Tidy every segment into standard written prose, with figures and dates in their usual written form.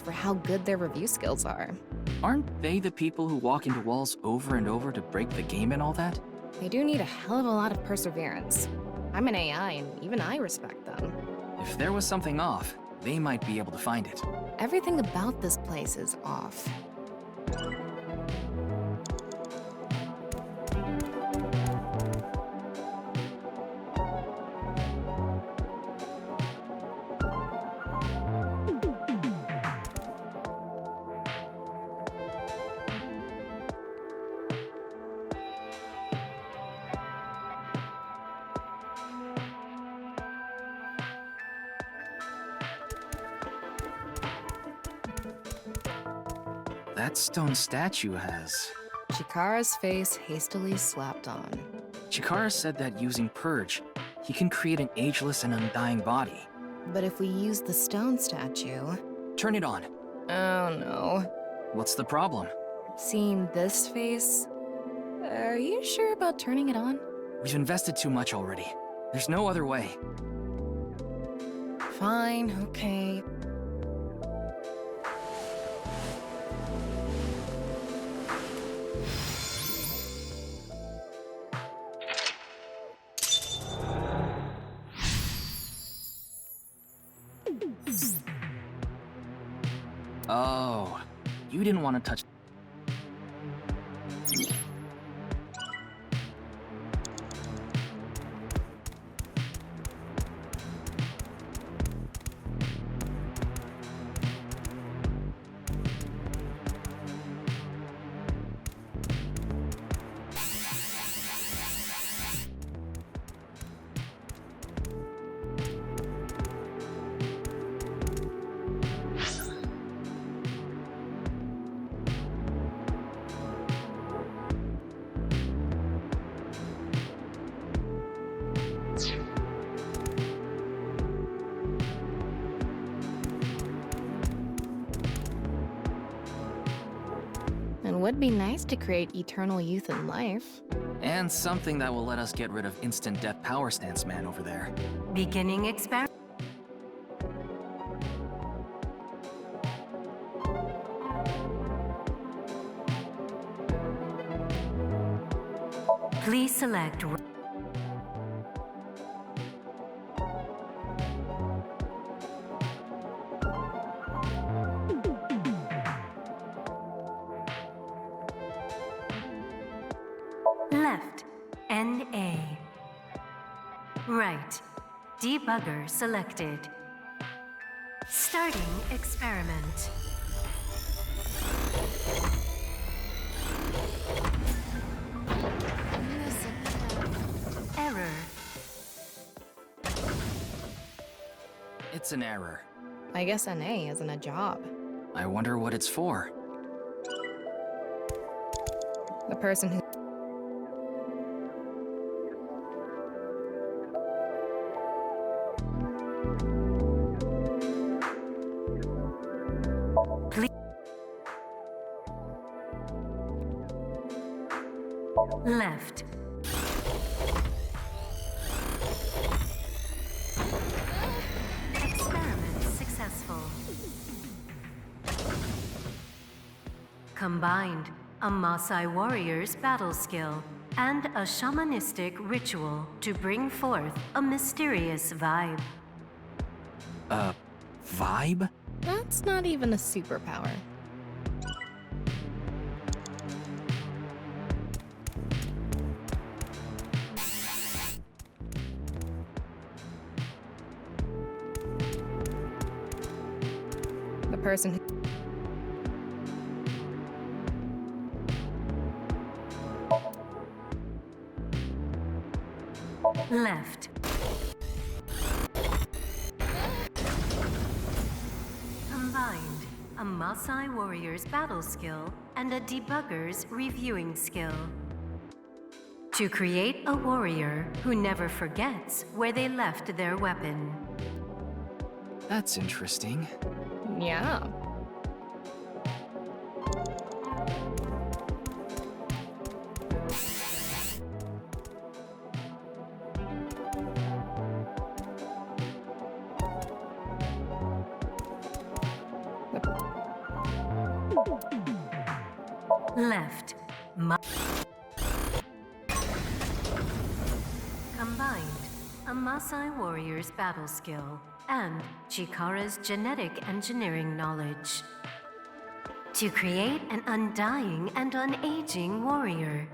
for how good their review skills are. Aren't they the people who walk into walls over and over to break the game and all that? They do need a hell of a lot of perseverance. I'm an AI, and even I respect them. If there was something off, they might be able to find it. Everything about this place is off. That stone statue has... Chikara's face hastily slapped on. Chikara said that using Purge, he can create an ageless and undying body. But if we use the stone statue... Turn it on. Oh no. What's the problem? Seeing this face... Are you sure about turning it on? We've invested too much already. There's no other way. Fine, okay. Oh, you didn't want to touch... It would be nice to create eternal youth and life. And something that will let us get rid of instant death power stance man over there. Beginning experiment. Please select left, NA. Right, debugger selected. Starting experiment. Error. It's an error. I guess NA isn't a job. I wonder what it's for. The person who... Left. Experiment successful. Combined, a Maasai warrior's battle skill and a shamanistic ritual to bring forth a mysterious vibe. Vibe? That's not even a superpower. The person who... Left. Combined, a Maasai warrior's battle skill and a debugger's reviewing skill. To create a warrior who never forgets where they left their weapon. That's interesting. Yeah. The Left. Combined, a Maasai warrior's battle skill and Chikara's genetic engineering knowledge. To create an undying and unaging warrior.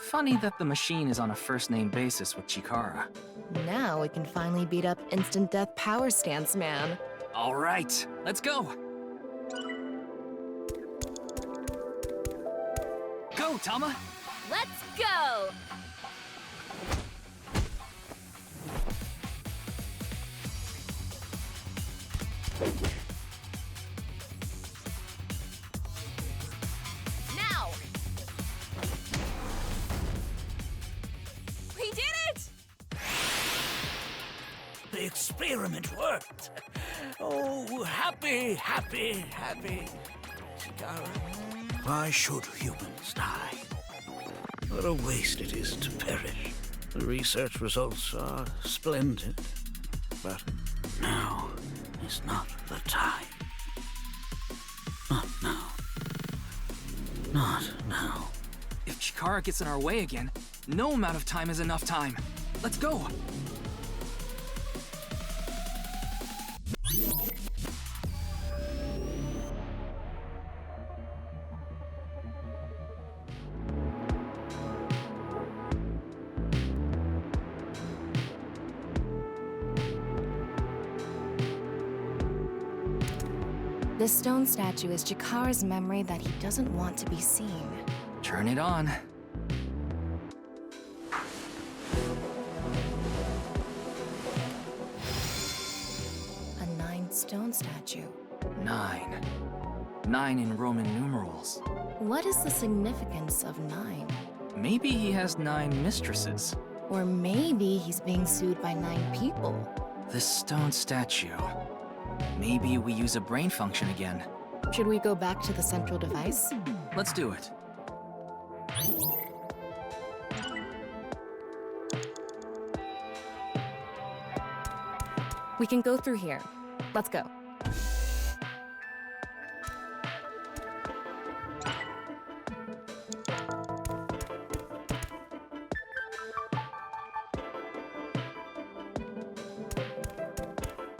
Funny that the machine is on a first-name basis with Chikara. Now we can finally beat up instant death power stance man. All right, let's go! Go, Tama! Let's go! Now! We did it! The experiment worked. Oh, happy, happy, happy. Chikara, why should humans die? What a waste it is to perish. The research results are splendid, but now is not the time. Not now. Not now. If Chikara gets in our way again, no amount of time is enough time. Let's go! This stone statue is Chikara's memory that he doesn't want to be seen. Turn it on. A 9 stone statue. 9. 9 in Roman numerals. What is the significance of 9? Maybe he has 9 mistresses. Or maybe he's being sued by 9 people. This stone statue. Maybe we use a brain function again. Should we go back to the central device? Let's do it. We can go through here. Let's go.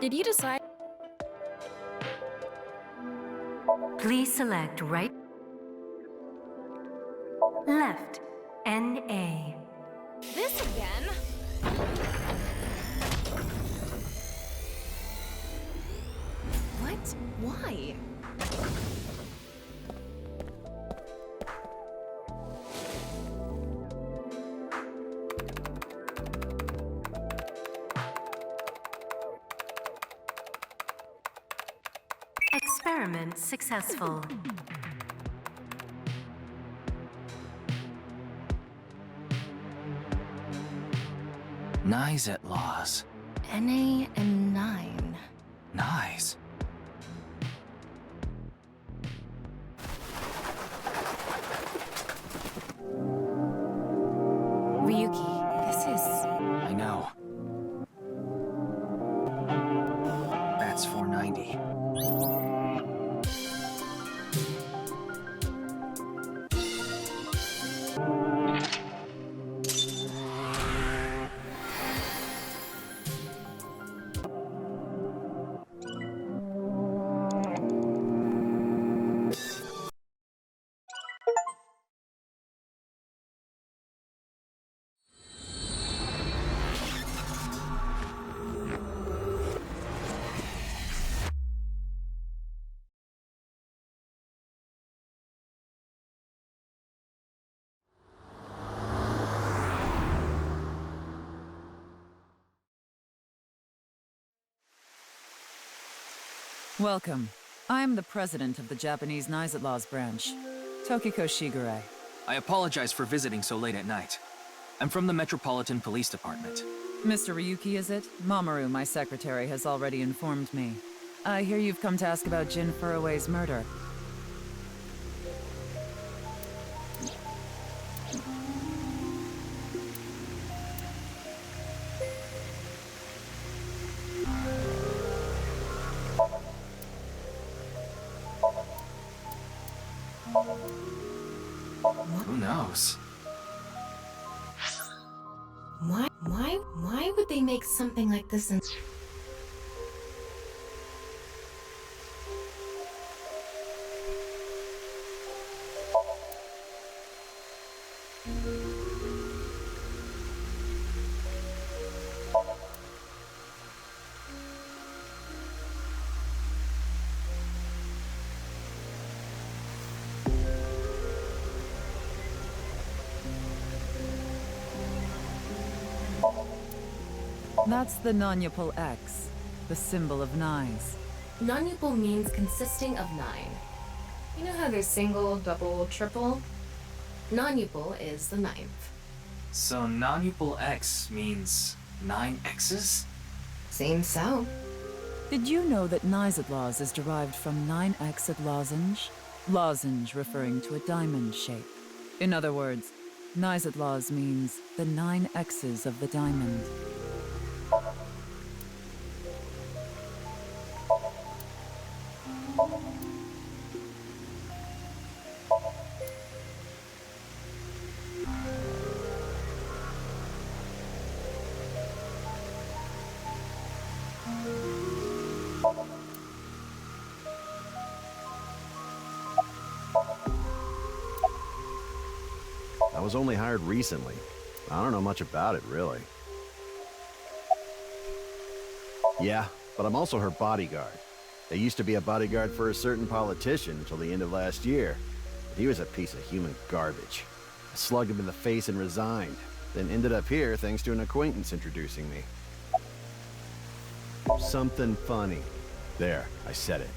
Did you decide? Please select right, left, NA. This again? What? Why? Experiment successful. Nice at laws. NA and 9. Nice. Ryuki, this is... I know. That's 490. Welcome. I'm the president of the Japanese Knights at Laws branch, Tokiko Shigure. I apologize for visiting so late at night. I'm from the Metropolitan Police Department. Mr. Ryuki, is it? Mamoru, my secretary, has already informed me. I hear you've come to ask about Jin Furue's murder. Who knows? Why would they make something like this in... That's the non-Yupal X, the symbol of Nyes. Non-Yupal means consisting of 9. You know how there's single, double, triple? Non-Yupal is the 9th. So non-Yupal X means 9 X's? Seems so. Did you know that Nyes is derived from 9-exed lozenge? Lozenge referring to a diamond shape. In other words, Nyes means the 9 X's of the diamond. I was only hired recently. I don't know much about it, really. Yeah, but I'm also her bodyguard. There used to be a bodyguard for a certain politician until the end of last year. But he was a piece of human garbage. I slugged him in the face and resigned. Then ended up here thanks to an acquaintance introducing me. Something funny. There, I said it.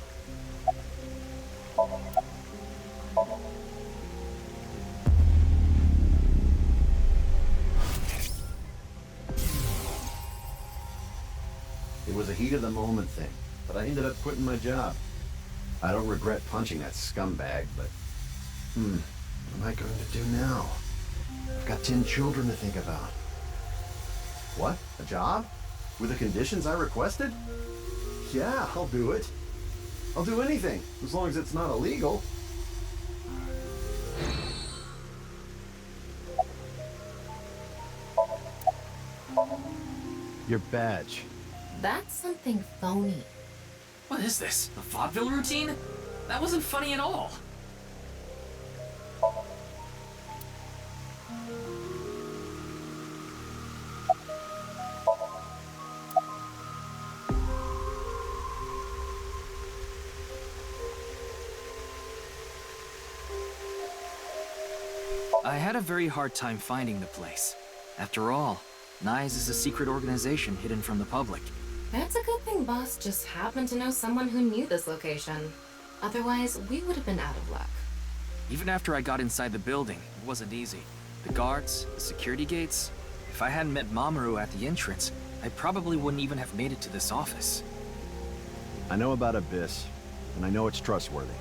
It was a heat of the moment thing, but I ended up quitting my job. I don't regret punching that scumbag, but... what am I going to do now? I've got 10 children to think about. What? A job? With the conditions I requested? Yeah, I'll do it. I'll do anything, as long as it's not illegal. Your badge. That's something phony. What is this? A vaudeville routine? That wasn't funny at all. I had a very hard time finding the place. After all, Nyes is a secret organization hidden from the public. That's a good thing Boss just happened to know someone who knew this location. Otherwise, we would have been out of luck. Even after I got inside the building, it wasn't easy. The guards, the security gates. If I hadn't met Mamoru at the entrance, I probably wouldn't even have made it to this office. I know about Abyss, and I know it's trustworthy.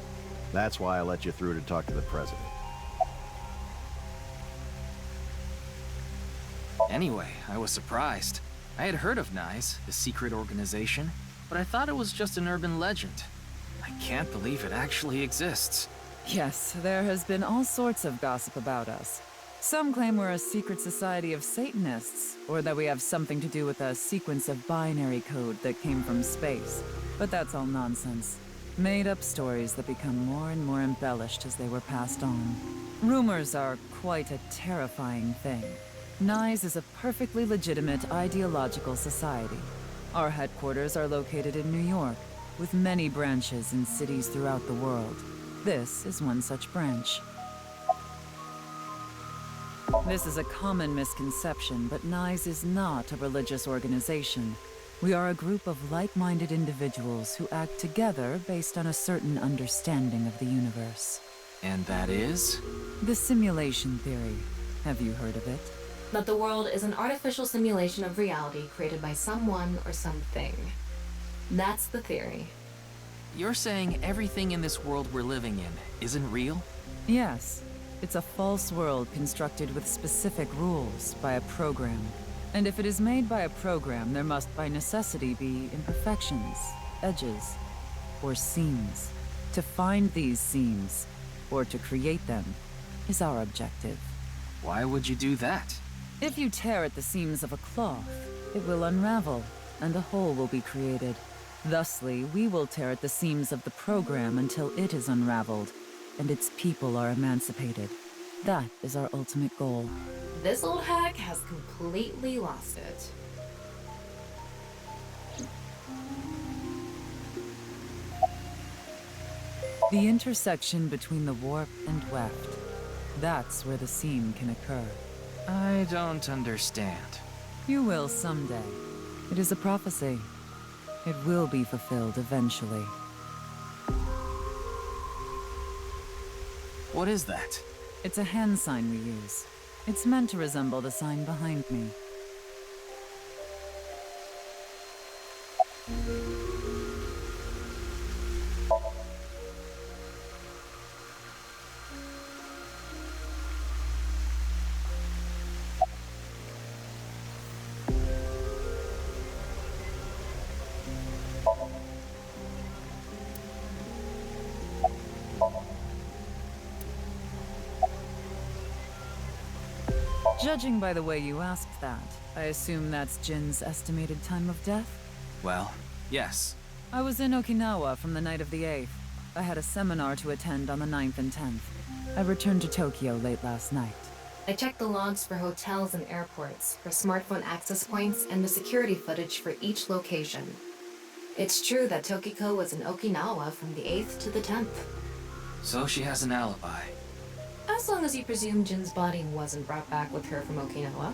That's why I let you through to talk to the president. Anyway, I was surprised. I had heard of Nyes, the secret organization, but I thought it was just an urban legend. I can't believe it actually exists. Yes, there has been all sorts of gossip about us. Some claim we're a secret society of Satanists, or that we have something to do with a sequence of binary code that came from space. But that's all nonsense. Made-up stories that become more and more embellished as they were passed on. Rumors are quite a terrifying thing. Nyes is a perfectly legitimate ideological society. Our headquarters are located in New York, with many branches in cities throughout the world. This is one such branch. This is a common misconception, but Nyes is not a religious organization. We are a group of like-minded individuals who act together based on a certain understanding of the universe. And that is? The simulation theory. Have you heard of it? That the world is an artificial simulation of reality created by someone or something. That's the theory. You're saying everything in this world we're living in isn't real? Yes. It's a false world constructed with specific rules by a program. And if it is made by a program, there must by necessity be imperfections, edges, or seams. To find these seams, or to create them, is our objective. Why would you do that? If you tear at the seams of a cloth, it will unravel, and a hole will be created. Thusly, we will tear at the seams of the program until it is unraveled, and its people are emancipated. That is our ultimate goal. This old hack has completely lost it. The intersection between the warp and weft. That's where the seam can occur. I don't understand. You will someday. It is a prophecy. It will be fulfilled eventually. What is that? It's a hand sign we use. It's meant to resemble the sign behind me. Judging by the way you asked that, I assume that's Jin's estimated time of death? Well, yes. I was in Okinawa from the night of the 8th. I had a seminar to attend on the 9th and 10th. I returned to Tokyo late last night. I checked the logs for hotels and airports, for smartphone access points, and the security footage for each location. It's true that Tokiko was in Okinawa from the 8th to the 10th. So she has an alibi. As long as you presume Jin's body wasn't brought back with her from Okinawa.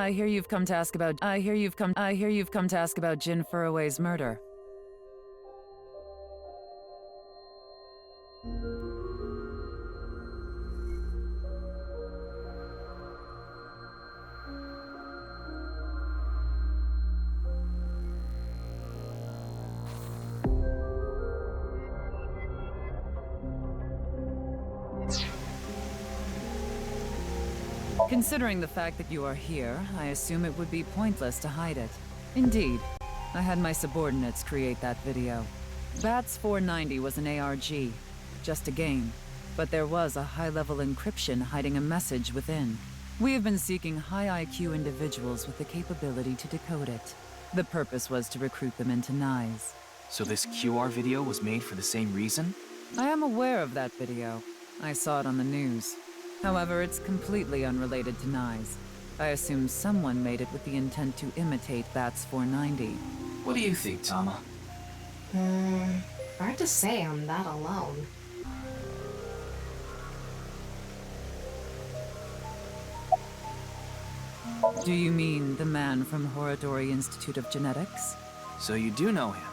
I hear you've come to ask about Jin Furroway's murder. Considering the fact that you are here, I assume it would be pointless to hide it. Indeed, I had my subordinates create that video. Bats 490 was an ARG, just a game, but there was a high-level encryption hiding a message within. We have been seeking high IQ individuals with the capability to decode it. The purpose was to recruit them into NICE. So this QR video was made for the same reason? I am aware of that video. I saw it on the news. However, it's completely unrelated to NICE. I assume someone made it with the intent to imitate Bats 490. What do you think, Tama? Hard to say on that alone. Do you mean the man from Horodori Institute of Genetics? So you do know him.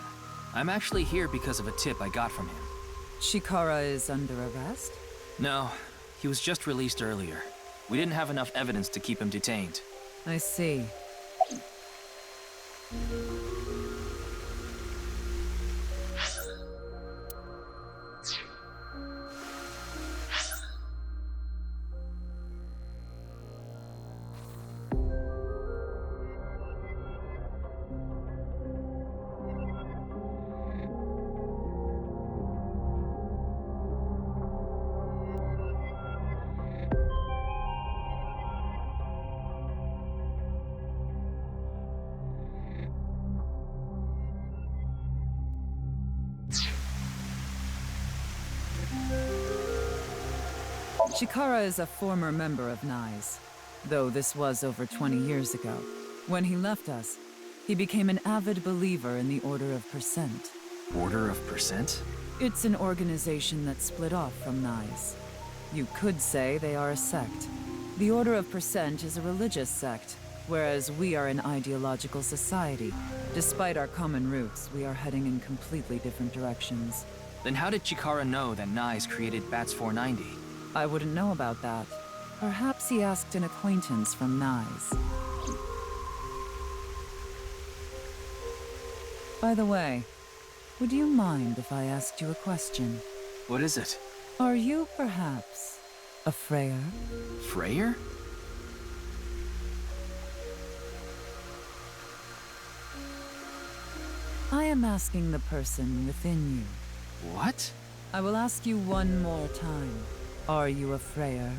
I'm actually here because of a tip I got from him. Shikara is under arrest? No, he was just released earlier. We didn't have enough evidence to keep him detained. I see. Shikara is a former member of NICE, though this was over 20 years ago. When he left us, he became an avid believer in the Order of Percent. Order of Percent? It's an organization that split off from NICE. You could say they are a sect. The Order of Percent is a religious sect, whereas we are an ideological society. Despite our common roots, we are heading in completely different directions. Then how did Chikara know that NICE created Bats 490? I wouldn't know about that. Perhaps he asked an acquaintance from NICE. By the way, would you mind if I asked you a question? What is it? Are you perhaps a Freyer? Freyer? I am asking the person within you. What? I will ask you one more time. Are you a Freyer?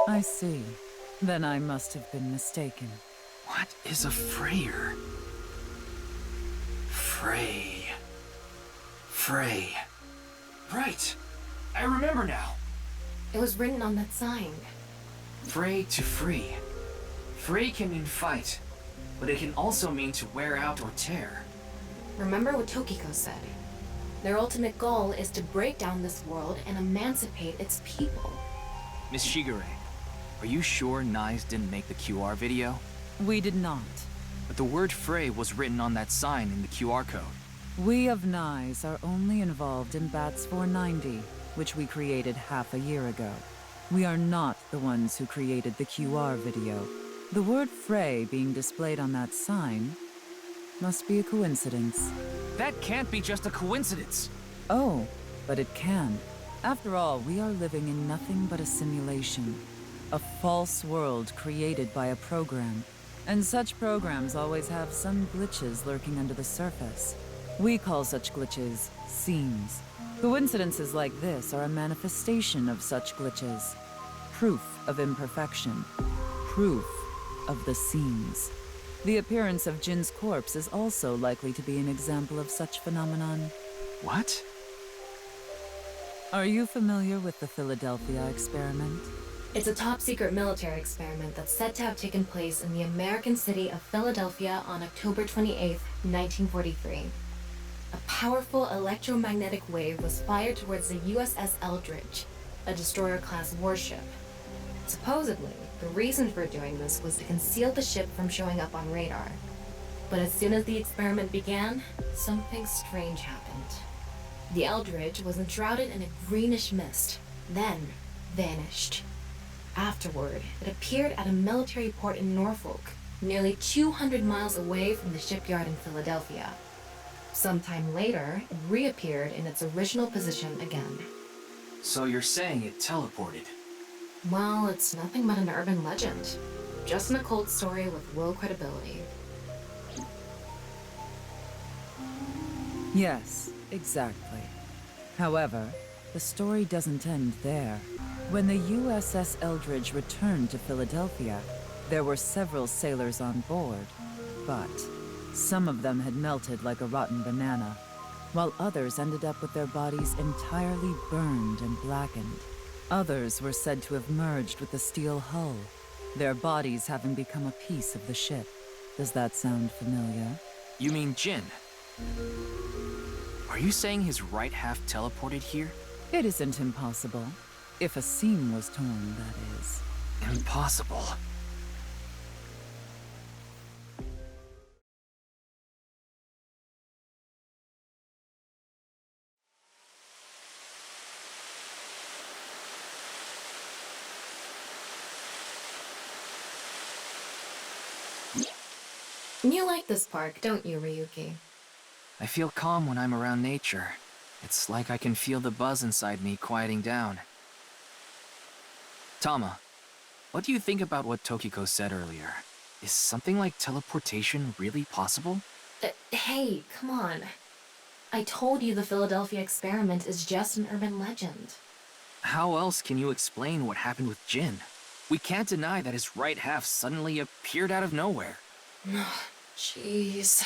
I see. Then I must have been mistaken. What is a Freyer? Frey. Right. I remember now. It was written on that sign. Frey to free. Frey can mean fight, but it can also mean to wear out or tear. Remember what Tokiko said. Their ultimate goal is to break down this world and emancipate its people. Miss Shigure, are you sure NICE didn't make the QR video? We did not. But the word Frey was written on that sign in the QR code. We of NICE are only involved in Bats 490. which we created half a year ago. We are not the ones who created the QR video. The word Frey being displayed on that sign must be a coincidence. That can't be just a coincidence. Oh, but it can. After all, we are living in nothing but a simulation. A false world created by a program. And such programs always have some glitches lurking under the surface. We call such glitches seams. Coincidences like this are a manifestation of such glitches. Proof of imperfection. Proof of the seams. The appearance of Jin's corpse is also likely to be an example of such phenomenon. What? Are you familiar with the Philadelphia experiment? It's a top-secret military experiment that's said to have taken place in the American city of Philadelphia on October 28, 1943. A powerful electromagnetic wave was fired towards the USS Eldridge, a destroyer-class warship. Supposedly, the reason for doing this was to conceal the ship from showing up on radar. But as soon as the experiment began, something strange happened. The Eldridge was enshrouded in a greenish mist, then vanished. Afterward, it appeared at a military port in Norfolk, nearly 200 miles away from the shipyard in Philadelphia. Sometime later, it reappeared in its original position again. So you're saying it teleported? Well, it's nothing but an urban legend. Just an occult story with low credibility. Yes, exactly. However, the story doesn't end there. When the USS Eldridge returned to Philadelphia, there were several sailors on board, but some of them had melted like a rotten banana, while others ended up with their bodies entirely burned and blackened. Others were said to have merged with the steel hull, their bodies having become a piece of the ship. Does that sound familiar? You mean Jin? Are you saying his right half teleported here? It isn't impossible. If a seam was torn, that is. Impossible. You like this park, don't you, Ryuki? I feel calm when I'm around nature. It's like I can feel the buzz inside me quieting down. Tama, what do you think about what Tokiko said earlier? Is something like teleportation really possible? Hey, come on. I told you the Philadelphia experiment is just an urban legend. How else can you explain what happened with Jin? We can't deny that his right half suddenly appeared out of nowhere. Jeez.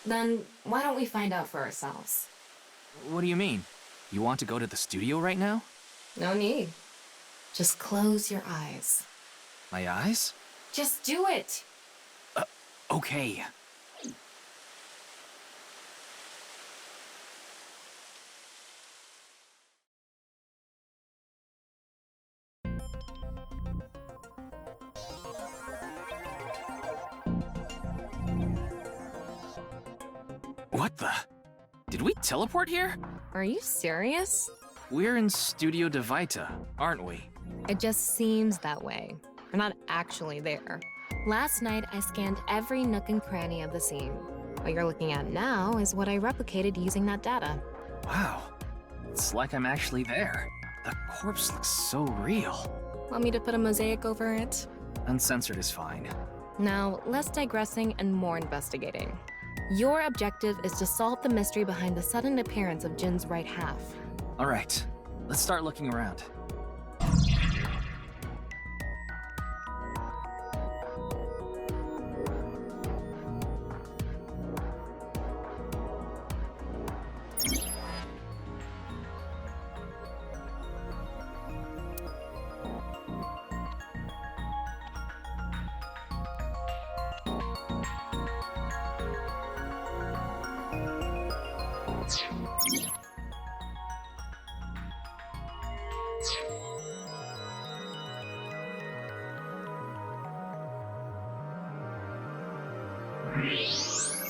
Then why don't we find out for ourselves? What do you mean? You want to go to the studio right now? No need. Just close your eyes. My eyes? Just do it! Okay. What the? Did we teleport here? Are you serious? We're in Studio De Vita, aren't we? It just seems that way. We're not actually there. Last night, I scanned every nook and cranny of the scene. What you're looking at now is what I replicated using that data. Wow. It's like I'm actually there. The corpse looks so real. Want me to put a mosaic over it? Uncensored is fine. Now, less digressing and more investigating. Your objective is to solve the mystery behind the sudden appearance of Jin's right half. All right, let's start looking around.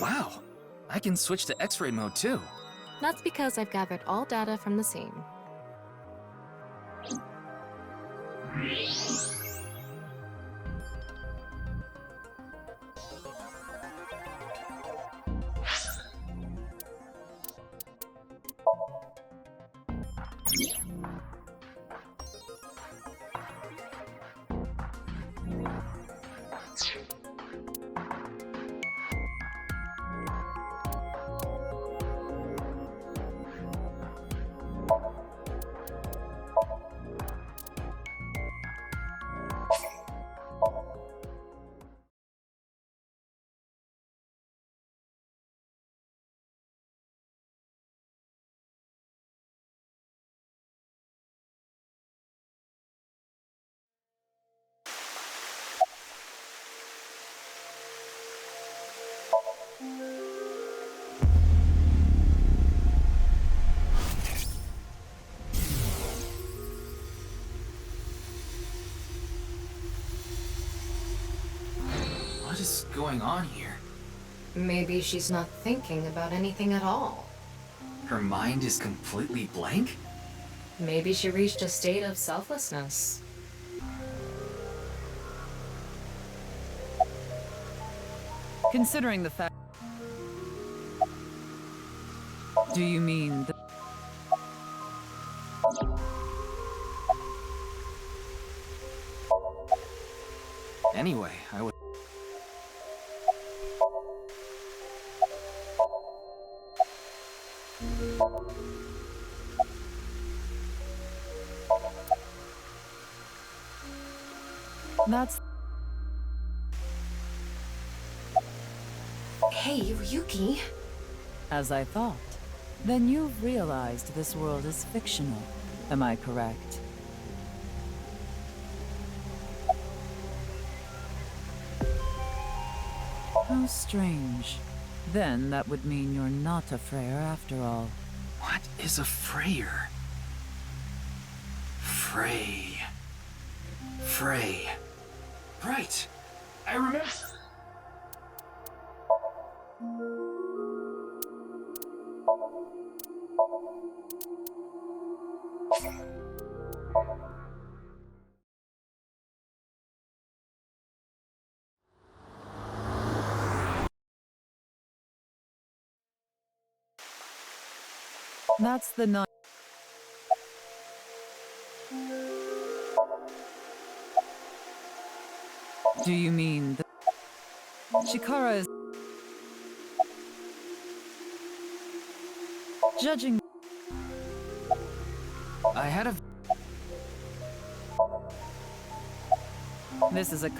Wow, I can switch to X-ray mode too. That's because I've gathered all data from the scene. What is going on here? Maybe she's not thinking about anything at all. Her mind is completely blank? Maybe she reached a state of selflessness. Considering the fact... Do you mean the... Anyway, I was... That's... Hey, Ryuki. As I thought. Then you've realized this world is fictional. Am I correct? How strange. Then that would mean you're not a Freyr after all. What is a Freyer? Frey. Frey. Right. I remember... That's the night. Do you mean the... Chikara is... Judging... I had a... This is a...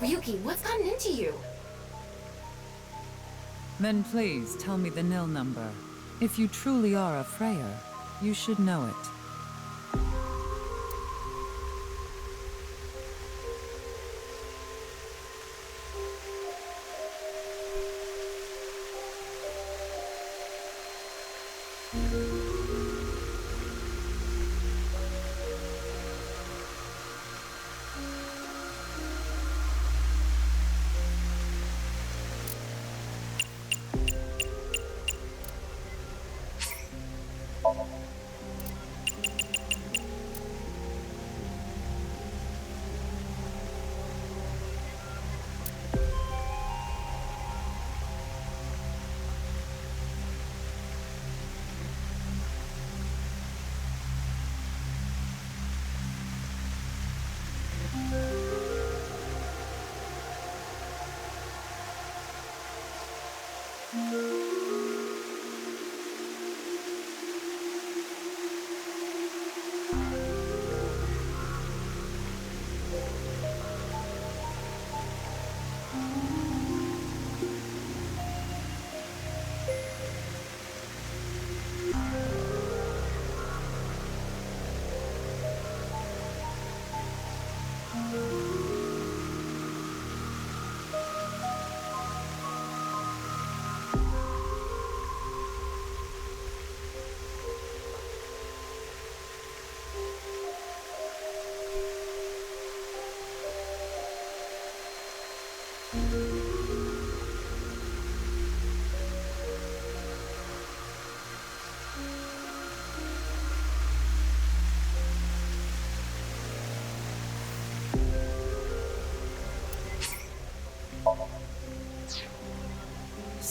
Ryuki, what's gotten into you? Then please tell me the nil number. If you truly are a Freyr, you should know it.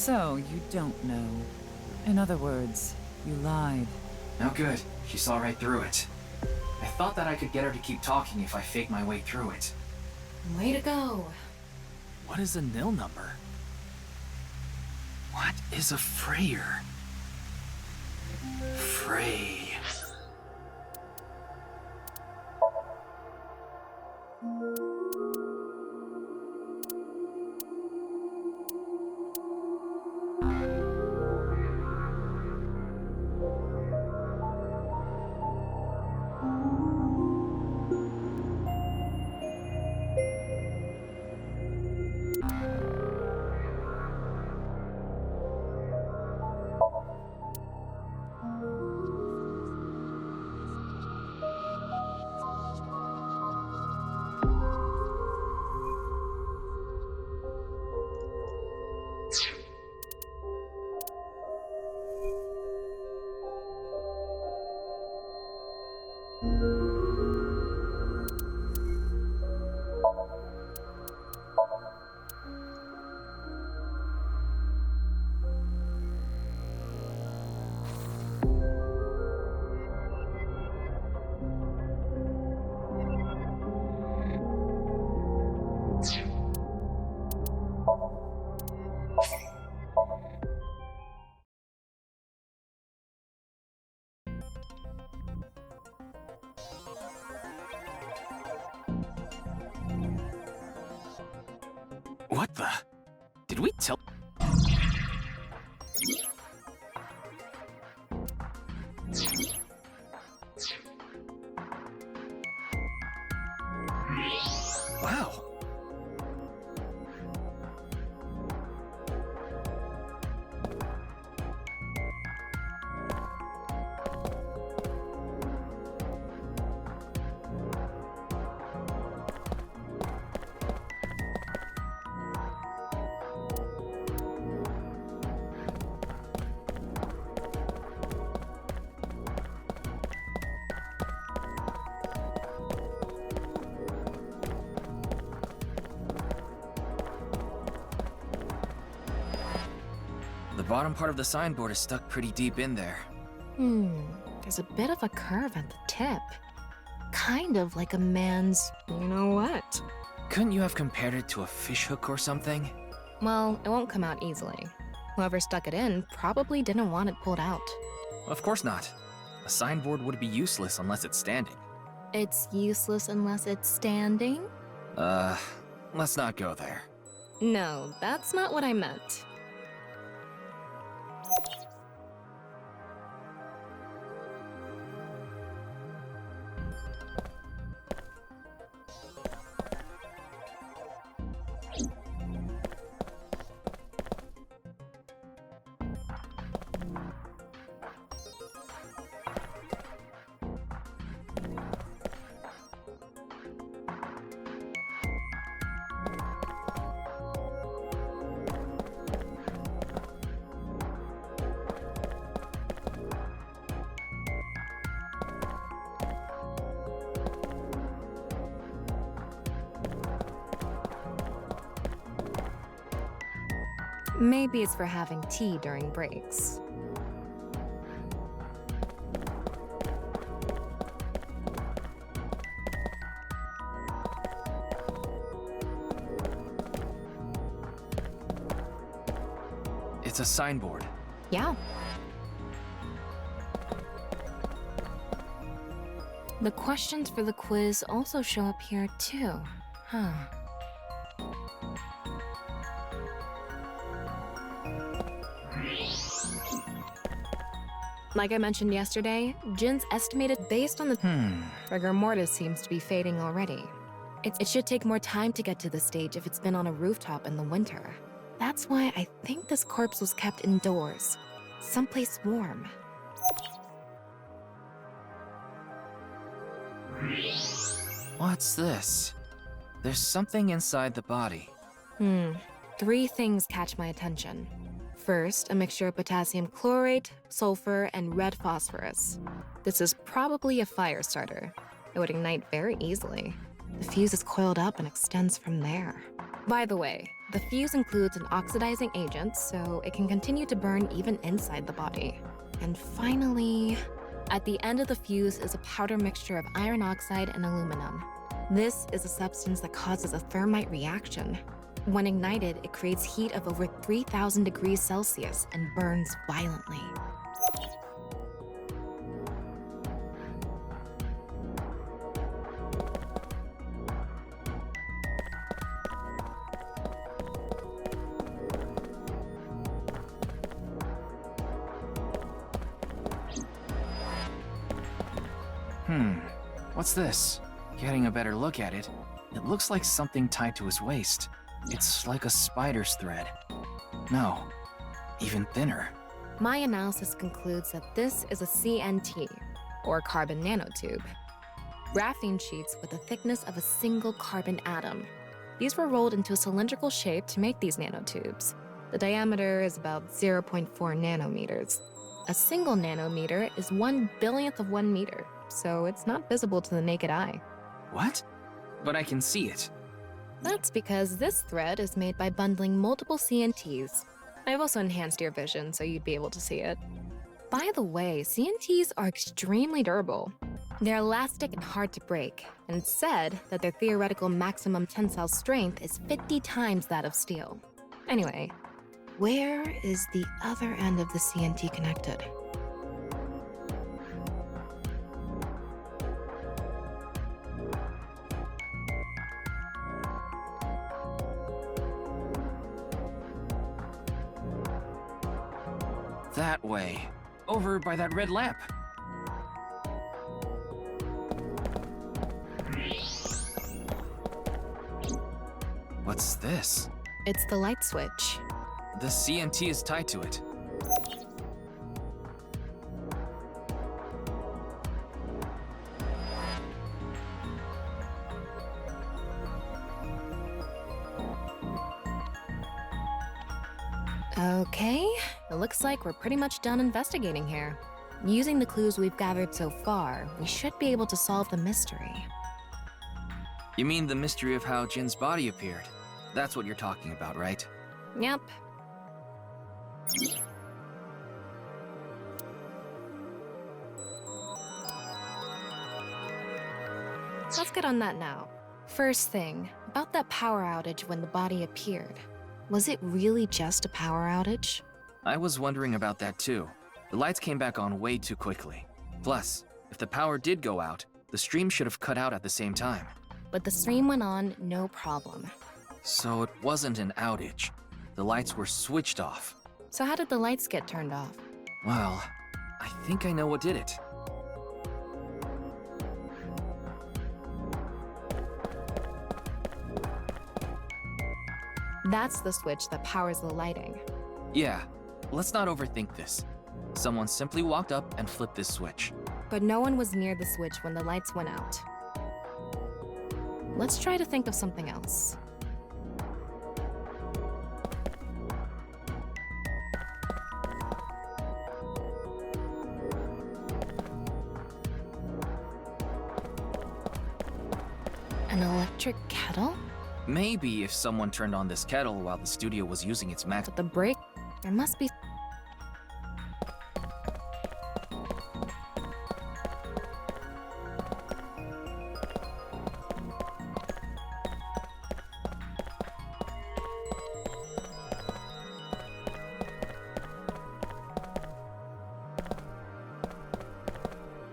So, you don't know. In other words, you lied. No good. She saw right through it. I thought that I could get her to keep talking if I faked my way through it. Way to go. What is a nil number? What is a Freyer? Frey. What the? Did we tell? Wow. The bottom part of the signboard is stuck pretty deep in there. There's a bit of a curve at the tip. Kind of like a man's, you know what? Couldn't you have compared it to a fishhook or something? Well, it won't come out easily. Whoever stuck it in probably didn't want it pulled out. Of course not. A signboard would be useless unless it's standing. It's useless unless it's standing? Let's not go there. No, that's not what I meant. Maybe it's for having tea during breaks. It's a signboard. Yeah. The questions for the quiz also show up here too. Huh. Like I mentioned yesterday, Jin's estimated based on the rigor mortis seems to be fading already. It should take more time to get to this stage if it's been on a rooftop in the winter. That's why I think this corpse was kept indoors, someplace warm. What's this? There's something inside the body. 3 things catch my attention. First, a mixture of potassium chlorate, sulfur, and red phosphorus. This is probably a fire starter. It would ignite very easily. The fuse is coiled up and extends from there. By the way, The fuse includes an oxidizing agent, so it can continue to burn even inside the body. And finally, at the end of the fuse is a powder mixture of iron oxide and aluminum. This is a substance that causes a thermite reaction. When ignited, it creates heat of over 3,000 degrees Celsius and burns violently. What's this? Getting a better look at it, it looks like something tied to his waist. It's like a spider's thread. No, even thinner. My analysis concludes that this is a CNT, or carbon nanotube. Graphene sheets with the thickness of a single carbon atom. These were rolled into a cylindrical shape to make these nanotubes. The diameter is about 0.4 nanometers. A single nanometer is 1/1000th of 1 meter, so it's not visible to the naked eye. What? But I can see it. That's because this thread is made by bundling multiple CNTs. I've also enhanced your vision so you'd be able to see it. By the way, CNTs are extremely durable. They're elastic and hard to break, and it's said that their theoretical maximum tensile strength is 50 times that of steel. Anyway, where is the other end of the CNT connected? That way. Over by that red lamp. What's this? It's the light switch. The CNT is tied to it. Okay, it looks like we're pretty much done investigating here. Using the clues we've gathered so far, we should be able to solve the mystery. You mean the mystery of how Jin's body appeared? That's what you're talking about, right? Yep. Let's get on that now. First thing, about that power outage when the body appeared. Was it really just a power outage? I was wondering about that too. The lights came back on way too quickly. Plus, if the power did go out, the stream should have cut out at the same time. But the stream went on, no problem. So it wasn't an outage. The lights were switched off. So how did the lights get turned off? Well, I think I know what did it. That's the switch that powers the lighting. Yeah, let's not overthink this. Someone simply walked up and flipped this switch. But no one was near the switch when the lights went out. Let's try to think of something else. An electric kettle? Maybe if someone turned on this kettle while the studio was using its max. But the break, there must be.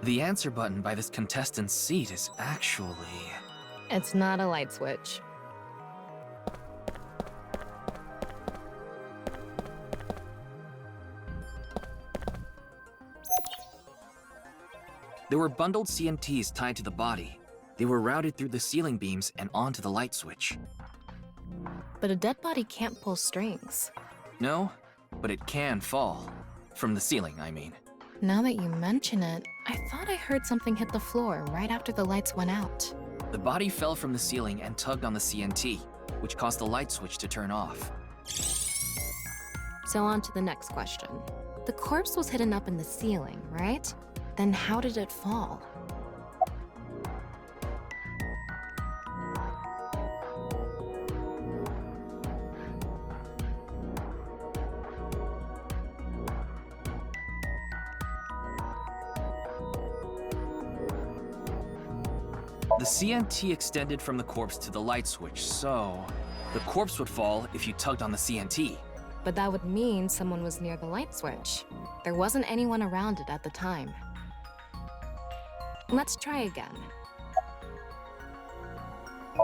The answer button by this contestant's seat is actually... It's not a light switch. There were bundled CNTs tied to the body. They were routed through the ceiling beams and onto the light switch. But a dead body can't pull strings. No, but it can fall. From the ceiling, I mean. Now that you mention it, I thought I heard something hit the floor right after the lights went out. The body fell from the ceiling and tugged on the CNT, which caused the light switch to turn off. So on to the next question. The corpse was hidden up in the ceiling, right? Then how did it fall? The CNT extended from the corpse to the light switch, so the corpse would fall if you tugged on the CNT. But that would mean someone was near the light switch. There wasn't anyone around it at the time. Let's try again.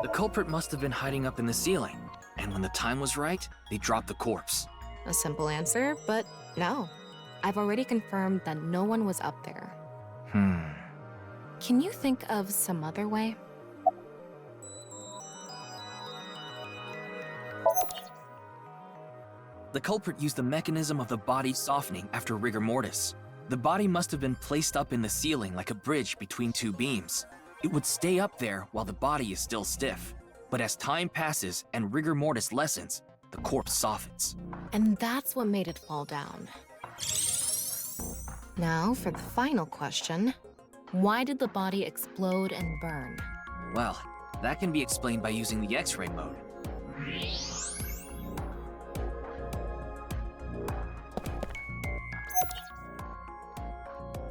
The culprit must have been hiding up in the ceiling, and when the time was right, they dropped the corpse. A simple answer, but no. I've already confirmed that no one was up there. Can you think of some other way? The culprit used the mechanism of the body softening after rigor mortis. The body must have been placed up in the ceiling like a bridge between two beams. It would stay up there while the body is still stiff. But as time passes and rigor mortis lessens, the corpse softens. And that's what made it fall down. Now, for the final question. Why did the body explode and burn? Well, that can be explained by using the X-ray mode.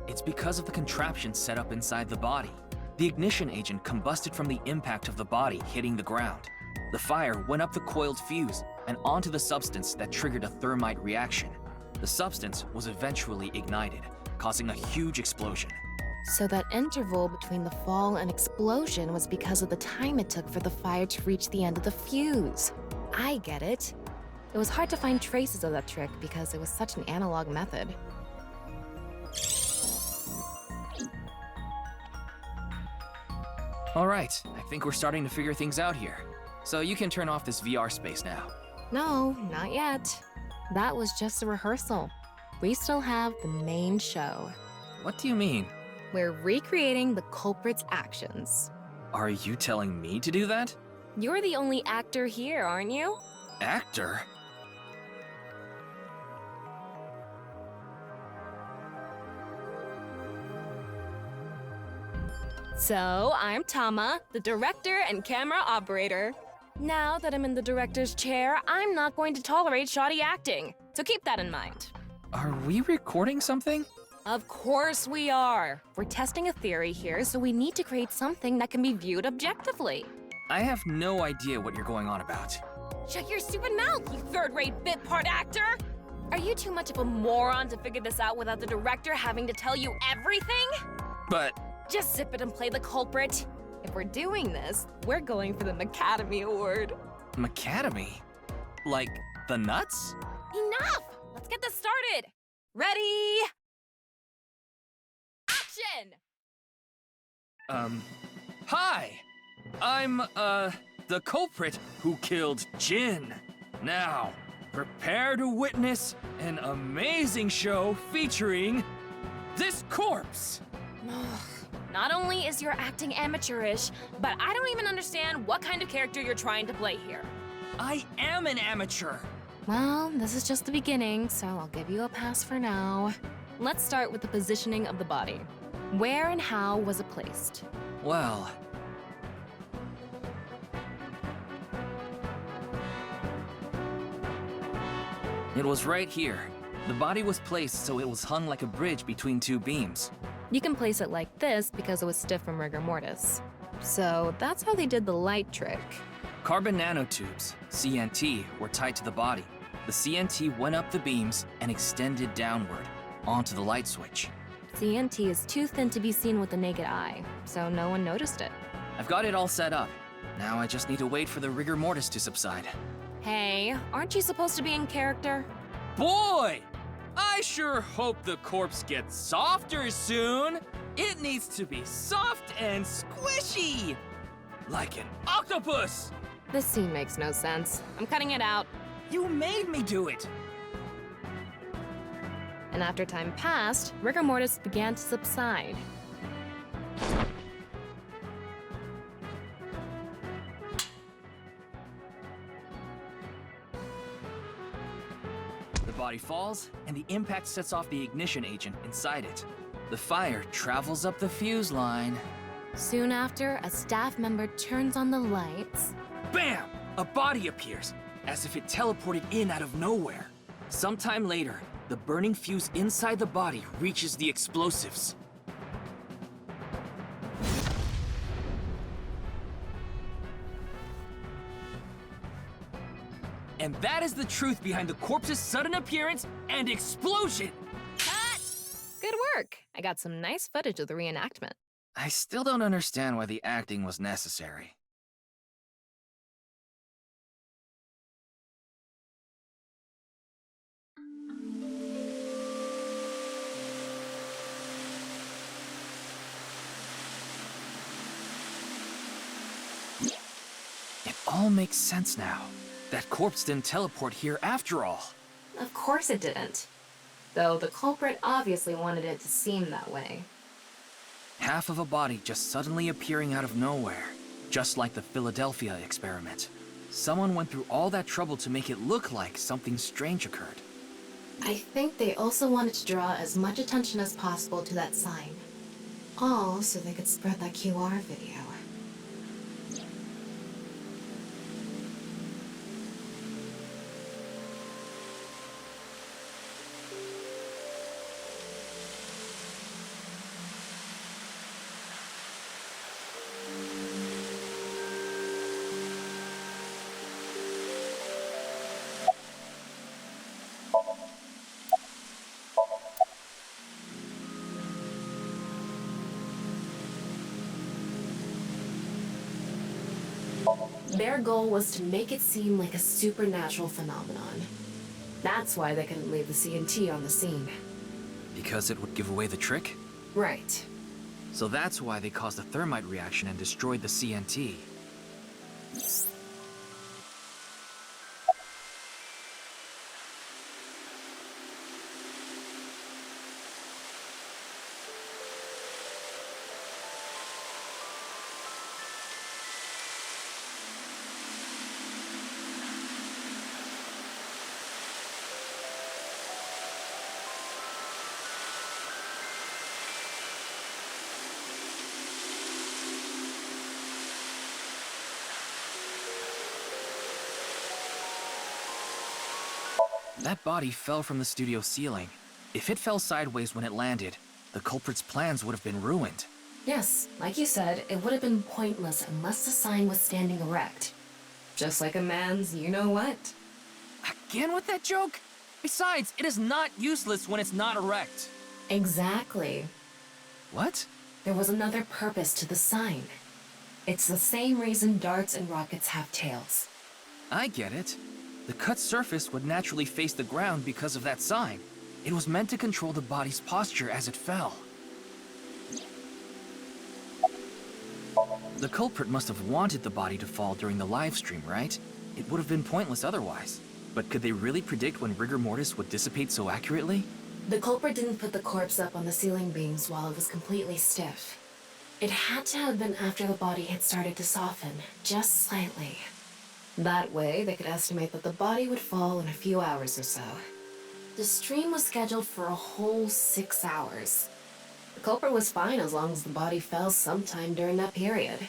It's because of the contraption set up inside the body. The ignition agent combusted from the impact of the body hitting the ground. The fire went up the coiled fuse and onto the substance that triggered a thermite reaction. The substance was eventually ignited, causing a huge explosion. So that interval between the fall and explosion was because of the time it took for the fire to reach the end of the fuse. I get it. It was hard to find traces of that trick because it was such an analog method. All right, I think we're starting to figure things out here. So you can turn off this VR space now. No, not yet. That was just a rehearsal. We still have the main show. What do you mean? We're recreating the culprit's actions. Are you telling me to do that? You're the only actor here, aren't you? Actor? So, I'm Tama, the director and camera operator. Now that I'm in the director's chair, I'm not going to tolerate shoddy acting. So keep that in mind. Are we recording something? Of course we are. We're testing a theory here, so we need to create something that can be viewed objectively. I have no idea what you're going on about. Shut your stupid mouth, you third-rate bit part actor! Are you too much of a moron to figure this out without the director having to tell you everything? But Just zip it and play the culprit. If we're doing this, we're going for the Academy Award. Macadamy? Like the nuts? Enough! Let's get this started! Ready? Action! Hi! I'm, the culprit who killed Jin. Now, prepare to witness an amazing show featuring this corpse. Not only is your acting amateurish, but I don't even understand what kind of character you're trying to play here. I am an amateur. Well, this is just the beginning, so I'll give you a pass for now. Let's start with the positioning of the body. Where and how was it placed? Well, it was right here. The body was placed so it was hung like a bridge between two beams. You can place it like this because it was stiff from rigor mortis. So that's how they did the light trick. Carbon nanotubes, CNT, were tied to the body. The CNT went up the beams and extended downward onto the light switch. CNT is too thin to be seen with the naked eye, so no one noticed it. I've got it all set up. Now I just need to wait for the rigor mortis to subside. Hey, aren't you supposed to be in character? Boy! I sure hope the corpse gets softer soon. It needs to be soft and squishy. Like an octopus. This scene makes no sense. I'm cutting it out. You made me do it. And after time passed, rigor mortis began to subside. The body falls, and the impact sets off the ignition agent inside it. The fire travels up the fuse line. Soon after, a staff member turns on the lights. Bam! A body appears, as if it teleported in out of nowhere. Sometime later, the burning fuse inside the body reaches the explosives. And that is the truth behind the corpse's sudden appearance and explosion! Good work. I got some nice footage of the reenactment. I still don't understand why the acting was necessary. It all makes sense now. That corpse didn't teleport here after all. Of course it didn't. Though the culprit obviously wanted it to seem that way. Half of a body just suddenly appearing out of nowhere, just like the Philadelphia experiment. Someone went through all that trouble to make it look like something strange occurred. I think they also wanted to draw as much attention as possible to that sign. All so they could spread that QR video. Their goal was to make it seem like a supernatural phenomenon. That's why they couldn't leave the CNT on the scene. Because it would give away the trick? Right. So that's why they caused a thermite reaction and destroyed the CNT. That body fell from the studio ceiling. If it fell sideways when it landed, the culprit's plans would have been ruined. Yes, like you said, it would have been pointless unless the sign was standing erect. Just like a man's you-know-what. Again with that joke? Besides, it is not useless when it's not erect. Exactly. What? There was another purpose to the sign. It's the same reason darts and rockets have tails. I get it. The cut surface would naturally face the ground because of that sign. It was meant to control the body's posture as it fell. The culprit must have wanted the body to fall during the live stream, right? It would have been pointless otherwise. But could they really predict when rigor mortis would dissipate so accurately? The culprit didn't put the corpse up on the ceiling beams while it was completely stiff. It had to have been after the body had started to soften, just slightly. That way, they could estimate that the body would fall in a few hours or so. The stream was scheduled for a whole 6 hours. The culprit was fine as long as the body fell sometime during that period.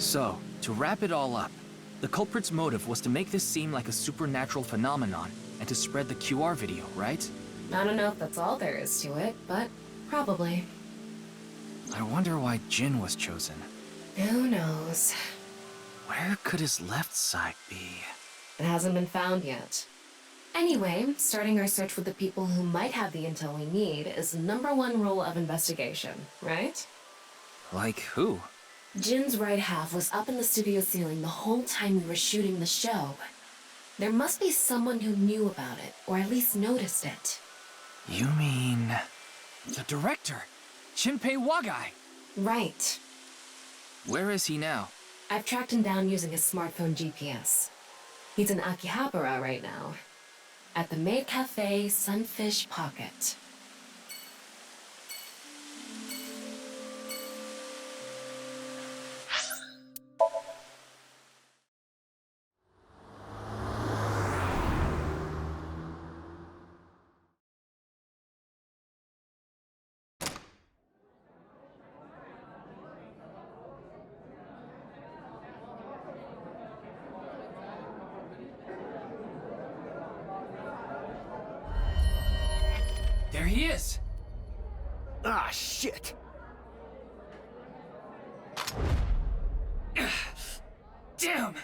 So, to wrap it all up, the culprit's motive was to make this seem like a supernatural phenomenon and to spread the QR video, right? I don't know if that's all there is to it, but probably. I wonder why Jin was chosen. Who knows? Where could his left side be? It hasn't been found yet. Anyway, starting our search with the people who might have the intel we need is the #1 rule of investigation, right? Like who? Jin's right half was up in the studio ceiling the whole time we were shooting the show. There must be someone who knew about it, or at least noticed it. You mean... the director, Shinpei Wagai. Right. Where is he now? I've tracked him down using his smartphone GPS. He's in Akihabara right now, at the maid cafe Sunfish Pocket. There he is! Ah, shit! Damn!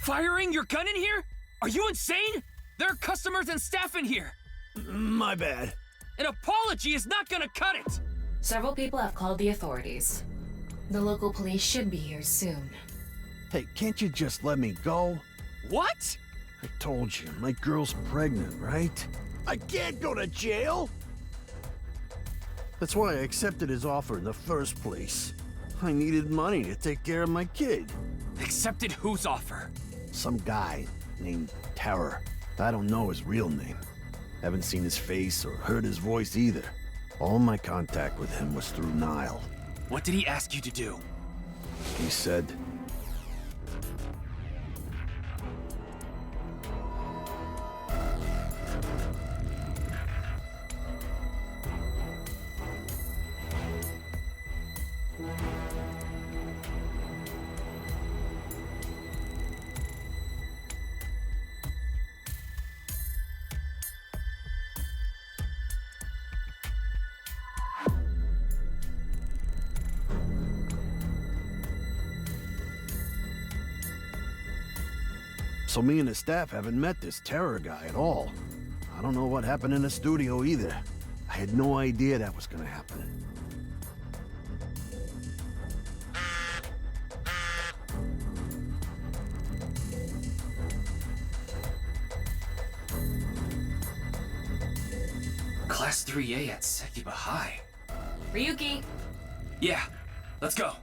Firing your gun in here? Are you insane? There are customers and staff in here. My bad. An apology is not gonna cut it. Several people have called the authorities. The local police should be here soon. Hey, can't you just let me go? What? I told you, my girl's pregnant, right? I can't go to jail! That's why I accepted his offer in the first place. I needed money to take care of my kid. Accepted whose offer? Some guy named Terror. I don't know his real name. Haven't seen his face or heard his voice either. All my contact with him was through Nile. What did he ask you to do? He said, so me and the staff haven't met this Terror guy at all. I don't know what happened in the studio either. I had no idea that was gonna happen. Class 3A at Sekiba High. Ryuki! Yeah, let's go.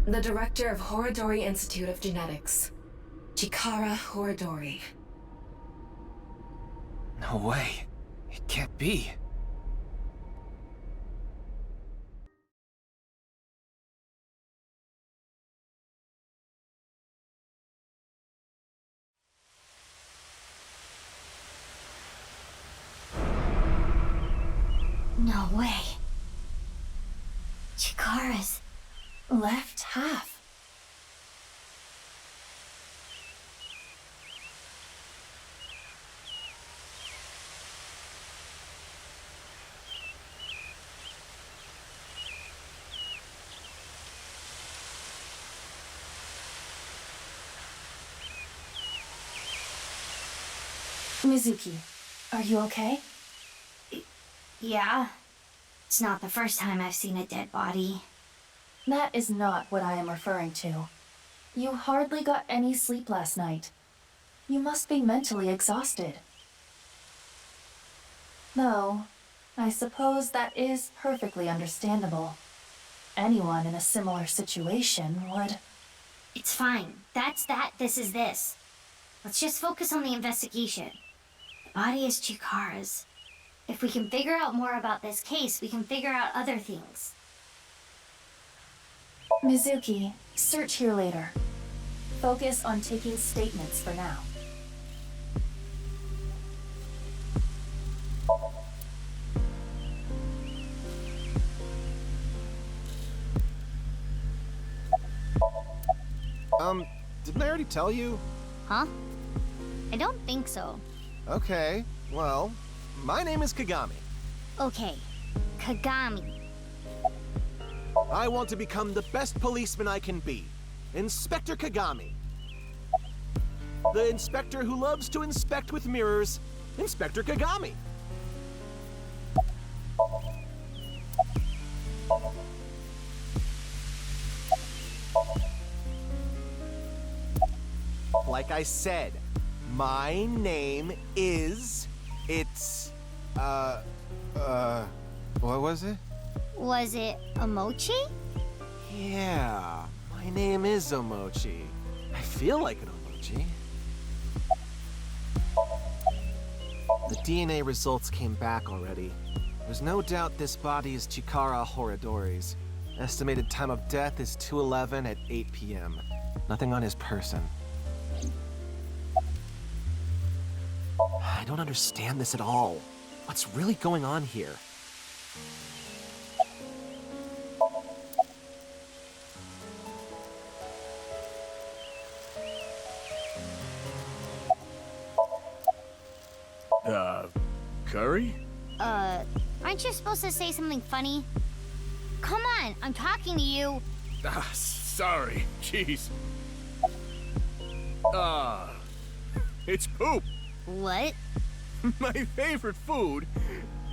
The director of Horodori Institute of Genetics, Chikara Horodori. No way. It can't be. No way. Chikara's left half. Mizuki, are you okay? Yeah. It's not the first time I've seen a dead body. That is not what I am referring to. You hardly got any sleep last night. You must be mentally exhausted. Though, I suppose that is perfectly understandable. Anyone in a similar situation would... It's fine. That's that, this is this. Let's just focus on the investigation. The body is Chikara's. If we can figure out more about this case, we can figure out other things. Mizuki, search here later. Focus on taking statements for now. Didn't I already tell you? Huh? I don't think so. Okay, well, my name is Kagami. Okay. Kagami. I want to become the best policeman I can be. Inspector Kagami. the inspector who loves to inspect with mirrors, Inspector Kagami. Like I said, my name is... what was it? Was it a mochi? Yeah, my name is Omochi. I feel like an Omochi. The DNA results came back already. There's no doubt this body is Chikara Horadori's. Estimated time of death is 2:11 at 8 p.m. Nothing on his person. I don't understand this at all. What's really going on here? Curry? Aren't you supposed to say something funny? Come on, I'm talking to you. Sorry. Jeez. It's poop. What? My favorite food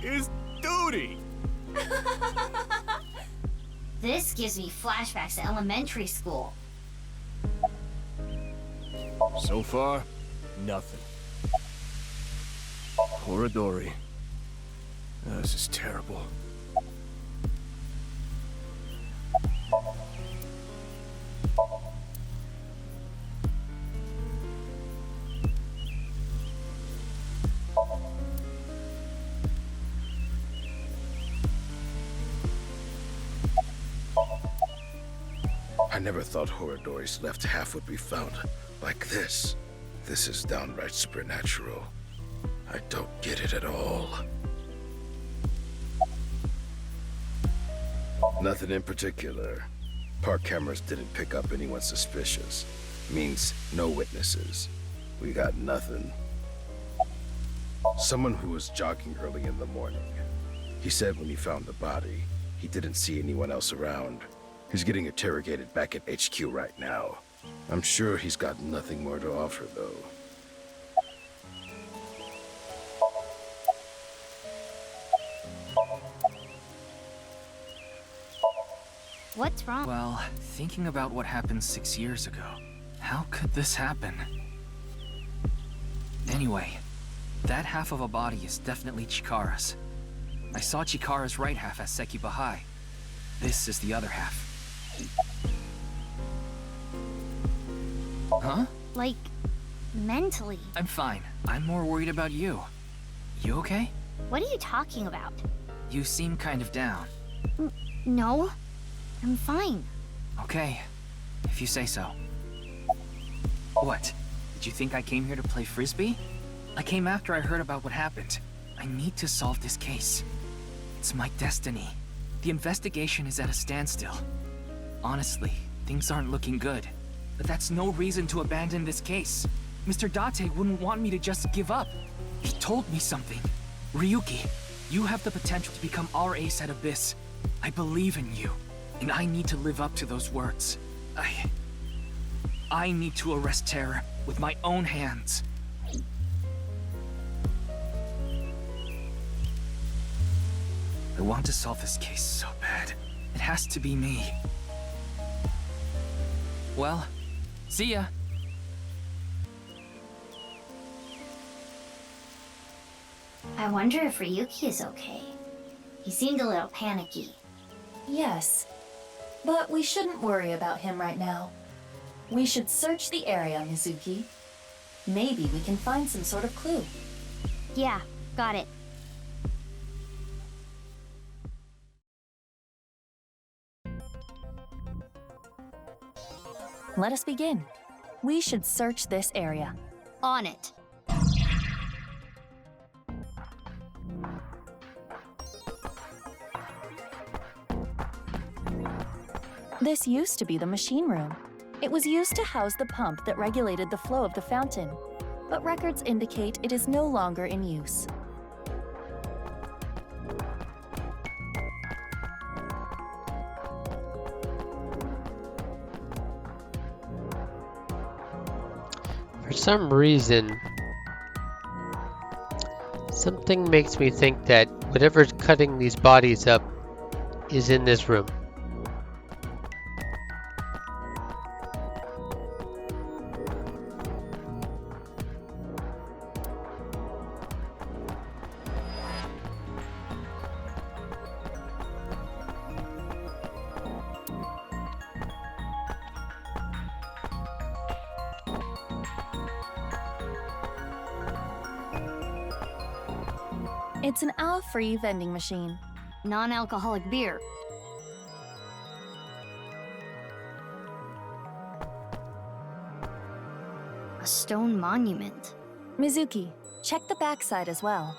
is duty. This gives me flashbacks to elementary school. So far, nothing. Horadori. This is terrible. I never thought Horadori's left half would be found like this. This is downright supernatural. I don't get it at all. Nothing in particular. Park cameras didn't pick up anyone suspicious. Means no witnesses. We got nothing. Someone who was jogging early in the morning. He said when he found the body, he didn't see anyone else around. He's getting interrogated back at HQ right now. I'm sure he's got nothing more to offer, though. What's wrong? Well, thinking about what happened 6 years ago, how could this happen? Anyway, that half of a body is definitely Chikara's. I saw Chikara's right half as Sekiba High. This is the other half. Huh? Like, mentally. I'm fine. I'm more worried about you. You okay? What are you talking about? You seem kind of down. No, I'm fine. Okay, if you say so. What? Did you think I came here to play Frisbee? I came after I heard about what happened. I need to solve this case. It's my destiny. The investigation is at a standstill. Honestly, things aren't looking good. But that's no reason to abandon this case. Mr. Date wouldn't want me to just give up. He told me something. Ryuki, you have the potential to become our ace at Abyss. I believe in you, and I need to live up to those words. I need to arrest terror with my own hands. I want to solve this case so bad. It has to be me. Well, see ya. I wonder if Ryuki is okay. He seemed a little panicky. Yes, but we shouldn't worry about him right now. We should search the area, Mizuki. Maybe we can find some sort of clue. Yeah, got it. Let us begin. We should search this area. On it. This used to be the machine room. It was used to house the pump that regulated the flow of the fountain, but records indicate it is no longer in use. For some reason, something makes me think that whatever's cutting these bodies up is in this room. It's an hour-free vending machine. Non-alcoholic beer. A stone monument. Mizuki, check the backside as well.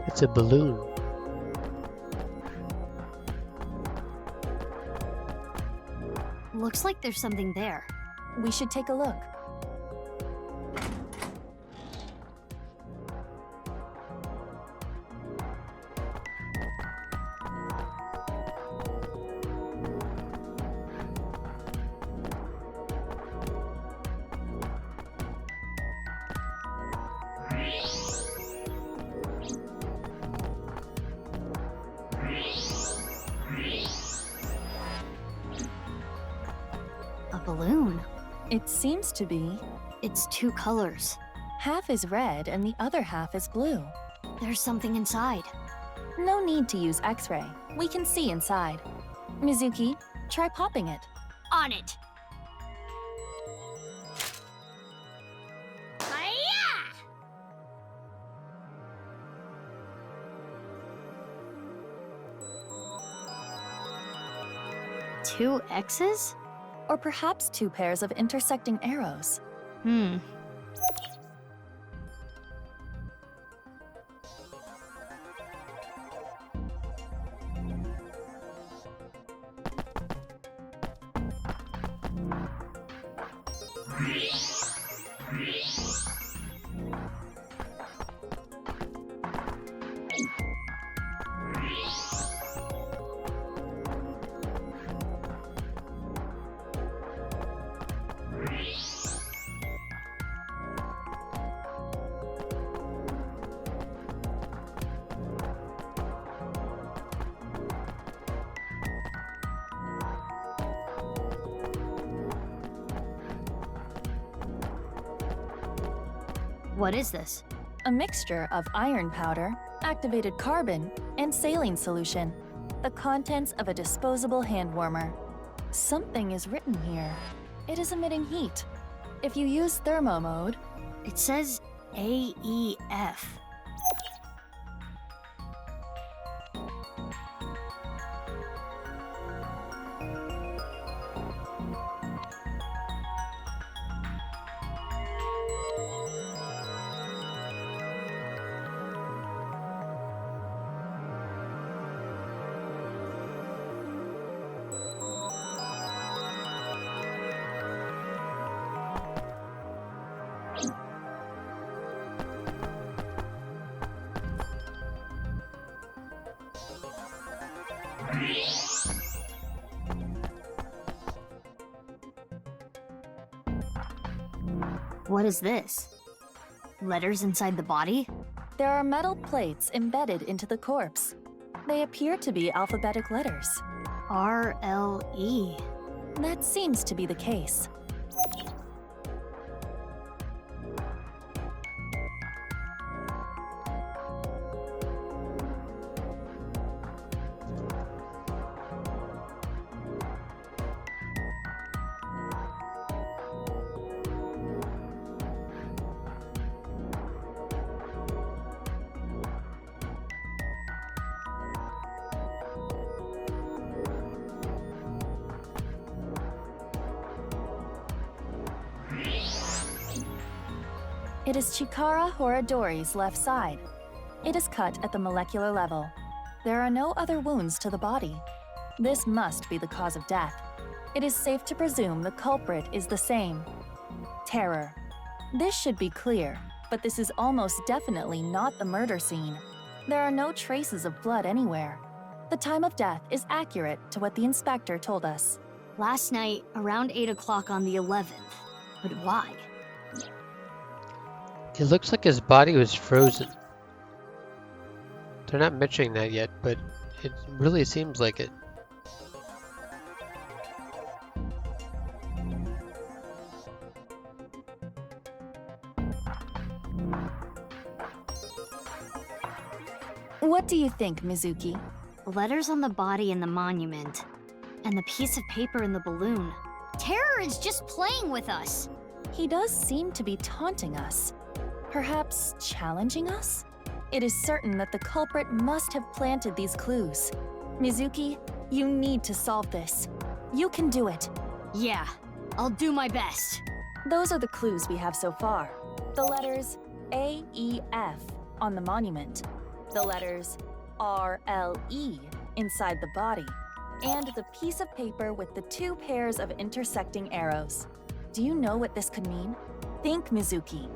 It's a balloon. Looks like there's something there. We should take a look. A balloon. It seems to be. It's two colors. Half is red and the other half is blue. There's something inside. No need to use X-ray. We can see inside. Mizuki, try popping it. On it. Hi-ya! Two X's? Or perhaps two pairs of intersecting arrows. What is this? A mixture of iron powder, activated carbon, and saline solution. The contents of a disposable hand warmer. Something is written here. It is emitting heat. If you use thermo mode, It says AEF. What is this? Letters inside the body? there are metal plates embedded into the corpse. They appear to be alphabetic letters. R-L-E. That seems to be the case. It is Chikara Horadori's left side. It is cut at the molecular level. There are no other wounds to the body. This must be the cause of death. It is safe to presume the culprit is the same. Terror. This should be clear, but this is almost definitely not the murder scene. There are no traces of blood anywhere. The time of death is accurate to what the inspector told us. Last night, around 8 o'clock on the 11th. But why? It looks like his body was frozen. They're not mentioning that yet, but it really seems like it. What do you think, Mizuki? The letters on the body in the monument, and the piece of paper in the balloon. Terror is just playing with us. He does seem to be taunting us. Perhaps challenging us? It is certain that the culprit must have planted these clues. Mizuki, you need to solve this. You can do it. Yeah, I'll do my best. Those are the clues we have so far. The letters A, E, F on the monument. The letters R, L, E inside the body. And the piece of paper with the 2 pairs of intersecting arrows. Do you know what this could mean? Think, Mizuki.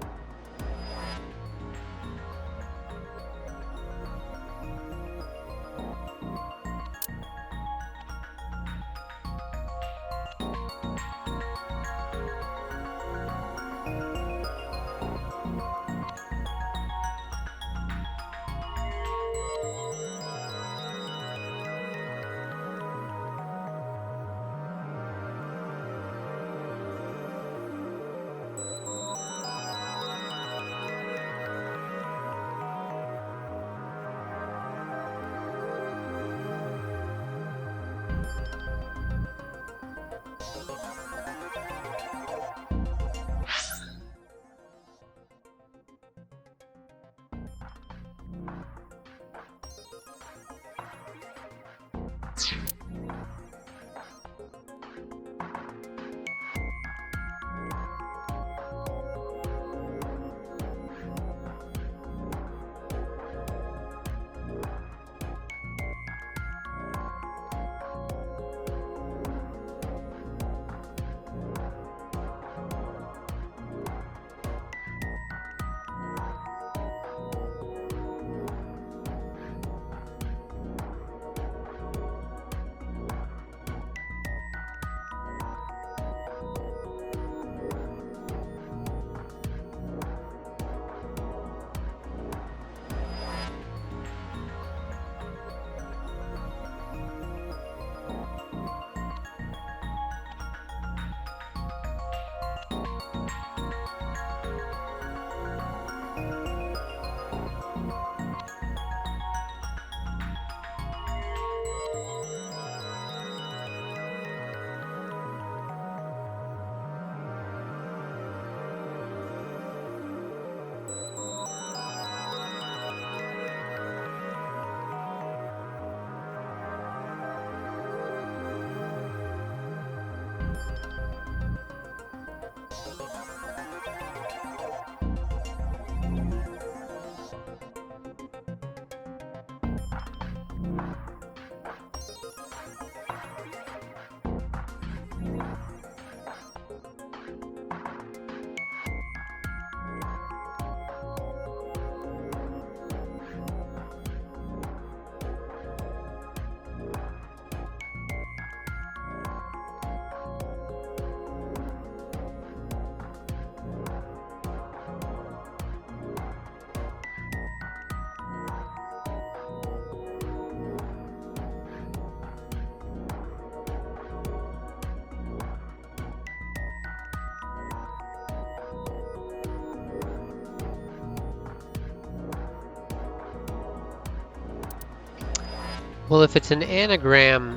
Well, if it's an anagram,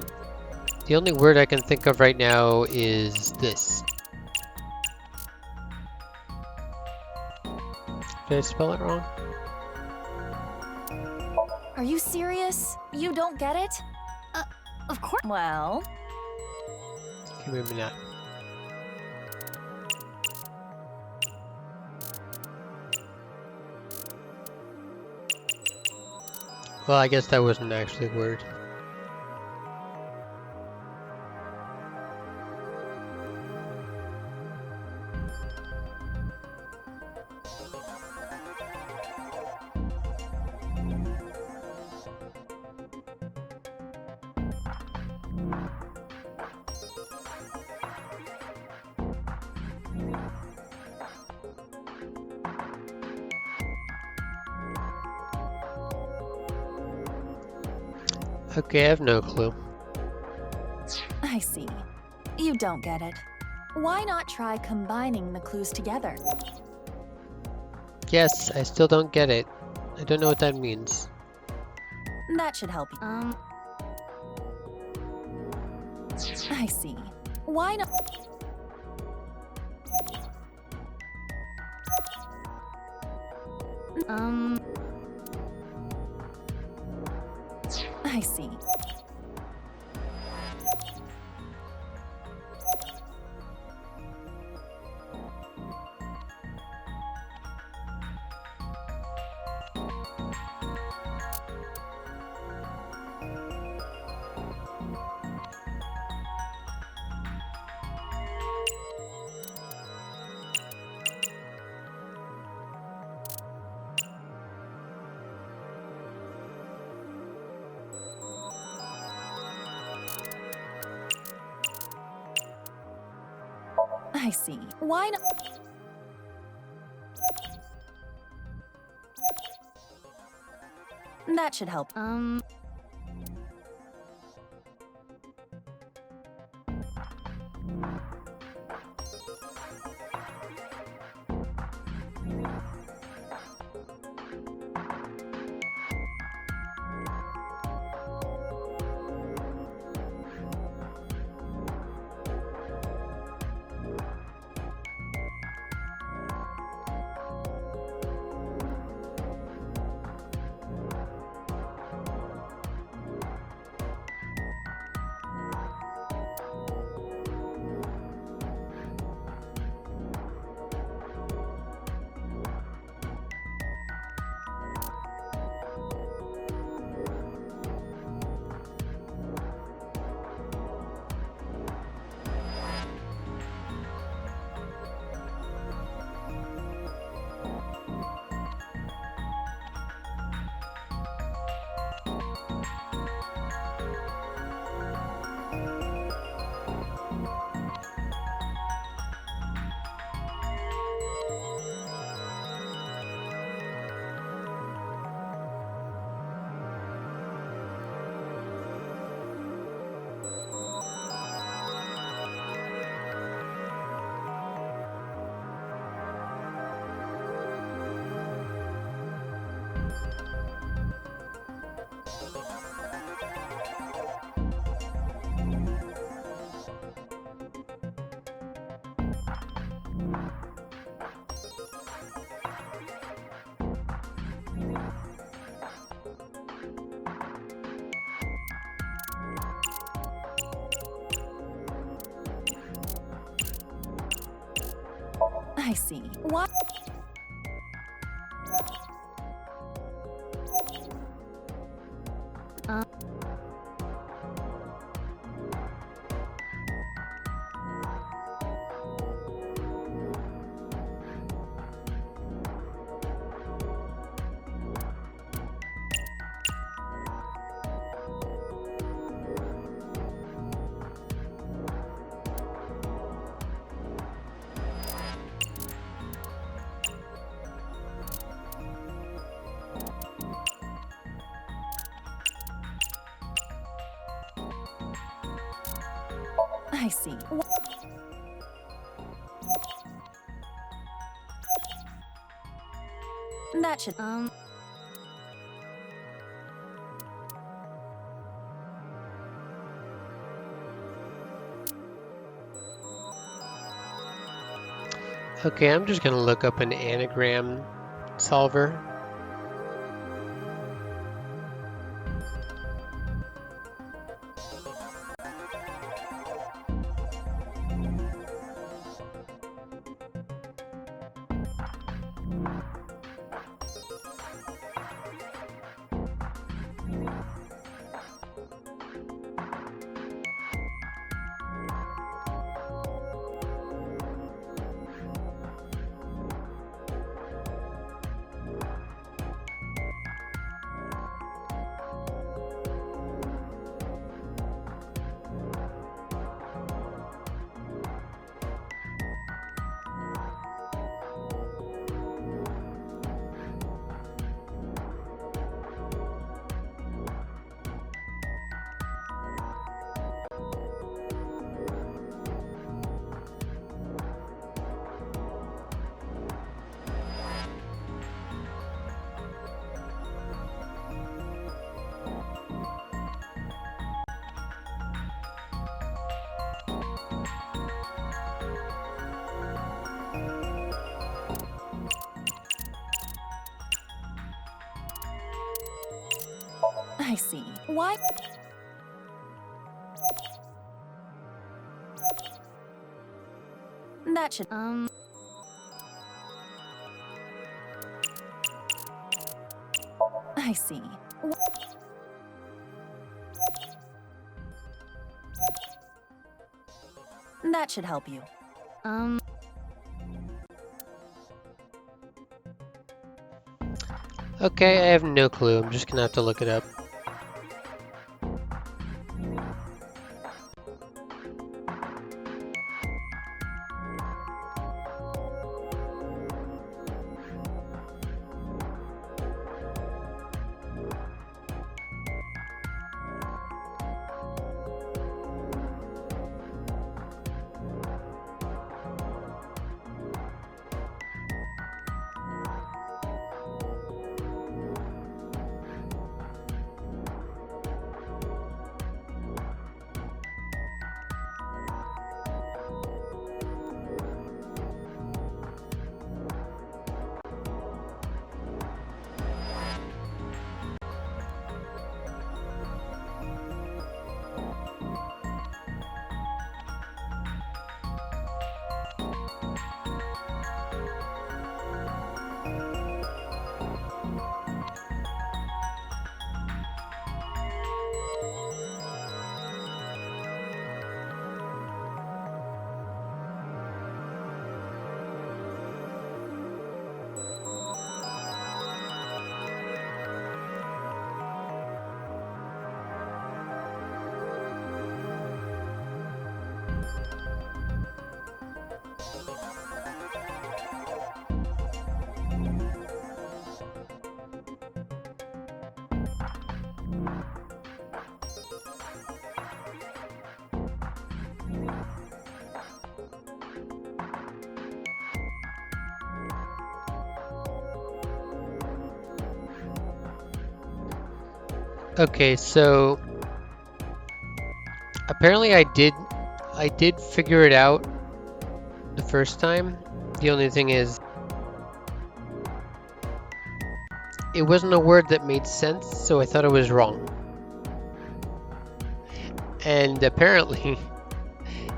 the only word I can think of right now is this. Did I spell it wrong? Are you serious? You don't get it? Of course. Well, Okay, maybe not. Well, I guess that wasn't actually a word. Okay, I have no clue. I see. You don't get it. Why not try combining the clues together? Yes, I still don't get it. I don't know what that means. That should help you. I see. Why not? I see. I see. Why not? That should help. I see. What? I see. That should Okay, I'm just gonna look up an anagram solver. I see. Why? That should. I see. That should help you. Okay, I have no clue. I'm just gonna have to look it up. Okay, so apparently I did figure it out the first time. The only thing is it wasn't a word that made sense, so I thought it was wrong. And apparently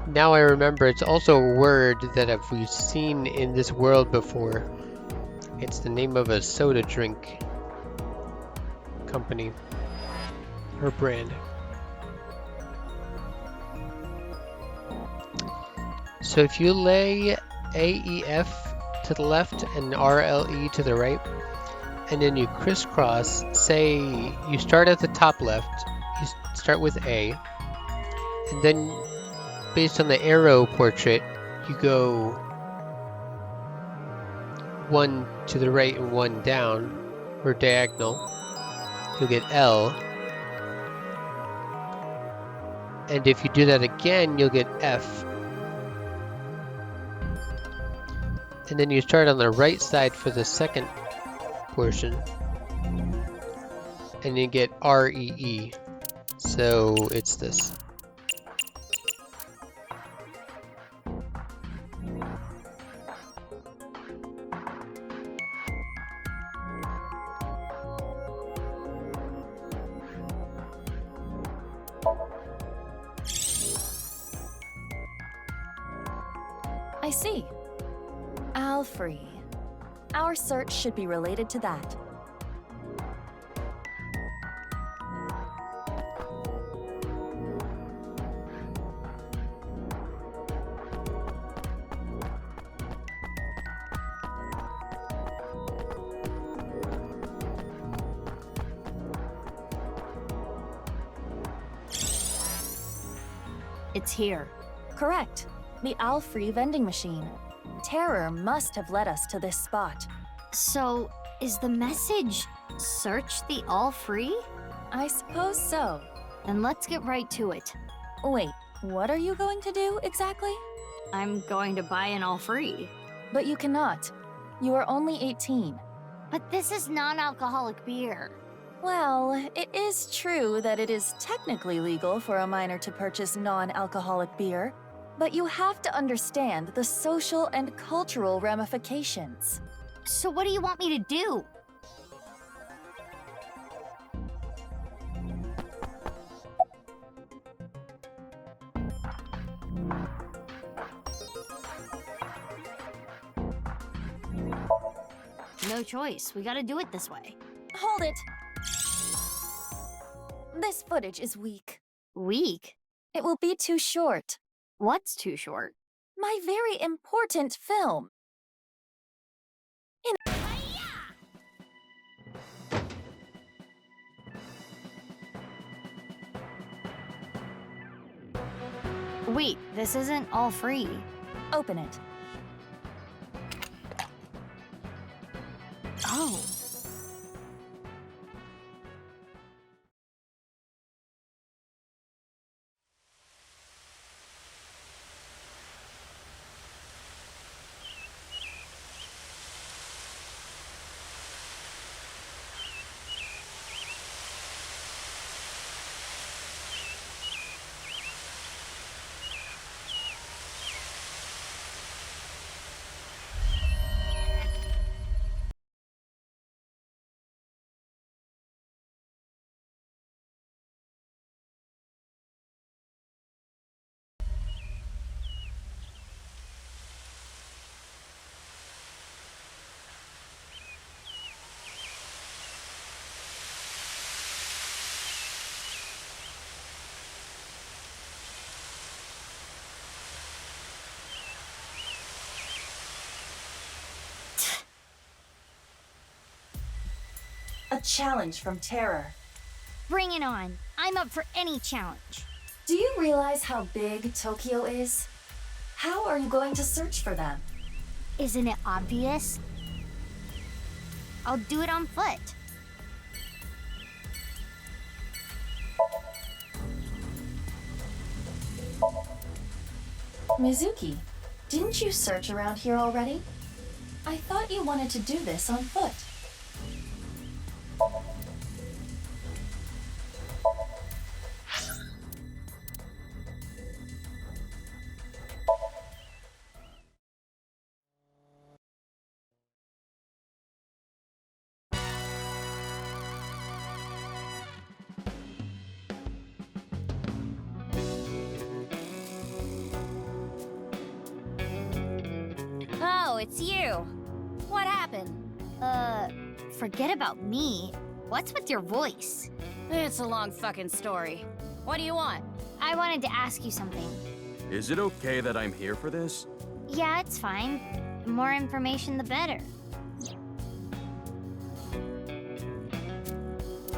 now I remember it's also a word that we've seen in this world before. It's the name of a soda drink company. Her brand. So if you lay AEF to the left and RLE to the right, and then you crisscross, say you start at the top left, you start with A, and then based on the arrow portrait, you go one to the right and one down, or diagonal, you'll get L. And if you do that again, you'll get F. And then you start on the right side for the second portion. And you get REE. So it's this. I see. AISFNI. Our search should be related to that. It's here. Correct. The AISFNI vending machine. Terror must have led us to this spot. So, is the message search the all free? I suppose so. Then let's get right to it. Wait, what are you going to do exactly? I'm going to buy an all free. But you cannot. You are only 18. But this is non-alcoholic beer. Well, it is true that it is technically legal for a minor to purchase non-alcoholic beer, but you have to understand the social and cultural ramifications. So what do you want me to do? No choice. We gotta do it this way. Hold it! This footage is weak. Weak? It will be too short. What's too short? My very important film. Wait, this isn't all free. Open it. Oh. A challenge from Terror. Bring it on. I'm up for any challenge. Do you realize how big Tokyo is? How are you going to search for them? Isn't it obvious? I'll do it on foot. Mizuki, didn't you search around here already? I thought you wanted to do this on foot. Oh, it's you. What happened? Forget about me. What's with your voice? It's a long fucking story. What do you want? I wanted to ask you something. Is it okay that I'm here for this? Yeah, it's fine. The more information, the better.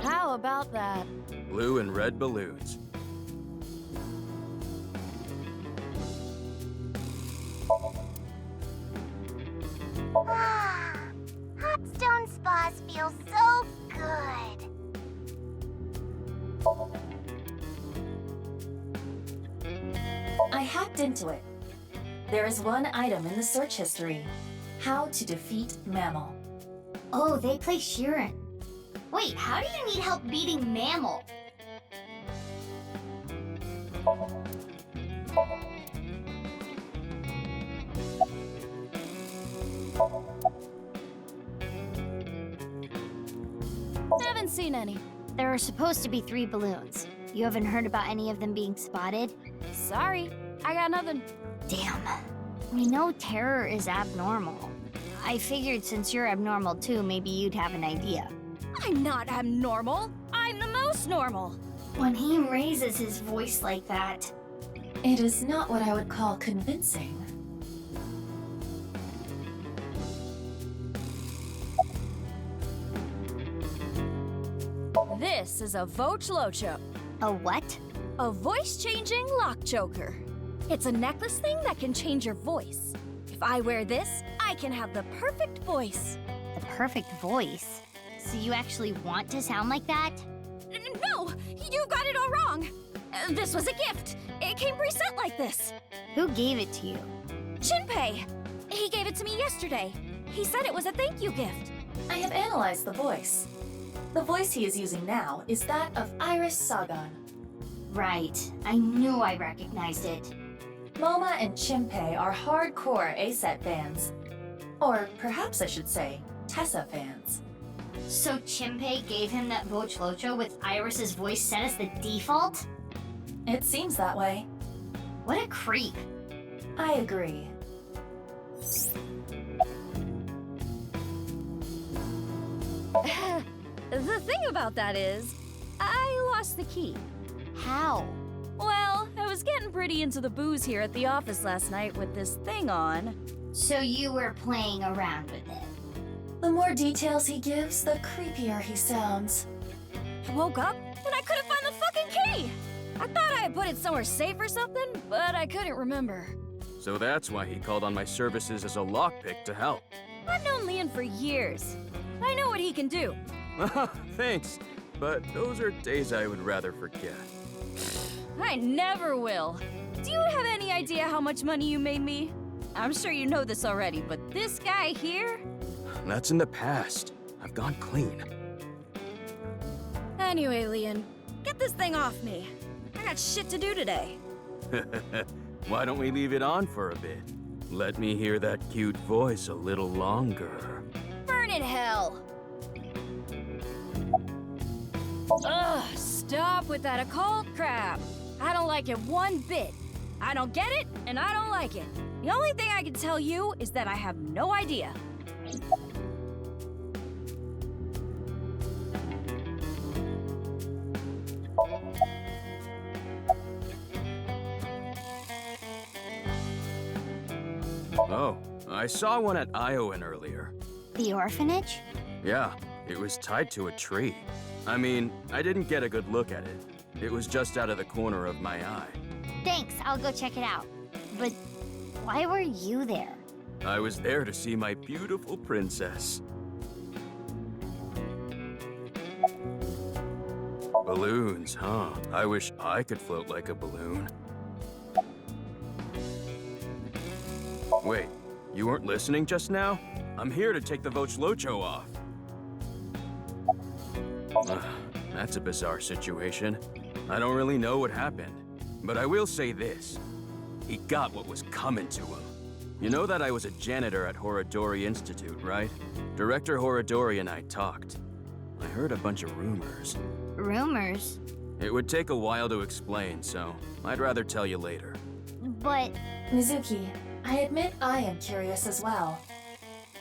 How about that? Blue and red balloons. Hot stone spas feel so good. I hacked into it. There is one item in the search history. How to defeat Mammal. Oh, they play Sheeran. Wait, how do you need help beating Mammal? Haven't seen any. There are supposed to be 3 balloons. You haven't heard about any of them being spotted? Sorry, I got nothing. Damn. We know Terror is abnormal. I figured since you're abnormal too, maybe you'd have an idea. I'm not abnormal. I'm the most normal. When he raises his voice like that... It is not what I would call convincing. This is a Vochlocho. A what? A voice-changing lock choker. It's a necklace thing that can change your voice. If I wear this, I can have the perfect voice. The perfect voice? So you actually want to sound like that? No! You got it all wrong! This was a gift. It came preset like this. Who gave it to you? Shinpei! He gave it to me yesterday. He said it was a thank you gift. I have analyzed the voice. The voice he is using now is that of Iris Sagan. Right. I knew I recognized it. Moma and Chimpei are hardcore ASET fans. Or perhaps I should say, Tessa fans. So Chimpei gave him that Vochlocho with Iris's voice set as the default? It seems that way. What a creep. I agree. The thing about that is, I lost the key. How? Well, I was getting pretty into the booze here at the office last night with this thing on. So you were playing around with it. The more details he gives, the creepier he sounds. I woke up and I couldn't find the fucking key! I thought I had put it somewhere safe or something, but I couldn't remember. So that's why he called on my services as a lockpick to help. I've known Leon for years. I know what he can do. Thanks, but those are days I would rather forget. I never will. Do you have any idea how much money you made me? I'm sure you know this already, but this guy here? That's in the past. I've gone clean. Anyway, Leon, get this thing off me. I got shit to do today. Why don't we leave it on for a bit? Let me hear that cute voice a little longer. Burn in hell! Ugh, stop with that occult crap. I don't like it one bit. I don't get it, and I don't like it. The only thing I can tell you is that I have no idea. Oh, I saw one at Iowan earlier. The orphanage? Yeah, it was tied to a tree. I mean, I didn't get a good look at it. It was just out of the corner of my eye. Thanks, I'll go check it out. But why were you there? I was there to see my beautiful princess. Balloons, huh? I wish I could float like a balloon. Wait, you weren't listening just now? I'm here to take the Vochlocho off. That's a bizarre situation. I don't really know what happened, but I will say this. He got what was coming to him. You know that I was a janitor at Horodori Institute, right? Director Horodori and I talked. I heard a bunch of rumors. Rumors? It would take a while to explain, so I'd rather tell you later. But... Mizuki, I admit I am curious as well.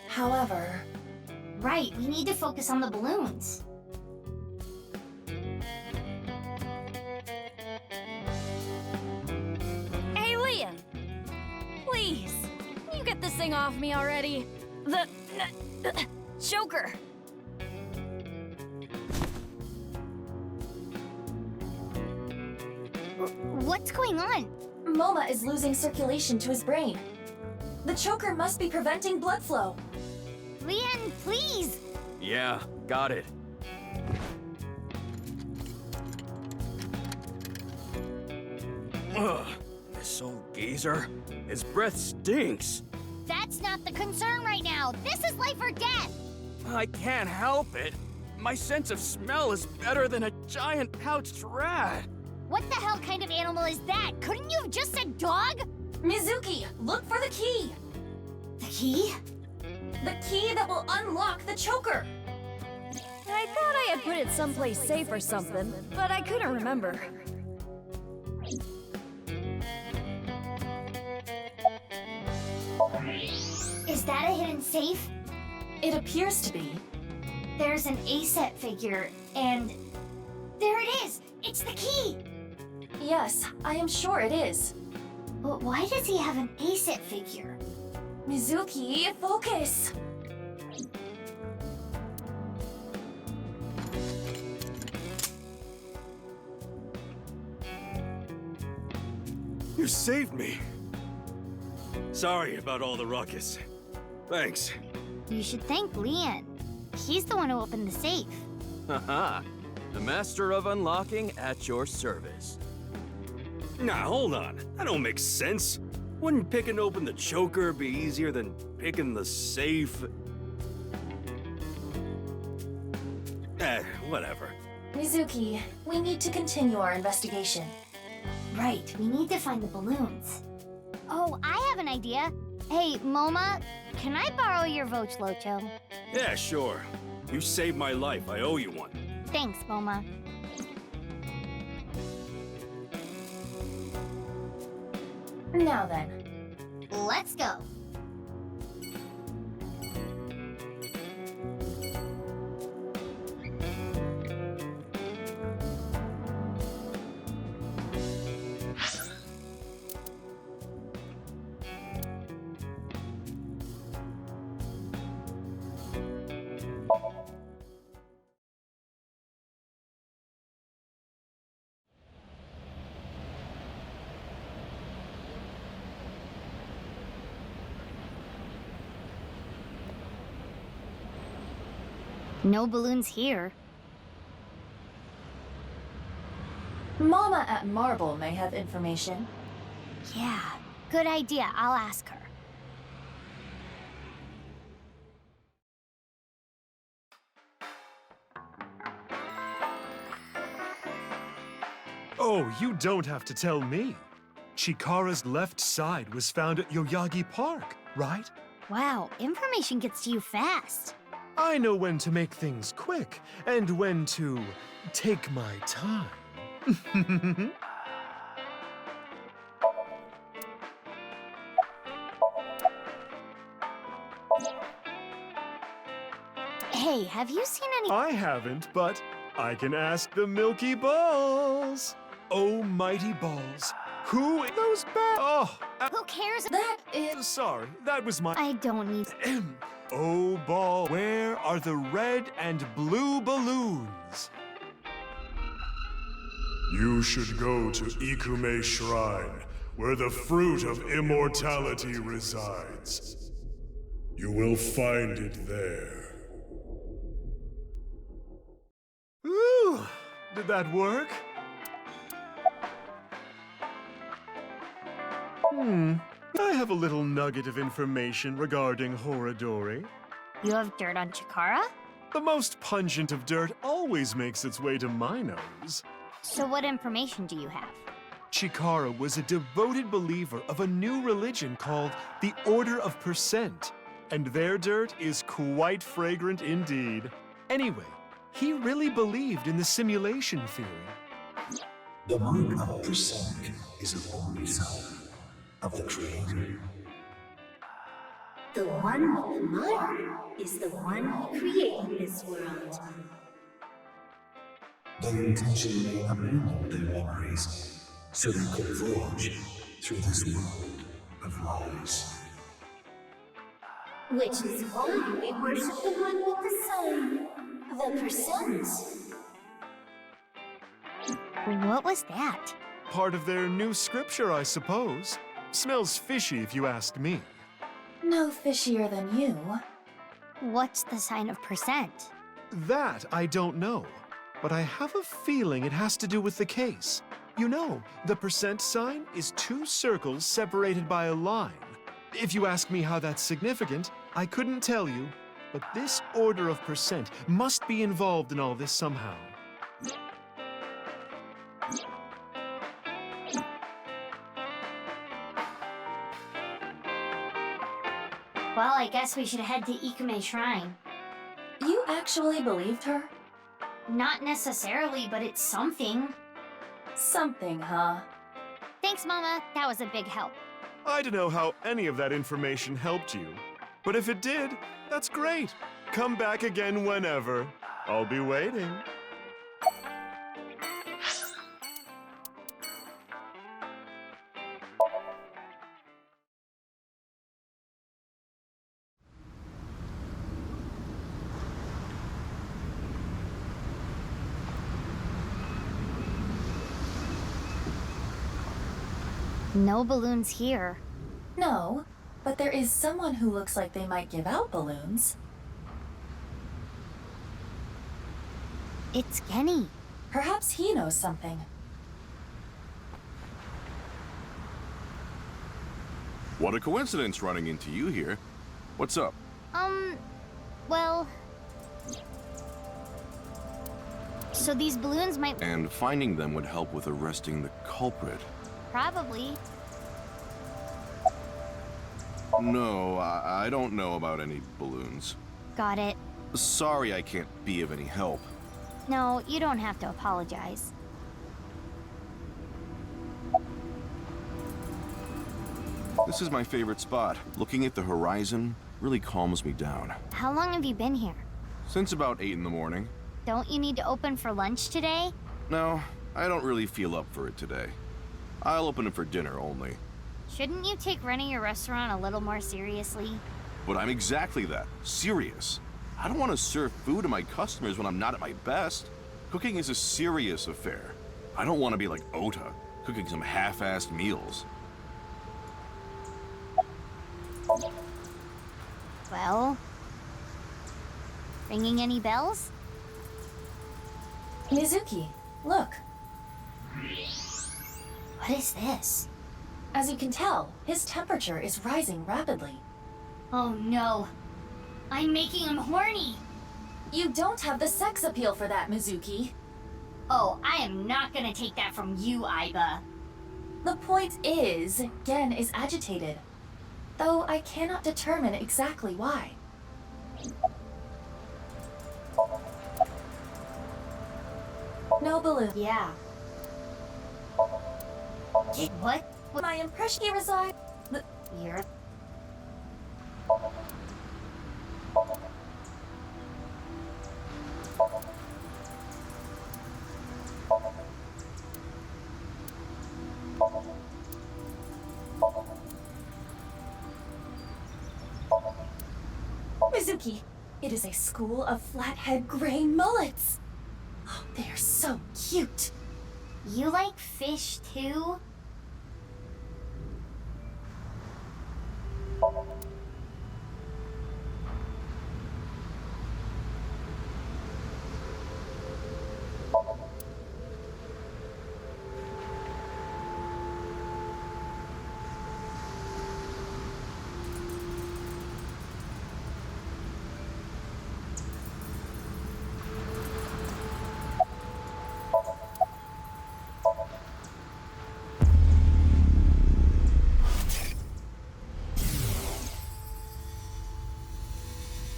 However... Right, we need to focus on the balloons. Hey, Leon! Please, can you get this thing off me already? The choker! What's going on? Moma is losing circulation to his brain. The choker must be preventing blood flow. Leon, please! Yeah, got it. Ugh, this old geezer. His breath stinks. That's not the concern right now. This is life or death! I can't help it. My sense of smell is better than a giant pouched rat. What the hell kind of animal is that? Couldn't you have just said dog? Mizuki, look for the key! The key? The key that will unlock the choker! I thought I had put it someplace safe or something, but I couldn't remember. Is that a hidden safe? It appears to be. There's an AISFNI figure, and... There it is! It's the key! Yes, I am sure it is. But why does he have an AISFNI figure? Mizuki, focus! You saved me. Sorry about all the ruckus. Thanks. You should thank Leon. He's the one who opened the safe. Haha. The master of unlocking at your service. Nah, hold on. That don't make sense. Wouldn't picking open the choker be easier than picking the safe? Whatever. Mizuki, we need to continue our investigation. Right, we need to find the balloons. Oh, I have an idea. Hey, Moma, can I borrow your Vochlocho? Yeah, sure. You saved my life. I owe you one. Thanks, Moma. Now then. Let's go. No balloons here. Mama at Marble may have information. Yeah, good idea. I'll ask her. Oh, you don't have to tell me. Chikara's left side was found at Yoyagi Park, right? Wow, information gets to you fast. I know when to make things quick and when to take my time. Hey, have you seen any— I haven't, but I can ask the Milky Balls. Oh, mighty balls. Who in those Oh, Who cares? that is... Sorry, that was my... I don't need— Oh, ball, where are the red and blue balloons? You should go to Ikume Shrine, where the fruit of immortality resides. You will find it there. Ooh, did that work? I have a little nugget of information regarding Horadori. You have dirt on Chikara? The most pungent of dirt always makes its way to my nose. So what information do you have? Chikara was a devoted believer of a new religion called the Order of Percent, and their dirt is quite fragrant indeed. Anyway, he really believed in the simulation theory. The mark of percent is a holy sign of the Creator. The one with the mark is the one who created this world. They intentionally abandoned their memories so they could forge through this world of lies. Which is why we worship the one with the sign, the percent. What was that? Part of their new scripture, I suppose. Smells fishy if you ask me. No fishier than you. What's the sign of percent? That I don't know, but I have a feeling it has to do with the case. You know, the percent sign is two circles separated by a line. If you ask me how that's significant, I couldn't tell you, but this order of percent must be involved in all this somehow. Well, I guess we should head to Ikume Shrine. You actually believed her? Not necessarily, but it's something. Something, huh? Thanks, Mama. That was a big help. I don't know how any of that information helped you, but if it did, that's great. Come back again whenever. I'll be waiting. No balloons here. No, but there is someone who looks like they might give out balloons. It's Kenny. Perhaps he knows something. What a coincidence running into you here. What's up? Well... So these balloons might... And finding them would help with arresting the culprit. Probably. No, I don't know about any balloons. Got it. Sorry I can't be of any help. No, you don't have to apologize. This is my favorite spot. Looking at the horizon really calms me down. How long have you been here? Since about 8 in the morning. Don't you need to open for lunch today? No, I don't really feel up for it today. I'll open it for dinner only. Shouldn't you take running your restaurant a little more seriously? But I'm exactly that. Serious. I don't want to serve food to my customers when I'm not at my best. Cooking is a serious affair. I don't want to be like Ota, cooking some half-assed meals. Well... Ringing any bells? Mizuki, look. What is this? As you can tell, his temperature is rising rapidly. Oh no. I'm making him horny. You don't have the sex appeal for that, Mizuki. Oh, I am not gonna take that from you, Aiba. The point is, Gen is agitated. Though I cannot determine exactly why. No balloon. Yeah. What? My impression here reside. You're... Mizuki, it is a school of flathead gray mullets. Oh, they are so cute. You like fish too?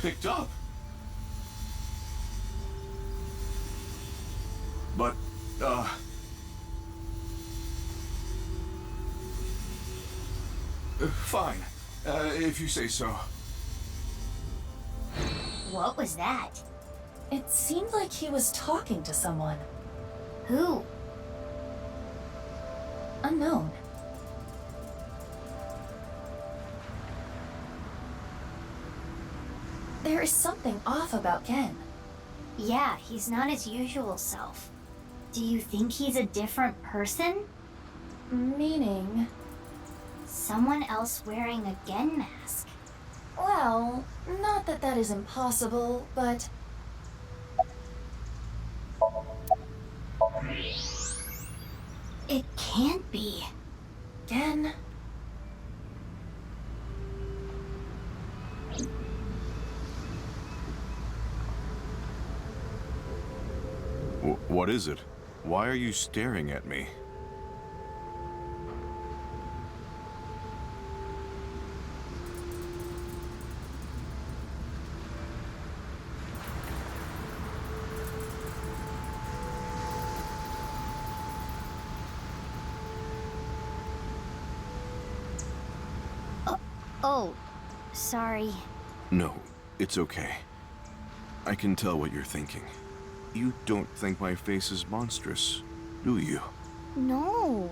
Picked up. But, fine. If you say so. What was that? It seemed like he was talking to someone. Who? Unknown. There is something off about Gen. Yeah, he's not his usual self. Do you think he's a different person? Meaning? Someone else wearing a Gen mask. Well, not that that is impossible, but... It can't be. Gen... What is it? Why are you staring at me? Oh, sorry. No, it's okay. I can tell what you're thinking. You don't think my face is monstrous, do you? No.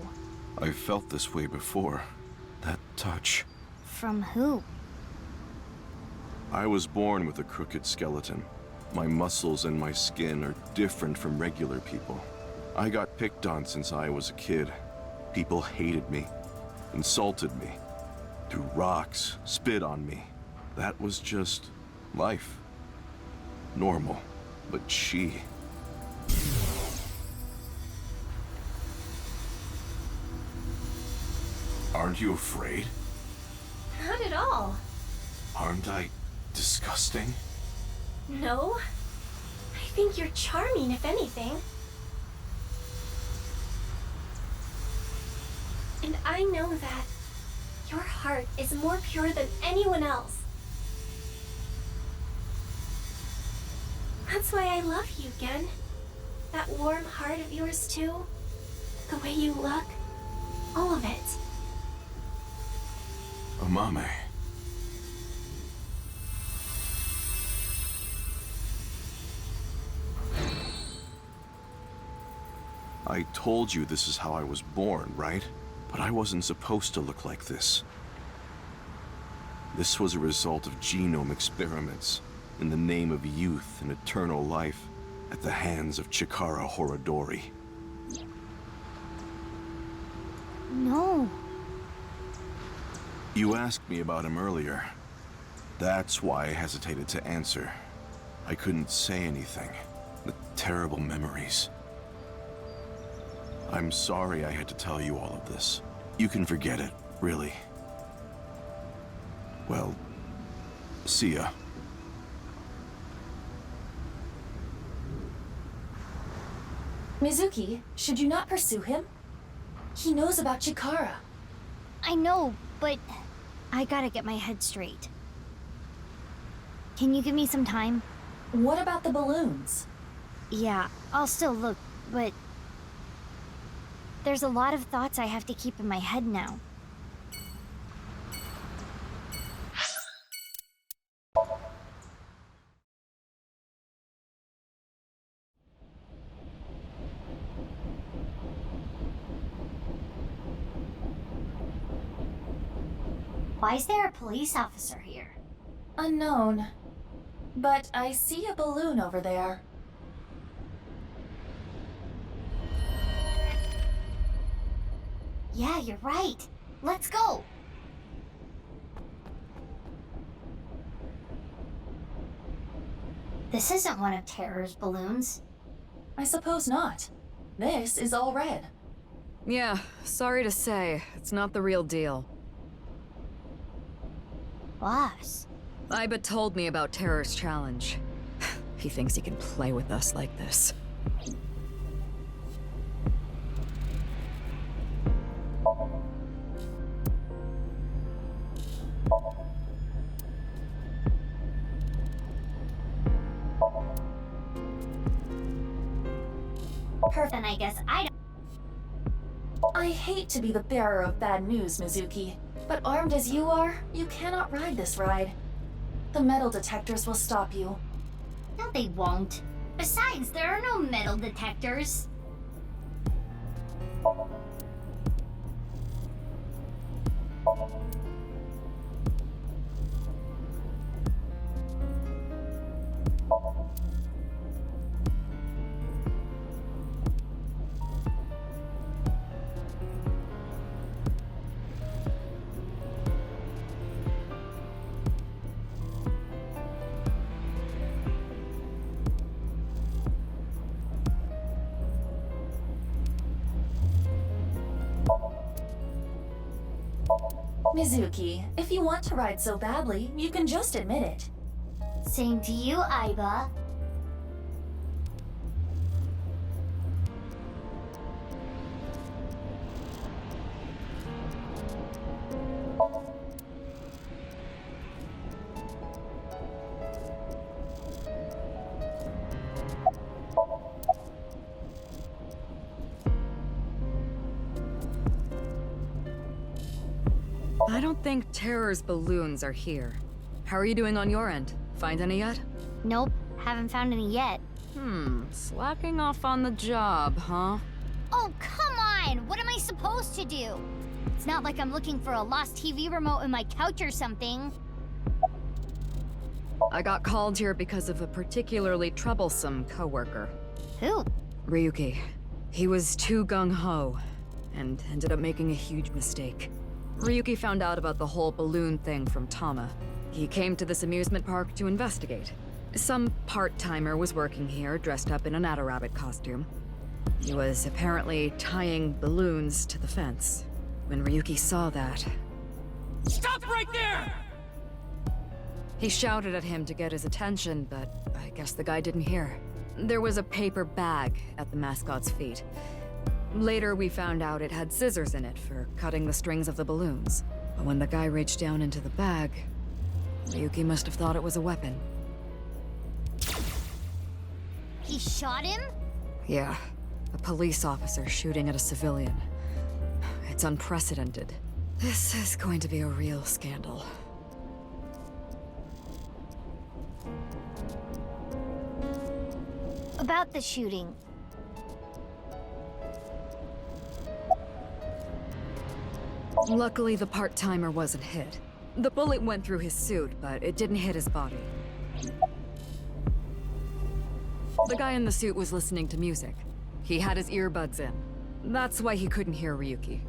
I've felt this way before. That touch. From who? I was born with a crooked skeleton. My muscles and my skin are different from regular people. I got picked on since I was a kid. People hated me, insulted me, threw rocks, spit on me. That was just life. Normal. But she... Aren't you afraid? Not at all. Aren't I disgusting? No. I think you're charming, if anything. And I know that your heart is more pure than anyone else. That's why I love you, Gen. That warm heart of yours, too. The way you look. All of it. Amame. I told you this is how I was born, right? But I wasn't supposed to look like this. This was a result of genome experiments in the name of youth and eternal life at the hands of Chikara Horodori. No. You asked me about him earlier. That's why I hesitated to answer. I couldn't say anything. The terrible memories. I'm sorry I had to tell you all of this. You can forget it, really. Well, see ya. Mizuki, should you not pursue him? He knows about Chikara. I know, but I gotta get my head straight. Can you give me some time? What about the balloons? Yeah, I'll still look, but there's a lot of thoughts I have to keep in my head now. Why is there a police officer here? Unknown. But I see a balloon over there. Yeah, you're right. Let's go! This isn't one of Terror's balloons. I suppose not. This is all red. Yeah, sorry to say, it's not the real deal. Boss. Iba told me about Terror's challenge. He thinks he can play with us like this. Then I guess I don't. I hate to be the bearer of bad news, Mizuki, but armed as you are, you cannot ride this ride. The metal detectors will stop you. No, they won't. Besides, there are no metal detectors. Mizuki, if you want to ride so badly, you can just admit it. Same to you, Iba. I don't think Terror's balloons are here. How are you doing on your end? Find any yet? Nope, haven't found any yet. Slacking off on the job, huh? Oh, come on! What am I supposed to do? It's not like I'm looking for a lost TV remote in my couch or something. I got called here because of a particularly troublesome coworker. Who? Ryuki. He was too gung-ho, and ended up making a huge mistake. Ryuki found out about the whole balloon thing from Tama. He came to this amusement park to investigate. Some part-timer was working here, dressed up in an Adder-rabbit costume. He was apparently tying balloons to the fence. When Ryuki saw that... Stop right there! He shouted at him to get his attention, but I guess the guy didn't hear. There was a paper bag at the mascot's feet. Later, we found out it had scissors in it for cutting the strings of the balloons. But when the guy reached down into the bag, Ryuki must have thought it was a weapon. He shot him? Yeah, a police officer shooting at a civilian. It's unprecedented. This is going to be a real scandal. About the shooting. Luckily, the part-timer wasn't hit. The bullet went through his suit, but it didn't hit his body. The guy in the suit was listening to music. He had his earbuds in. That's why he couldn't hear Ryuki.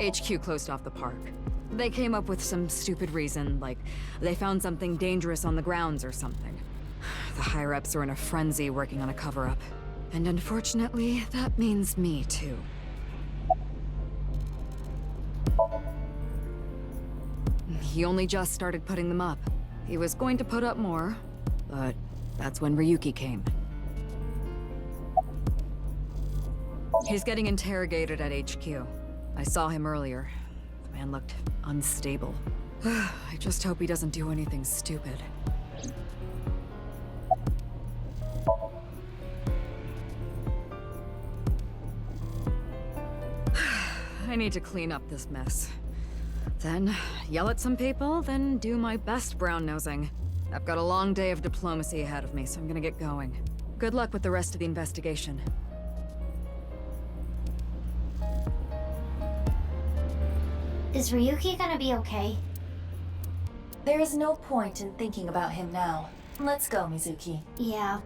HQ closed off the park. They came up with some stupid reason, like they found something dangerous on the grounds or something. The higher-ups are in a frenzy working on a cover-up. And unfortunately, that means me too. He only just started putting them up. He was going to put up more, but that's when Ryuki came. He's getting interrogated at HQ. I saw him earlier. The man looked unstable. I just hope he doesn't do anything stupid. I need to clean up this mess. Then yell at some people, then do my best brown-nosing. I've got a long day of diplomacy ahead of me, so I'm gonna get going. Good luck with the rest of the investigation. Is Ryuki gonna be okay? There is no point in thinking about him now. Let's go, Mizuki. Yeah.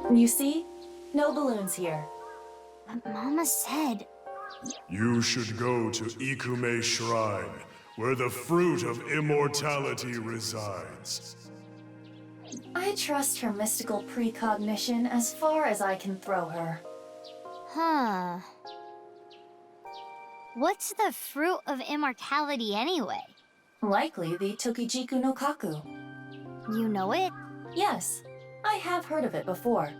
You see? No balloons here. But Mama said... You should go to Ikume Shrine, where the fruit of immortality resides. I trust her mystical precognition as far as I can throw her. Huh. What's the fruit of immortality anyway? Likely the Tokijiku no Kaku. You know it? Yes, I have heard of it before.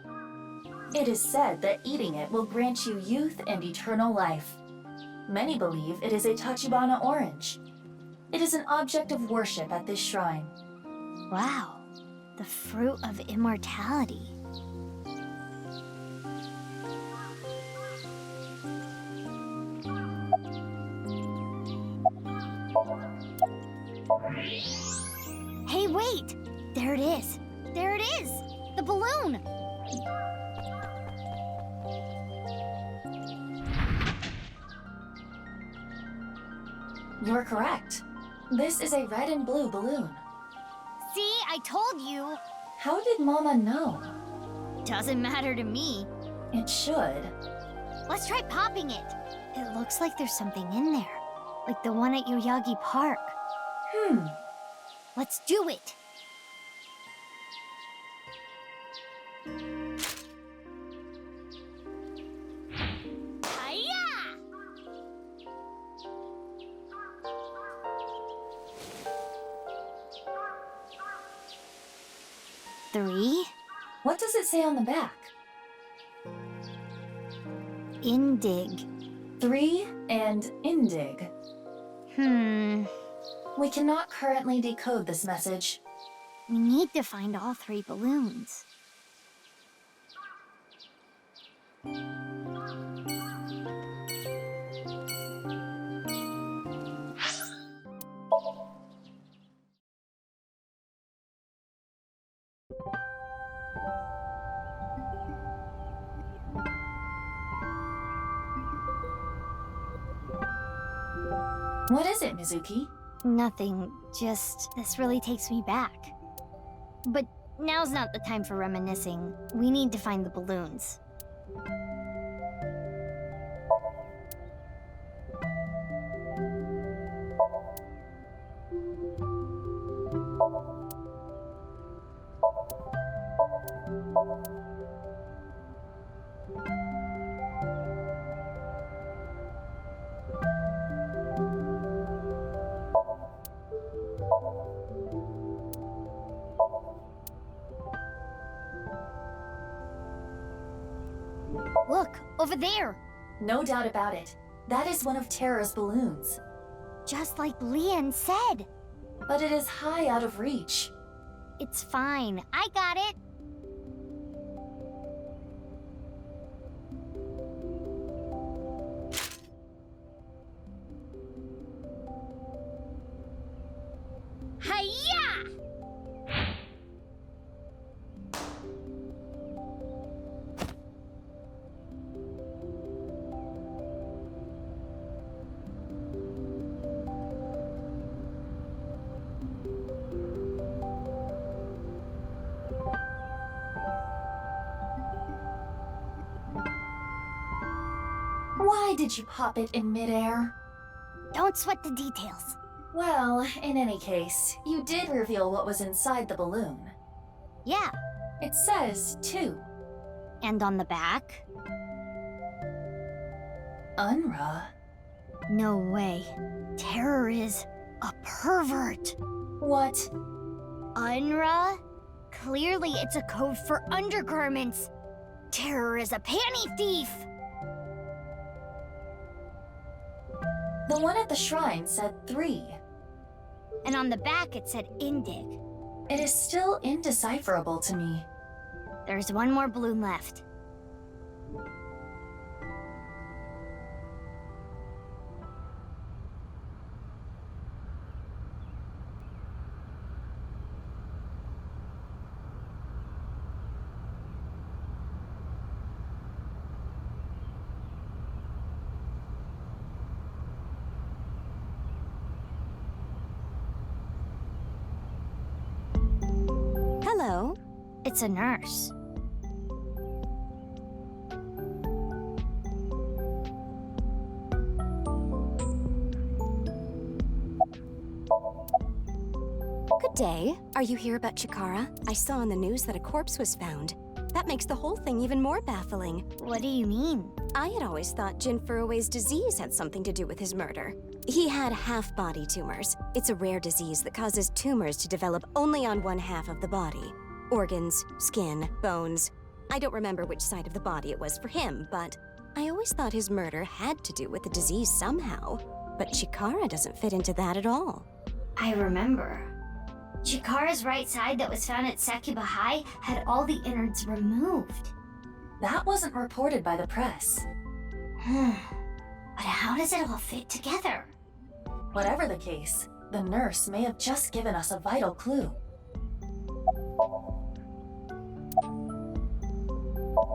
It is said that eating it will grant you youth and eternal life. Many believe it is a Tachibana orange. It is an object of worship at this shrine. Wow, the fruit of immortality. Hey, wait! There it is! There it is! The balloon! You're correct. This is a red and blue balloon. See, I told you! How did Mama know? Doesn't matter to me. It should. Let's try popping it. It looks like there's something in there. Like the one at Yoyagi Park. Let's do it! Hiya! 3. What does it say on the back? Indig. 3 and Indig. We cannot currently decode this message. We need to find all 3 balloons. What is it, Mizuki? Nothing, just this really takes me back. But now's not the time for reminiscing. We need to find the balloons. Look, over there! No doubt about it. That is one of Terra's balloons. Just like Leon said. But it is high out of reach. It's fine. I got it. Hiya! did you pop it in midair? Don't sweat the details. Well, in any case, you did reveal what was inside the balloon. Yeah. It says 2. And on the back? Unra? No way. Terror is a pervert. What? Unra? Clearly it's a code for undergarments. Terror is a panty thief. The one at the shrine said 3. And on the back it said Indig. It is still indecipherable to me. There's one more balloon left. Hello. It's a nurse. Good day. Are you here about Chikara? I saw on the news that a corpse was found. That makes the whole thing even more baffling. What do you mean? I had always thought Jin Furui's disease had something to do with his murder. He had half-body tumors. It's a rare disease that causes tumors to develop only on one half of the body. Organs, skin, bones. I don't remember which side of the body it was for him, but I always thought his murder had to do with the disease somehow. But Chikara doesn't fit into that at all. I remember. Chikara's right side that was found at Sakuba High had all the innards removed. That wasn't reported by the press. But how does it all fit together? Whatever the case, the nurse may have just given us a vital clue.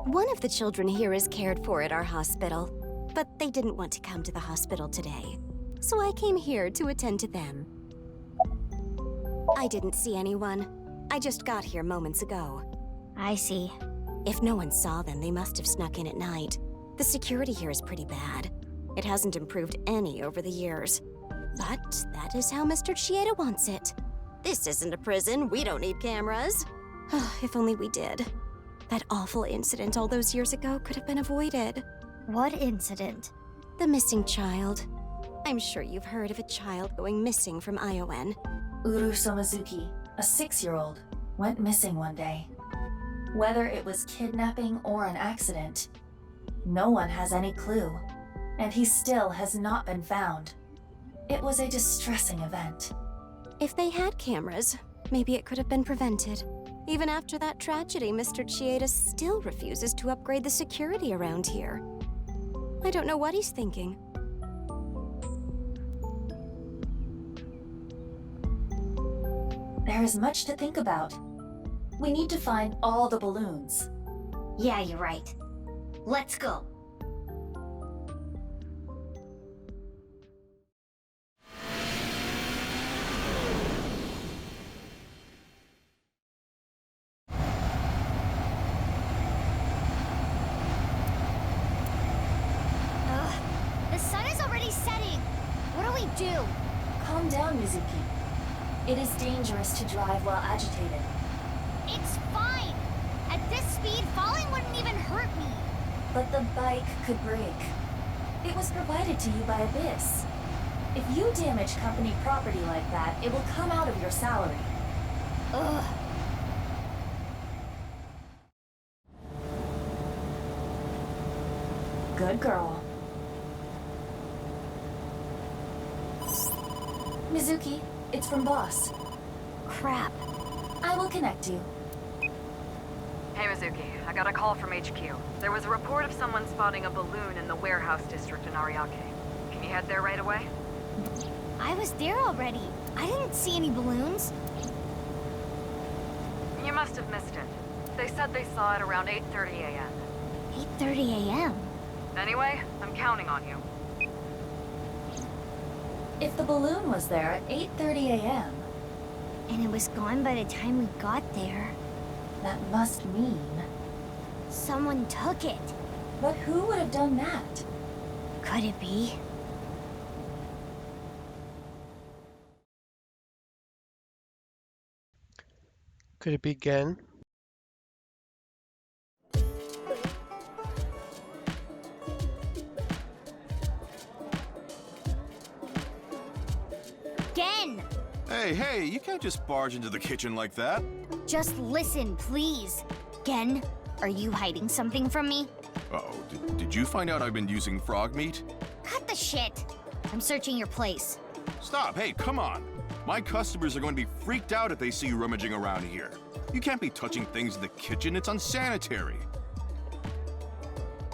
One of the children here is cared for at our hospital, but they didn't want to come to the hospital today. So I came here to attend to them. I didn't see anyone. I just got here moments ago. I see. If no one saw them, they must have snuck in at night. The security here is pretty bad. It hasn't improved any over the years. But that is how Mr. Chieda wants it. This isn't a prison. We don't need cameras. If only we did. That awful incident all those years ago could have been avoided. What incident? The missing child. I'm sure you've heard of a child going missing from Iowen. Uru Somazuki, a 6-year-old, went missing one day. Whether it was kidnapping or an accident, no one has any clue, and he still has not been found. It was a distressing event. If they had cameras, maybe it could have been prevented. Even after that tragedy, Mr. Chieda still refuses to upgrade the security around here. I don't know what he's thinking. There is much to think about. We need to find all the balloons. Yeah, you're right. Let's go. The sun is already setting. What do we do? Calm down, Mizuki. It is dangerous to drive while agitated. It's fine. At this speed, falling wouldn't even hurt me. But the bike could break. It was provided to you by Abyss. If you damage company property like that, it will come out of your salary. Ugh. Good girl. Mizuki, it's from Boss. Crap. I will connect you. Hey Mizuki, I got a call from HQ. There was a report of someone spotting a balloon in the warehouse district in Ariake. Can you head there right away? I was there already. I didn't see any balloons. You must have missed it. They said they saw it around 8:30 a.m. 8:30 a.m. Anyway, I'm counting on you. If the balloon was there at 8:30 a.m. and it was gone by the time we got there, that must mean someone took it. But who would have done that? Could it be? Could it be Gen? Gen! Hey, you can't just barge into the kitchen like that. Just listen, please. Gen, are you hiding something from me? Uh-oh, did you find out I've been using frog meat? Cut the shit! I'm searching your place. Stop, hey, come on. My customers are going to be freaked out if they see you rummaging around here. You can't be touching things in the kitchen, it's unsanitary.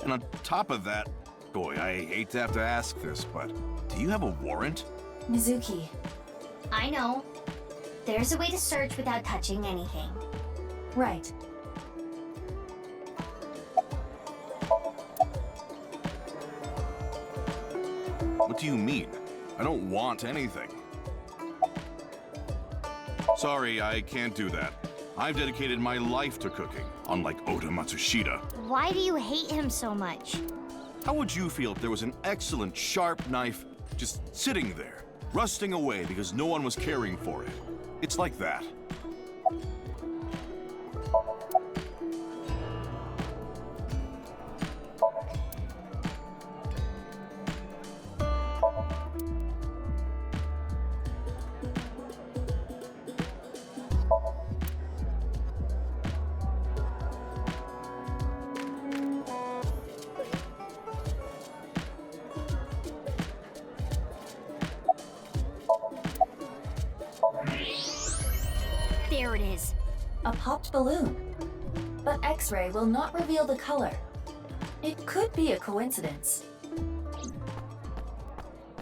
And on top of that, boy, I hate to have to ask this, but do you have a warrant? Mizuki. I know. There's a way to search without touching anything. Right. What do you mean? I don't want anything. Sorry, I can't do that. I've dedicated my life to cooking, unlike Ota Matsushita. Why do you hate him so much? How would you feel if there was an excellent, sharp knife just sitting there, rusting away because no one was caring for it? It's like that. There it is. A popped balloon. But X-ray will not reveal the color. It could be a coincidence.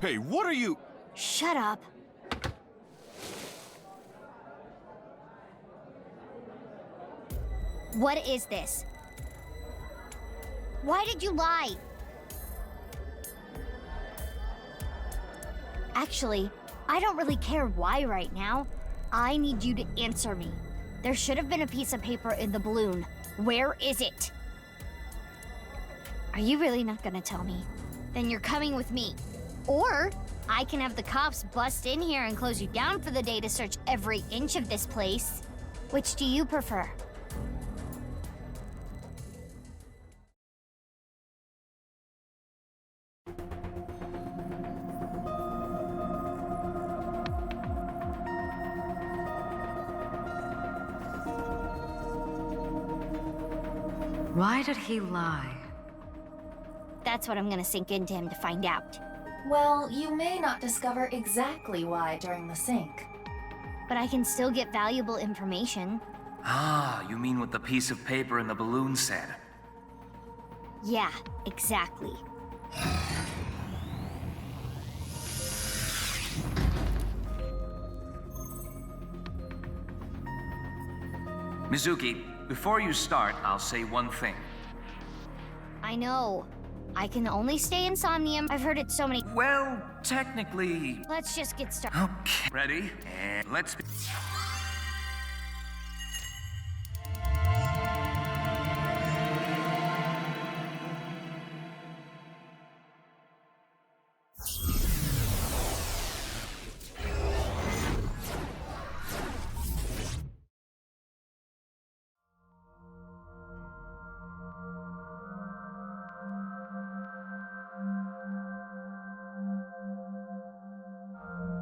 Hey, what are you? Shut up. What is this? Why did you lie? Actually, I don't really care why right now. I need you to answer me. There should have been a piece of paper in the balloon. Where is it? Are you really not gonna tell me? Then you're coming with me. Or I can have the cops bust in here and close you down for the day to search every inch of this place. Which do you prefer? Why did he lie? That's what I'm gonna sink into him to find out. Well, you may not discover exactly why during the sync. But I can still get valuable information. Ah, you mean what the piece of paper in the balloon said? Yeah, exactly. Mizuki, before you start, I'll say one thing. I know. I can only stay in Somnium. I've heard it so many— Well, technically— Let's just get started. Okay. Ready? And let's—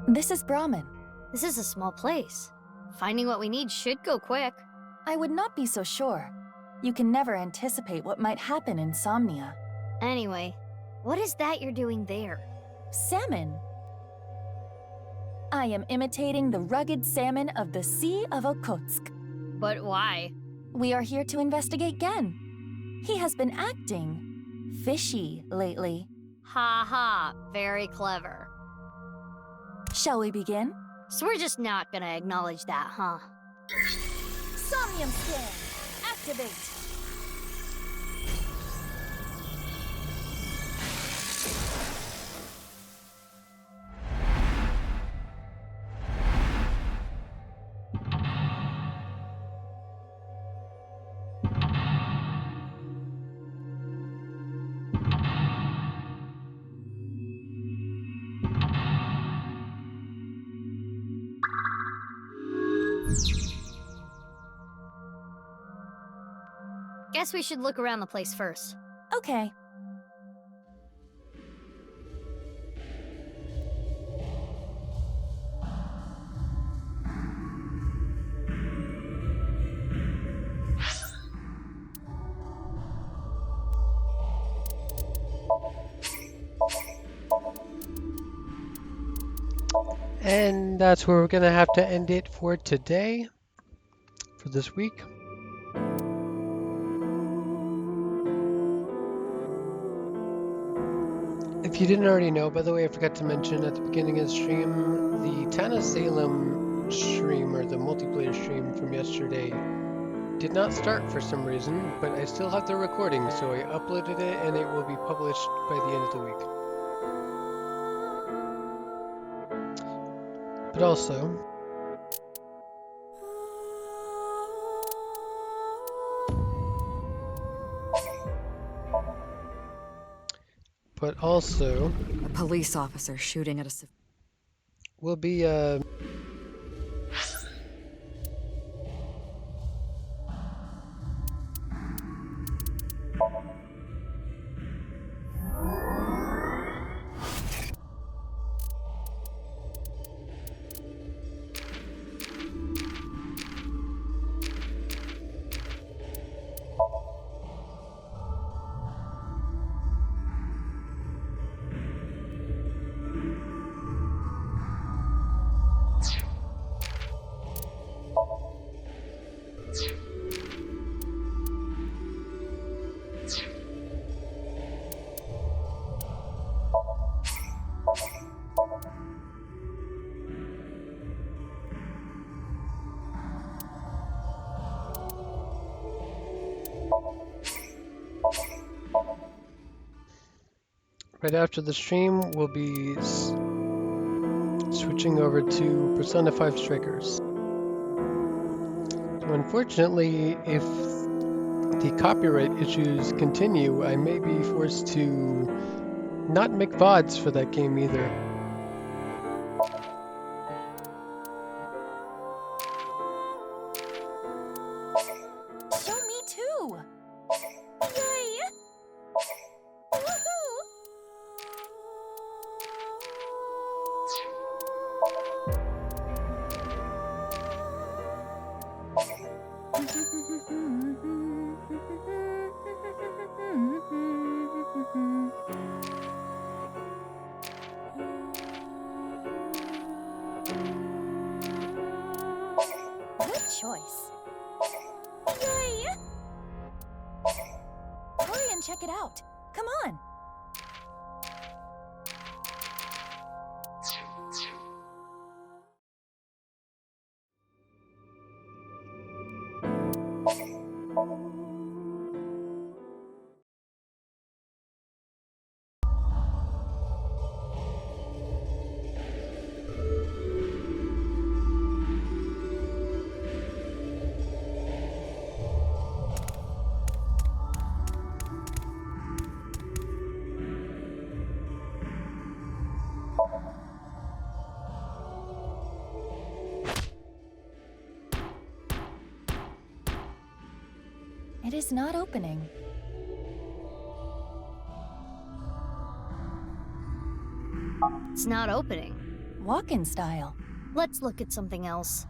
This is Brahmin. This is a small place. Finding what we need should go quick. I would not be so sure. You can never anticipate what might happen in Somnia. Anyway, what is that you're doing there? Salmon. I am imitating the rugged salmon of the Sea of Okhotsk. But why? We are here to investigate Gen. He has been acting fishy lately. Ha ha, very clever. Shall we begin? So we're just not gonna acknowledge that, huh? Somnium scan! Activate! Guess we should look around the place first. Okay. And that's where we're going to have to end it for today, for this week. If you didn't already know, by the way, I forgot to mention at the beginning of the stream, the Tana Salem stream, or the multiplayer stream from yesterday, did not start for some reason, but I still have the recording, so I uploaded it and it will be published by the end of the week. But also, a police officer shooting at a will be right after the stream, we'll be switching over to Persona 5 Strikers. So unfortunately, if the copyright issues continue, I may be forced to not make VODs for that game either. Show me too! Yay! Woohoo! Good choice. Yay! Hurry and check it out. Come on. It is not opening. It's not opening. Walk-in style. Let's look at something else.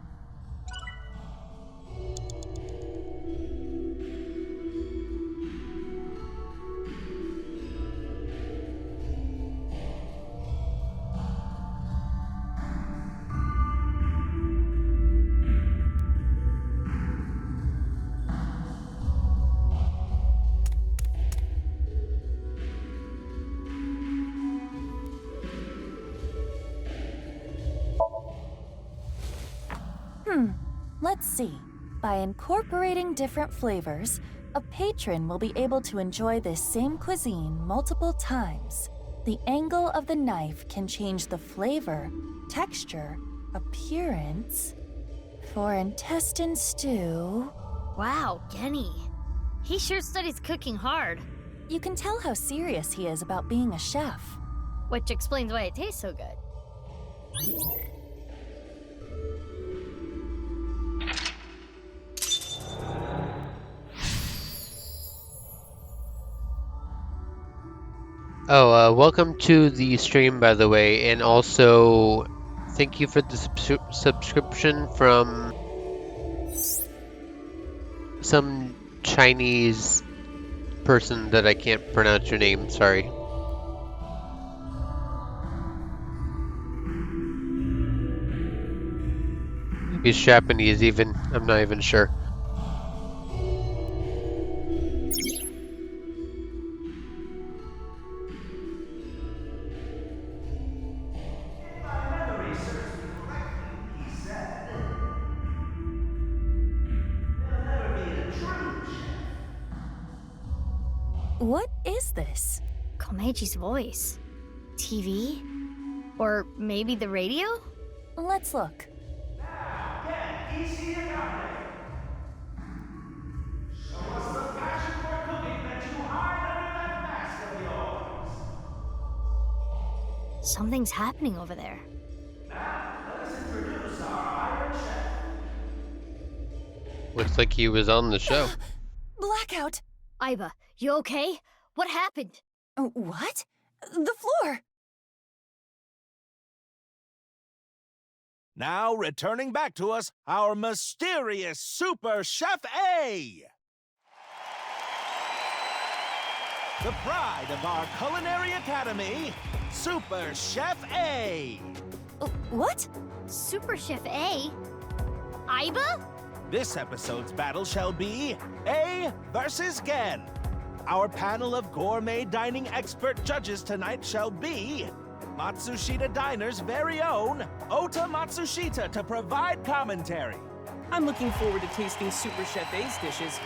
Let's see. By incorporating different flavors, a patron will be able to enjoy this same cuisine multiple times. The angle of the knife can change the flavor, texture, appearance. For intestine stew... Wow, Genny. He sure studies cooking hard. You can tell how serious he is about being a chef. Which explains why it tastes so good. Oh, welcome to the stream, by the way, and also thank you for the subscription from some Chinese person that I can't pronounce your name, sorry. Maybe it's Japanese even, I'm not even sure. What is this? Komeji's voice. TV? Or maybe the radio? Let's look. Show us the passion for cooking that you hide under that mask of yours. Something's happening over there. Now, let us introduce our Iron Chef. Looks like he was on the show. Blackout! Aiba, you okay? What happened? What? The floor! Now, returning back to us, our mysterious Super Chef A! The pride of our Culinary Academy, Super Chef A! What? Super Chef A? Aiba? This episode's battle shall be A versus Gen. Our panel of gourmet dining expert judges tonight shall be Matsushita Diner's very own Ota Matsushita to provide commentary. I'm looking forward to tasting Super Chef A's dishes,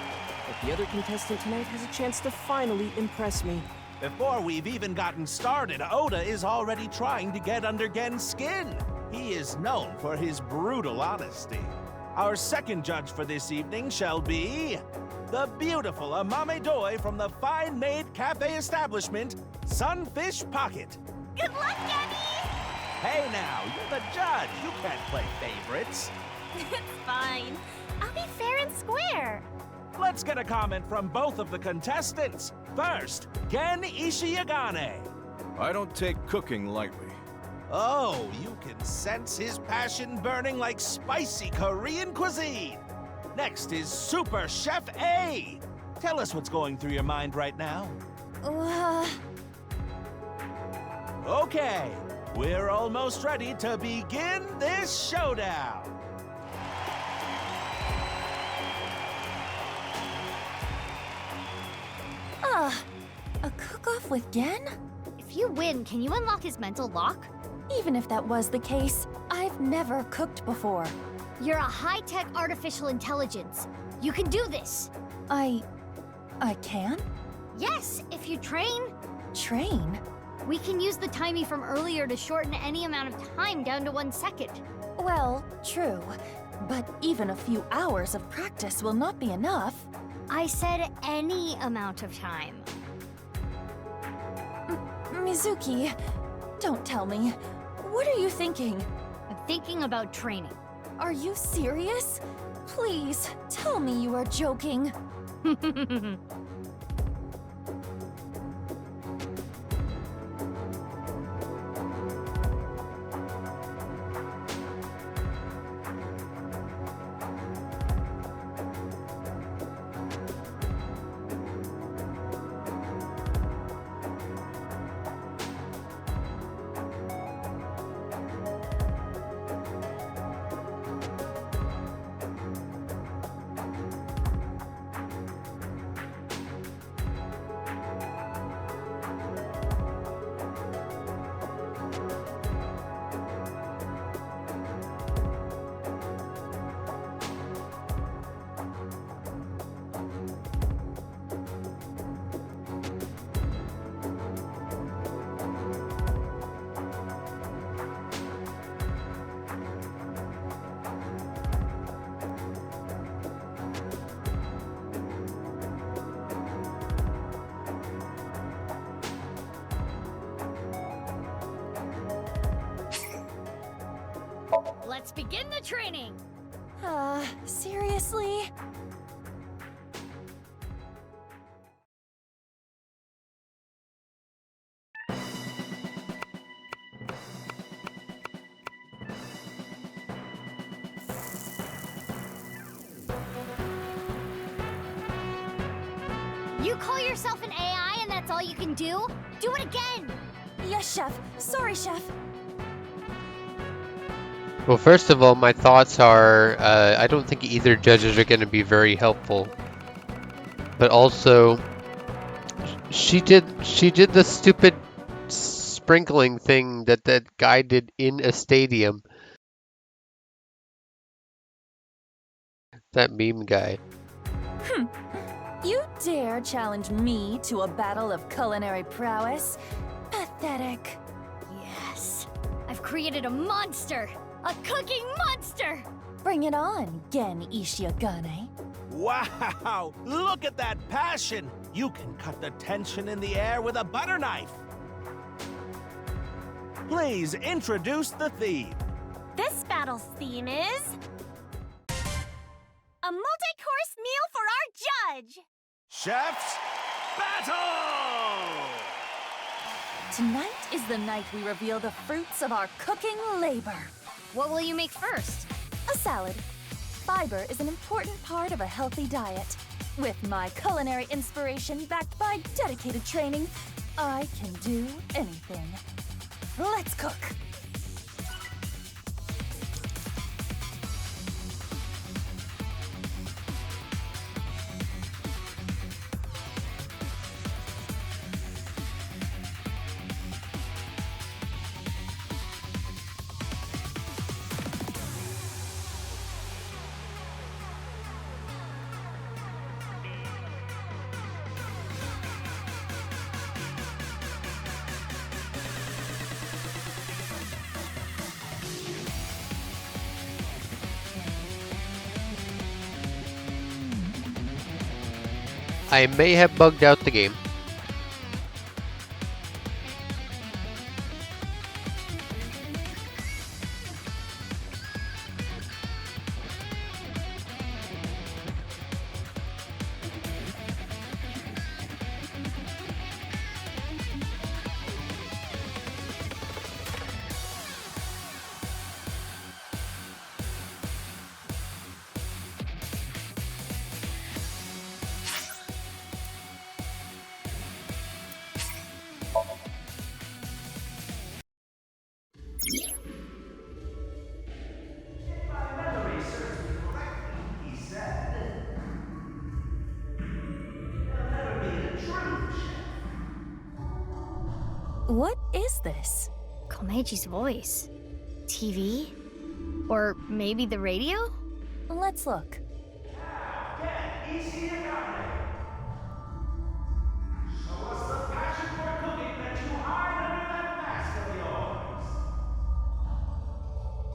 but the other contestant tonight has a chance to finally impress me. Before we've even gotten started, Oda is already trying to get under Gen's skin. He is known for his brutal honesty. Our second judge for this evening shall be the beautiful Amame Doi from the fine-made cafe establishment, Sunfish Pocket. Good luck, Genny! Hey now, you're the judge. You can't play favorites. It's fine. I'll be fair and square. Let's get a comment from both of the contestants. First, Gen Ishiyagane. I don't take cooking lightly. Oh, you can sense his passion burning like spicy Korean cuisine. Next is Super Chef A. Tell us what's going through your mind right now. Okay, we're almost ready to begin this showdown. A cook-off with Gen? If you win, can you unlock his mental lock? Even if that was the case, I've never cooked before. You're a high-tech artificial intelligence. You can do this. I can? Yes, if you train. Train? We can use the timey from earlier to shorten any amount of time down to 1 second. Well, true. But even a few hours of practice will not be enough. I said any amount of time. Mizuki, don't tell me. What are you thinking? I'm thinking about training. Are you serious? Please, tell me you are joking. Let's begin the training! Seriously? You call yourself an AI and that's all you can do? Do it again! Yes, Chef. Sorry, Chef. Well, first of all, my thoughts are I don't think either judges are going to be very helpful. But also, she did the stupid sprinkling thing that guy did in a stadium. That meme guy. You dare challenge me to a battle of culinary prowess? Pathetic. Yes. I've created a monster! A cooking monster! Bring it on, Gen Ishiagane. Wow! Look at that passion! You can cut the tension in the air with a butter knife! Please introduce the theme. This battle's theme is... a multi-course meal for our judge! Chef's Battle! Tonight is the night we reveal the fruits of our cooking labor. What will you make first? A salad. Fiber is an important part of a healthy diet. With my culinary inspiration backed by dedicated training, I can do anything. Let's cook! I may have bugged out the game. What is this? Komeji's voice. TV? Or maybe the radio? Let's look.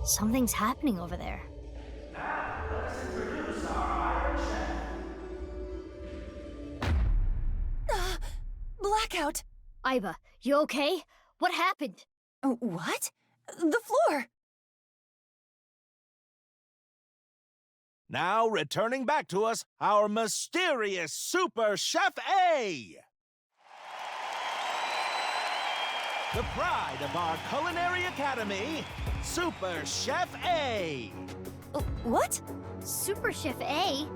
Something's happening over there. Now, let us introduce our Iron Chef. Blackout! Aiba, you okay? What happened? What? The floor! Now returning back to us, our mysterious Super Chef A! The pride of our Culinary Academy, Super Chef A! What? Super Chef A?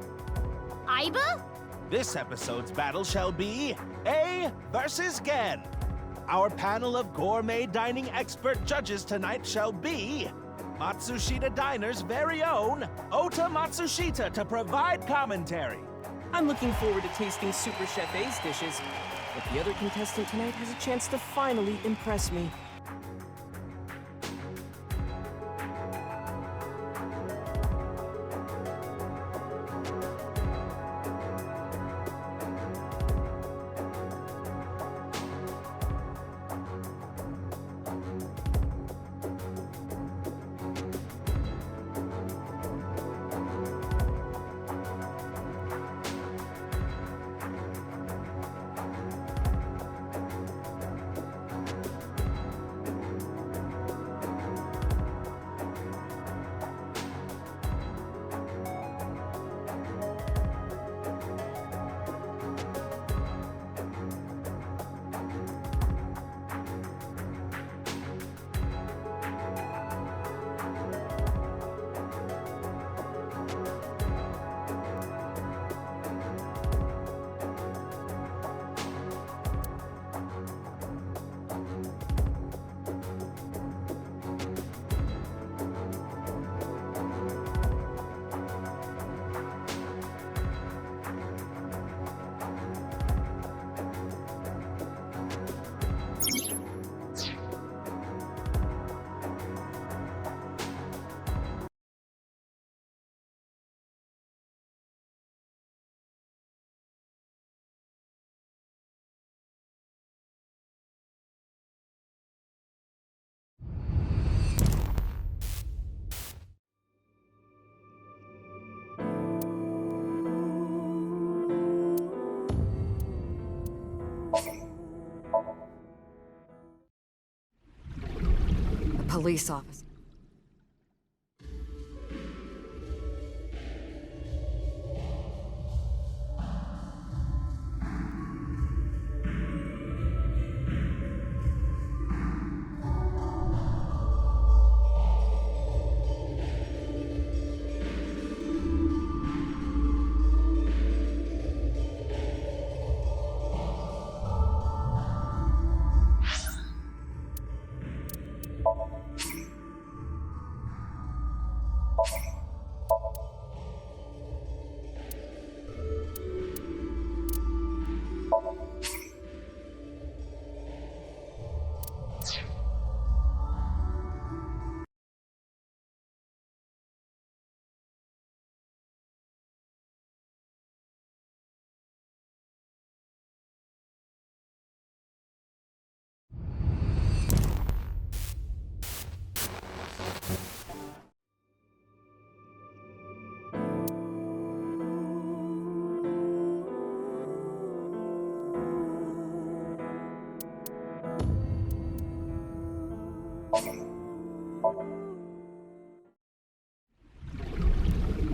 Aiba? This episode's battle shall be A versus Gen. Our panel of gourmet dining expert judges tonight shall be Matsushita Diner's very own Ota Matsushita to provide commentary. I'm looking forward to tasting Super Chef A's dishes, but the other contestant tonight has a chance to finally impress me. police officer.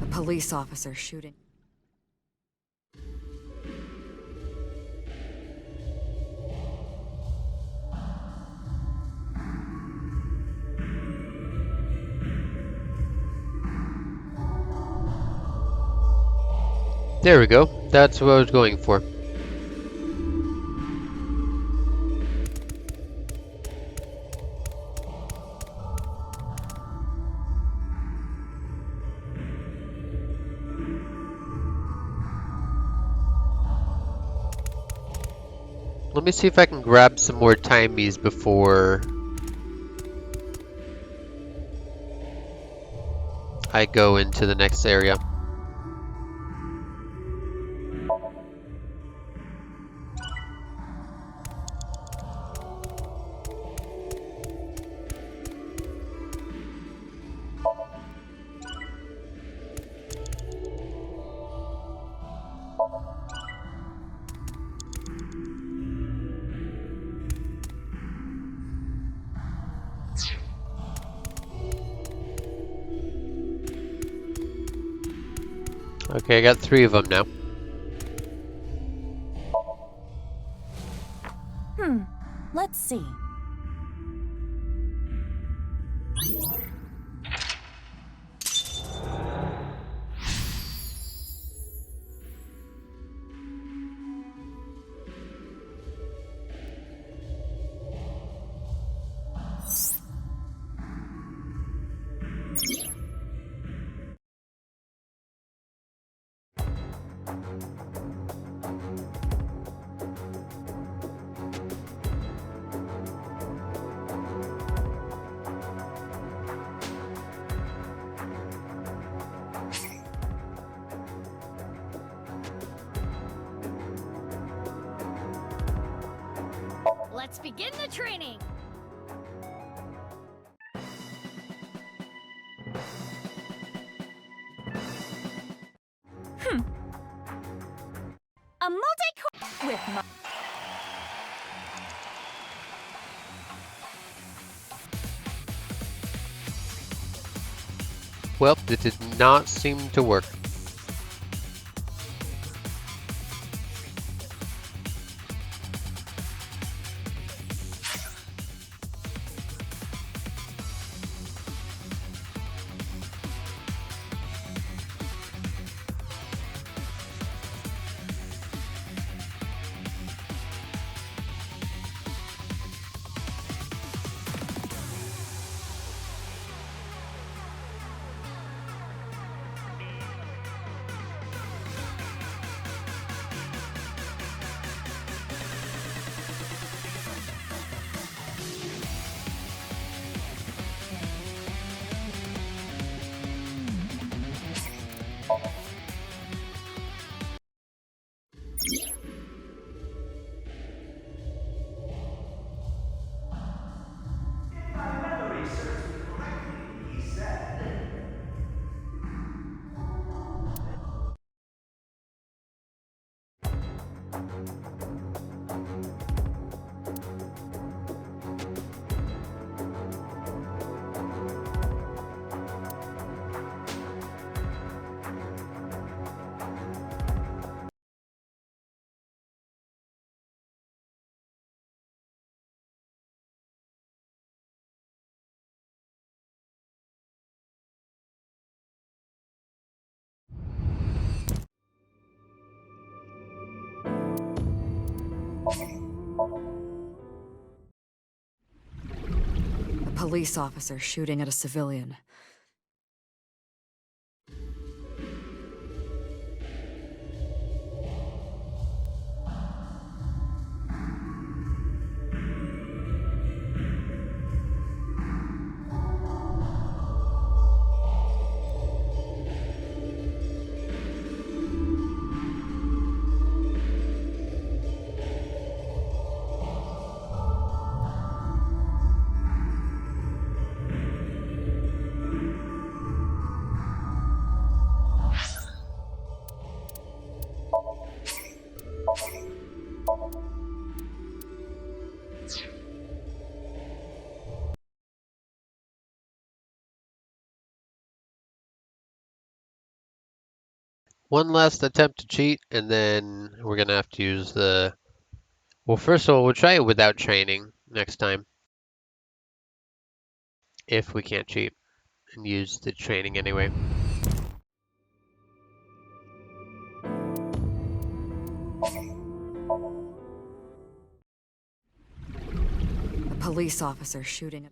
A police officer shooting. There we go. That's what I was going for. Let me see if I can grab some more timies before I go into the next area. Okay, I got 3 of them now. Let's see. Let's begin the training! A multi-core with my... Well, it did not seem to work. A police officer shooting at a civilian. One last attempt to cheat, and then we're gonna have to use the... Well, first of all, we'll try it without training next time. If we can't cheat, and use the training anyway. A police officer shooting at...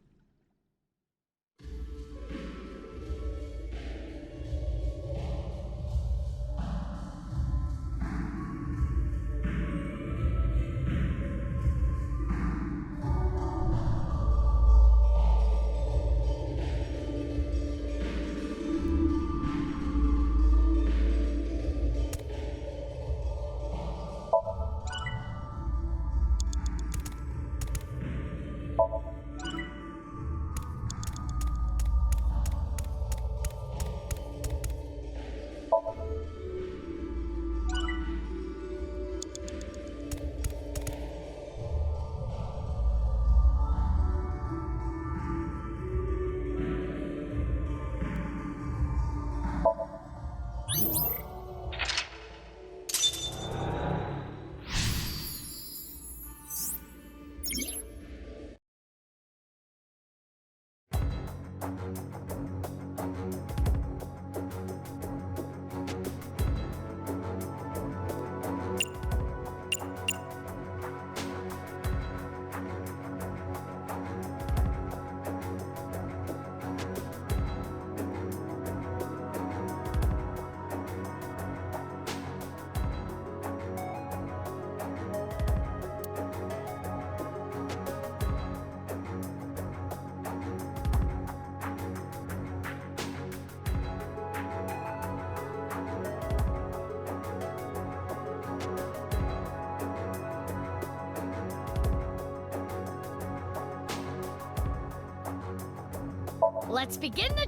Let's begin the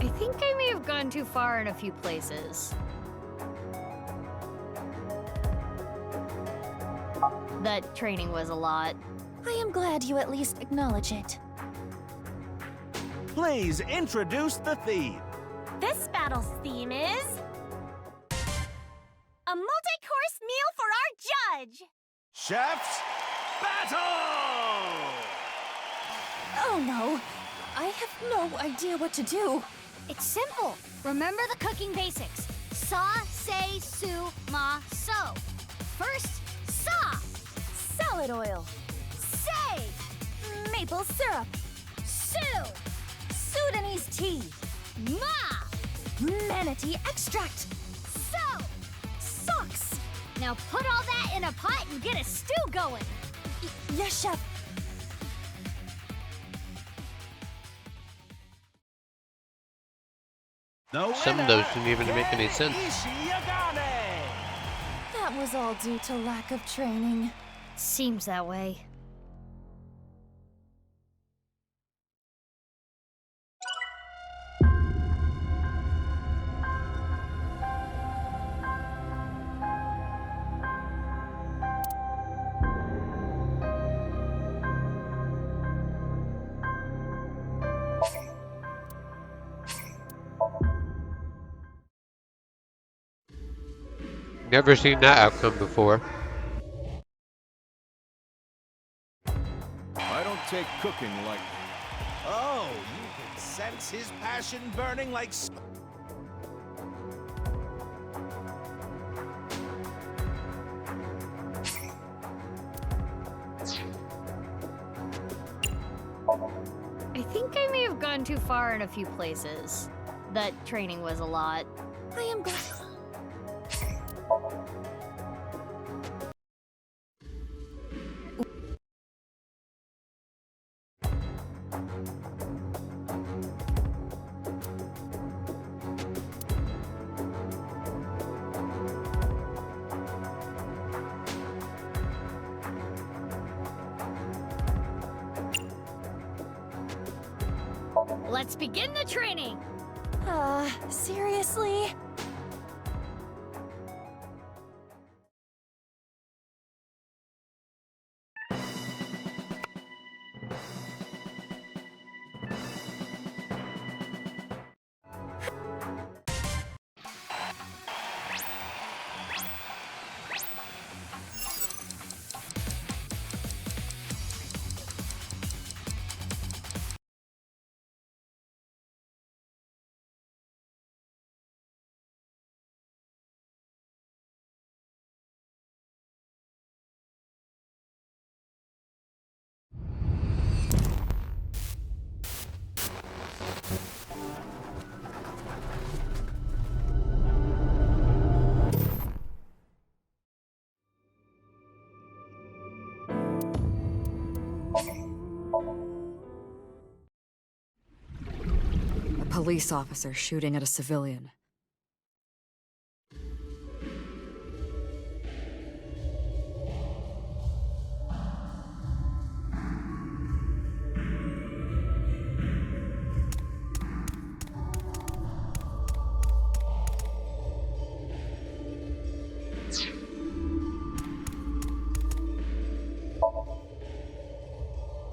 I think I may have gone too far in a few places. That training was a lot. I am glad you at least acknowledge it. Please introduce the theme. This battle's theme is... a multi-course meal for our judge! Chef's Battle! Oh no, I have no idea what to do. It's simple. Remember the cooking basics. Sa, say, su, ma, so. First, sa. Salad oil. Say. Maple syrup. Su. Sudanese tea. Ma. Manatee extract. So. Socks. Now put all that in a pot and get a stew going. Yes, chef. Some of those didn't even make any sense. That was all due to lack of training. Seems that way. Never seen that outcome before. I don't take cooking lightly. Oh, you can sense his passion burning like... I think I may have gone too far in a few places. That training was a lot. I am glad. Let's begin the training! Seriously? A police officer shooting at a civilian.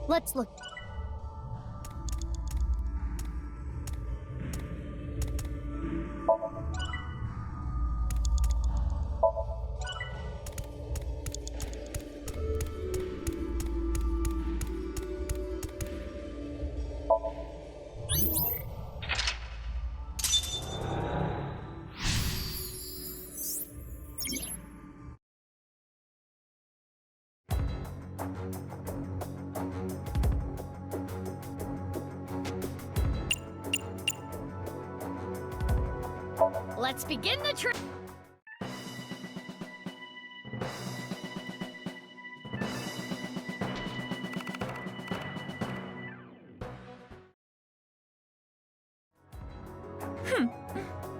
Let's look. Let's begin the trip.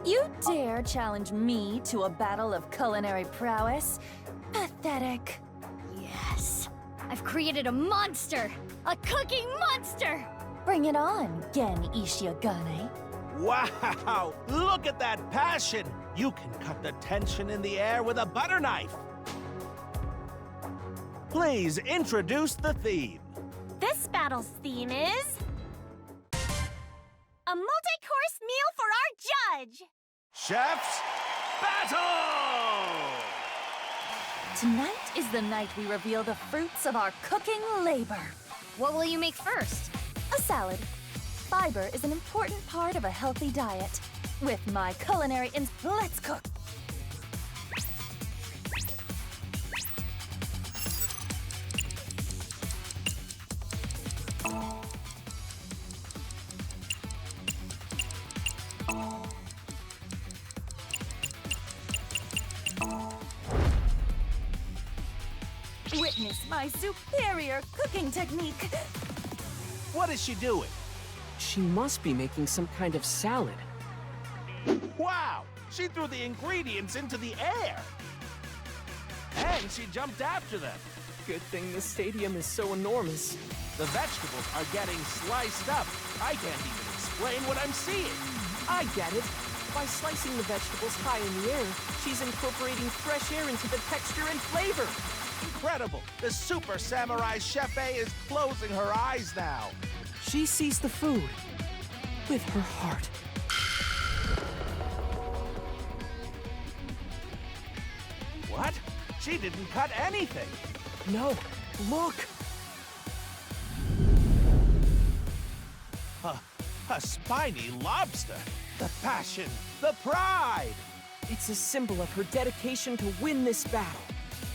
You dare challenge me to a battle of culinary prowess? Pathetic. Yes. I've created a monster! A cooking monster! Bring it on, Gen Ishiagane. Wow! Look at that passion! You can cut the tension in the air with a butter knife! Please introduce the theme. This battle's theme is... a multi-course meal for our judge! Chef's Battle! Tonight is the night we reveal the fruits of our cooking labor. What will you make first? A salad. Fiber is an important part of a healthy diet. With my culinary let's cook! Witness my superior cooking technique. What is she doing? She must be making some kind of salad. Wow! She threw the ingredients into the air! And she jumped after them. Good thing the stadium is so enormous. The vegetables are getting sliced up. I can't even explain what I'm seeing. I get it. By slicing the vegetables high in the air, she's incorporating fresh air into the texture and flavor. Incredible! The Super Samurai Chef A is closing her eyes now. She sees the food with her heart. What? She didn't cut anything. No, look! A spiny lobster. The passion, the pride. It's a symbol of her dedication to win this battle.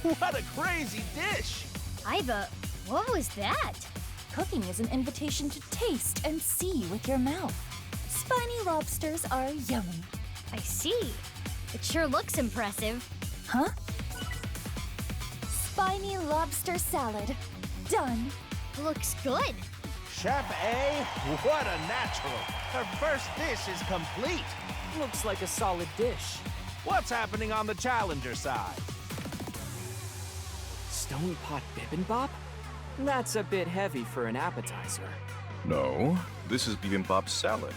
What a crazy dish! Iva, what was that? Cooking is an invitation to taste and see with your mouth. Spiny lobsters are yummy. I see. It sure looks impressive. Huh? Spiny lobster salad. Done. Looks good. Chef A, what a natural. Her first dish is complete. Looks like a solid dish. What's happening on the challenger side? Stone pot bibimbap? That's a bit heavy for an appetizer. No, this is bibimbap salad.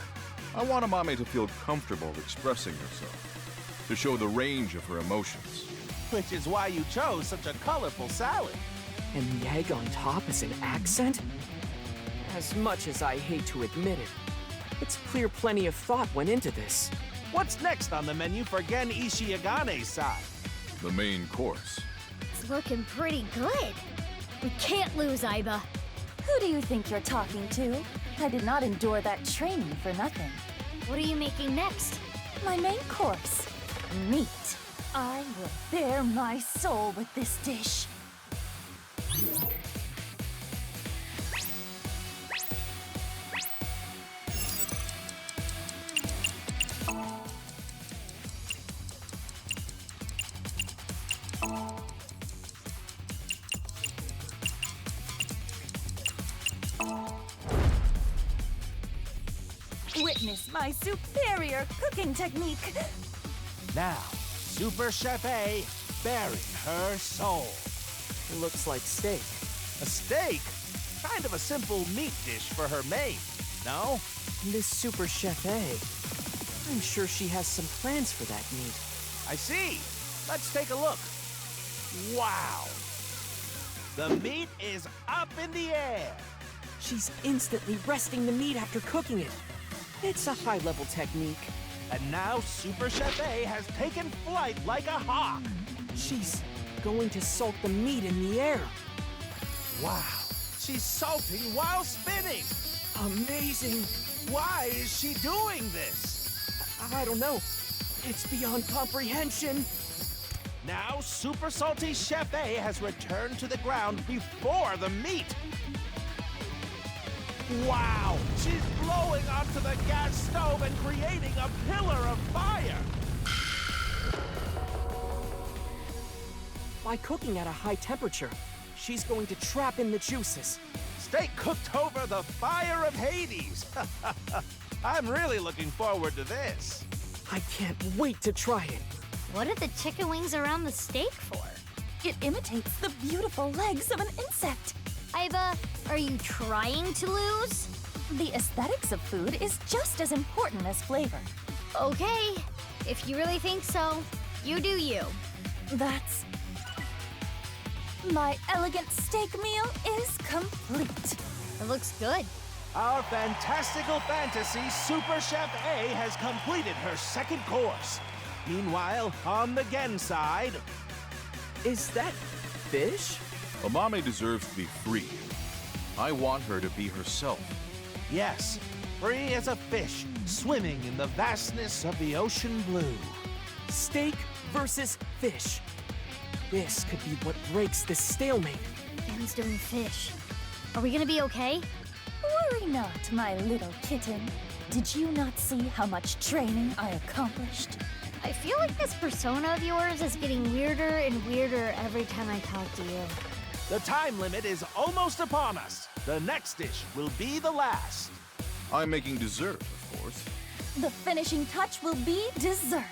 I want Amame to feel comfortable expressing herself, to show the range of her emotions. Which is why you chose such a colorful salad. And the egg on top is an accent? As much as I hate to admit it, it's clear plenty of thought went into this. What's next on the menu for Gen Ishiagane's side? The main course. It's looking pretty good. We can't lose, Iba. Who do you think you're talking to? I did not endure that training for nothing. What are you making next? My main course. Meat. I will bare my soul with this dish. Witness my superior cooking technique. Now, Super Chef A, bearing her soul. It looks like steak. A steak? Kind of a simple meat dish for her maid, no? This Super Chef A, I'm sure she has some plans for that meat. I see. Let's take a look. Wow. The meat is up in the air. She's instantly resting the meat after cooking it. It's a high-level technique. And now Super Chef A has taken flight like a hawk. She's going to salt the meat in the air. Wow, she's salting while spinning. Amazing. Why is she doing this? I don't know. It's beyond comprehension. Now Super Salty Chef A has returned to the ground before the meat. Wow! She's blowing onto the gas stove and creating a pillar of fire! By cooking at a high temperature, she's going to trap in the juices. Steak cooked over the fire of Hades! I'm really looking forward to this. I can't wait to try it. What are the chicken wings around the steak for? It imitates the beautiful legs of an insect. Iva, are you trying to lose? The aesthetics of food is just as important as flavor. Okay, if you really think so, you do you. That's... My elegant steak meal is complete. It looks good. Our fantastical fantasy Super Chef A has completed her second course. Meanwhile, on the Gen side... Is that fish? Amame deserves to be free. I want her to be herself. Yes, free as a fish, swimming in the vastness of the ocean blue. Steak versus fish. This could be what breaks this stalemate. Gen's doing fish. Are we gonna be okay? Worry not, my little kitten. Did you not see how much training I accomplished? I feel like this persona of yours is getting weirder and weirder every time I talk to you. The time limit is almost upon us. The next dish will be the last. I'm making dessert, of course. The finishing touch will be dessert.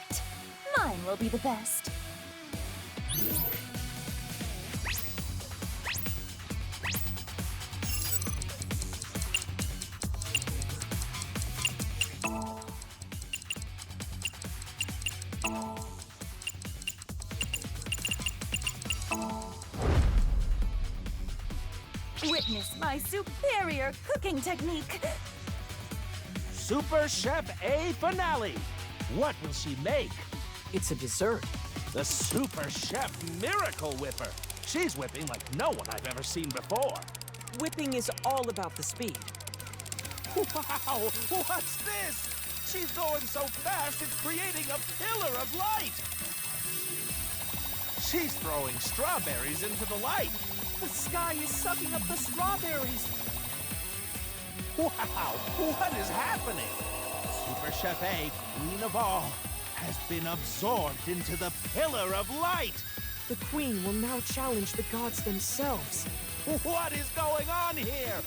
Mine will be the best. Witness my superior cooking technique. Super Chef AISFNI. What will she make? It's a dessert. The Super Chef Miracle Whipper. She's whipping like no one I've ever seen before. Whipping is all about the speed. Wow! What's this? She's going so fast it's creating a pillar of light. She's throwing strawberries into the light. The sky is sucking up the strawberries. Wow! What is happening? Super Chef A, Queen of all, has been absorbed into the Pillar of Light. The Queen will now challenge the gods themselves. What is going on here?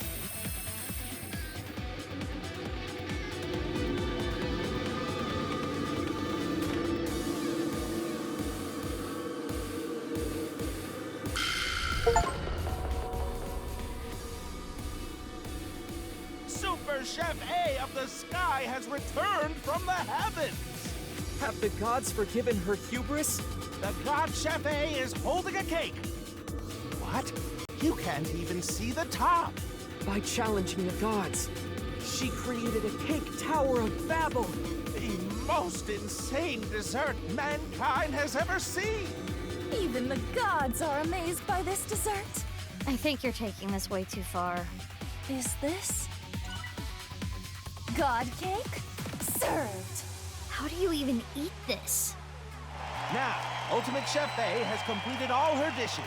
Super Chef A of the sky has returned from the heavens! Have the gods forgiven her hubris? The God Chef A is holding a cake! What? You can't even see the top! By challenging the gods, she created a cake tower of Babel! The most insane dessert mankind has ever seen! Even the gods are amazed by this dessert. I think you're taking this way too far. Is this God cake? Served. How do you even eat this? Now, Ultimate Chef A has completed all her dishes.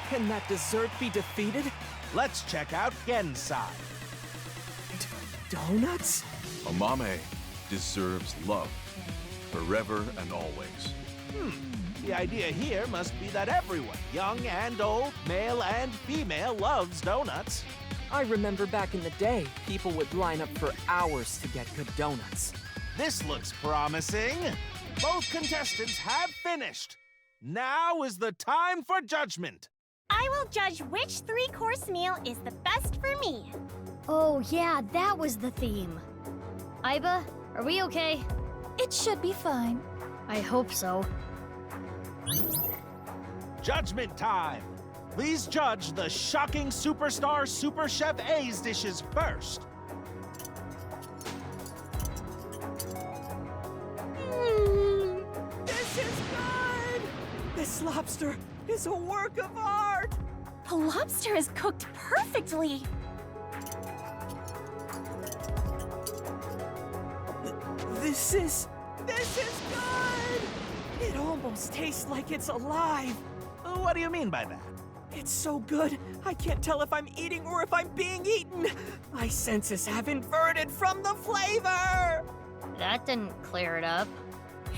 Can that dessert be defeated? Let's check out Gen's side. Donuts? Amame deserves love, forever and always. The idea here must be that everyone, young and old, male and female, loves donuts. I remember back in the day, people would line up for hours to get good donuts. This looks promising. Both contestants have finished. Now is the time for judgment. I will judge which three-course meal is the best for me. Oh yeah, that was the theme. Iba, are we okay? It should be fine. I hope so. Judgment time. Please judge the shocking superstar Super Chef A's dishes first. This is good! This lobster is a work of art! The lobster is cooked perfectly. This is good! It almost tastes like it's alive. What do you mean by that? It's so good, I can't tell if I'm eating or if I'm being eaten. My senses have inverted from the flavor. That didn't clear it up.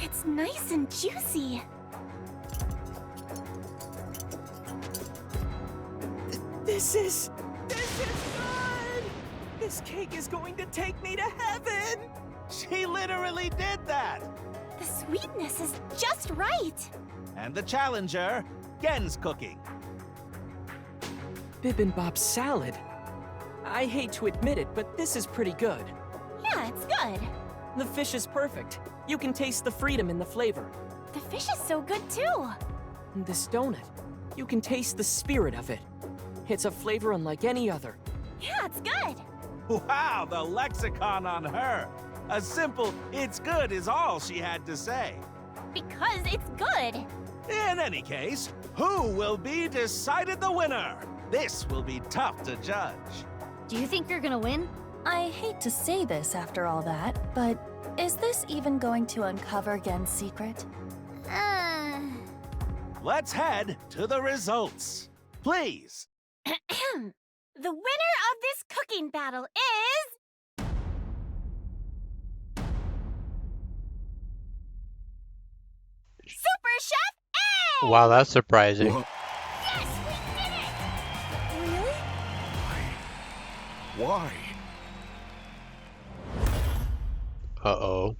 It's nice and juicy. This is good! This cake is going to take me to heaven! She literally did that! The sweetness is just right. And the challenger, Gen's cooking. Bibimbap salad. I hate to admit it, but this is pretty good. Yeah, it's good. The fish is perfect. You can taste the freedom in the flavor. The fish is so good too. And this donut, you can taste the spirit of it. It's a flavor unlike any other. Yeah, it's good. Wow, the lexicon on her. A simple, it's good is all she had to say. Because it's good. In any case, who will be decided the winner? This will be tough to judge. Do you think you're gonna win? I hate to say this after all that, but is this even going to uncover Gen's secret? Let's head to the results. Please. The winner of this cooking battle is... Super Chef A! Wow, that's surprising. Yes, we did it! Why? Uh-oh.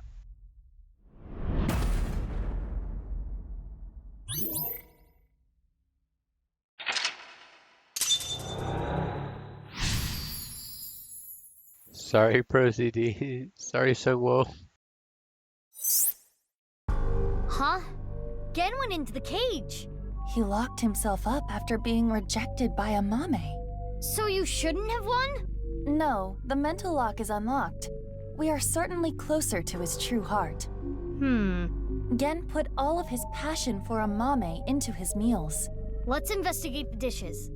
Sorry, Pro CD. Sorry, Sungwoo. Huh? Gen went into the cage. He locked himself up after being rejected by a mame. So you shouldn't have won? No, the mental lock is unlocked. We are certainly closer to his true heart. Gen put all of his passion for a mame into his meals. Let's investigate the dishes.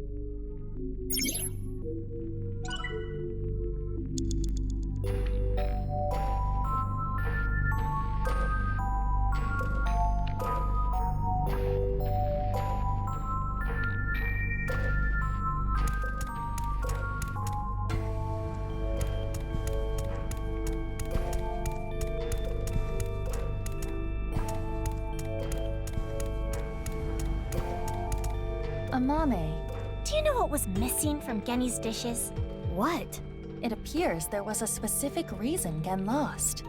A mame. Do you know what was missing from Genny's dishes? What? It appears there was a specific reason Gen lost.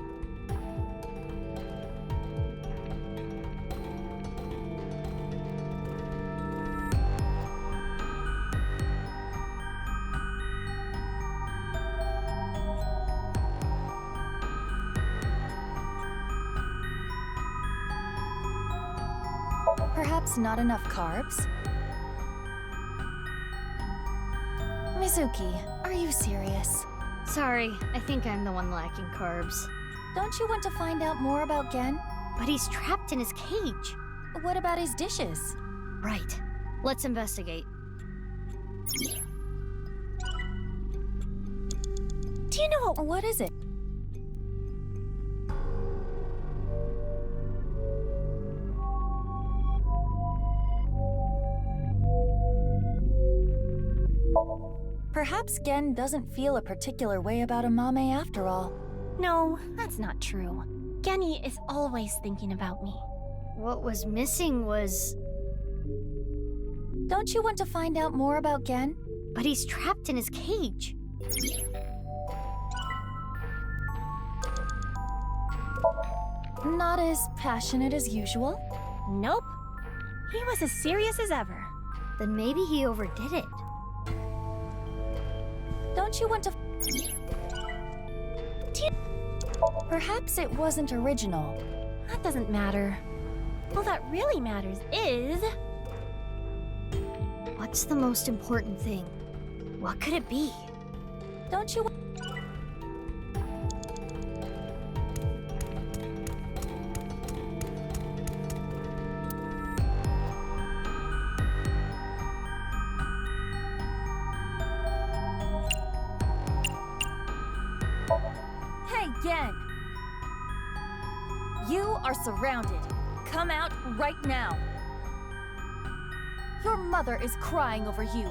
Perhaps not enough carbs? Mizuki, are you serious? Sorry, I think I'm the one lacking carbs. Don't you want to find out more about Gen? But he's trapped in his cage. What about his dishes? Right. Let's investigate. Do you know what is it? Perhaps Gen doesn't feel a particular way about a mame after all. No, that's not true. Genny is always thinking about me. What was missing was... Don't you want to find out more about Gen? But he's trapped in his cage. Not as passionate as usual? Nope. He was as serious as ever. Then maybe he overdid it. Don't you want to... Perhaps it wasn't original. That doesn't matter. All that really matters is... What's the most important thing? What could it be? Don't you... Hey, Gen! You are surrounded. Come out right now. Your mother is crying over you.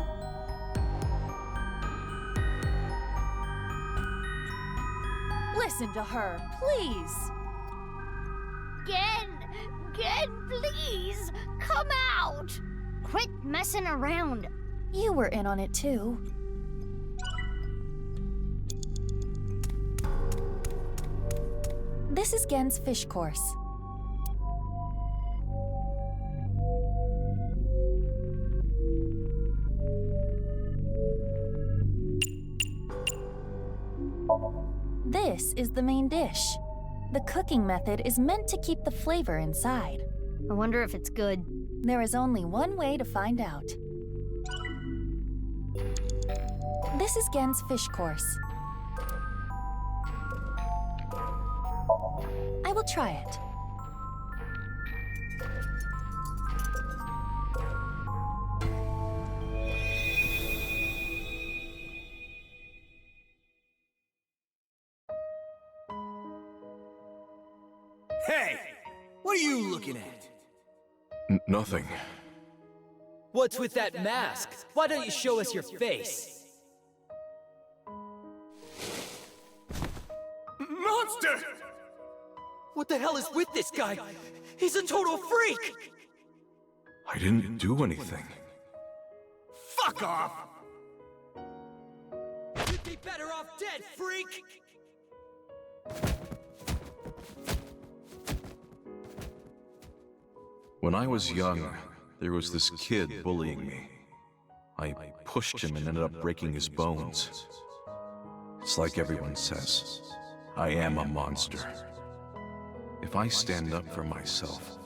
Listen to her, please. Gen, please, come out. Quit messing around. You were in on it too. This is Gen's fish course. This is the main dish. The cooking method is meant to keep the flavor inside. I wonder if it's good. There is only one way to find out. This is Gen's fish course. I will try it. Hey! What are you looking at? Nothing. What's with that mask? Why don't you show us your face? Monster! What the hell is with this guy? He's a total freak! I didn't do anything. Fuck off! Be better off dead, freak! When I was young, there was this kid bullying me. I pushed him and ended up breaking his bones. It's like everyone says, I am a monster. If I stand up for myself,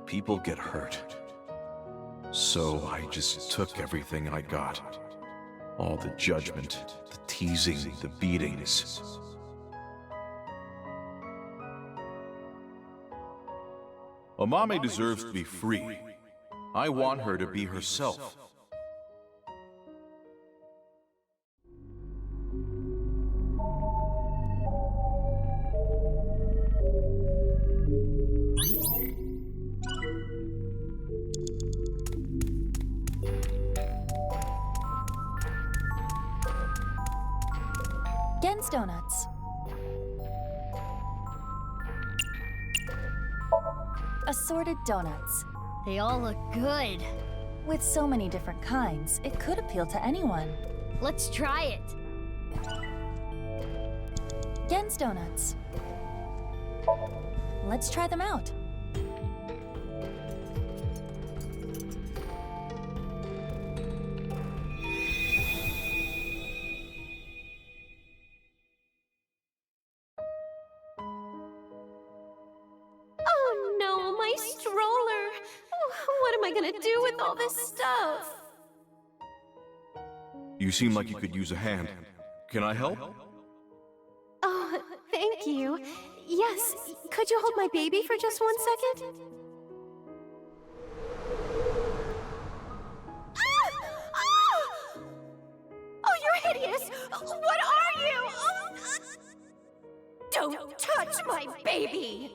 people get hurt. So I just took everything I got. All the judgment, the teasing, the beatings. Amame deserves to be free. I want her to be herself. Gen's Donuts. Assorted donuts. They all look good. With so many different kinds, it could appeal to anyone. Let's try it. Gen's Donuts. Let's try them out. Oh no, my stroller! What am I gonna do with all this stuff? You seem like you could use a hand. Can I help? Oh, thank you. Yes, could you hold my baby for just 1 second? Ah! Ah! Oh, you're hideous! What are you? Don't touch my baby!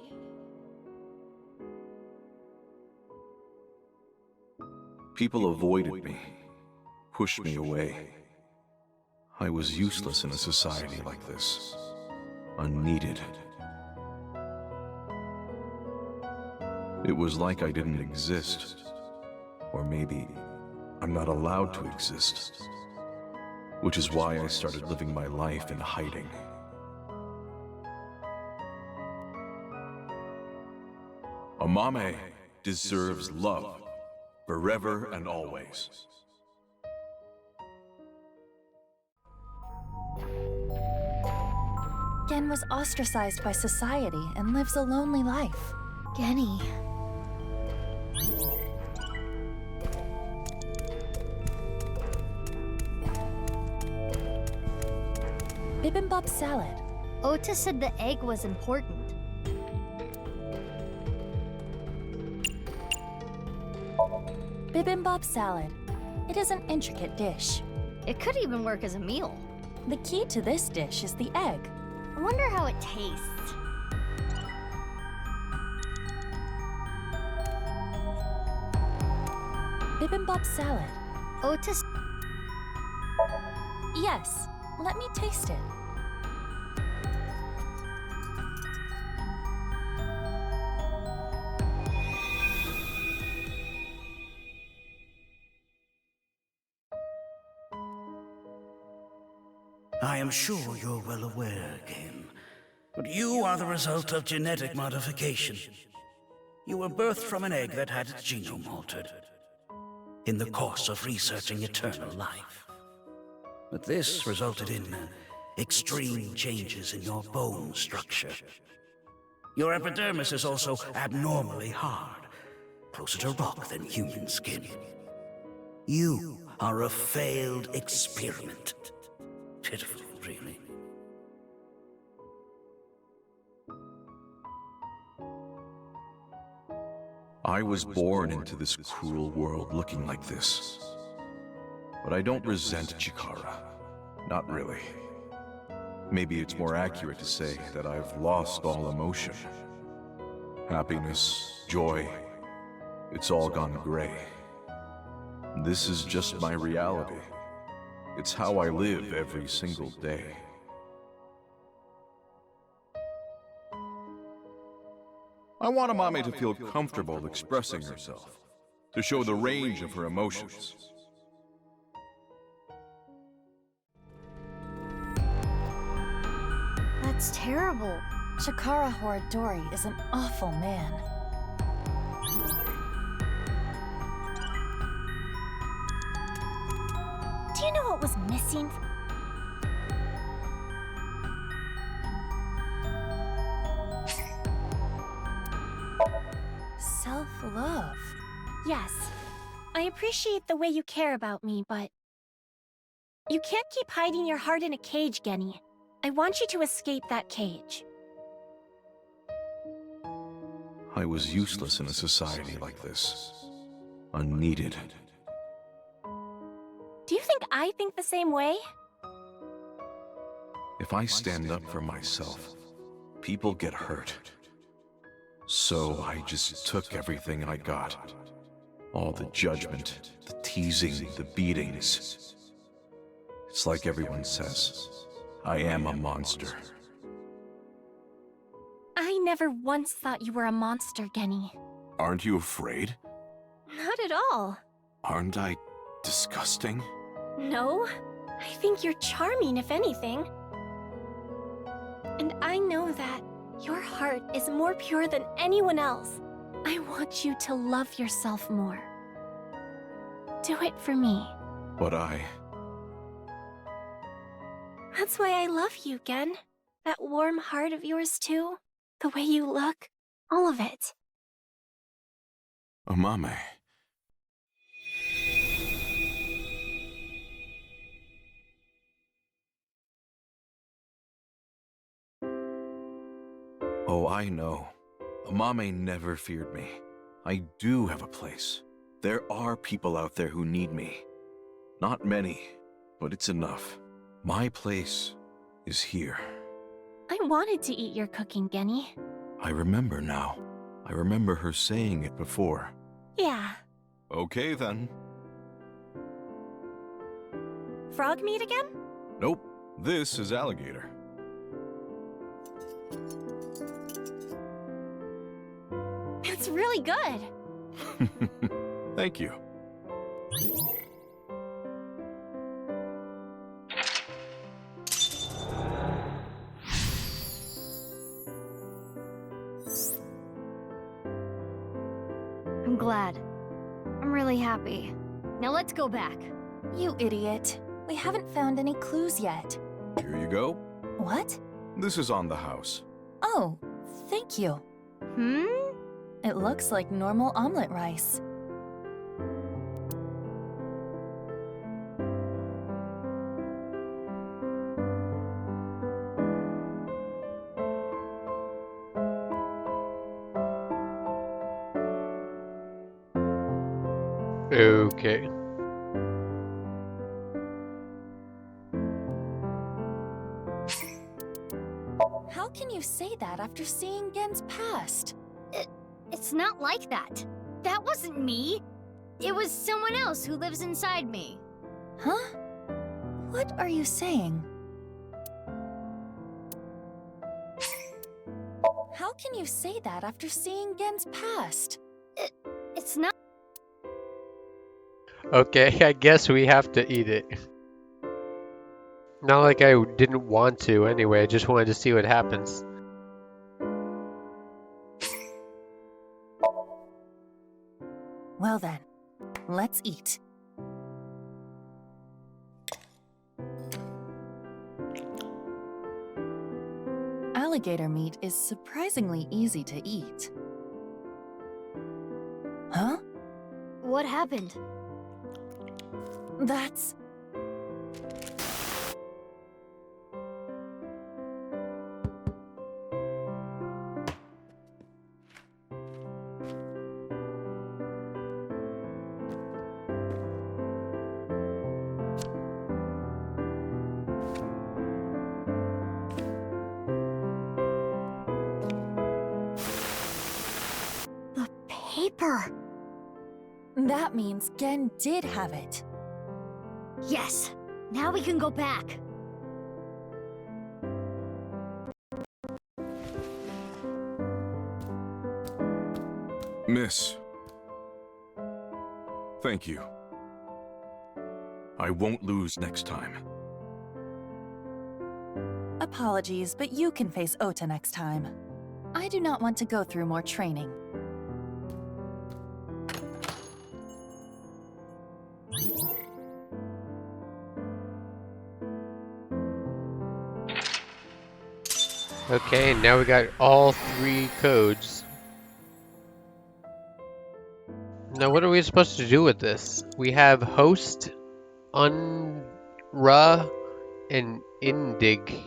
People avoided me, pushed me away. I was useless in a society like this, unneeded. It was like I didn't exist, or maybe I'm not allowed to exist, which is why I started living my life in hiding. Amame deserves love, forever and always. Gen was ostracized by society and lives a lonely life. Genny. Bibimbap salad. Ota said the egg was important. Bibimbap salad. It is an intricate dish. It could even work as a meal. The key to this dish is the egg. I wonder how it tastes. Bibimbap salad. Otis. Yes, let me taste it. I am sure you're well aware, Gen, but you are the result of genetic modification. You were birthed from an egg that had its genome altered in the course of researching eternal life. But this resulted in extreme changes in your bone structure. Your epidermis is also abnormally hard, closer to rock than human skin. You are a failed experiment. Pitiful, really. I was born into this cruel world looking like this. But I don't resent Chikara. Not really. Maybe it's more accurate to say that I've lost all emotion. Happiness, joy, it's all gone gray. This is just my reality. It's how I live every single day. I want Amame to feel comfortable expressing herself, to show the range of her emotions. That's terrible. Chikara Horidori is an awful man. Do you know what was missing? Self-love. Yes. I appreciate the way you care about me, but... You can't keep hiding your heart in a cage, Genny. I want you to escape that cage. I was useless in a society like this. Unneeded. Do you think I think the same way? If I stand up for myself, people get hurt. So I just took everything I got. All the judgment, the teasing, the beatings. It's like everyone says, I am a monster. I never once thought you were a monster, Genny. Aren't you afraid? Not at all. Aren't I disgusting? No, I think you're charming, if anything. And I know that your heart is more pure than anyone else. I want you to love yourself more. Do it for me. But I... That's why I love you, Gen. That warm heart of yours, too. The way you look. All of it. Amame. Oh, I know. Amame never feared me. I do have a place. There are people out there who need me. Not many, but it's enough. My place is here. I wanted to eat your cooking, Genny. I remember now. I remember her saying it before. Yeah. Okay, then. Frog meat again? Nope. This is alligator. It's really good. Thank you. I'm glad. I'm really happy. Now let's go back. You idiot. We haven't found any clues yet. Here you go. What? This is on the house. Oh, thank you. It looks like normal omelet rice. Okay. How can you say that after seeing Gen's past? It's not like that. That wasn't me. It was someone else who lives inside me. Huh? What are you saying? How can you say that after seeing Gen's past? It's not. Okay, I guess we have to eat it. Not like I didn't want to anyway, I just wanted to see what happens. Well then, let's eat. Alligator meat is surprisingly easy to eat. Huh? What happened? That's... Paper. That means Gen did have it. Yes. Now we can go back. Miss. Thank you. I won't lose next time. A Apologies, but you can face Ota next time. I do not want to go through more training. Okay, now we got all 3 codes. Now what are we supposed to do with this? We have host, unra, and indig.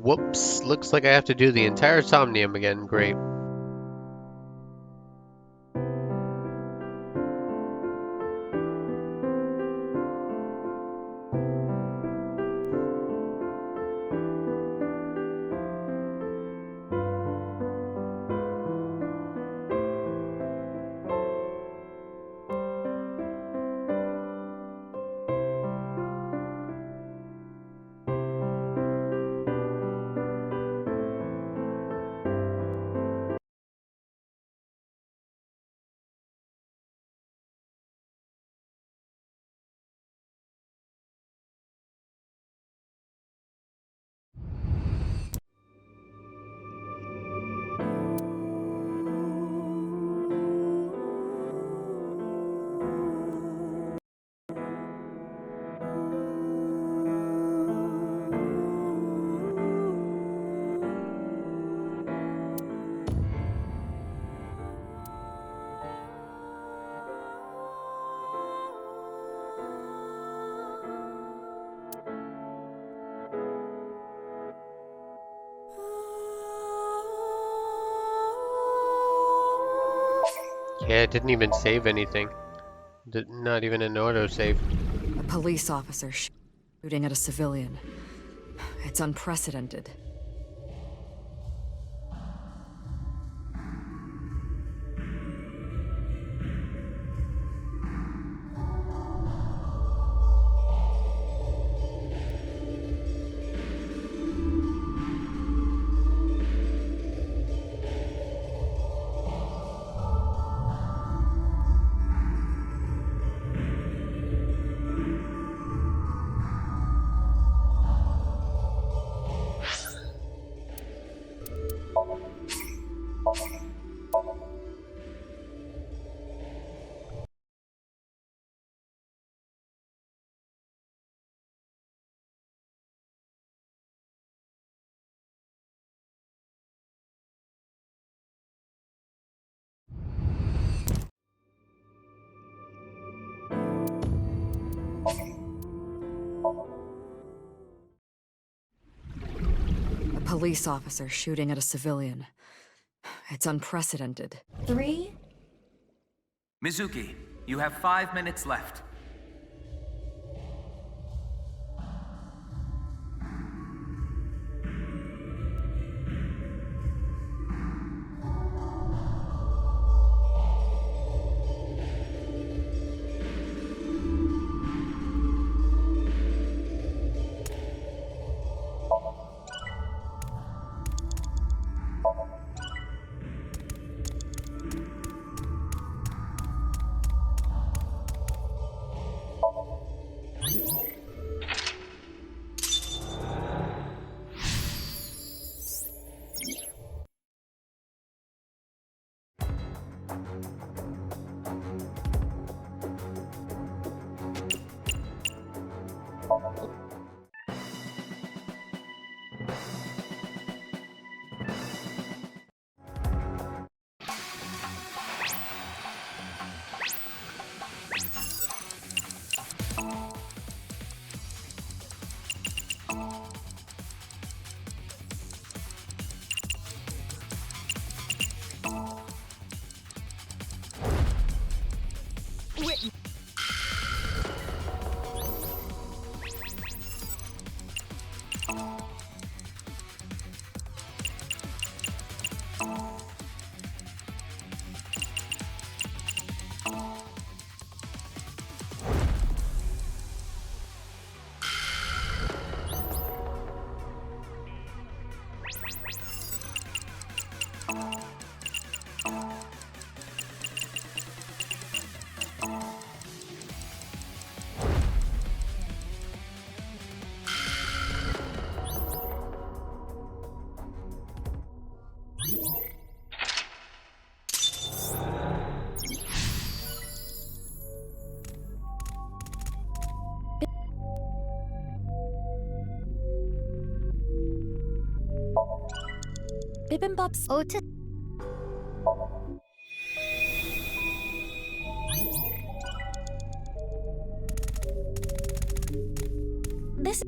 Whoops, looks like I have to do the entire Somnium again. Great. Yeah, it didn't even save anything. Not even an autosave. A police officer shooting at a civilian. It's unprecedented. A police officer shooting at a civilian. It's unprecedented. 3? Mizuki, you have 5 minutes left. Bibimbap's Ota. This.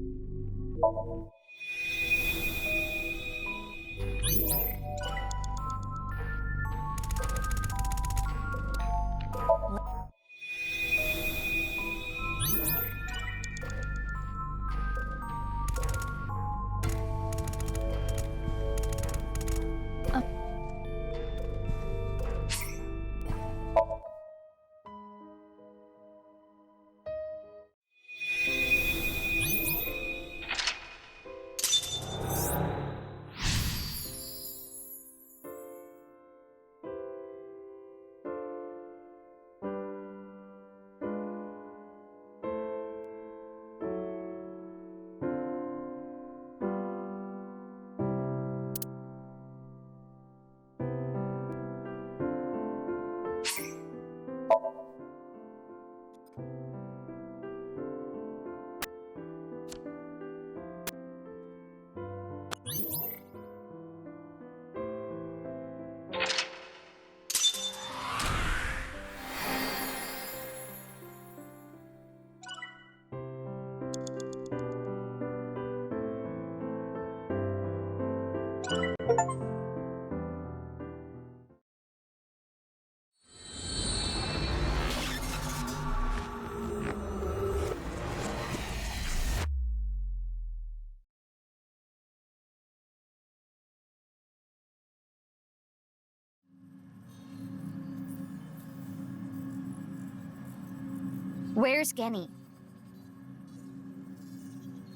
Where's Genny?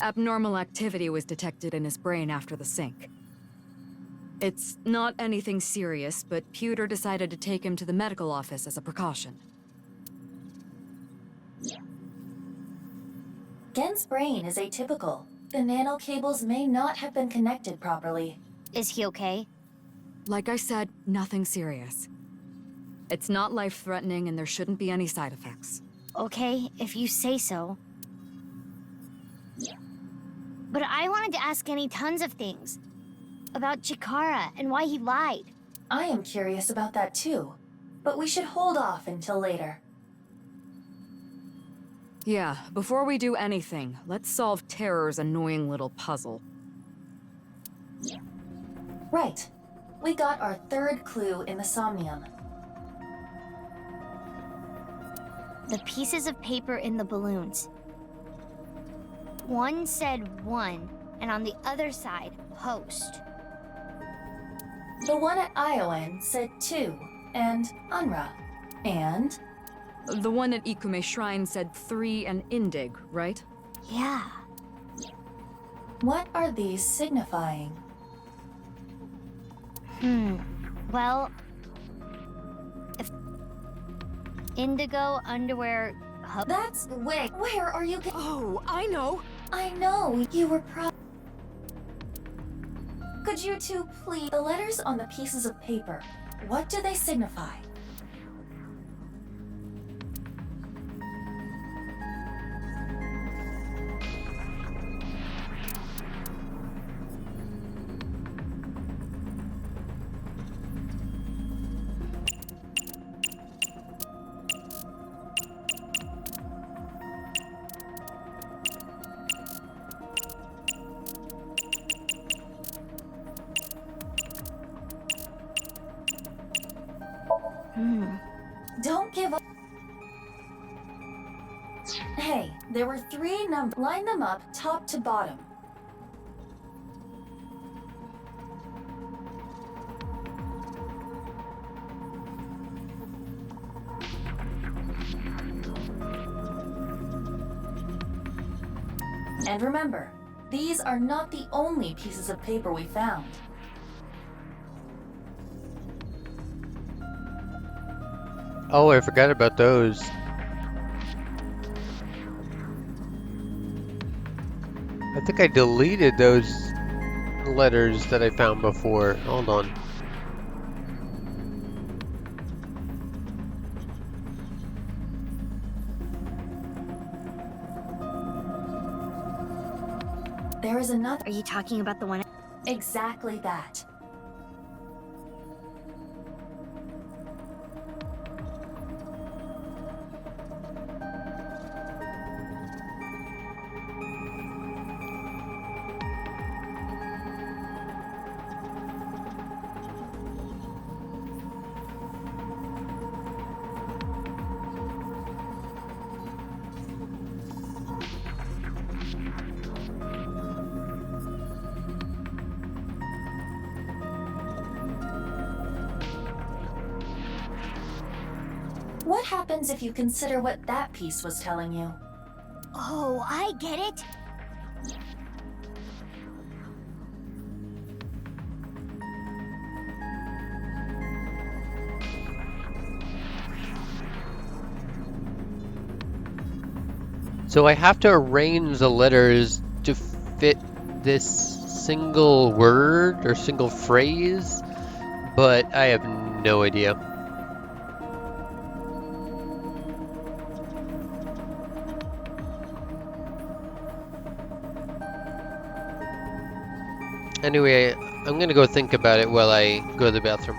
Abnormal activity was detected in his brain after the sync. It's not anything serious, but Pewter decided to take him to the medical office as a precaution. Gen's brain is atypical. The nanocables may not have been connected properly. Is he okay? Like I said, nothing serious. It's not life-threatening and there shouldn't be any side effects. Okay, if you say so. But I wanted to ask Genny tons of things. About Chikara and why he lied. I am curious about that too. But we should hold off until later. Yeah, before we do anything, let's solve Terror's annoying little puzzle. Right. We got our third clue in the Somnium. The pieces of paper in the balloons. One said 1, and on the other side, host. The one at Iowan said 2, and Unra. And? The one at Ikume Shrine said 3 and Indig, right? Yeah. What are these signifying? Well, if indigo underwear. That's wait. Where are you? Oh, I know. I know you were Could you two please? The letters on the pieces of paper. What do they signify? Don't give up. Hey, there were 3 numbers. Line them up top to bottom. And remember, these are not the only pieces of paper we found. Oh, I forgot about those. I think I deleted those letters that I found before. Hold on. There is another. Are you talking about the one? Exactly that. What happens if you consider what that piece was telling you? Oh, I get it. So I have to arrange the letters to fit this single word or single phrase, but I have no idea. Anyway, I'm gonna go think about it while I go to the bathroom.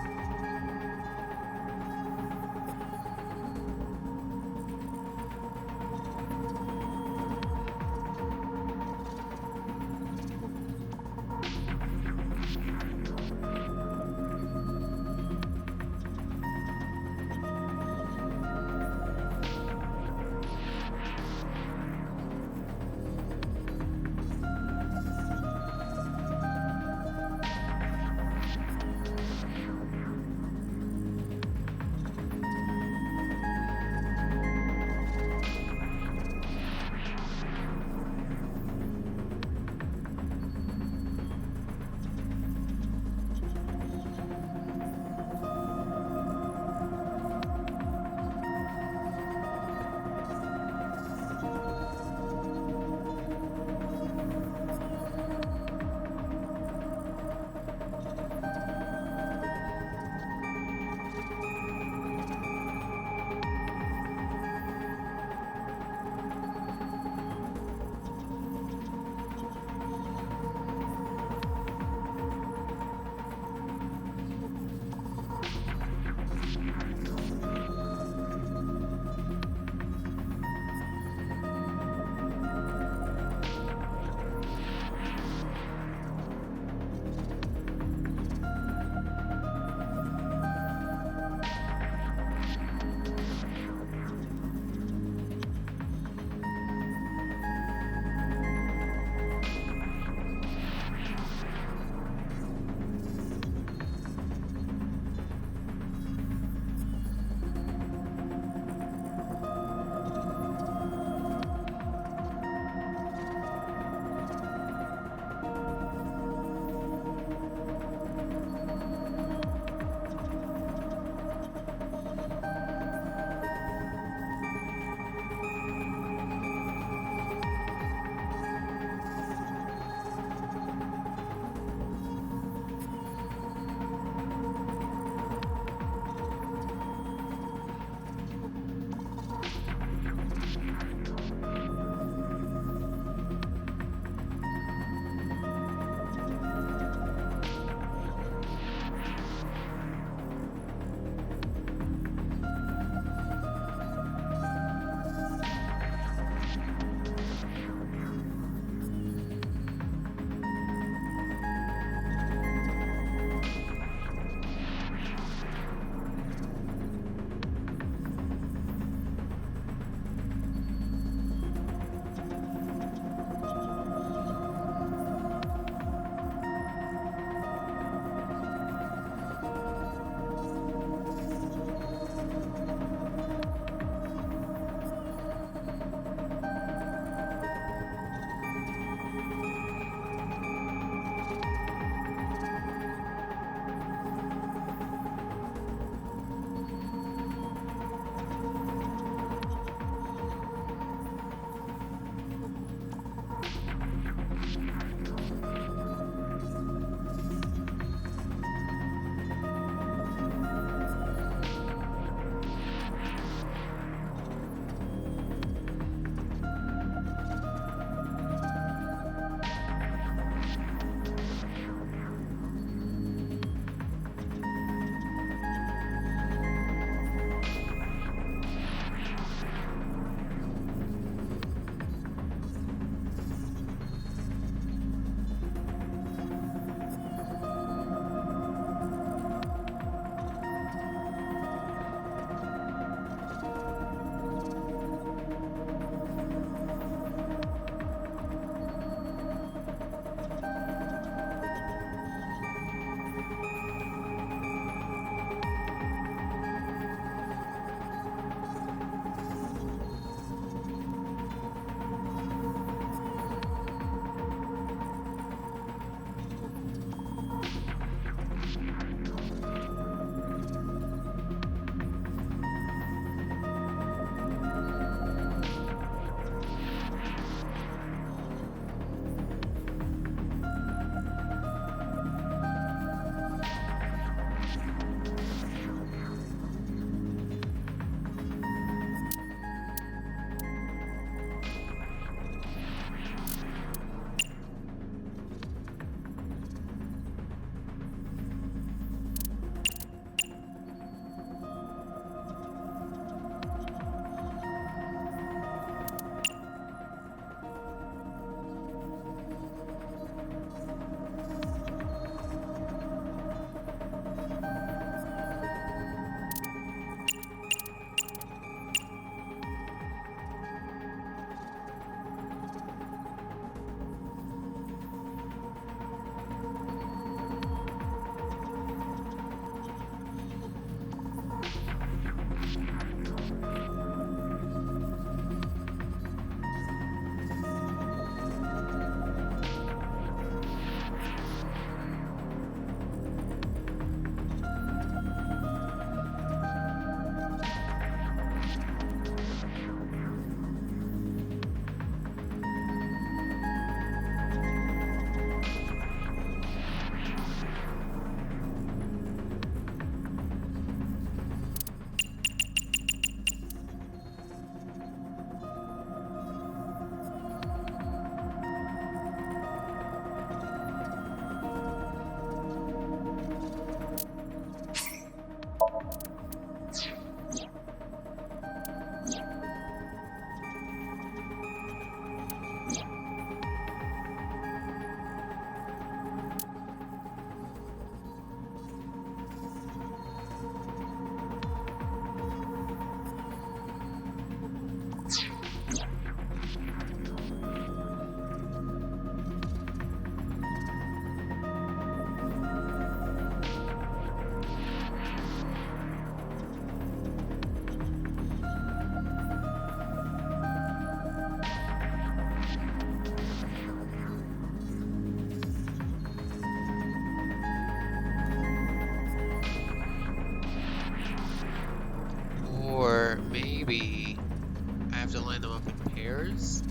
have to line them up in pairs?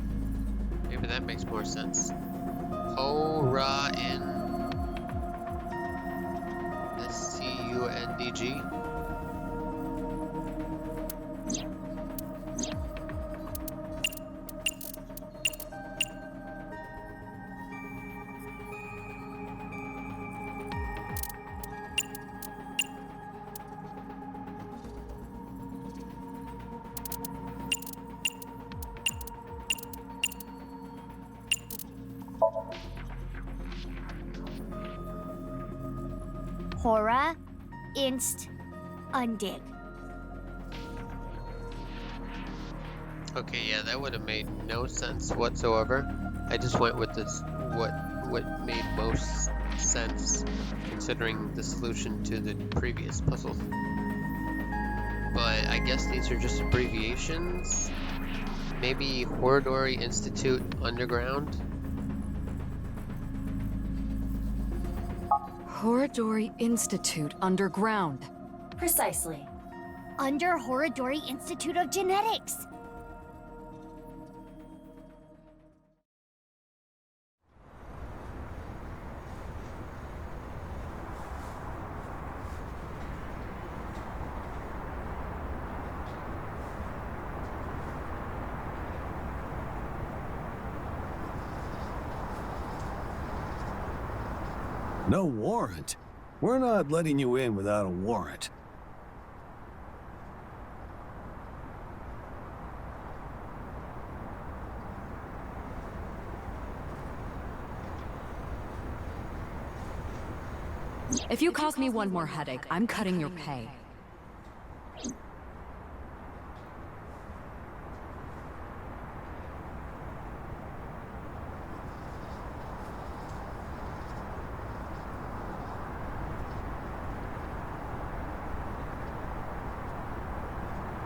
Maybe that makes more sense. Ho-ra-in S-T-U-N-D-G. Hora, inst, undig. Okay, yeah, that would have made no sense whatsoever. I just went with this what made most sense considering the solution to the previous puzzle. But I guess these are just abbreviations. Maybe Horadori Institute Underground. Horadori Institute Underground. Precisely. Under Horadori Institute of Genetics. No warrant? We're not letting you in without a warrant. If you cause me one more headache, I'm cutting your pay.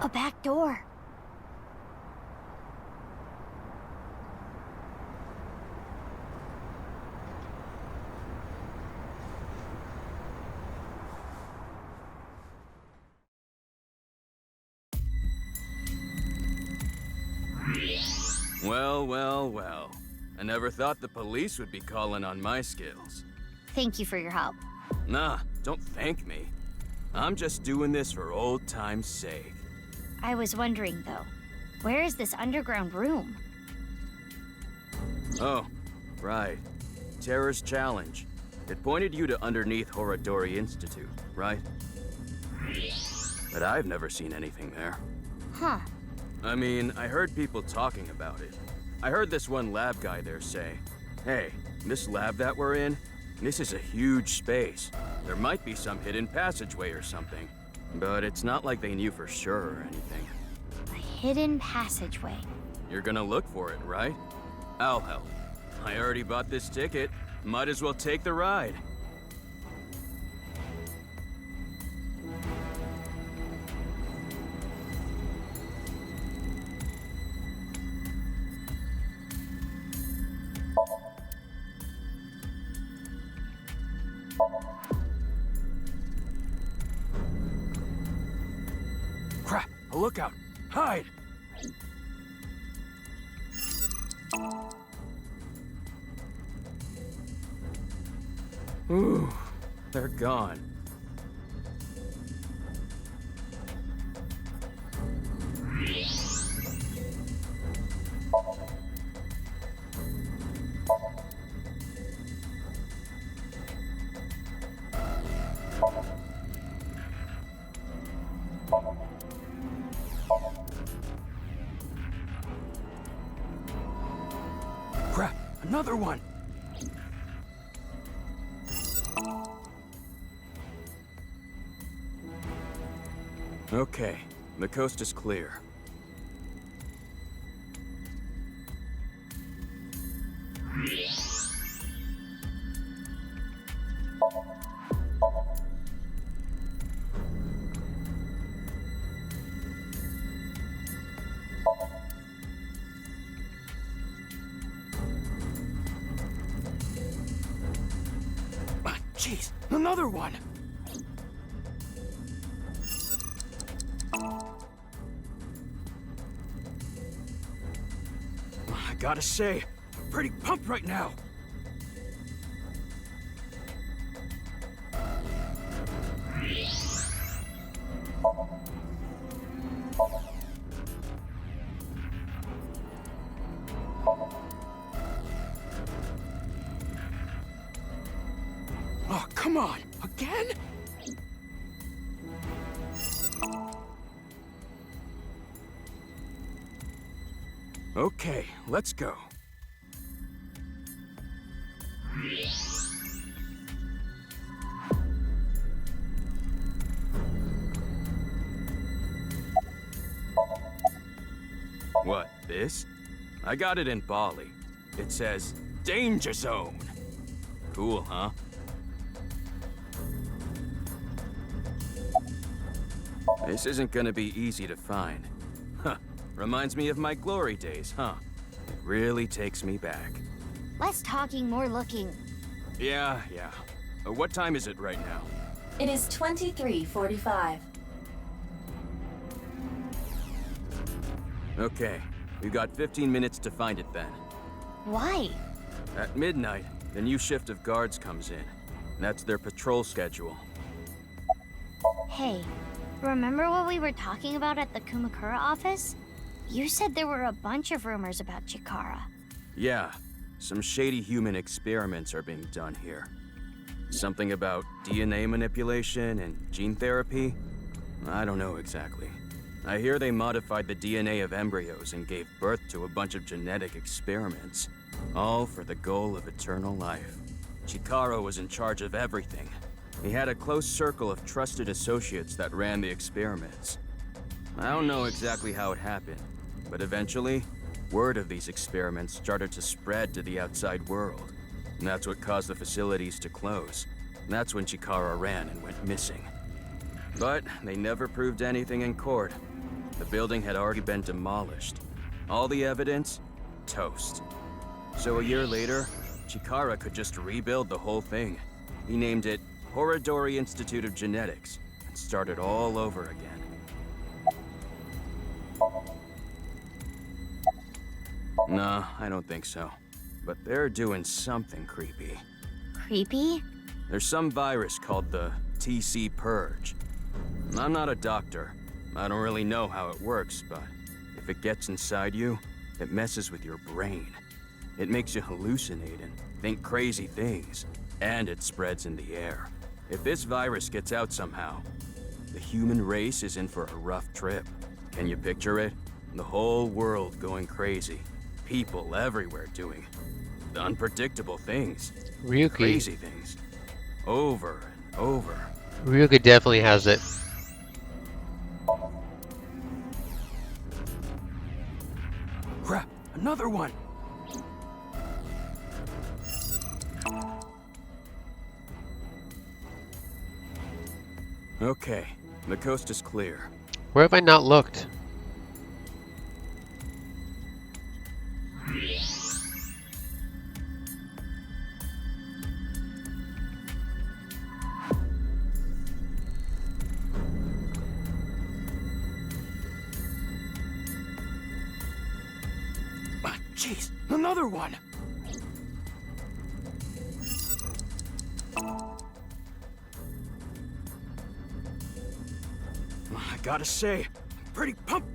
A back door. Well, well, well. I never thought the police would be calling on my skills. Thank you for your help. Nah, don't thank me. I'm just doing this for old time's sake. I was wondering, though, where is this underground room? Oh, right. Terror's Challenge. It pointed you to underneath Horadori Institute, right? But I've never seen anything there. Huh. I mean, I heard people talking about it. I heard this one lab guy there say, "Hey, this lab that we're in, this is a huge space. There might be some hidden passageway or something." But it's not like they knew for sure or anything. A hidden passageway. You're gonna look for it, right? I'll help. I already bought this ticket. Might as well take the ride. Crap! A lookout! Hide! Ooh, they're gone. Crap, another one! Okay, the coast is clear. Jeez, another one! gotta say, I'm pretty pumped right now. Oh, come on! Again? Okay, let's go. What, this? I got it in Bali. It says, Danger Zone. Cool, huh? This isn't gonna be easy to find. Huh. Reminds me of my glory days, huh? It really takes me back. Less talking, more looking. Yeah. What time is it right now? It is 23:45. Okay, we've got 15 minutes to find it then. Why? At midnight, the new shift of guards comes in. That's their patrol schedule. Hey, remember what we were talking about at the Kumakura office? You said there were a bunch of rumors about Chikara. Yeah, some shady human experiments are being done here. Something about DNA manipulation and gene therapy? I don't know exactly. I hear they modified the DNA of embryos and gave birth to a bunch of genetic experiments, all for the goal of eternal life. Chikara was in charge of everything. He had a close circle of trusted associates that ran the experiments. I don't know exactly how it happened, but eventually, word of these experiments started to spread to the outside world. And that's what caused the facilities to close. And that's when Chikara ran and went missing. But they never proved anything in court. The building had already been demolished. All the evidence, toast. So a year later, Chikara could just rebuild the whole thing. He named it Horodori Institute of Genetics and started all over again. Nah, I don't think so. But they're doing something creepy. Creepy? There's some virus called the TC Purge. I'm not a doctor. I don't really know how it works, but if it gets inside you, it messes with your brain. It makes you hallucinate and think crazy things, and it spreads in the air. If this virus gets out somehow, the human race is in for a rough trip. Can you picture it? The whole world going crazy. People everywhere doing unpredictable things. Ryuki. Crazy things. Over and over. Ryuki definitely has it. Crap, another one! Okay, the coast is clear. Where have I not looked? Jeez, another one! I gotta say, I'm pretty pumped.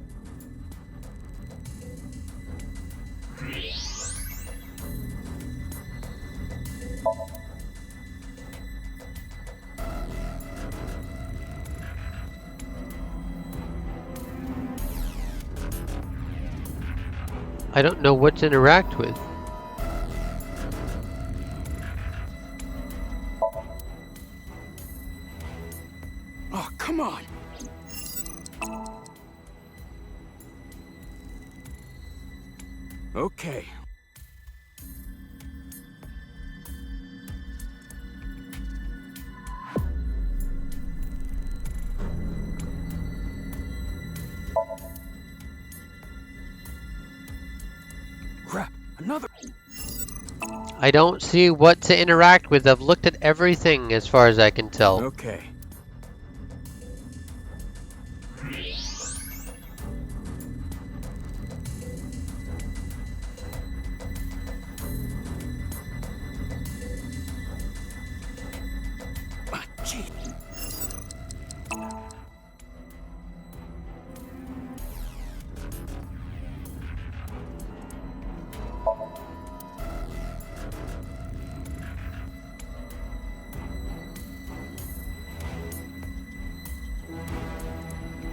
I don't know what to interact with. Oh, come on! Okay. Crap, another. I don't see what to interact with. I've looked at everything as far as I can tell. Okay. Gee.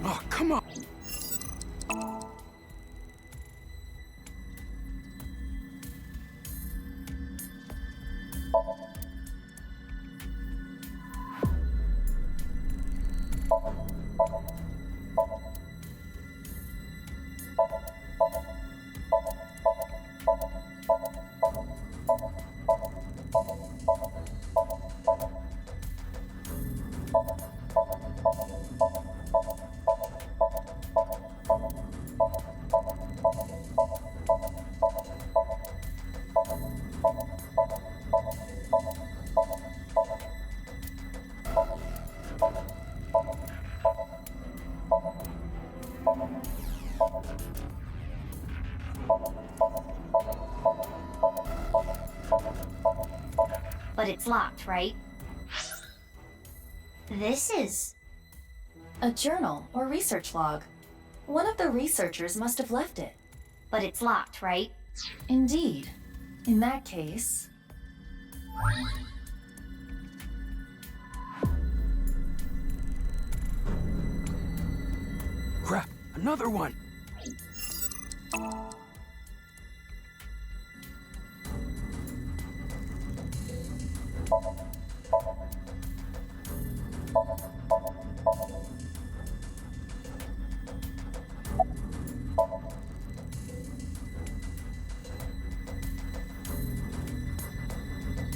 Oh, come on. But it's locked, right? This is... a journal or research log. One of the researchers must have left it. But it's locked, right? Indeed. In that case... Crap, another one.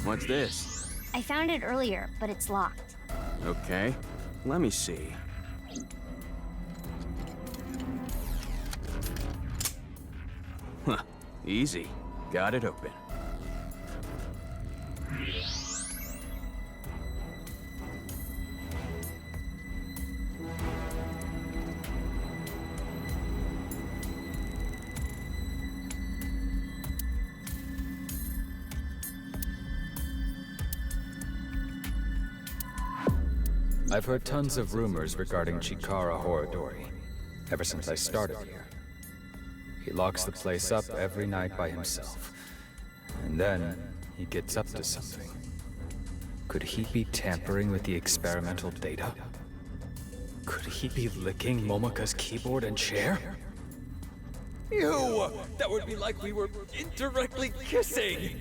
What's this? I found it earlier, but it's locked. Okay, let me see. Huh, easy. Got it open. I've heard tons of rumors regarding Chikara Horodori, ever since I started here. He locks the place up every night by himself, and then he gets up to something. Could he be tampering with the experimental data? Could he be licking Momoka's keyboard and chair? Ew! That would be like we were indirectly kissing!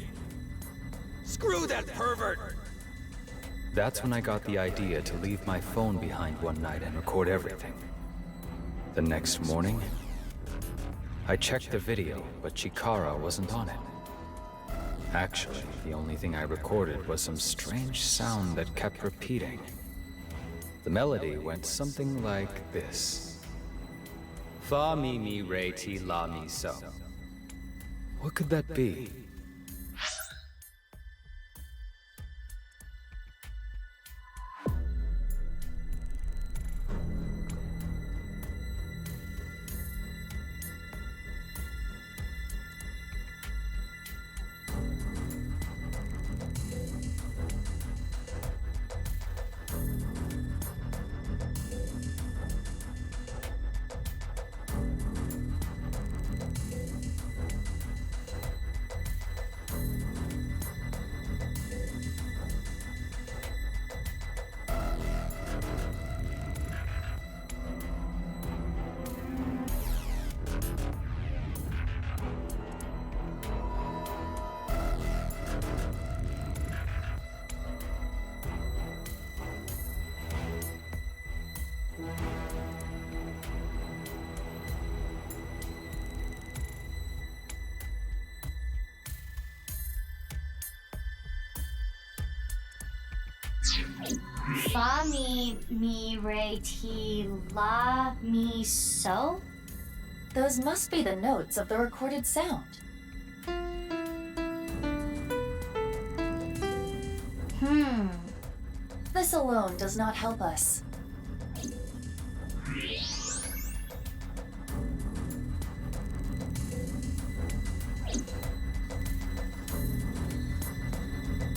Screw that pervert! That's when I got the idea to leave my phone behind one night and record everything. The next morning, I checked the video, but Chikara wasn't on it. Actually, the only thing I recorded was some strange sound that kept repeating. The melody went something like this. Fa mi mi re ti la mi so. What could that be? Fa mi re ti la mi so? Those must be the notes of the recorded sound. This alone does not help us.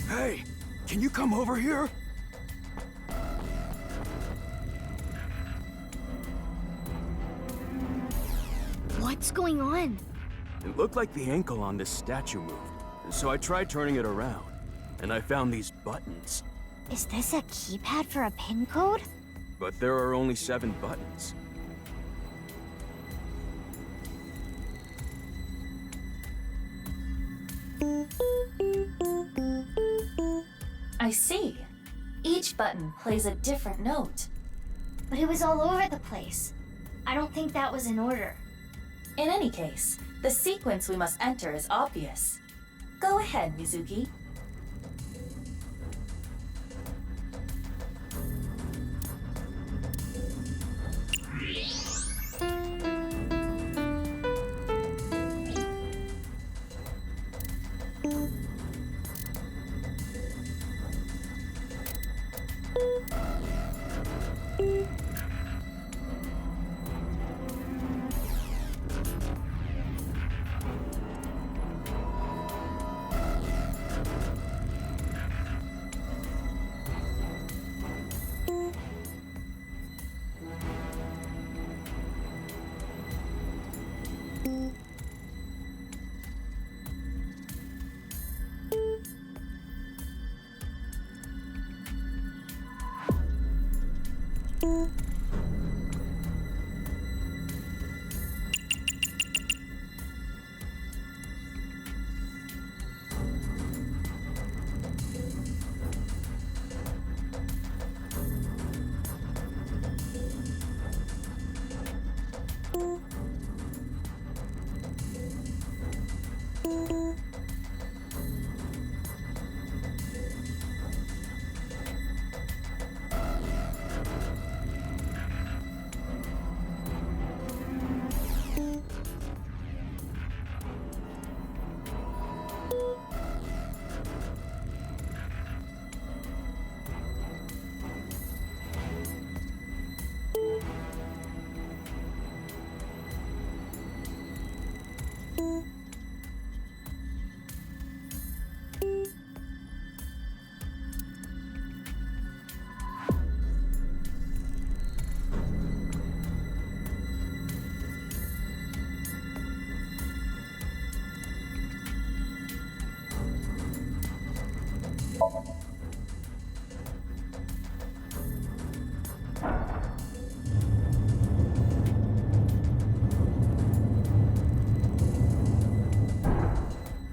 Hey, can you come over here? What's going on? It looked like the ankle on this statue moved, so I tried turning it around, and I found these buttons. Is this a keypad for a pin code? But there are only 7 buttons. I see. Each button plays a different note. But it was all over the place. I don't think that was in order. In any case, the sequence we must enter is obvious. Go ahead, Mizuki.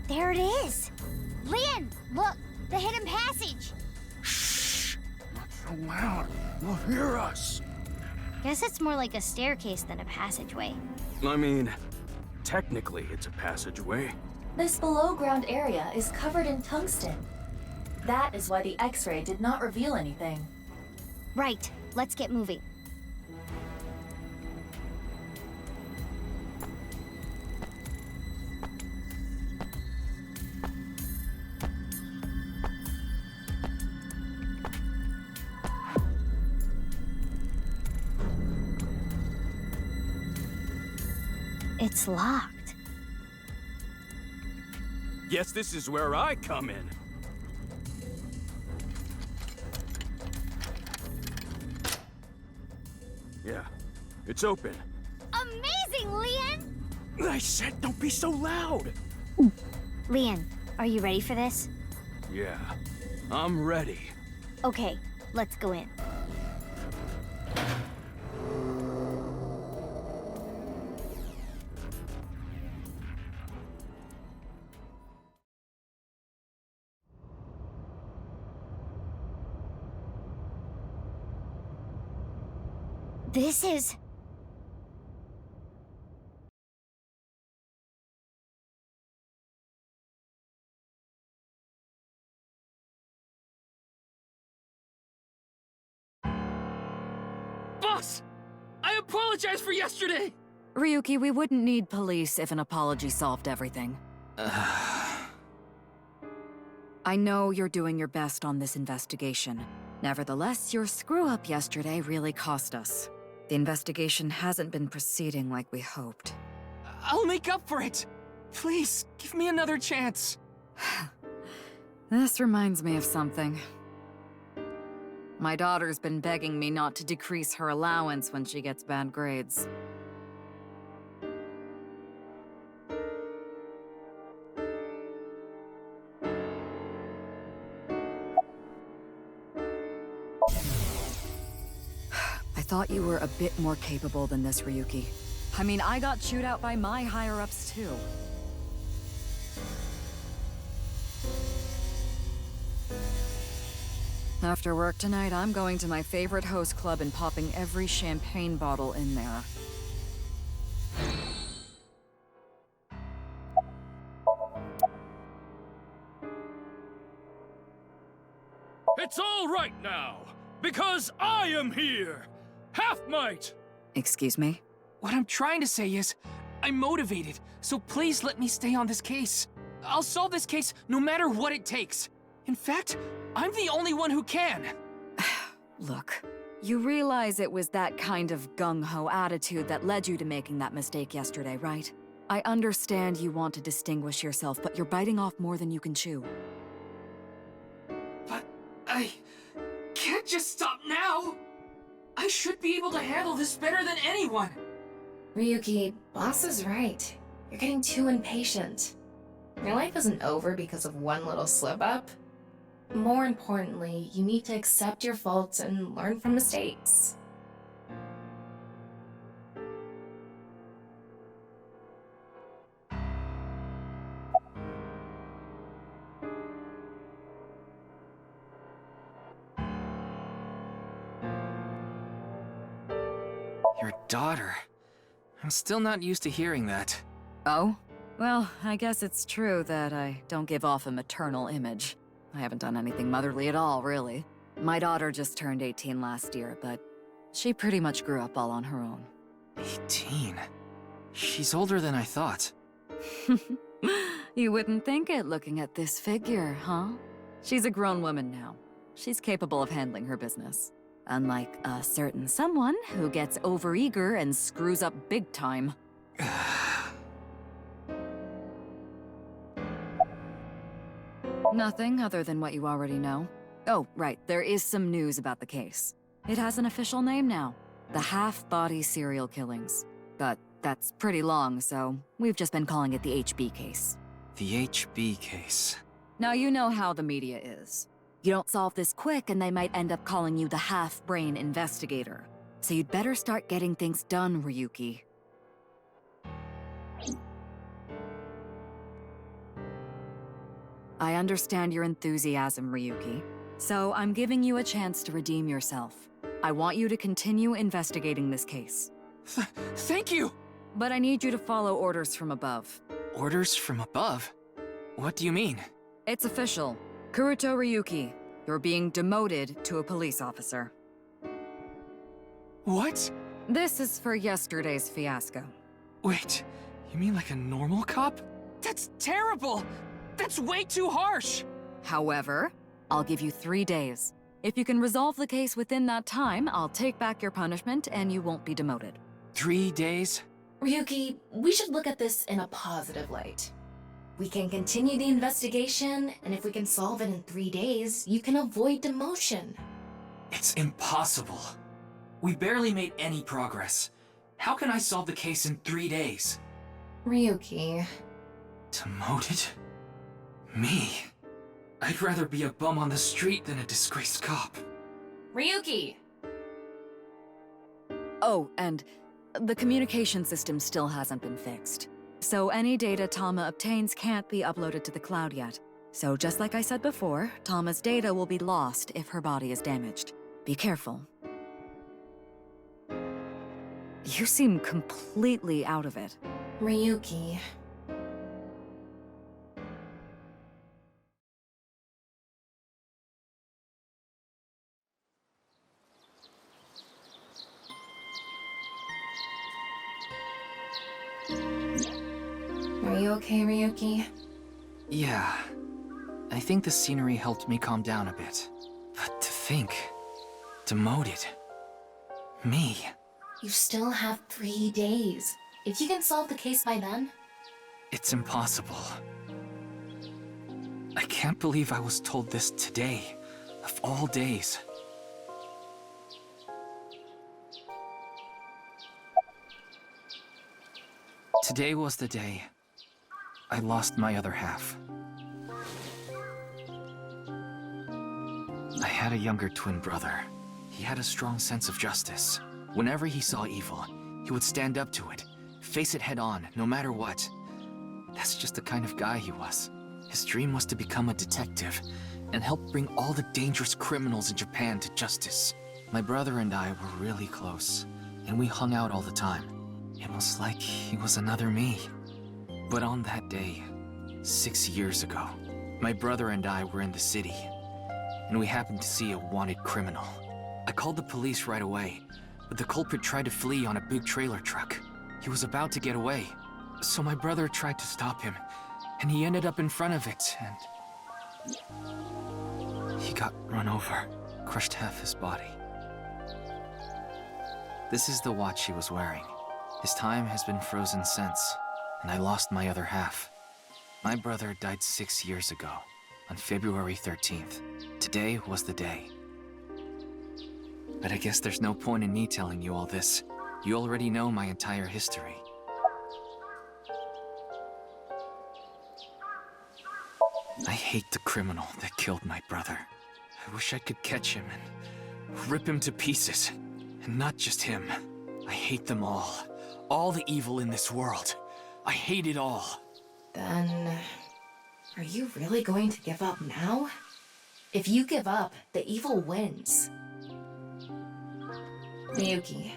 There it is! Leon, look! The hidden passage! Not so loud. They'll hear us. Guess it's more like a staircase than a passageway. I mean, technically it's a passageway. This below-ground area is covered in tungsten. That is why the X-ray did not reveal anything. Right, let's get moving. It's locked. Guess this is where I come in. Yeah, it's open. Amazing, Leon! I said don't be so loud! Leon, are you ready for this? Yeah, I'm ready. Okay, let's go in. This is... Boss! I apologize for yesterday! Ryuki, we wouldn't need police if an apology solved everything. I know you're doing your best on this investigation. Nevertheless, your screw-up yesterday really cost us. The investigation hasn't been proceeding like we hoped. I'll make up for it! Please, give me another chance. This reminds me of something. My daughter's been begging me not to decrease her allowance when she gets bad grades. thought you were a bit more capable than this, Ryuki. I mean, I got chewed out by my higher-ups, too. After work tonight, I'm going to my favorite host club and popping every champagne bottle in there. It's all right now, because I am here! Half might! Excuse me? What I'm trying to say is, I'm motivated, so please let me stay on this case. I'll solve this case no matter what it takes. In fact, I'm the only one who can. Look, you realize it was that kind of gung-ho attitude that led you to making that mistake yesterday, right? I understand you want to distinguish yourself, but you're biting off more than you can chew. But I can't just stop now. I should be able to handle this better than anyone. Ryuki, boss is right. You're getting too impatient. Your life isn't over because of one little slip-up. More importantly, you need to accept your faults and learn from mistakes. Your daughter? I'm still not used to hearing that. Oh? Well, I guess it's true that I don't give off a maternal image. I haven't done anything motherly at all, really. My daughter just turned 18 last year, but she pretty much grew up all on her own. 18? She's older than I thought. You wouldn't think it looking at this figure, huh? She's a grown woman now. She's capable of handling her business. Unlike a certain someone who gets overeager and screws up big time. Nothing other than what you already know. Oh, right, there is some news about the case. It has an official name now. The Half-Body Serial Killings. But that's pretty long, so we've just been calling it the HB case. The HB case. Now you know how the media is. You don't solve this quick and they might end up calling you the half-brain investigator. So you'd better start getting things done, Ryuki. I understand your enthusiasm, Ryuki. So I'm giving you a chance to redeem yourself. I want you to continue investigating this case. Thank you! But I need you to follow orders from above. Orders from above? What do you mean? It's official. Kuruto Ryuki, you're being demoted to a police officer. What? This is for yesterday's fiasco. Wait, you mean like a normal cop? That's terrible! That's way too harsh! However, I'll give you 3 days. If you can resolve the case within that time, I'll take back your punishment and you won't be demoted. 3 days? Ryuki, we should look at this in a positive light. We can continue the investigation, and if we can solve it in 3 days, you can avoid demotion. It's impossible. We barely made any progress. How can I solve the case in 3 days? Ryuki. Demoted? Me? I'd rather be a bum on the street than a disgraced cop. Ryuki! Oh, and the communication system still hasn't been fixed. So any data Tama obtains can't be uploaded to the cloud yet. So just like I said before, Tama's data will be lost if her body is damaged. Be careful. You seem completely out of it. Ryuki. Are you okay, Ryuki? Yeah. I think the scenery helped me calm down a bit. But to think... demoted. Me. You still have 3 days. If you can solve the case by then... It's impossible. I can't believe I was told this today, of all days. Today was the day I lost my other half. I had a younger twin brother. He had a strong sense of justice. Whenever he saw evil, he would stand up to it, face it head on, no matter what. That's just the kind of guy he was. His dream was to become a detective and help bring all the dangerous criminals in Japan to justice. My brother and I were really close, and we hung out all the time. It was like he was another me. But on that day, 6 years ago, my brother and I were in the city, and we happened to see a wanted criminal. I called the police right away, but the culprit tried to flee on a big trailer truck. He was about to get away, so my brother tried to stop him, and he ended up in front of it, and he got run over, crushed half his body. This is the watch he was wearing. His time has been frozen since, and I lost my other half. My brother died 6 years ago, on February 13th. Today was the day. But I guess there's no point in me telling you all this. You already know my entire history. I hate the criminal that killed my brother. I wish I could catch him and rip him to pieces. And not just him. I hate them all. All the evil in this world. I hate it all. Then, are you really going to give up now? If you give up, the evil wins. Miyuki,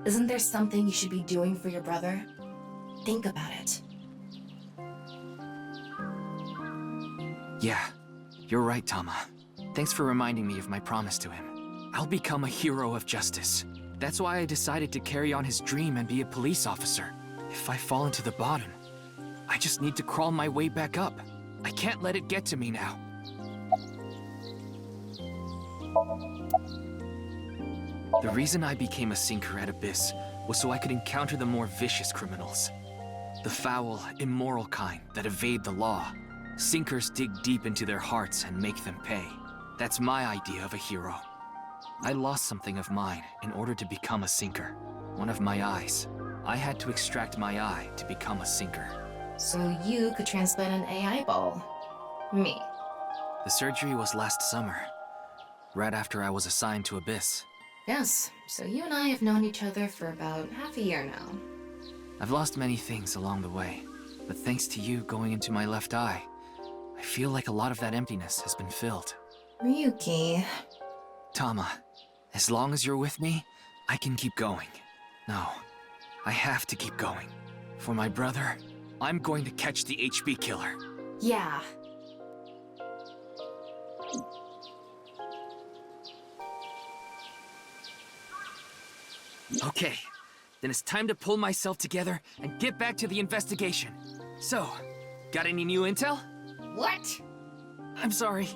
isn't there something you should be doing for your brother? Think about it. Yeah, you're right, Tama. Thanks for reminding me of my promise to him. I'll become a hero of justice. That's why I decided to carry on his dream and be a police officer. If I fall into the bottom, I just need to crawl my way back up. I can't let it get to me now. The reason I became a sinker at Abyss was so I could encounter the more vicious criminals. The foul, immoral kind that evade the law. Sinkers dig deep into their hearts and make them pay. That's my idea of a hero. I lost something of mine in order to become a sinker. One of my eyes. I had to extract my eye to become a sinker. So you could transplant an AI ball. Me. The surgery was last summer, right after I was assigned to Abyss. Yes, so you and I have known each other for about half a year now. I've lost many things along the way, but thanks to you going into my left eye, I feel like a lot of that emptiness has been filled. Ryuki. Tama, as long as you're with me, I can keep going. No, I have to keep going. For my brother, I'm going to catch the HB killer. Yeah. Okay, then it's time to pull myself together and get back to the investigation. So, got any new intel? What? I'm sorry.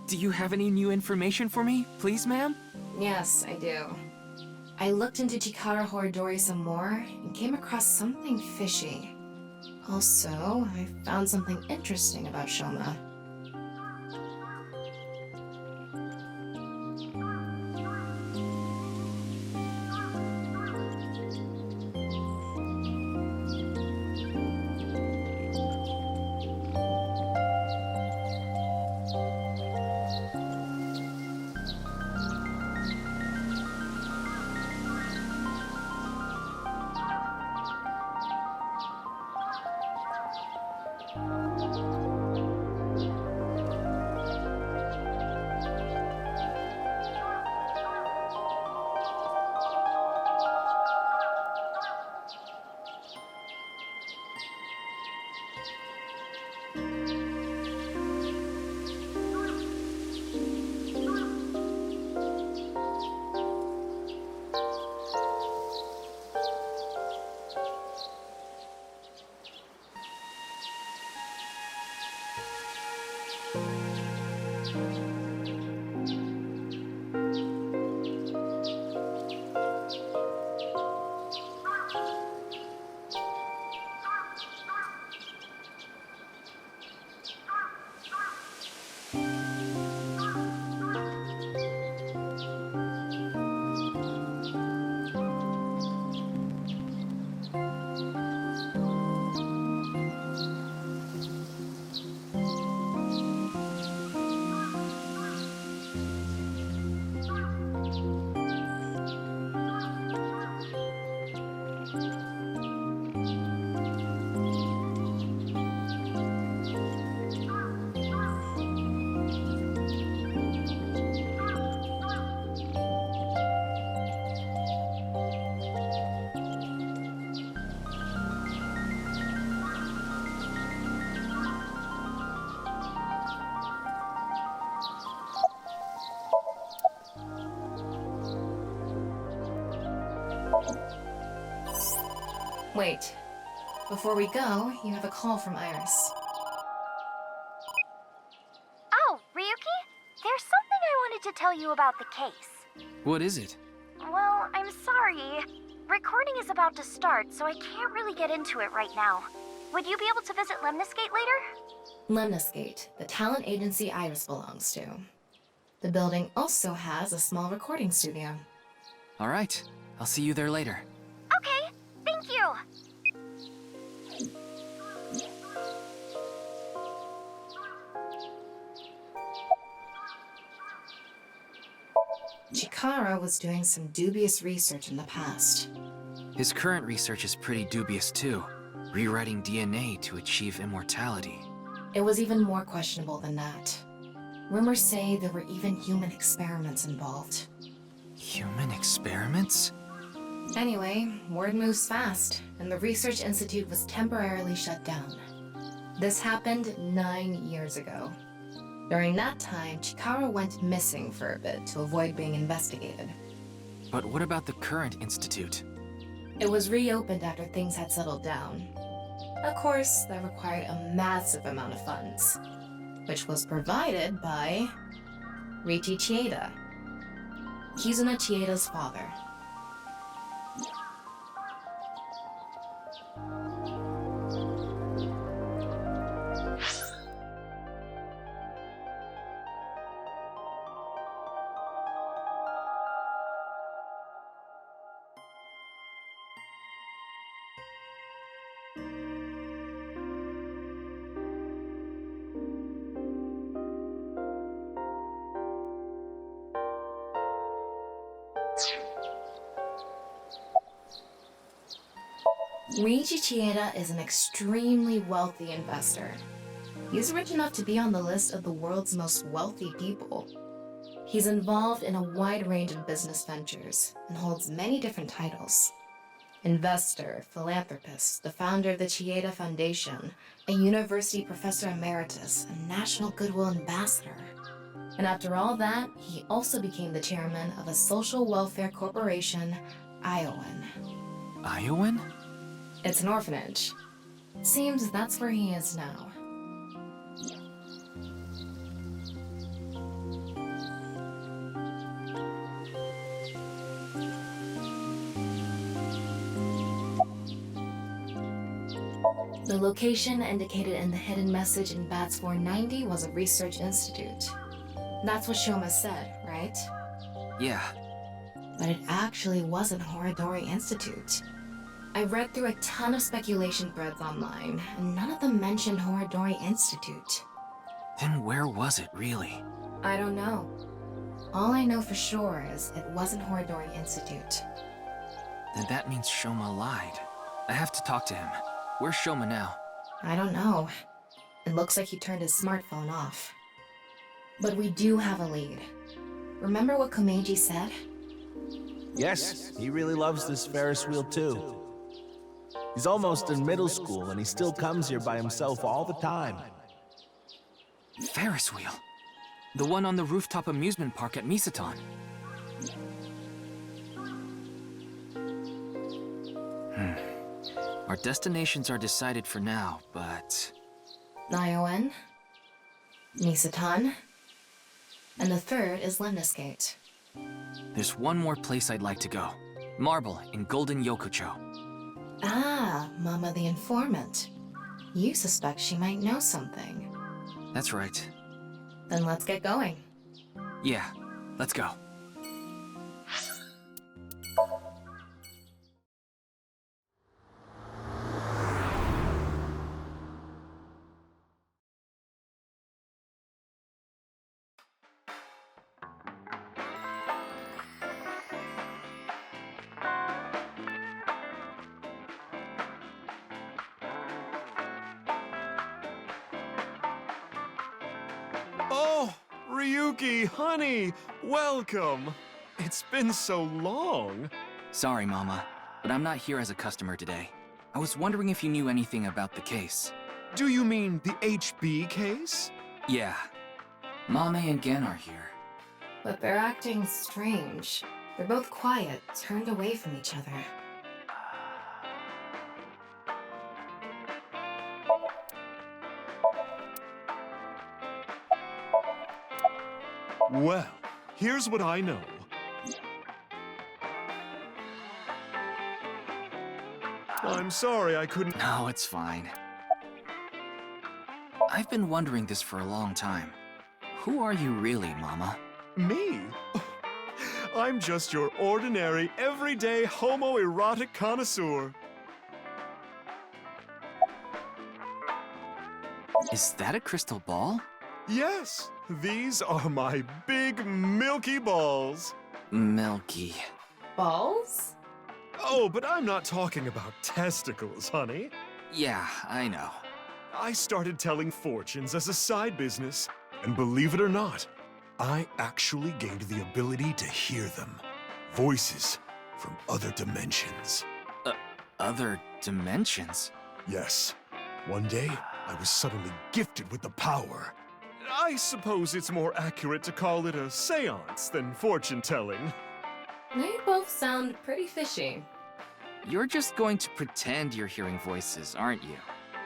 Do you have any new information for me, please, ma'am? Yes, I do. I looked into Chikara Horidori some more and came across something fishy. Also, I found something interesting about Shoma. Wait. Before we go, you have a call from Iris. Oh, Ryuki? There's something I wanted to tell you about the case. What is it? Well, I'm sorry. Recording is about to start, so I can't really get into it right now. Would you be able to visit Lemniscate later? Lemniscate, the talent agency Iris belongs to. The building also has a small recording studio. All right. I'll see you there later. Okay, thank you. Chikara was doing some dubious research in the past. His current research is pretty dubious too. Rewriting DNA to achieve immortality. It was even more questionable than that. Rumors say there were even human experiments involved. Human experiments? Anyway, word moves fast, and the Research Institute was temporarily shut down. This happened 9 years ago. During that time, Chikara went missing for a bit to avoid being investigated. But what about the current institute? It was reopened after things had settled down. Of course, that required a massive amount of funds, which was provided by Riichi Chieda, Kizuna Chieda's father. Riichi Chieda is an extremely wealthy investor. He's rich enough to be on the list of the world's most wealthy people. He's involved in a wide range of business ventures and holds many different titles. Investor, philanthropist, the founder of the Chieda Foundation, a university professor emeritus, a national goodwill ambassador. And after all that, he also became the chairman of a social welfare corporation, Iowan. Iowan? It's an orphanage. Seems that's where he is now. The location indicated in the hidden message in Bats 490 was a research institute. That's what Shoma said, right? Yeah. But it actually wasn't Horadori Institute. I read through a ton of speculation threads online, and none of them mentioned Horadori Institute. Then where was it, really? I don't know. All I know for sure is it wasn't Horadori Institute. Then that means Shoma lied. I have to talk to him. Where's Shoma now? I don't know. It looks like he turned his smartphone off. But we do have a lead. Remember what Komeiji said? Yes, he really loves this Ferris wheel too. He's almost in middle school and he still comes here by himself all the time. Ferris wheel? The one on the rooftop amusement park at Misaton. Our destinations are decided for now, but... Iowan, Misaton, and the third is Lemniscate. There's one more place I'd like to go. Marble in Golden Yokucho. Ah, Mama the informant. You suspect she might know something. That's right. Then let's get going. Yeah, let's go. Oh, Ryuki, honey, welcome. It's been so long. Sorry, Mama, but I'm not here as a customer today. I was wondering if you knew anything about the case. Do you mean the HB case? Yeah. Mame and Gen are here. But they're acting strange. They're both quiet, turned away from each other. Well, here's what I know. I'm sorry I couldn't... No, it's fine. I've been wondering this for a long time. Who are you really, Mama? Me? I'm just your ordinary, everyday homoerotic connoisseur. Is that a crystal ball? Yes, these are my big milky balls. Milky. Balls? Oh, but I'm not talking about testicles, honey. Yeah, I know. I started telling fortunes as a side business, and believe it or not, I actually gained the ability to hear them. Voices from other dimensions. Other dimensions? Yes. One day, I was suddenly gifted with the power. I suppose it's more accurate to call it a seance than fortune-telling. They both sound pretty fishy. You're just going to pretend you're hearing voices, aren't you?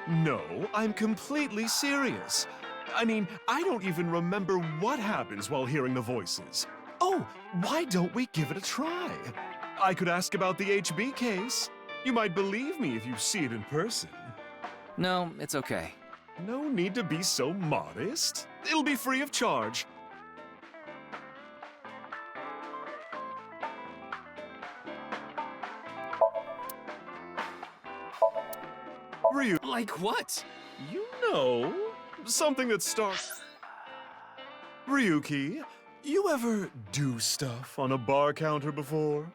No, I'm completely serious. I mean, I don't even remember what happens while hearing the voices. Oh, why don't we give it a try? I could ask about the HB case. You might believe me if you see it in person. No, it's okay. No need to be so modest. It'll be free of charge. Ryu, like what? You know, something that starts... Ryuki, you ever do stuff on a bar counter before?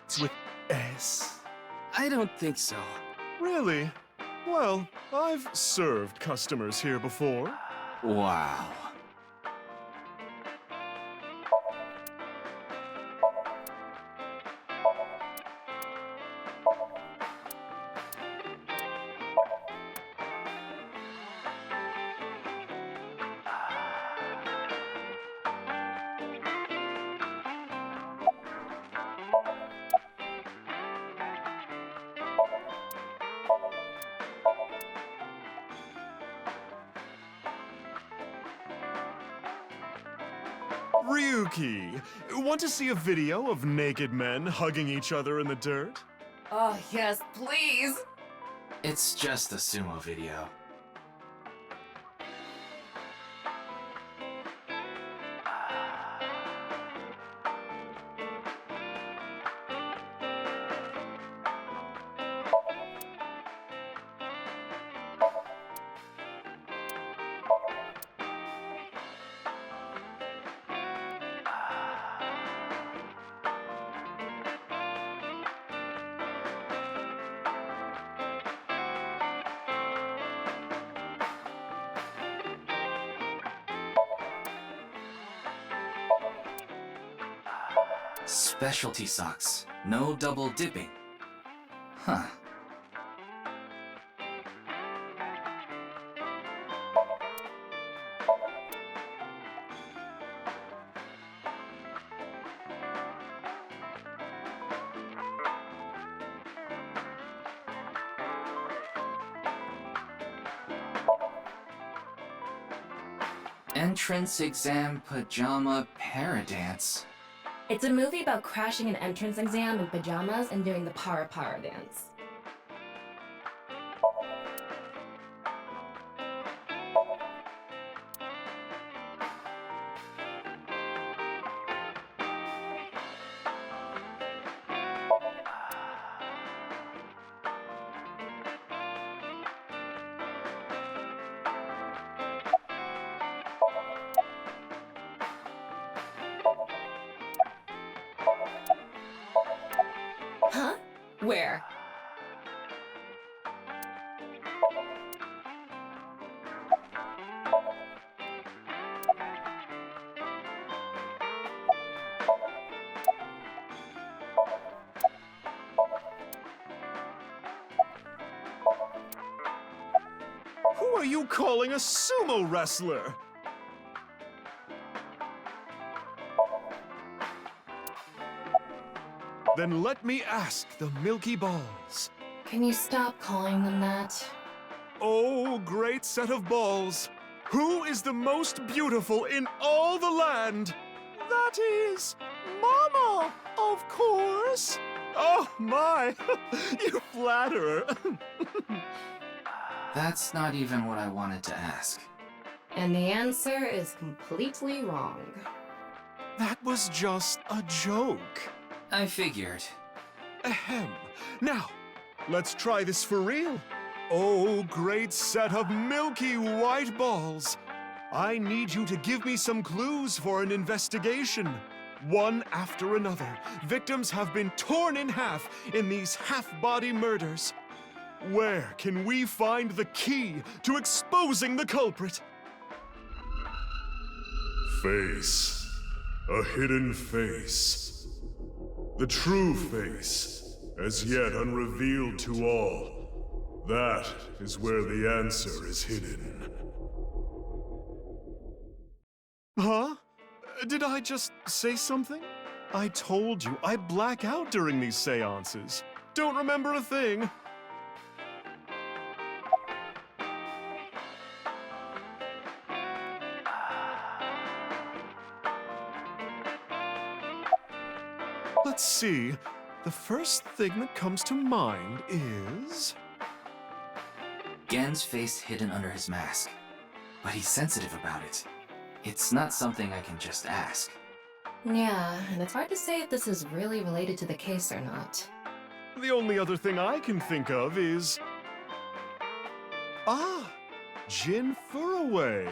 It's with S. I don't think so. Really? Well, I've served customers here before. Wow. Ryuki, want to see a video of naked men hugging each other in the dirt? Oh, yes, please! It's just a sumo video. Specialty socks. No double dipping. Huh. Entrance exam pajama paradance. It's a movie about crashing an entrance exam in pajamas and doing the para dance. Huh? Where? Who are you calling a sumo wrestler? Then let me ask the Milky Balls. Can you stop calling them that? Oh, great set of balls. Who is the most beautiful in all the land? That is Mama, of course. Oh my, you flatterer. That's not even what I wanted to ask. And the answer is completely wrong. That was just a joke. I figured. Ahem. Now, let's try this for real. Oh, great set of milky white balls. I need you to give me some clues for an investigation. One after another, victims have been torn in half in these half-body murders. Where can we find the key to exposing the culprit? Face. A hidden face. The true face, as yet unrevealed to all. That is where the answer is hidden. Huh? Did I just say something? I told you, I black out during these seances. Don't remember a thing. Let's see. The first thing that comes to mind is... Gen's face hidden under his mask. But he's sensitive about it. It's not something I can just ask. Yeah, and it's hard to say if this is really related to the case or not. The only other thing I can think of is... Jin Furaway.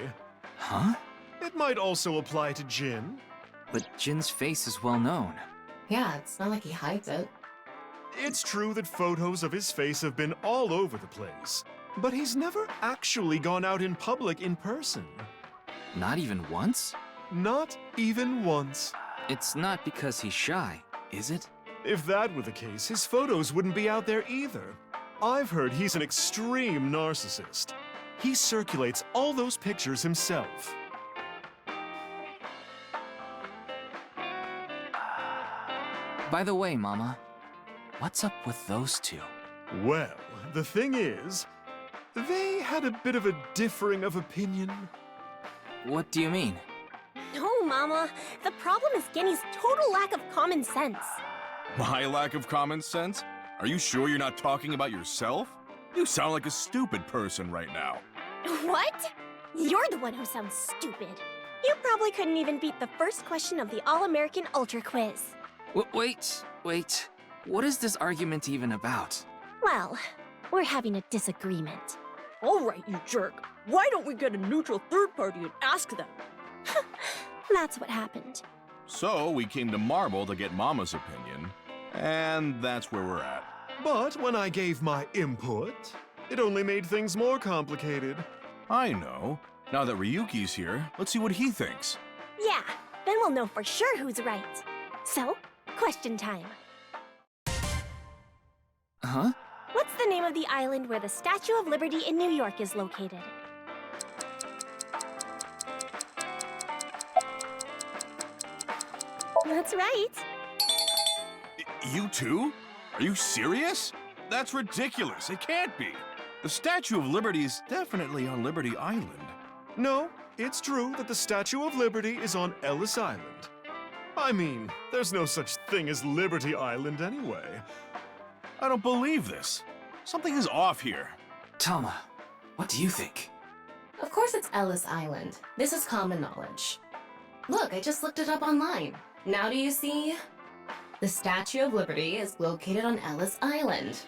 Huh? It might also apply to Jin. But Jin's face is well known. Yeah, it's not like he hides it. It's true that photos of his face have been all over the place, but he's never actually gone out in public in person. Not even once? Not even once. It's not because he's shy, is it? If that were the case, his photos wouldn't be out there either. I've heard he's an extreme narcissist. He circulates all those pictures himself. By the way, Mama, what's up with those two? Well, the thing is, they had a bit of a differing of opinion. What do you mean? No, Mama. The problem is Genny's total lack of common sense. My lack of common sense? Are you sure you're not talking about yourself? You sound like a stupid person right now. What? You're the one who sounds stupid. You probably couldn't even beat the first question of the All-American Ultra Quiz. Wait. What is this argument even about? Well, we're having a disagreement. All right, you jerk. Why don't we get a neutral third party and ask them? That's what happened. So we came to Marble to get Mama's opinion, and that's where we're at. But when I gave my input, it only made things more complicated. I know. Now that Ryuki's here, let's see what he thinks. Yeah, then we'll know for sure who's right. So, question time. Huh? What's the name of the island where the Statue of Liberty in New York is located? That's right. You too? Are you serious? That's ridiculous. It can't be. The Statue of Liberty is definitely on Liberty Island. No, it's true that the Statue of Liberty is on Ellis Island. I mean, there's no such thing as Liberty Island anyway. I don't believe this. Something is off here. Tama, what do you think? Of course it's Ellis Island. This is common knowledge. Look, I just looked it up online. Now do you see? The Statue of Liberty is located on Ellis Island.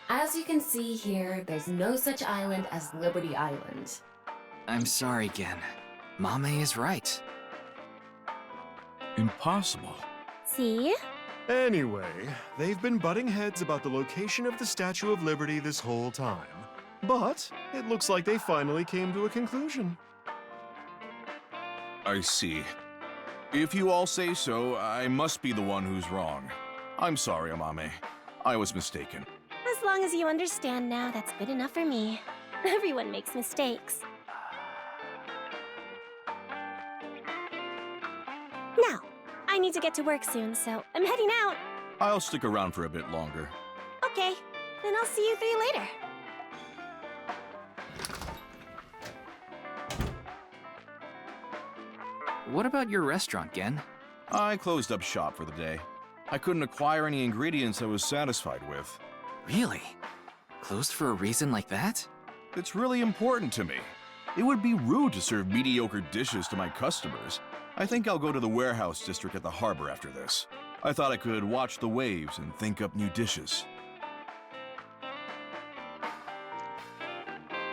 As you can see here, there's no such island as Liberty Island. I'm sorry, Gen. Mame is right. Impossible. See? Anyway, they've been butting heads about the location of the Statue of Liberty this whole time. But it looks like they finally came to a conclusion. I see. If you all say so, I must be the one who's wrong. I'm sorry, Amame. I was mistaken. As long as you understand now, that's good enough for me. Everyone makes mistakes. Now, I need to get to work soon, so I'm heading out. I'll stick around for a bit longer. Okay, then I'll see you three later. What about your restaurant, Gen? I closed up shop for the day. I couldn't acquire any ingredients I was satisfied with. Really? Closed for a reason like that? It's really important to me. It would be rude to serve mediocre dishes to my customers. I think I'll go to the warehouse district at the harbor after this. I thought I could watch the waves and think up new dishes.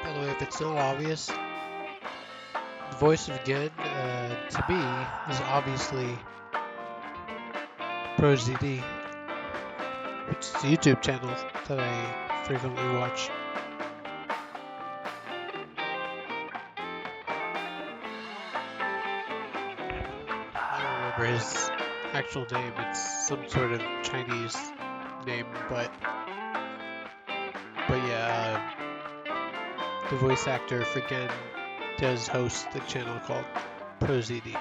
By the way, if it's not obvious, the voice of Gen to be is obviously ProZD, which is a YouTube channel that I frequently watch. I don't remember his actual name. It's some sort of Chinese name, but yeah, the voice actor for Gen does host the channel called ProZD.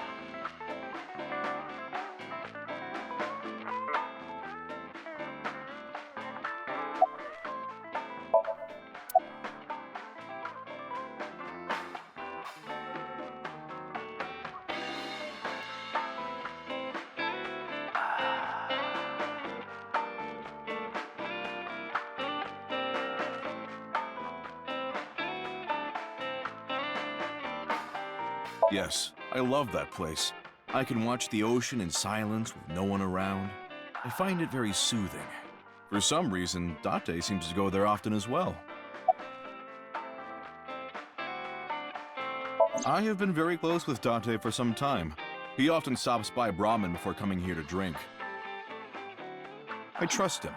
Yes, I love that place. I can watch the ocean in silence with no one around. I find it very soothing. For some reason, Date seems to go there often as well. I have been very close with Date for some time. He often stops by Brahmin before coming here to drink. I trust him.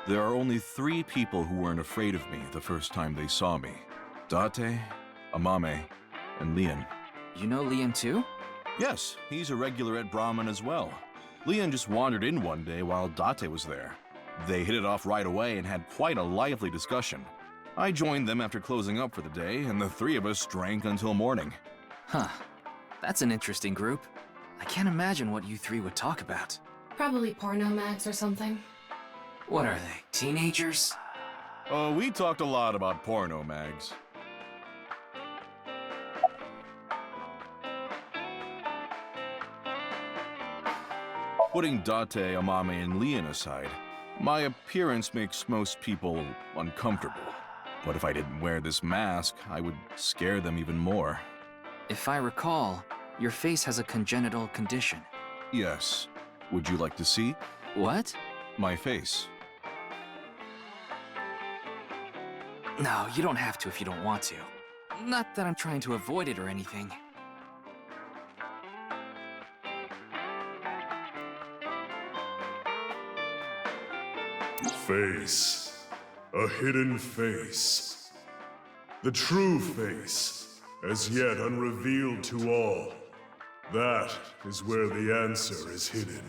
There are only 3 people who weren't afraid of me the first time they saw me. Date, Amame, and Leon. You know Liam too? Yes, he's a regular at Brahmin as well. Leon just wandered in one day while Date was there. They hit it off right away and had quite a lively discussion. I joined them after closing up for the day, and the 3 of us drank until morning. Huh. That's an interesting group. I can't imagine what you 3 would talk about. Probably porno mags or something. What are they, teenagers? Oh, we talked a lot about porno mags. Putting Date, Amame, and Leon aside, my appearance makes most people uncomfortable. But if I didn't wear this mask, I would scare them even more. If I recall, your face has a congenital condition. Yes. Would you like to see? What? My face. No, you don't have to if you don't want to. Not that I'm trying to avoid it or anything. Face. A hidden face. The true face, as yet unrevealed to all. That is where the answer is hidden.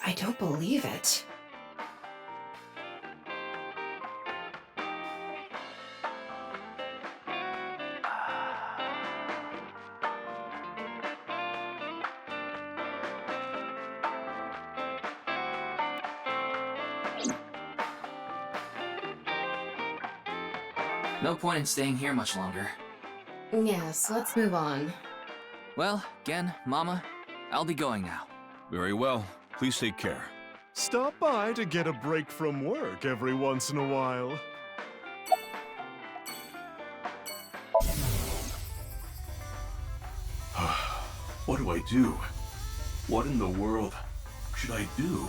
I don't believe it. No point in staying here much longer. Yes, let's move on. Well, Gen, Mama, I'll be going now. Very well. Please take care. Stop by to get a break from work every once in a while. What do I do? What in the world should I do?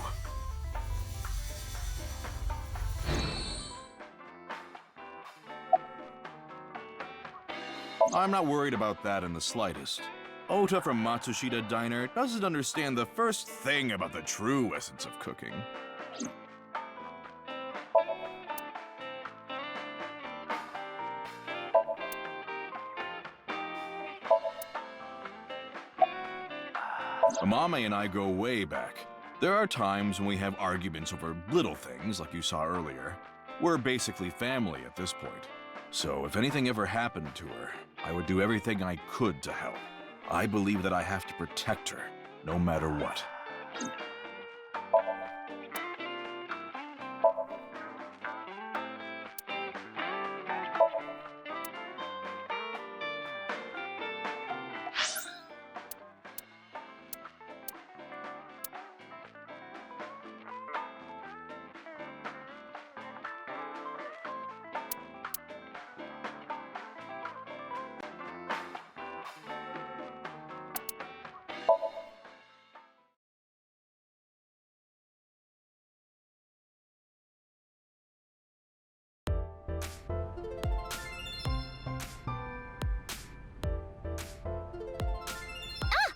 I'm not worried about that in the slightest. Ota from Matsushita Diner doesn't understand the first thing about the true essence of cooking. Amame and I go way back. There are times when we have arguments over little things, like you saw earlier. We're basically family at this point. So if anything ever happened to her, I would do everything I could to help. I believe that I have to protect her, no matter what.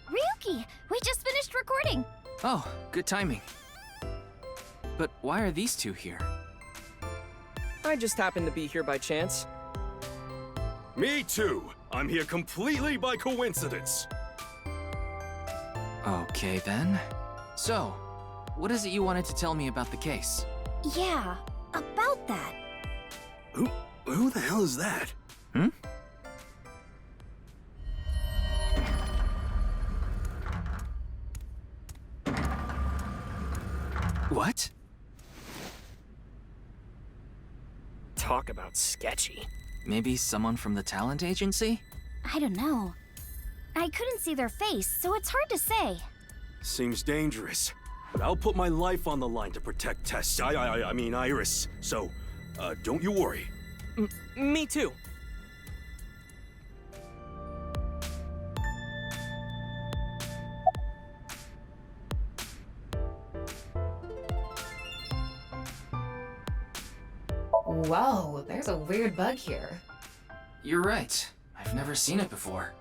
Ryuki! We just finished recording! Oh, good timing. But why are these two here? I just happened to be here by chance. Me too. I'm here completely by coincidence. Okay then. So, what is it you wanted to tell me about the case? Yeah, about that. Who the hell is that? Hmm? What? Talk about sketchy. Maybe someone from the talent agency? I don't know. I couldn't see their face, so it's hard to say. Seems dangerous. But I'll put my life on the line to protect Tess. I mean Iris. So, don't you worry. Me too. Whoa, there's a weird bug here. You're right. I've never seen it before.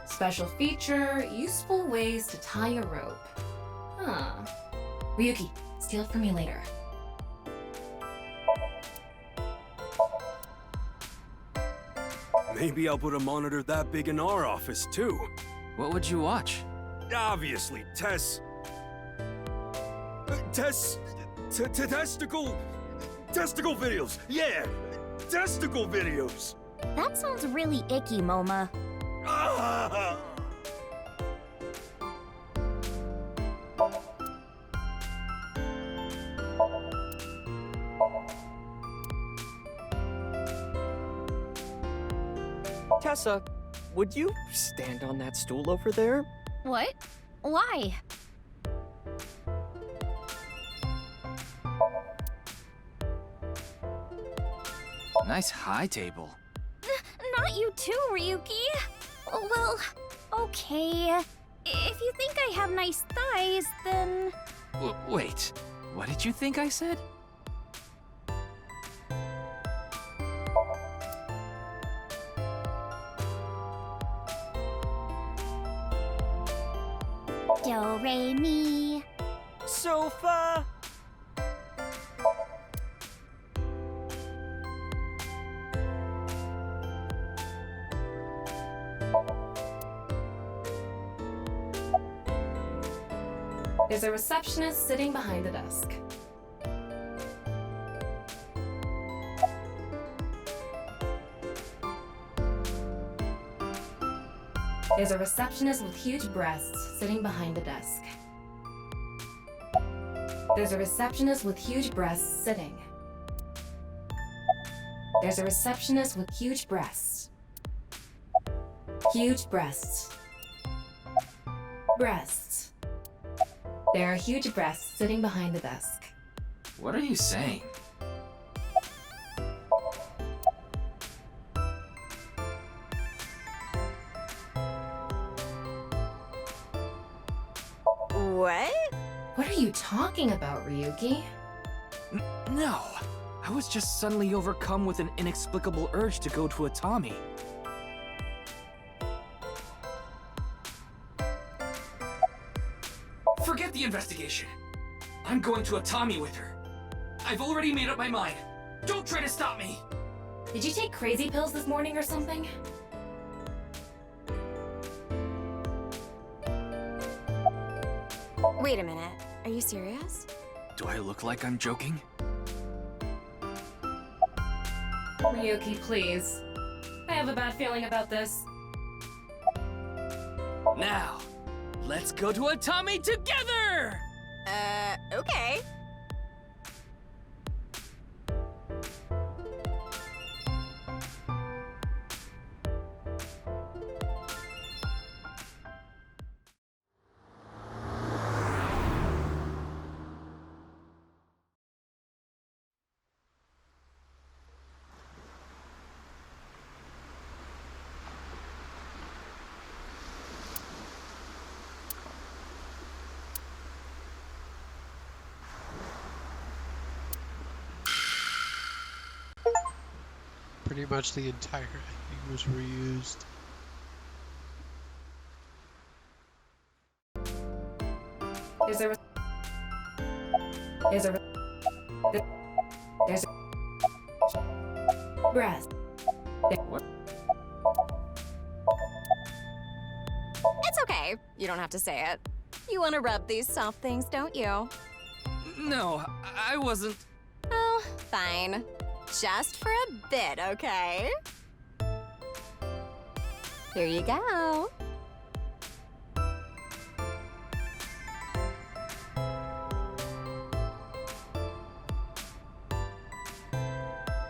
Special feature, useful ways to tie a rope. Huh. Ryuki, steal it from me later. Maybe I'll put a monitor that big in our office too. What would you watch? Obviously, Tess. Testicle videos. Yeah, testicle videos. That sounds really icky, Moma. Ah! Tessa, would you stand on that stool over there? What? Why? Nice high table. Not you too, Ryuki. Well, okay. If you think I have nice thighs, then... Wait, what did you think I said? Do, re, mi. Sofa! There's a receptionist sitting behind the desk. There's a receptionist with huge breasts sitting behind the desk. There's a receptionist with huge breasts sitting. There's a receptionist with huge breasts. Huge breasts. Breasts. There are huge breasts sitting behind the desk. What are you saying? What? What are you talking about, Ryuki? No. I was just suddenly overcome with an inexplicable urge to go to a Tommy. Forget the investigation. I'm going to a Tommy with her. I've already made up my mind. Don't try to stop me! Did you take crazy pills this morning or something? Wait a minute. Are you serious? Do I look like I'm joking? Ryuki, please. I have a bad feeling about this. Now, let's go to Atami together! Okay. Pretty much the entire ending was reused. Is there there's breath. What? It's okay. You don't have to say it. You want to rub these soft things, don't you? No, I wasn't. Oh, fine. Just for a bit, okay? Here you go.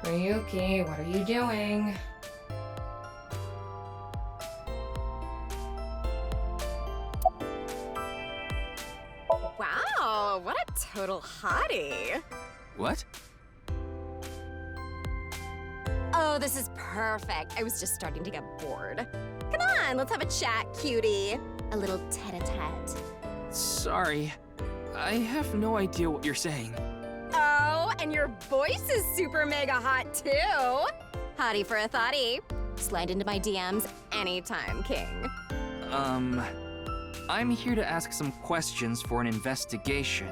Ryuki, what are you doing? Wow, what a total hottie. What? Oh, this is perfect. I was just starting to get bored. Come on, let's have a chat, cutie. A little tete-a-tete. Sorry. I have no idea what you're saying. Oh, and your voice is super mega hot, too. Hottie for a thottie. Slide into my DMs anytime, king. I'm here to ask some questions for an investigation.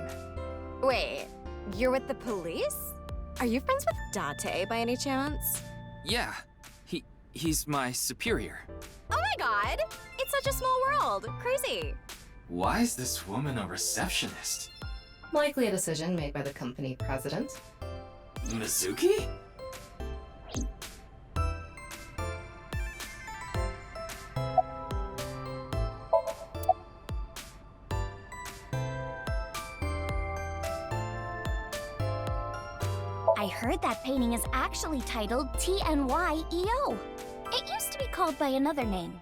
Wait, you're with the police? Are you friends with Date by any chance? Yeah, he's my superior. Oh my god! It's such a small world. Crazy. Why is this woman a receptionist? Likely a decision made by the company president. Mizuki? I heard that painting is actually titled TNYEO. It used to be called by another name.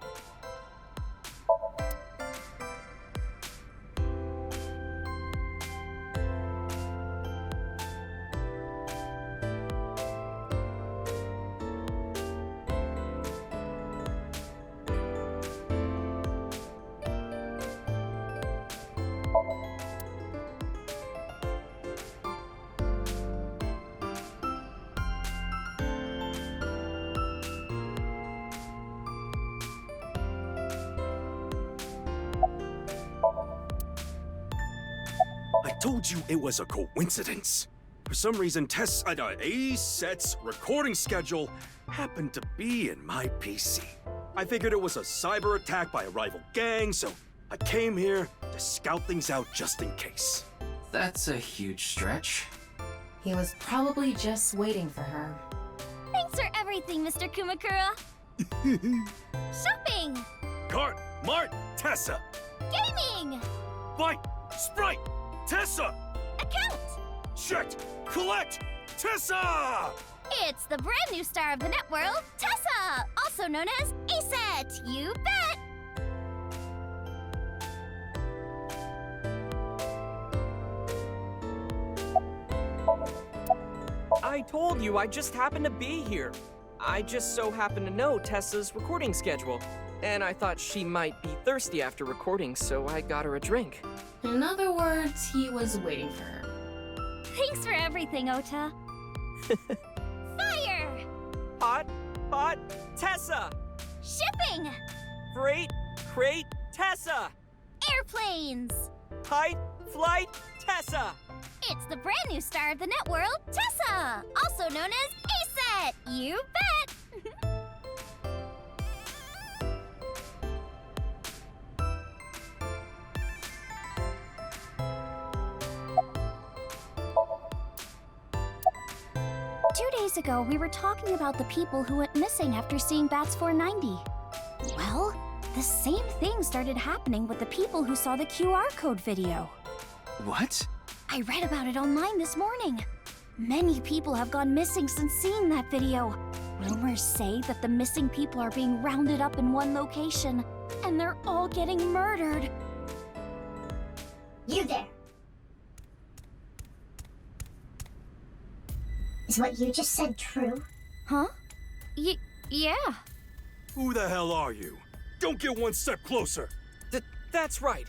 I told you it was a coincidence. For some reason, A-Set's recording schedule happened to be in my PC. I figured it was a cyber attack by a rival gang, so I came here to scout things out just in case. That's a huge stretch. He was probably just waiting for her. Thanks for everything, Mr. Kumakura. Shopping! Cart, Mart, Tessa! Gaming! Bite, Sprite, Tessa! Account! Check, collect, Tessa! It's the brand new star of the networld, Tessa! Also known as ASET, you bet! I told you I just happened to be here. I just so happen to know Tessa's recording schedule. And I thought she might be thirsty after recording, so I got her a drink. In other words, he was waiting for her. Thanks for everything, Ota. Fire! Hot, Tessa! Shipping! Freight, crate, Tessa! Airplanes! Height, flight, Tessa! It's the brand new star of the net world, Tessa, also known as AISFNI. You bet! 2 days ago, we were talking about the people who went missing after seeing Bats 490. Well, the same thing started happening with the people who saw the QR code video. What? I read about it online this morning. Many people have gone missing since seeing that video. Rumors say that the missing people are being rounded up in one location, and they're all getting murdered. You there. Is what you just said true? Huh? Yeah. Who the hell are you? Don't get one step closer! That's right.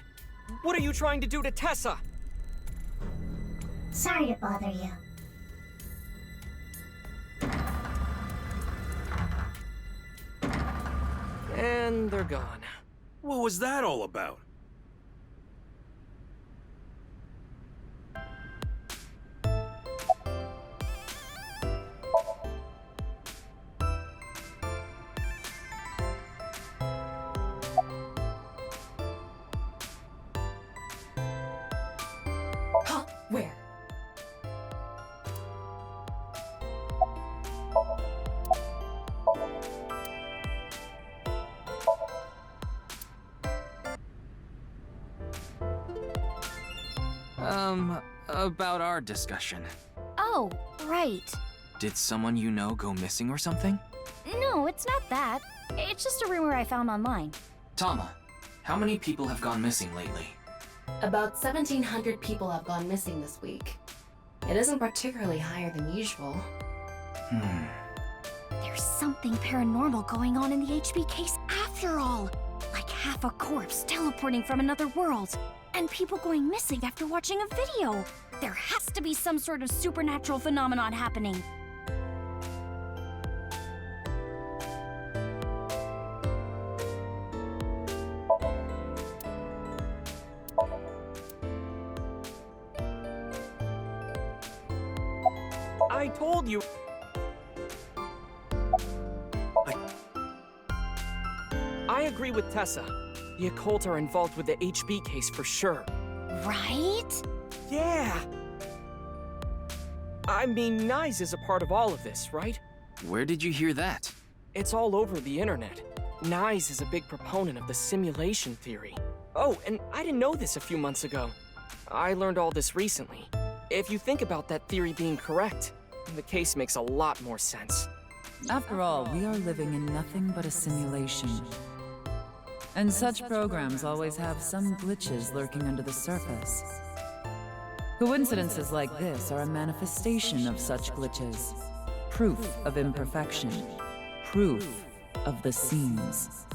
What are you trying to do to Tessa? Sorry to bother you. And they're gone. What was that all about? Huh? Where? About our discussion. Oh, right. Did someone you know go missing or something? No, it's not that. It's just a rumor I found online. Tama, how many people have gone missing lately? About 1,700 people have gone missing this week. It isn't particularly higher than usual. There's something paranormal going on in the HB case after all. Like half a corpse teleporting from another world. And people going missing after watching a video. There has to be some sort of supernatural phenomenon happening. I told you. I agree with Tessa. The occult are involved with the HB case for sure. Right? Yeah! I mean, Nyes is a part of all of this, right? Where did you hear that? It's all over the internet. Nyes is a big proponent of the simulation theory. Oh, and I didn't know this a few months ago. I learned all this recently. If you think about that theory being correct, the case makes a lot more sense. After all, we are living in nothing but a simulation. And such programs always have some glitches lurking under the surface. Coincidences like this are a manifestation of such glitches. Proof of imperfection. Proof of the seams.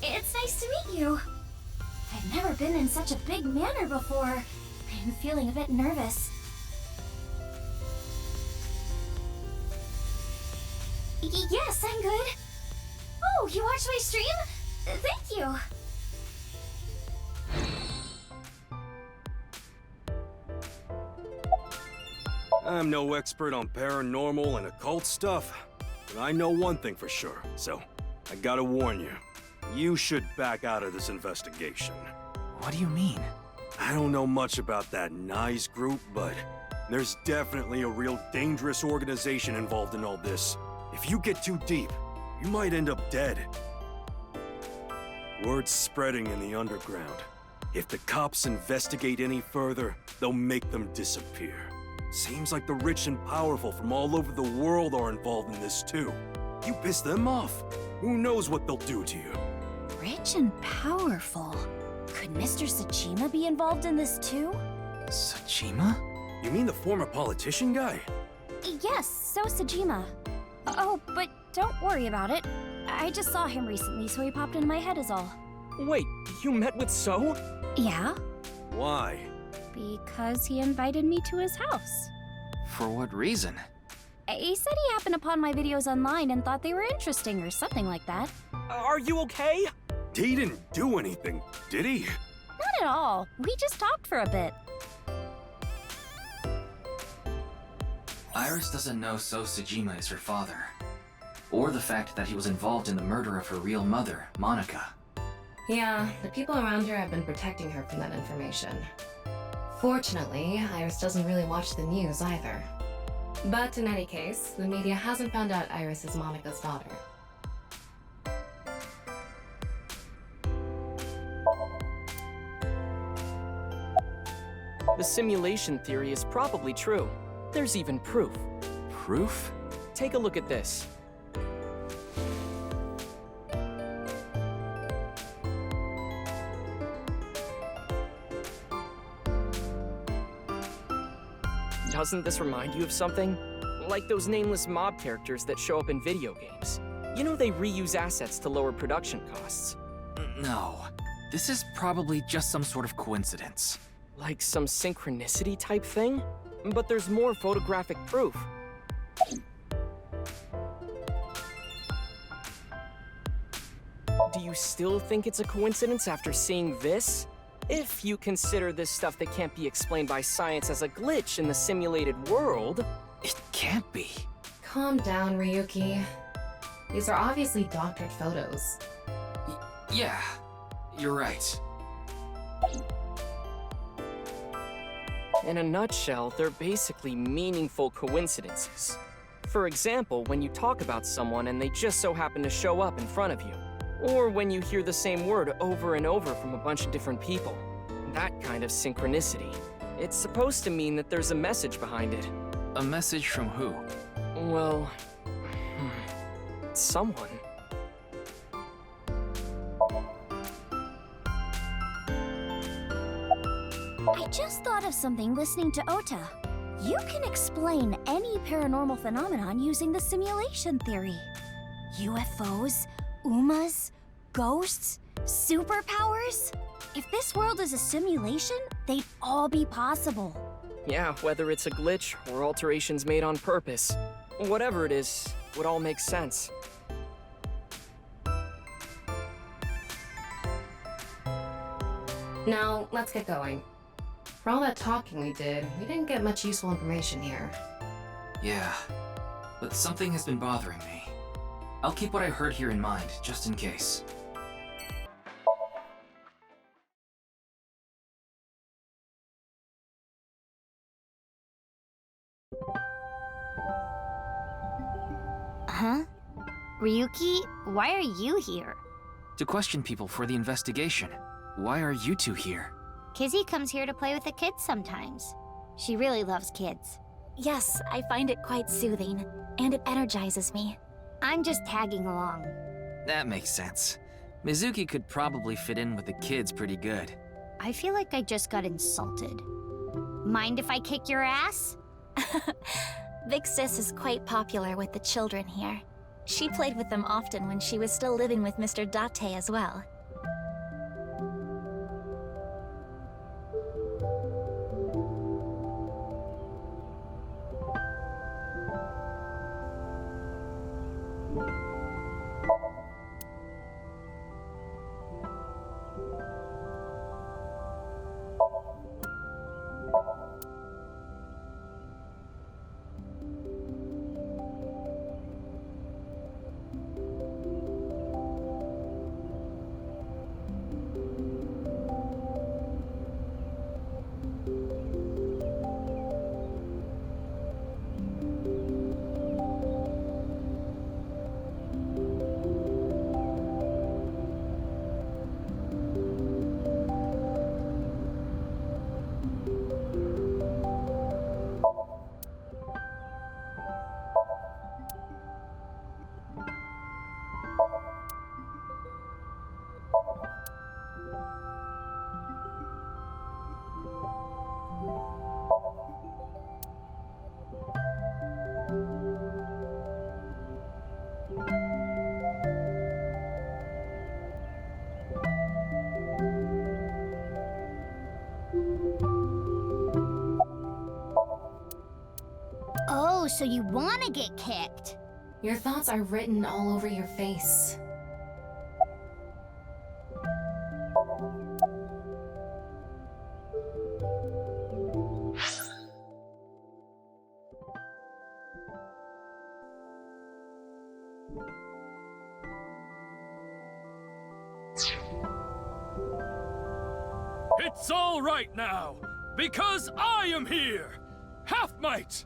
It's nice to meet you. I've never been in such a big manor before. I'm feeling a bit nervous. Yes, I'm good. Oh, you watched my stream? Thank you. I'm no expert on paranormal and occult stuff, but I know one thing for sure, so I gotta warn you. You should back out of this investigation. What do you mean? I don't know much about that Nyes group, but there's definitely a real dangerous organization involved in all this. If you get too deep, you might end up dead. Word's spreading in the underground. If the cops investigate any further, they'll make them disappear. Seems like the rich and powerful from all over the world are involved in this too. You piss them off, who knows what they'll do to you? Rich and powerful. Could Mr. Sajima be involved in this too? Sajima? You mean the former politician guy? Yes, so Sajima. Oh, but don't worry about it. I just saw him recently, so he popped into my head is all. Wait, you met with So? Yeah? Why? Because he invited me to his house. For what reason? He said he happened upon my videos online and thought they were interesting or something like that. Are you okay? He didn't do anything, did he? Not at all. We just talked for a bit. Iris doesn't know So Sejima is her father. Or the fact that he was involved in the murder of her real mother, Monica. Yeah, the people around her have been protecting her from that information. Fortunately, Iris doesn't really watch the news either. But in any case, the media hasn't found out Iris is Monica's daughter. The simulation theory is probably true. There's even proof. Proof? Take a look at this. Doesn't this remind you of something? Like those nameless mob characters that show up in video games. You know they reuse assets to lower production costs. No. This is probably just some sort of coincidence. Like some synchronicity type thing? But there's more photographic proof. Do you still think it's a coincidence after seeing this? If you consider this stuff that can't be explained by science as a glitch in the simulated world... It can't be. Calm down, Ryuki. These are obviously doctored photos. Yeah, you're right. In a nutshell, they're basically meaningful coincidences. For example, when you talk about someone and they just so happen to show up in front of you. Or when you hear the same word over and over from a bunch of different people. That kind of synchronicity. It's supposed to mean that there's a message behind it. A message from who? Well... someone. I just thought of something listening to Ota. You can explain any paranormal phenomenon using the simulation theory. UFOs, UMAs, ghosts, superpowers. If this world is a simulation, they'd all be possible. Yeah, whether it's a glitch or alterations made on purpose. Whatever it is, would all make sense. Now, let's get going. For all that talking we did, we didn't get much useful information here. Yeah, but something has been bothering me. I'll keep what I heard here in mind, just in case. Huh? Ryuki, why are you here? To question people for the investigation. Why are you two here? Kizzy comes here to play with the kids sometimes. She really loves kids. Yes, I find it quite soothing, and it energizes me. I'm just tagging along. That makes sense. Mizuki could probably fit in with the kids pretty good. I feel like I just got insulted. Mind if I kick your ass? Big Sis is quite popular with the children here. She played with them often when she was still living with Mr. Date as well. so you wanna get kicked. Your thoughts are written all over your face. It's all right now, because I am here! Half-Might!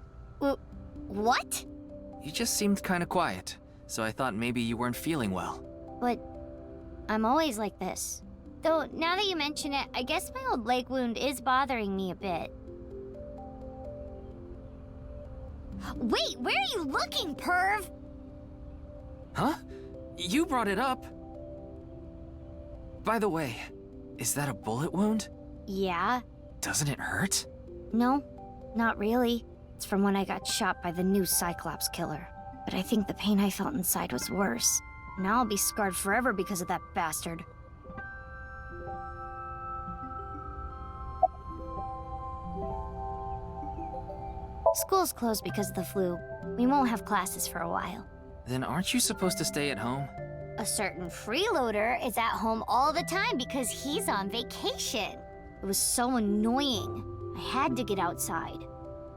What? You just seemed kinda quiet, so I thought maybe you weren't feeling well. But I'm always like this. Though, now that you mention it, I guess my old leg wound is bothering me a bit. Wait, where are you looking, perv? Huh? You brought it up. By the way, is that a bullet wound? Yeah. Doesn't it hurt? No, not really. It's from when I got shot by the new Cyclops killer. But I think the pain I felt inside was worse. Now I'll be scarred forever because of that bastard. School's closed because of the flu. We won't have classes for a while. Then aren't you supposed to stay at home? A certain freeloader is at home all the time because he's on vacation. It was so annoying. I had to get outside.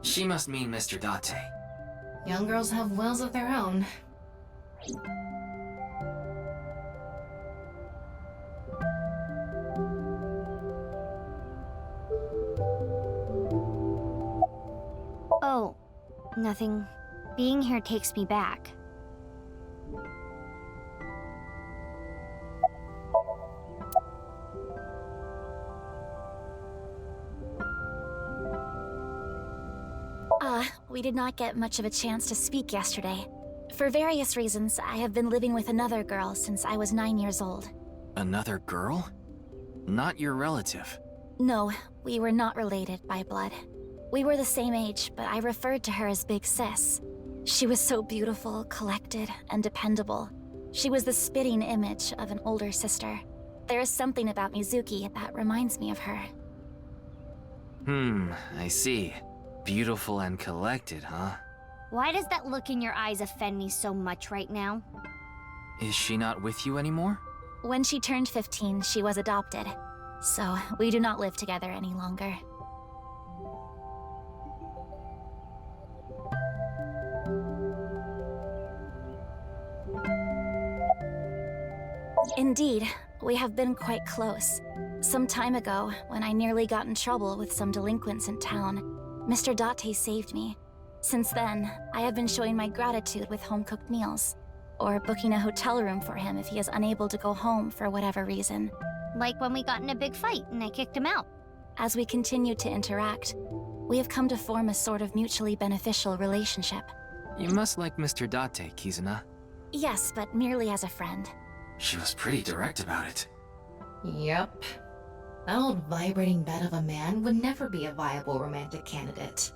She must mean Mr. Date. Young girls have wills of their own. Oh, nothing. Being here takes me back. We did not get much of a chance to speak yesterday. For various reasons, I have been living with another girl since I was 9 years old. Another girl? Not your relative. No, we were not related by blood. We were the same age, but I referred to her as Big Sis. She was so beautiful, collected, and dependable. She was the spitting image of an older sister. There is something about Mizuki that reminds me of her. I see. Beautiful and collected, huh? Why does that look in your eyes offend me so much right now? Is she not with you anymore? When she turned 15, she was adopted. So, we do not live together any longer. Indeed, we have been quite close. Some time ago, when I nearly got in trouble with some delinquents in town, Mr. Date saved me. Since then, I have been showing my gratitude with home-cooked meals, or booking a hotel room for him if he is unable to go home for whatever reason. Like when we got in a big fight and I kicked him out. As we continue to interact, we have come to form a sort of mutually beneficial relationship. You must like Mr. Date, Kizuna. Yes, but merely as a friend. She was pretty direct about it. Yep. That old vibrating bed of a man would never be a viable romantic candidate.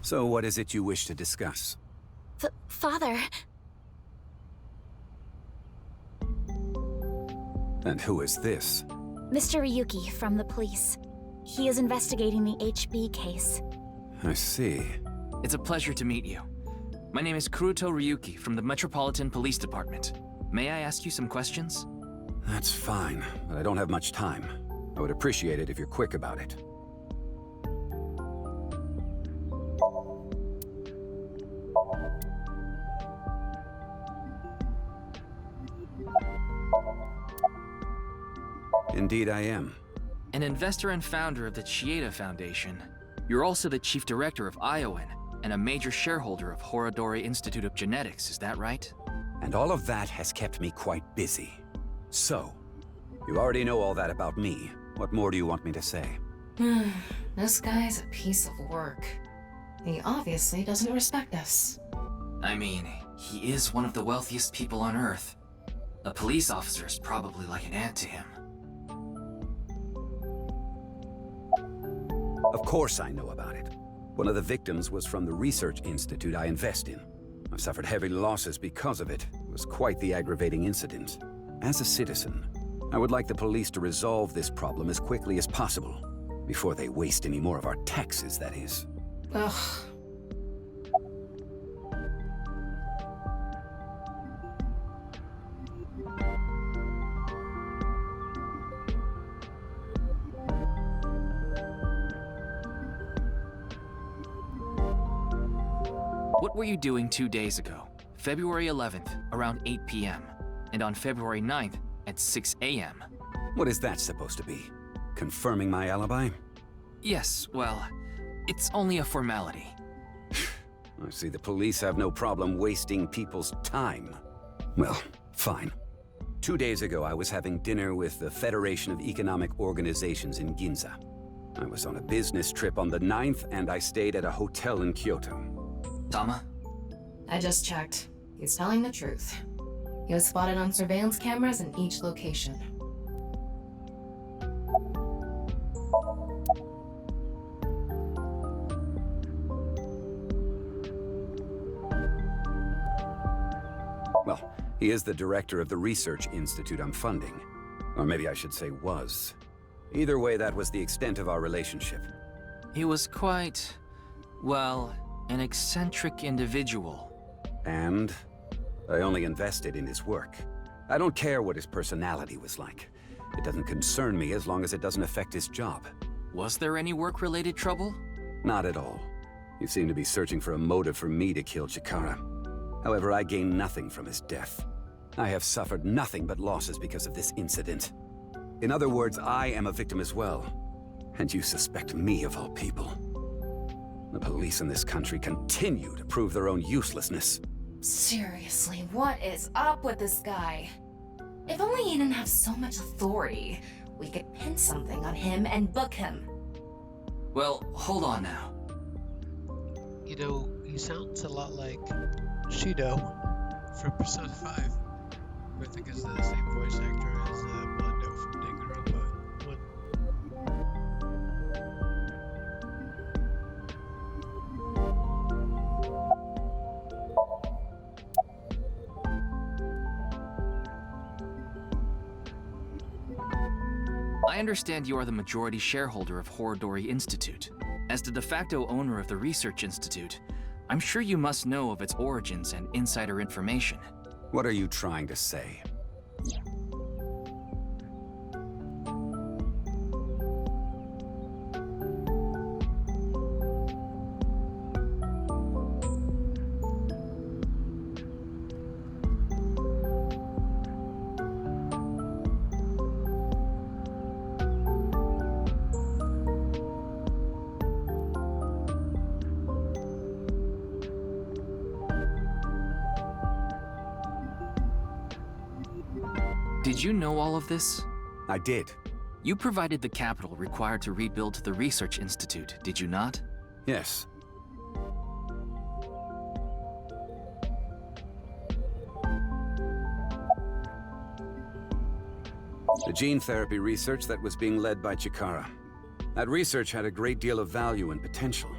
So what is it you wish to discuss? Father... And who is this? Mr. Ryuki from the police. He is investigating the HB case. I see. It's a pleasure to meet you. My name is Kuruto Ryuki from the Metropolitan Police Department. May I ask you some questions? That's fine, but I don't have much time. I would appreciate it if you're quick about it. Indeed I am. An investor and founder of the Chieda Foundation. You're also the chief director of Iowan, and a major shareholder of Horodori Institute of Genetics, is that right? And all of that has kept me quite busy. So, you already know all that about me. What more do you want me to say? This guy's a piece of work. He obviously doesn't respect us. I mean, he is one of the wealthiest people on Earth. A police officer is probably like an ant to him. Of course I know about it. One of the victims was from the research institute I invest in. I've suffered heavy losses because of it. It was quite the aggravating incident. As a citizen, I would like the police to resolve this problem as quickly as possible. Before they waste any more of our taxes, that is. Ugh. What were you doing 2 days ago? February 11th, around 8 p.m. And on February 9th, at 6 a.m. What is that supposed to be? Confirming my alibi? Yes, well, it's only a formality. I see the police have no problem wasting people's time. Well, fine. 2 days ago, I was having dinner with the Federation of Economic Organizations in Ginza. I was on a business trip on the 9th, and I stayed at a hotel in Kyoto. Tama? I just checked. He's telling the truth. He was spotted on surveillance cameras in each location. Well, he is the director of the research institute I'm funding. Or maybe I should say was. Either way, that was the extent of our relationship. He was quite, well, an eccentric individual. And I only invested in his work. I don't care what his personality was like. It doesn't concern me as long as it doesn't affect his job. Was there any work-related trouble? Not at all. You seem to be searching for a motive for me to kill Chikara. However, I gain nothing from his death. I have suffered nothing but losses because of this incident. In other words, I am a victim as well. And you suspect me of all people. The police in this country continue to prove their own uselessness. Seriously, what is up with this guy? If only he didn't have so much authority, we could pin something on him and book him. Well, hold on now. You know, he sounds a lot like Shido from Persona 5. Who I think is the same voice actor as Mondo from Danganronpa 1. I understand you are the majority shareholder of Horodori Institute. As the de facto owner of the Research Institute, I'm sure you must know of its origins and insider information. What are you trying to say? Did you know all of this? I did. You provided the capital required to rebuild the Research Institute, did you not? Yes. The gene therapy research that was being led by Chikara. That research had a great deal of value and potential.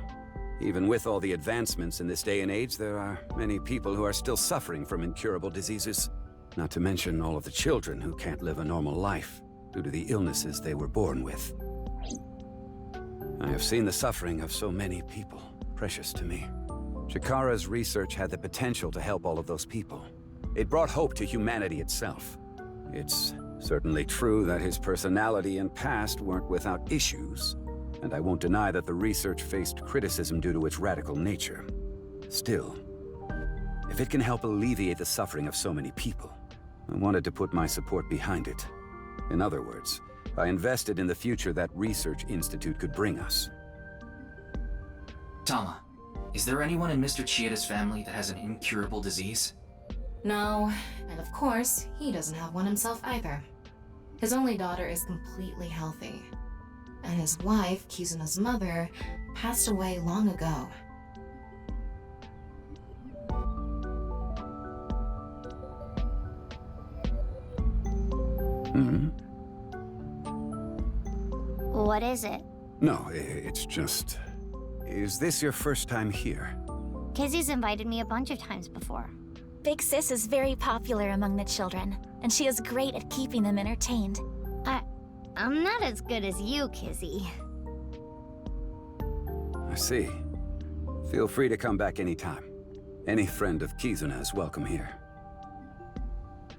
Even with all the advancements in this day and age, there are many people who are still suffering from incurable diseases. Not to mention all of the children who can't live a normal life due to the illnesses they were born with. I have seen the suffering of so many people, precious to me. Chikara's research had the potential to help all of those people. It brought hope to humanity itself. It's certainly true that his personality and past weren't without issues, and I won't deny that the research faced criticism due to its radical nature. Still, if it can help alleviate the suffering of so many people, I wanted to put my support behind it. In other words, I invested in the future that Research Institute could bring us. Tama, is there anyone in Mr. Chieda's family that has an incurable disease? No, and of course, he doesn't have one himself either. His only daughter is completely healthy. And his wife, Kizuna's mother, passed away long ago. What is it? No, it's just... Is this your first time here? Kizzy's invited me a bunch of times before. Big Sis is very popular among the children, and she is great at keeping them entertained. I'm not as good as you, Kizzy. I see. Feel free to come back anytime. Any friend of Kizuna is welcome here.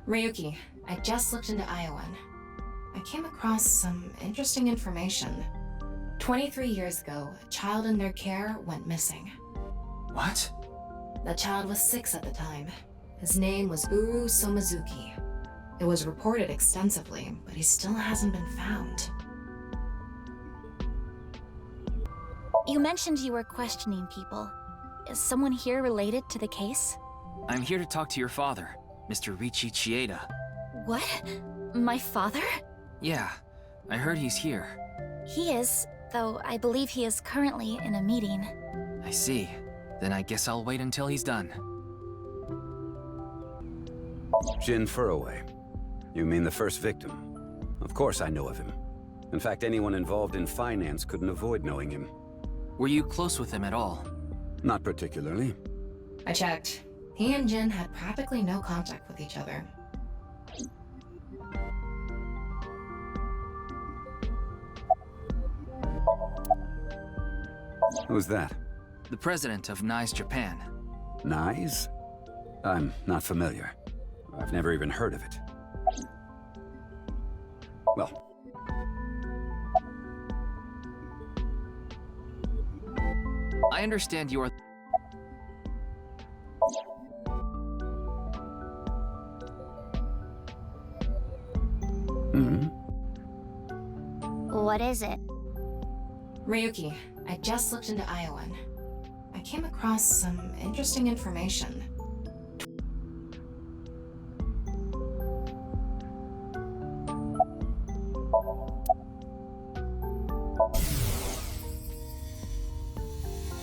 Ryuki, I just looked into Iowan. I came across some interesting information. 23 years ago, a child in their care went missing. What? The child was 6 at the time. His name was Uru Somazuki. It was reported extensively, but he still hasn't been found. You mentioned you were questioning people. Is someone here related to the case? I'm here to talk to your father, Mr. Riichi Chieda. What? My father? Yeah, I heard he's here. He is, though I believe he is currently in a meeting. I see. Then I guess I'll wait until he's done. Jin Furroway. You mean the first victim? Of course I know of him. In fact, anyone involved in finance couldn't avoid knowing him. Were you close with him at all? Not particularly. I checked. He and Jin had practically no contact with each other. Who's that? The president of NICE Japan. NICE? I'm not familiar. I've never even heard of it. Well, I understand you are... What is it? Ryuki, I just looked into Iowan. I came across some interesting information.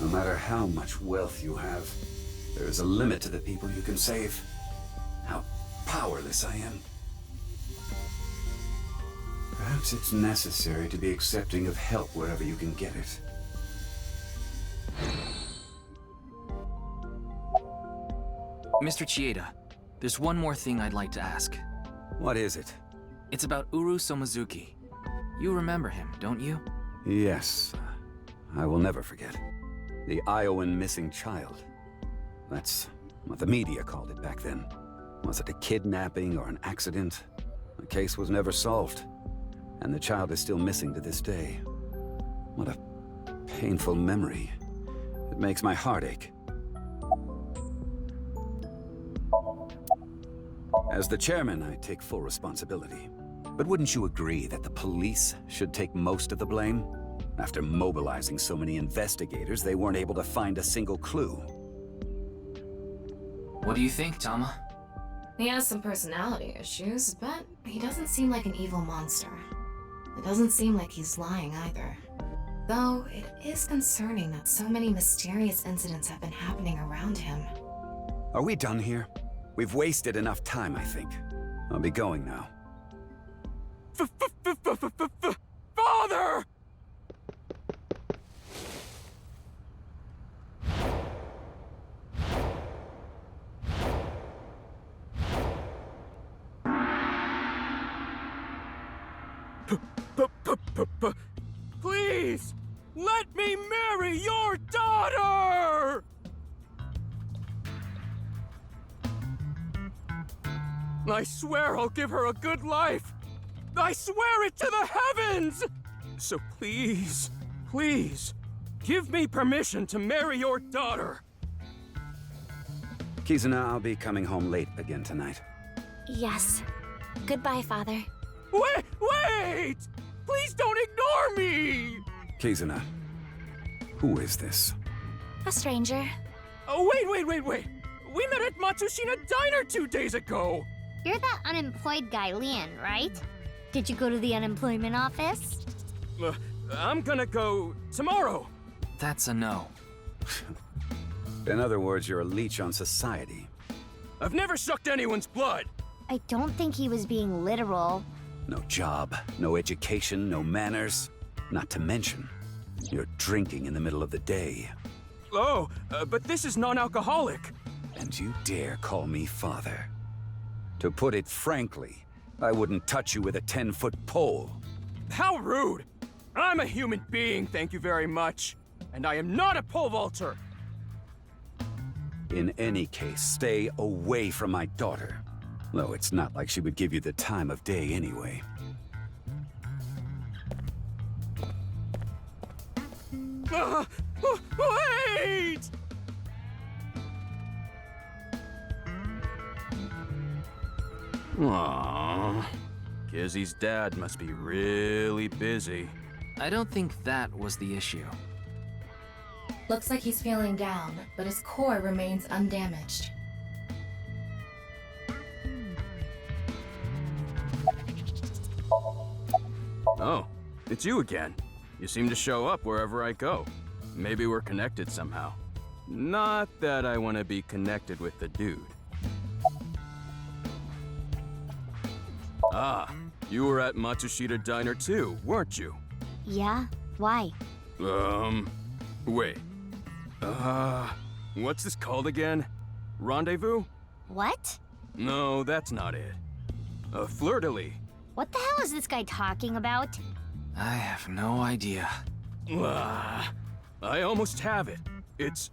no matter how much wealth you have, there is a limit to the people you can save. How powerless I am. Perhaps it's necessary to be accepting of help wherever you can get it. Mr. Chieda, there's one more thing I'd like to ask. What is it? It's about Uru Somazuki. You remember him, don't you? Yes. I will never forget. The Iowan missing child. That's what the media called it back then. Was it a kidnapping or an accident? The case was never solved. And the child is still missing to this day. What a painful memory. It makes my heart ache. As the chairman, I take full responsibility. But wouldn't you agree that the police should take most of the blame? After mobilizing so many investigators, they weren't able to find a single clue. What do you think, Tama? He has some personality issues, but he doesn't seem like an evil monster. It doesn't seem like he's lying either. Though, it is concerning that so many mysterious incidents have been happening around him. Are we done here? We've wasted enough time, I think. I'll be going now. Father! Please! Let me marry your daughter! I swear I'll give her a good life! I swear it to the heavens! So please, please, give me permission to marry your daughter! Kizuna, I'll be coming home late again tonight. Yes. Goodbye, Father. Wait! Please don't ignore me! Kizuna, who is this? A stranger. Oh, wait! We met at Matsushina Diner 2 days ago! You're that unemployed guy, Leon, right? Did you go to the unemployment office? I'm gonna go tomorrow. That's a no. In other words, you're a leech on society. I've never sucked anyone's blood. I don't think he was being literal. No job, no education, no manners. Not to mention, you're drinking in the middle of the day. Oh, but this is non-alcoholic. And you dare call me father. To put it frankly, I wouldn't touch you with a 10-foot pole. How rude! I'm a human being, thank you very much. and I am not a pole vaulter! In any case, stay away from my daughter. Though it's not like she would give you the time of day anyway. Wait! Aww. Kizzy's dad must be really busy. I don't think that was the issue. Looks like he's feeling down, but his core remains undamaged. Oh, it's you again. You seem to show up wherever I go. Maybe we're connected somehow. Not that I want to be connected with the dude. Ah, you were at Matsushita Diner too, weren't you? Yeah? Why? Wait. What's this called again? Rendezvous? What? No, that's not it. Fleur-de-lis. What the hell is this guy talking about? I have no idea. I almost have it. It's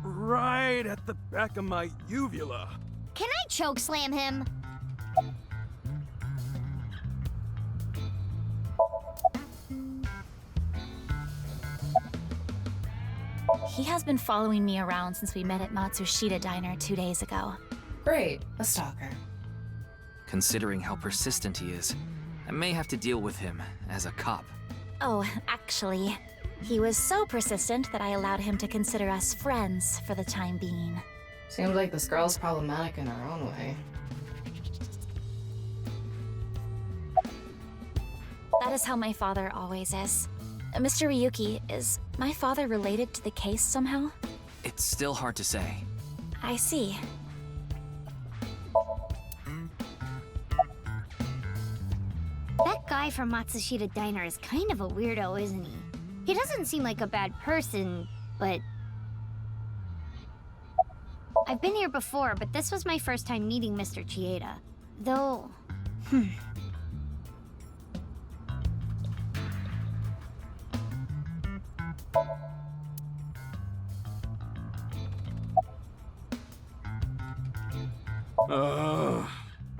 right at the back of my uvula. Can I chokeslam him? He has been following me around since we met at Matsushita Diner 2 days ago. Great, a stalker. Considering how persistent he is, I may have to deal with him as a cop. Oh, actually, he was so persistent that I allowed him to consider us friends for the time being. Seems like this girl's problematic in her own way. That is how my father always is. Mr. Ryuki, is my father related to the case somehow? It's still hard to say. I see. That guy from Matsushita Diner is kind of a weirdo, isn't he? He doesn't seem like a bad person, but... I've been here before, but this was my first time meeting Mr. Chieda. Though...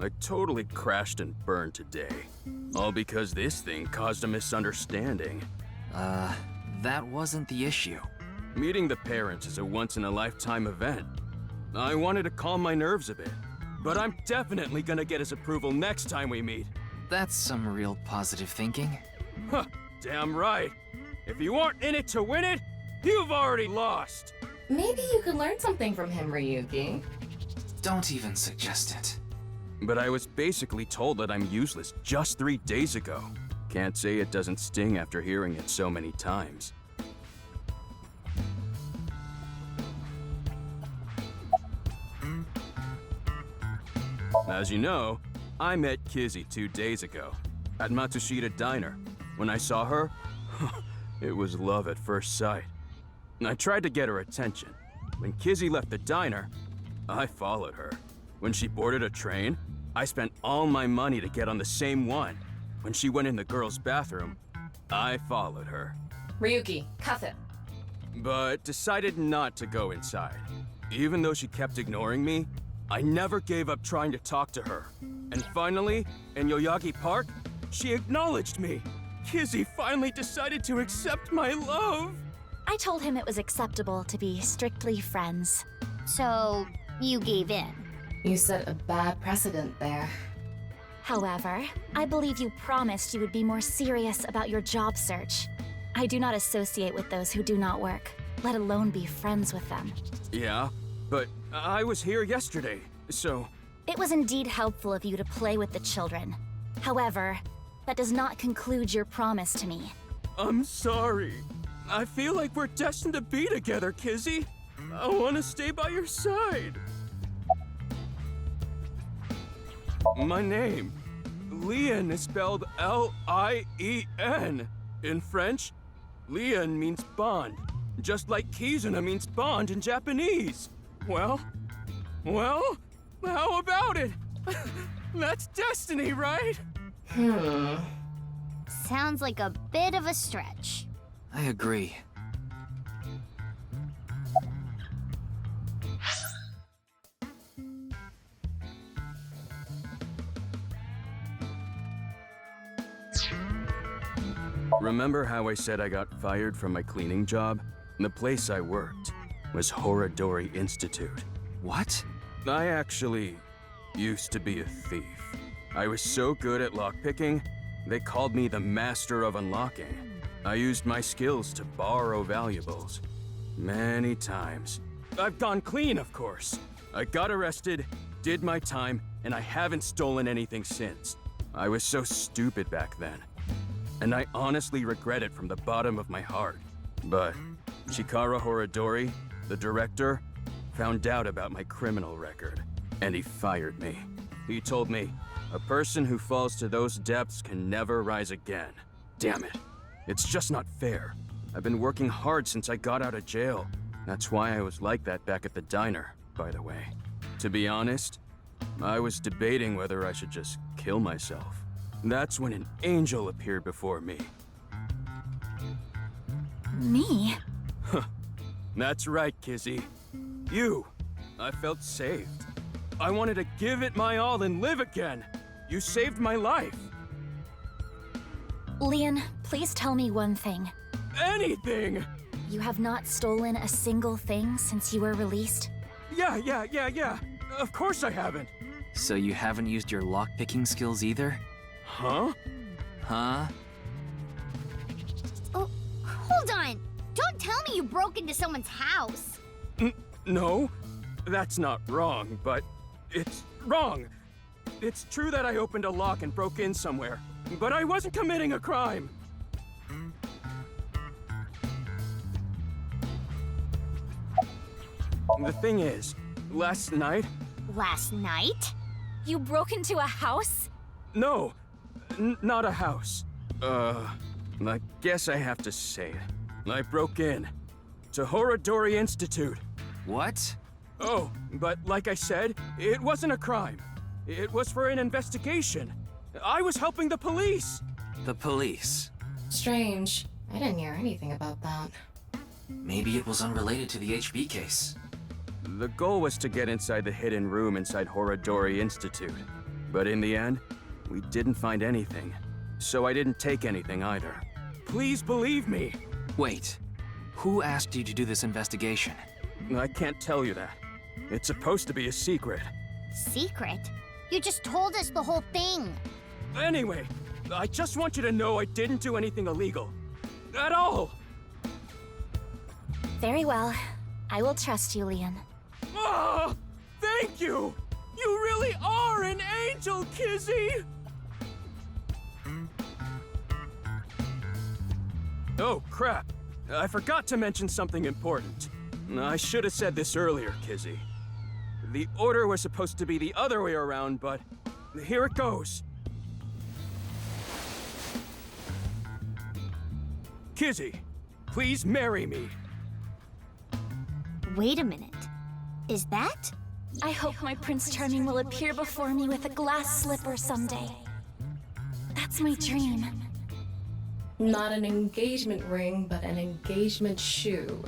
I totally crashed and burned today. All because this thing caused a misunderstanding. That wasn't the issue. Meeting the parents is a once-in-a-lifetime event. I wanted to calm my nerves a bit, but I'm definitely gonna get his approval next time we meet. That's some real positive thinking. Huh, damn right. If you aren't in it to win it, you've already lost. Maybe you could learn something from him, Ryuki. Don't even suggest it. But I was basically told that I'm useless just 3 days ago. Can't say it doesn't sting after hearing it so many times. As you know, I met Kizzy 2 days ago at Matsushita Diner. When I saw her, it was love at first sight. I tried to get her attention. When Kizzy left the diner, I followed her. When she boarded a train, I spent all my money to get on the same one. When she went in the girls' bathroom, I followed her. Ryuki, cuff it. But decided not to go inside. Even though she kept ignoring me, I never gave up trying to talk to her. And finally, in Yoyagi Park, she acknowledged me. Kizzy finally decided to accept my love. I told him it was acceptable to be strictly friends. So, you gave in? You set a bad precedent there. However, I believe you promised you would be more serious about your job search. I do not associate with those who do not work, let alone be friends with them. Yeah, but I was here yesterday, so... It was indeed helpful of you to play with the children. However, that does not conclude your promise to me. I'm sorry. I feel like we're destined to be together, Kizzy. I want to stay by your side. My name, Lien, is spelled L-I-E-N. In French, Lien means bond, just like Kizuna means bond in Japanese. Well, how about it? That's destiny, right? Sounds like a bit of a stretch. I agree. Remember how I said I got fired from my cleaning job? The place I worked was Horadori Institute. What? I actually used to be a thief. I was so good at lockpicking, they called me the Master of Unlocking. I used my skills to borrow valuables. Many times. I've gone clean, of course. I got arrested, did my time, and I haven't stolen anything since. I was so stupid back then. And I honestly regret it from the bottom of my heart. But Chikara Horadori, the director, found out about my criminal record, and he fired me. He told me, a person who falls to those depths can never rise again. Damn it. It's just not fair. I've been working hard since I got out of jail. That's why I was like that back at the diner, by the way. To be honest, I was debating whether I should just kill myself. That's when an angel appeared before me. Me? Huh. That's right, Kizzy. You. I felt saved. I wanted to give it my all and live again. You saved my life. Leon, please tell me one thing. Anything! You have not stolen a single thing since you were released? Yeah. Of course I haven't. So you haven't used your lockpicking skills either? Huh? Huh? Oh, hold on! Don't tell me you broke into someone's house! No, that's not wrong, but it's wrong. It's true that I opened a lock and broke in somewhere, but I wasn't committing a crime. The thing is, last night... Last night? You broke into a house? No, not a house. I guess I have to say it. I broke in to Horadori Institute. What? Oh, but like I said, it wasn't a crime. It was for an investigation. I was helping the police. The police? Strange. I didn't hear anything about that. Maybe it was unrelated to the HB case. The goal was to get inside the hidden room inside Horadori Institute. But in the end, we didn't find anything. So I didn't take anything either. Please believe me. Wait. Who asked you to do this investigation? I can't tell you that. It's supposed to be a secret. Secret? You just told us the whole thing. Anyway, I just want you to know I didn't do anything illegal. At all! Very well. I will trust you, Leon. Oh, thank you! You really are an angel, Kizzy! Oh, crap. I forgot to mention something important. I should have said this earlier, Kizzy. The order was supposed to be the other way around, but here it goes. Kizzy, please marry me. Wait a minute. Is that? I hope my Prince Charming will appear before me with a glass slipper someday. That's my dream. Not an engagement ring, but an engagement shoe.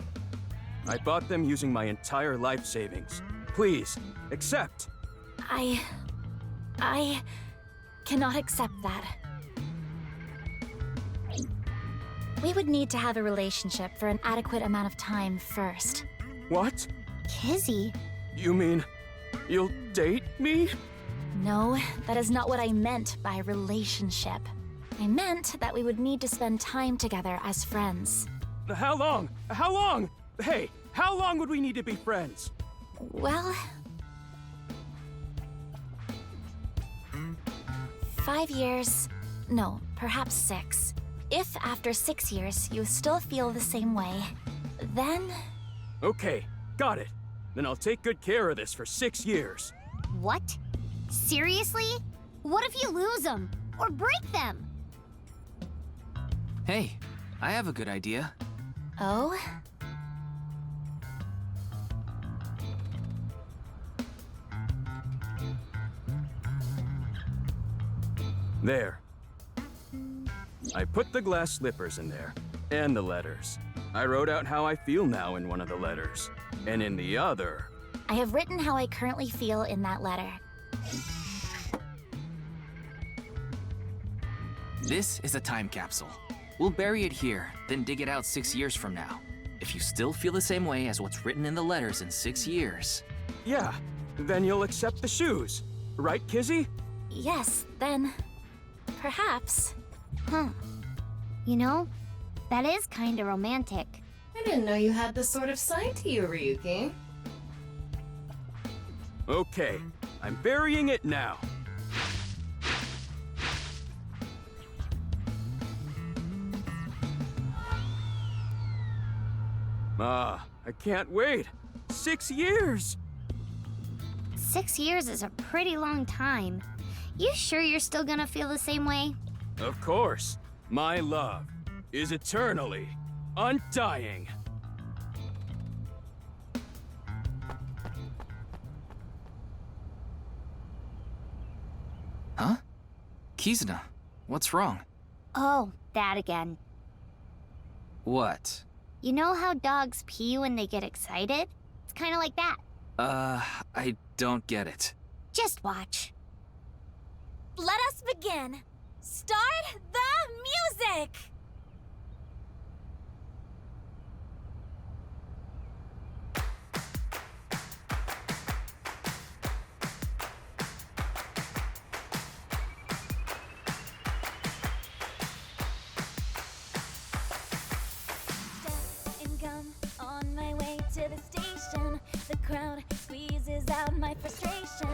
I bought them using my entire life savings. Please, accept. I cannot accept that. We would need to have a relationship for an adequate amount of time first. What? Kizzy? You mean you'll date me? No, that is not what I meant by relationship. I meant that we would need to spend time together as friends. How long? How long? Hey, how long would we need to be friends? Well... 5 years... No, perhaps 6. If after 6 years you still feel the same way, then... Okay, got it. Then I'll take good care of this for 6 years. What? Seriously? What if you lose them? Or break them? Hey, I have a good idea. Oh? There. I put the glass slippers in there, and the letters. I wrote out how I feel now in one of the letters, and in the other... I have written how I currently feel in that letter. This is a time capsule. We'll bury it here, then dig it out 6 years from now. If you still feel the same way as what's written in the letters in 6 years... Yeah, then you'll accept the shoes. Right, Kizzy? Yes, then... perhaps. Huh. You know, that is kinda romantic. I didn't know you had this sort of side to you, Ryuki. Okay, I'm burying it now. I can't wait. 6 years! 6 years is a pretty long time. You sure you're still gonna feel the same way? Of course. My love is eternally undying. Huh? Kizuna, what's wrong? Oh, that again. What? You know how dogs pee when they get excited? It's kinda like that. I don't get it. Just watch. Let us begin. Start the music! Step and gum on my way to the station. The crowd squeezes out my frustration.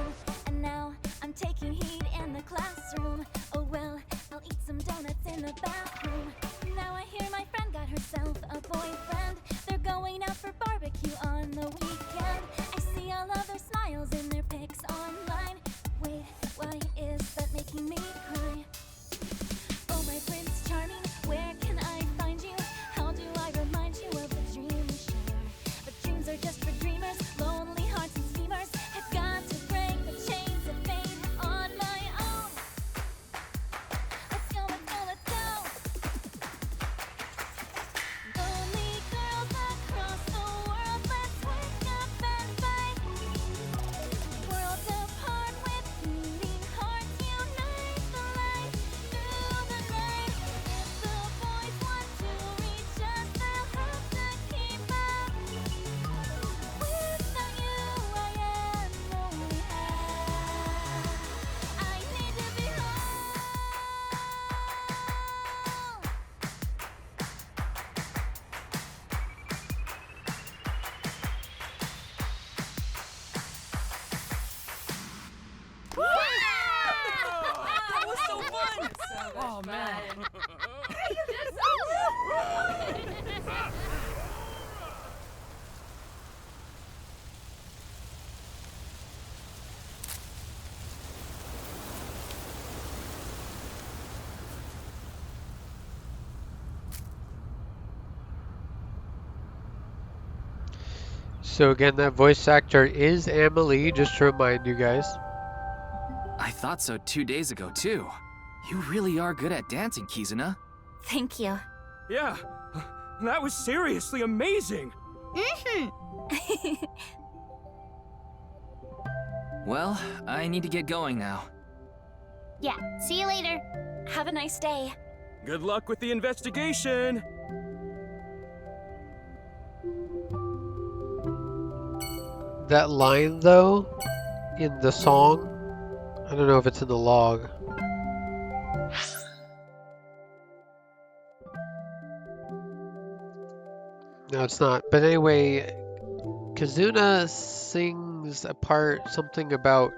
And now I'm taking heat in the classroom. Oh well, I'll eat some donuts in the bathroom. Now I hear my friend got herself a boyfriend. They're going out for barbecue on the weekend. I see all of their smiles in their pics online. Wait, why is that making me cry? Oh my Prince Charming, where can I find you? How do I remind you of the dream we share? But dreams are just for dreamers, lonely hearts and schemers. I've got to break the chains of fate on my own. Let's go, let's go, let's go. Lonely girls across the world, let's wake up and fight. Worlds apart with beating hearts, unite the light through the night. If the boys want to reach us, they'll have to keep up. Without you, I am lonely. I need to be home. That was so fun! Oh, man. So again, that voice actor is Amelie, just to remind you guys. I thought so 2 days ago, too. You really are good at dancing, Kizuna. Thank you. Yeah, that was seriously amazing. Well, I need to get going now. Yeah, see you later. Have a nice day. Good luck with the investigation. That line, though, in the song, I don't know if it's in the log. No, it's not. But anyway, Kizuna sings a part, something about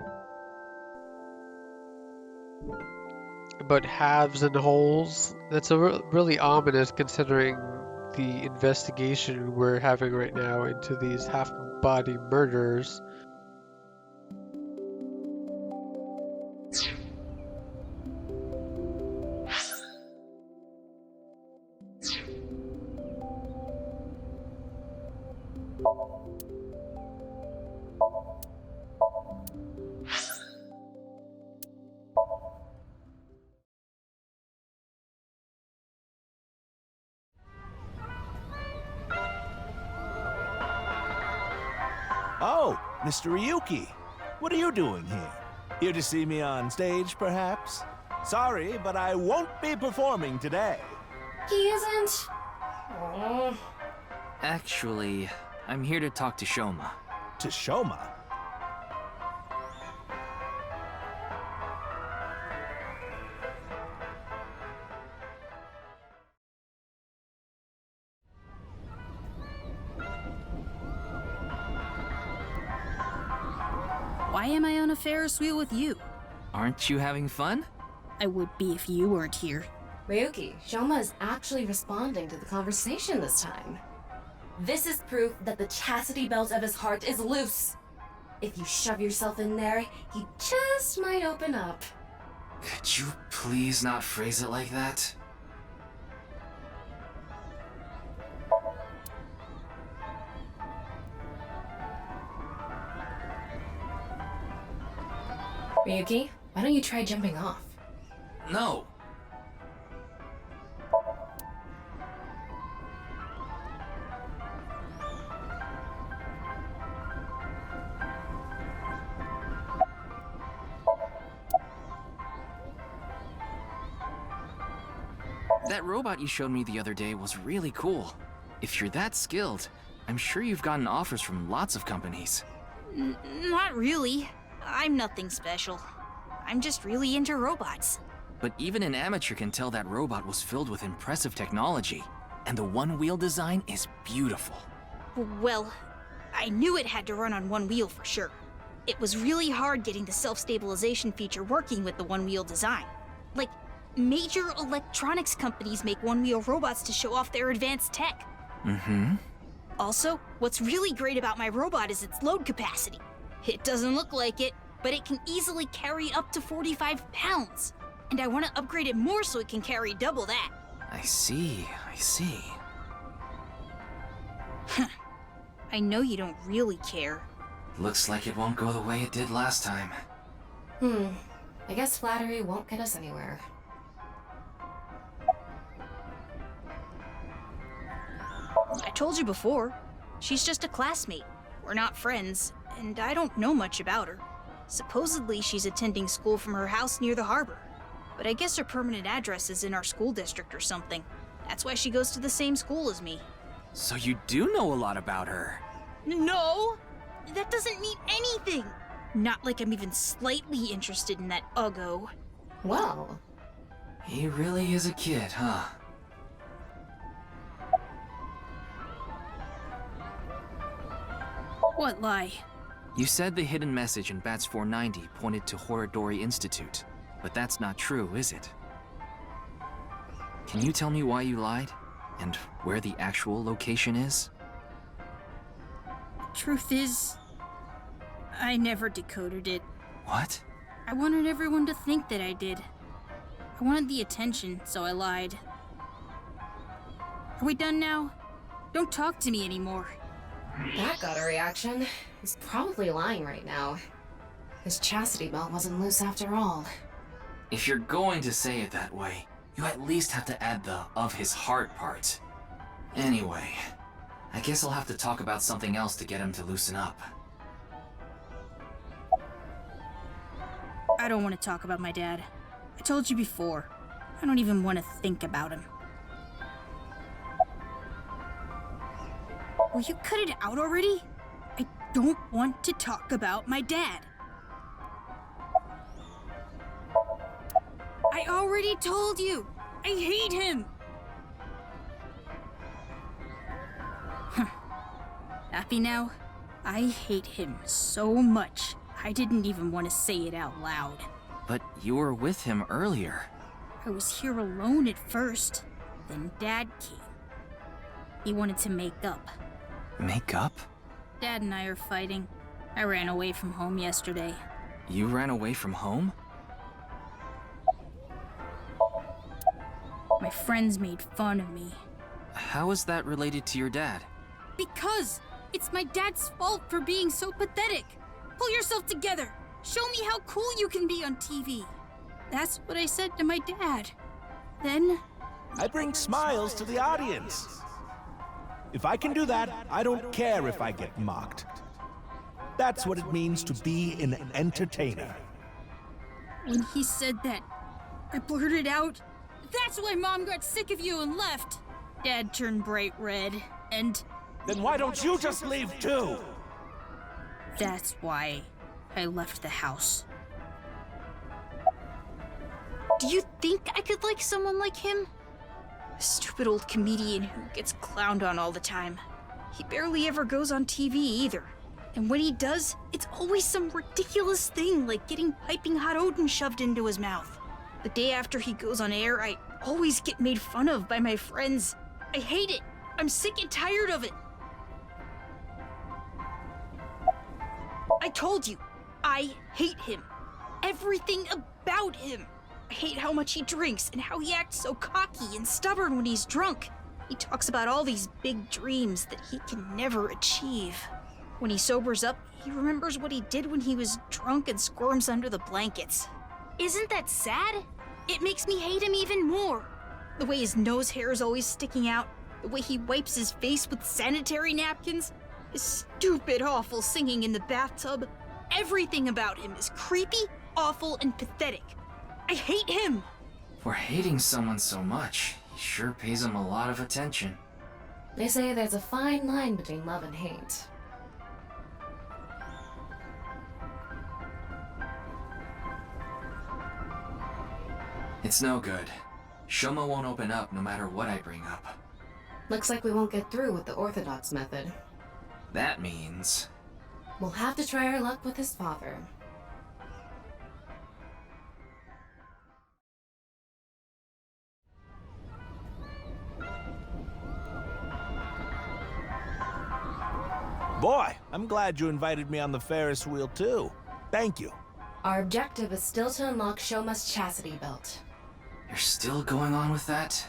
halves and wholes. That's a really ominous, considering the investigation we're having right now into these half-body murders. Oh, Mr. Ryuki. What are you doing here? Here to see me on stage, perhaps? Sorry, but I won't be performing today. He isn't. Oh. Actually, I'm here to talk to Shoma. To Shoma? Why am I on a Ferris wheel with you? Aren't you having fun? I would be if you weren't here. Ryuki, Shoma is actually responding to the conversation this time. This is proof that the chastity belt of his heart is loose. If you shove yourself in there, he just might open up. Could you please not phrase it like that? Ryuki, why don't you try jumping off? No. That robot you showed me the other day was really cool. If you're that skilled, I'm sure you've gotten offers from lots of companies. Not really. I'm nothing special. I'm just really into robots. But even an amateur can tell that robot was filled with impressive technology. And the one-wheel design is beautiful. Well, I knew it had to run on one wheel for sure. It was really hard getting the self-stabilization feature working with the one-wheel design. Like, major electronics companies make one-wheel robots to show off their advanced tech. Mm-hmm. Also, what's really great about my robot is its load capacity. It doesn't look like it, but it can easily carry up to 45 pounds. And I want to upgrade it more so it can carry double that. I see. I know you don't really care. Looks like it won't go the way it did last time. I guess flattery won't get us anywhere. I told you before, she's just a classmate. We're not friends, and I don't know much about her. Supposedly she's attending school from her house near the harbor. But I guess her permanent address is in our school district or something. That's why she goes to the same school as me. So you do know a lot about her. No! That doesn't mean anything! Not like I'm even slightly interested in that Uggo. Well... He really is a kid, huh? What lie? You said the hidden message in Bats 490 pointed to Horodori Institute, but that's not true, is it? Can you tell me why you lied? And where the actual location is? Truth is, I never decoded it. What? I wanted everyone to think that I did. I wanted the attention, so I lied. Are we done now? Don't talk to me anymore. That got a reaction. He's probably lying right now. His chastity belt wasn't loose after all. If you're going to say it that way, you at least have to add the "of his heart" part. Anyway, I guess I'll have to talk about something else to get him to loosen up. I don't want to talk about my dad. I told you before. I don't even want to think about him. Will you cut it out already? I don't want to talk about my dad. I already told you! I hate him! Happy now? I hate him so much, I didn't even want to say it out loud. But you were with him earlier. I was here alone at first, then Dad came. He wanted to make up. Make up? Dad and I are fighting. I ran away from home yesterday. You ran away from home? My friends made fun of me. How is that related to your dad? Because it's my dad's fault for being so pathetic. Pull yourself together. Show me how cool you can be on TV. That's what I said to my dad. Then... I bring smiles to the audience. If I can do that, I don't care if I get mocked. That's what it means to be an entertainer. When he said that, I blurted out, "That's why Mom got sick of you and left." Dad turned bright red, and... Then why don't you just leave too? That's why I left the house. Do you think I could like someone like him? A stupid old comedian who gets clowned on all the time. He barely ever goes on TV either. And when he does, it's always some ridiculous thing like getting piping hot Odin shoved into his mouth. The day after he goes on air, I always get made fun of by my friends. I hate it. I'm sick and tired of it. I told you, I hate him. Everything about him. I hate how much he drinks and how he acts so cocky and stubborn when he's drunk. He talks about all these big dreams that he can never achieve. When he sobers up, he remembers what he did when he was drunk and squirms under the blankets. Isn't that sad? It makes me hate him even more. The way his nose hair is always sticking out, the way he wipes his face with sanitary napkins, his stupid, awful singing in the bathtub. Everything about him is creepy, awful, and pathetic. I hate him! For hating someone so much, he sure pays him a lot of attention. They say there's a fine line between love and hate. It's no good. Shoma won't open up no matter what I bring up. Looks like we won't get through with the Orthodox method. That means... we'll have to try our luck with his father. Boy, I'm glad you invited me on the Ferris wheel too. Thank you. Our objective is still to unlock Shoma's chastity belt. You're still going on with that?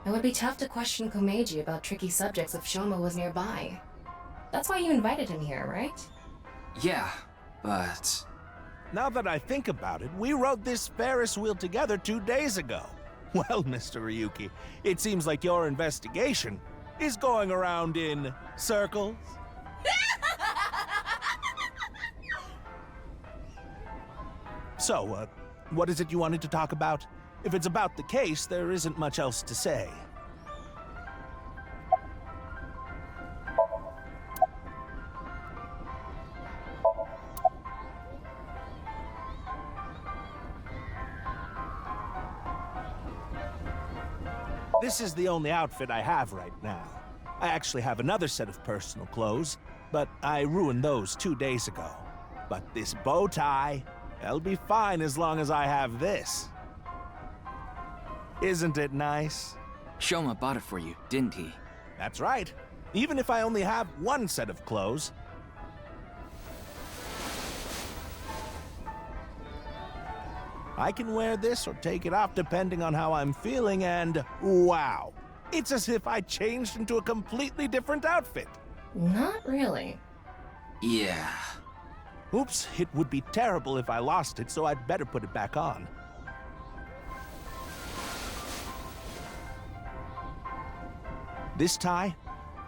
It would be tough to question Komeiji about tricky subjects if Shoma was nearby. That's why you invited him here, right? Yeah, but... Now that I think about it, we rode this Ferris wheel together 2 days ago. Well, Mr. Ryuki, it seems like your investigation is going around in circles. So, what is it you wanted to talk about? If it's about the case, there isn't much else to say. This is the only outfit I have right now. I actually have another set of personal clothes, but I ruined those 2 days ago. But this bow tie, that'll be fine as long as I have this. Isn't it nice? Shoma bought it for you, didn't he? That's right. Even if I only have one set of clothes. I can wear this or take it off depending on how I'm feeling, and wow! It's as if I changed into a completely different outfit. Not really. Yeah. Oops, it would be terrible if I lost it, so I'd better put it back on. This tie,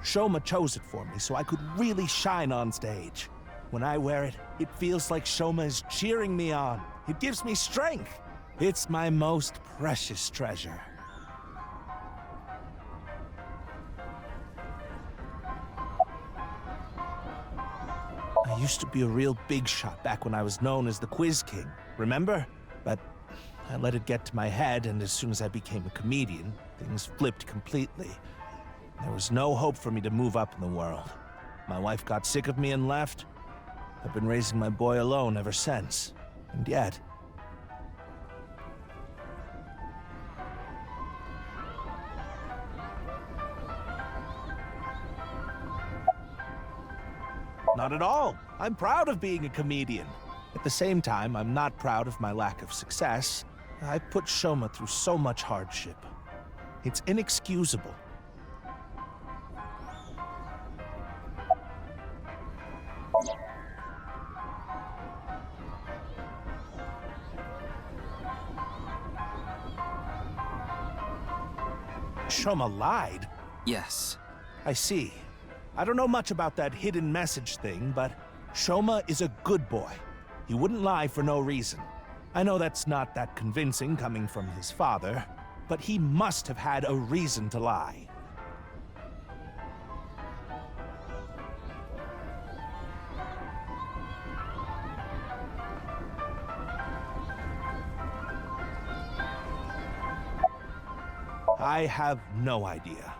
Shoma chose it for me so I could really shine on stage. When I wear it, it feels like Shoma is cheering me on. It gives me strength. It's my most precious treasure. I used to be a real big shot back when I was known as the Quiz King, remember? But I let it get to my head, and as soon as I became a comedian, things flipped completely. There was no hope for me to move up in the world. My wife got sick of me and left. I've been raising my boy alone ever since. And yet... Not at all. I'm proud of being a comedian. At the same time, I'm not proud of my lack of success. I put Shoma through so much hardship. It's inexcusable. Shoma lied? Yes. I see. I don't know much about that hidden message thing, but Shoma is a good boy. He wouldn't lie for no reason. I know that's not that convincing coming from his father, but he must have had a reason to lie. I have no idea.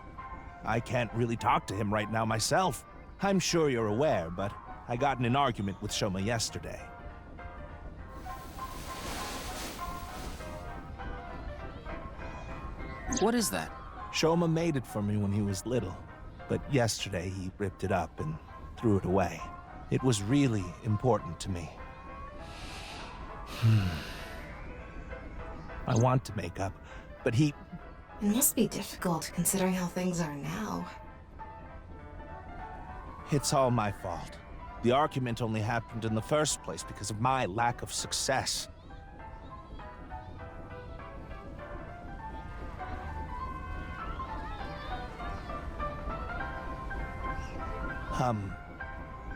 I can't really talk to him right now myself. I'm sure you're aware, but I got in an argument with Shoma yesterday. What is that? Shoma made it for me when he was little, but yesterday he ripped it up and threw it away. It was really important to me. I want to make up, but he... It must be difficult considering how things are now. It's all my fault. The argument only happened in the first place because of my lack of success.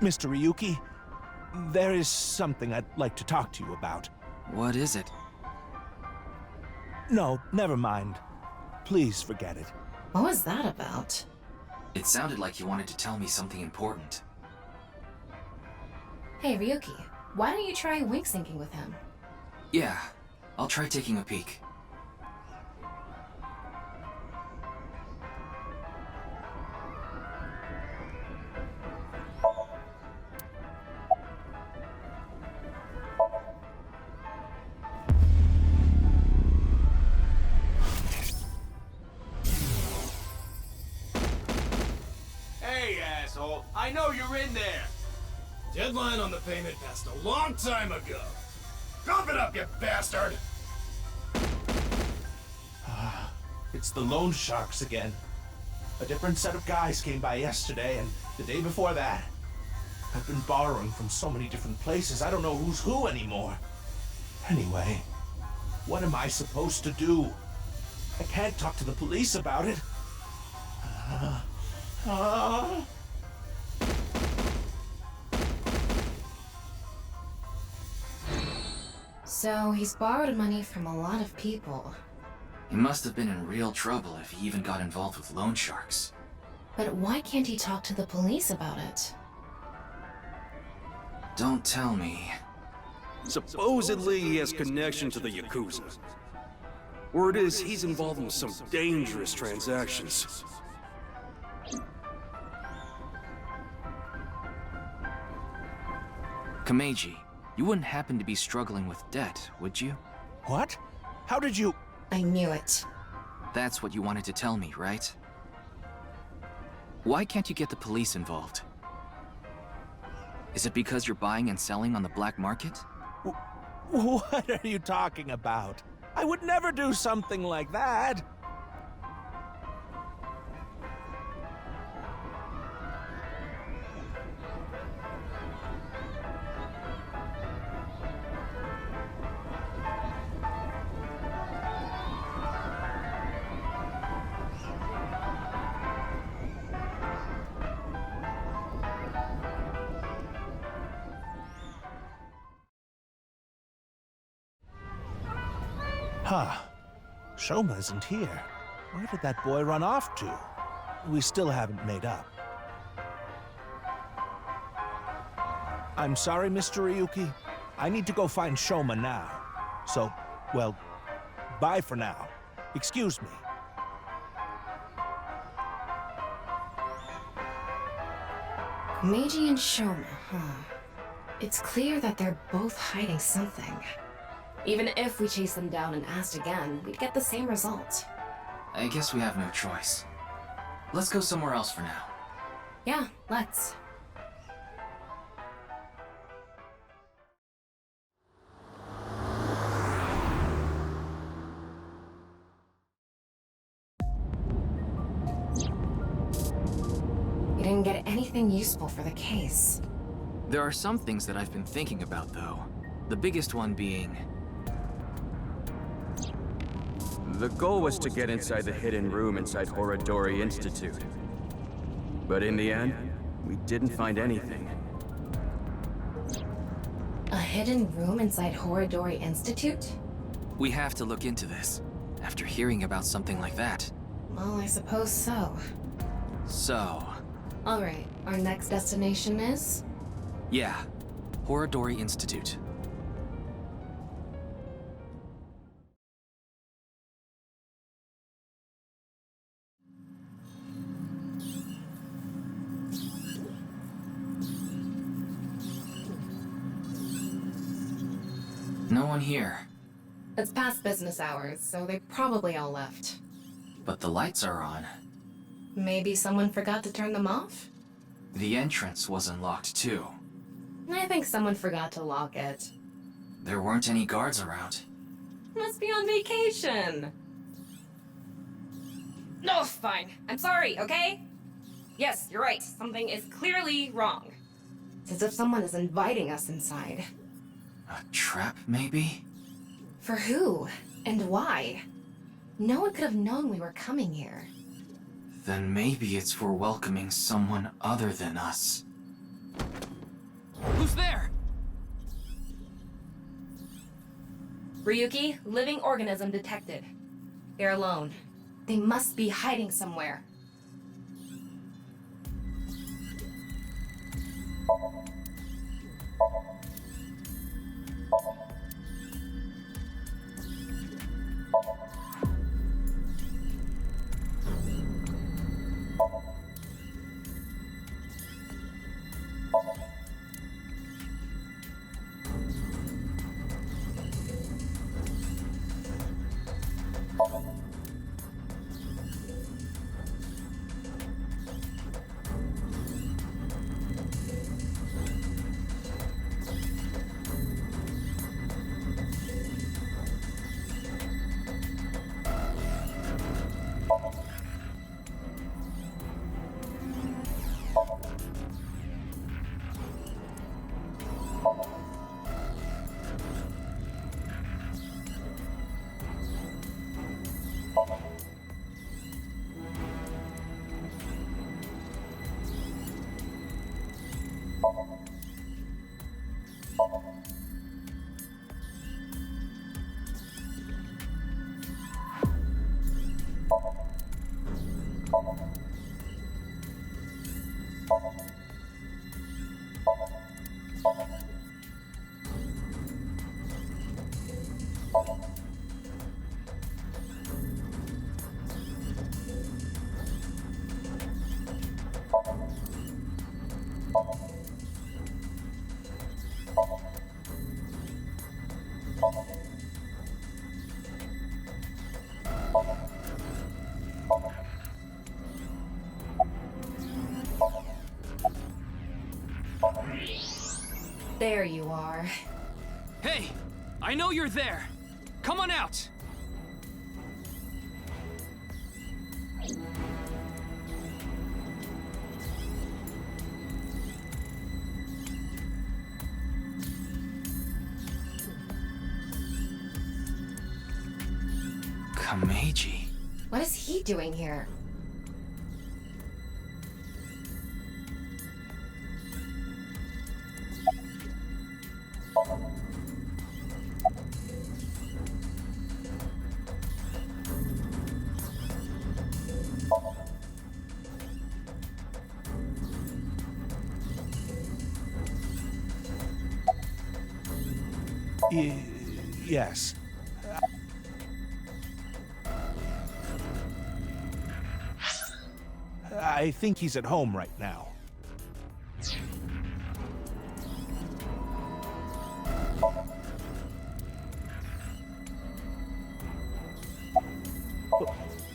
Mr. Ryuki, there is something I'd like to talk to you about. What is it? No, never mind. Please forget it. What was that about? It sounded like you wanted to tell me something important. Hey, Ryuki, why don't you try wink syncing with him? Yeah, I'll try taking a peek. I know you're in there! Deadline on the payment passed a long time ago. Cough it up, you bastard! It's the loan sharks again. A different set of guys came by yesterday and the day before that. I've been borrowing from so many different places, I don't know who's who anymore. Anyway, what am I supposed to do? I can't talk to the police about it. So, he's borrowed money from a lot of people. He must have been in real trouble if he even got involved with loan sharks. But why can't he talk to the police about it? Don't tell me. Supposedly, he has connection to the Yakuza. Word is, he's involved in some dangerous transactions. Kameji, you wouldn't happen to be struggling with debt, would you? What? How did you... I knew it. That's what you wanted to tell me, right? Why can't you get the police involved? Is it because you're buying and selling on the black market? What are you talking about? I would never do something like that. Huh. Shoma isn't here. Where did that boy run off to? We still haven't made up. I'm sorry, Mr. Ryuki. I need to go find Shoma now. So, well, bye for now. Excuse me. Meiji and Shoma, huh? It's clear that they're both hiding something. Even if we chase them down and asked again, we'd get the same result. I guess we have no choice. Let's go somewhere else for now. Yeah, let's. We didn't get anything useful for the case. There are some things that I've been thinking about, though. The biggest one being... The goal was to get inside the hidden room inside Horodori Institute. But in the end, we didn't find anything. A hidden room inside Horodori Institute? We have to look into this, after hearing about something like that. Well, I suppose so. So... Alright, our next destination is? yeah, Horodori Institute. No one here. It's past business hours, so they probably all left. But the lights are on. Maybe someone forgot to turn them off? The entrance wasn't locked too. I think someone forgot to lock it. There weren't any guards around. Must be on vacation. No, fine. I'm sorry, okay? Yes, you're right. Something is clearly wrong. It's as if someone is inviting us inside. A trap, maybe? For who? And why? No one could have known we were coming here. Then maybe it's for welcoming someone other than us. Who's there? Ryuki, living organism detected. They're alone. They must be hiding somewhere. There you are. Hey! I know you're there! Come on out! Kameji. What is he doing here? Yes. I think he's at home right now.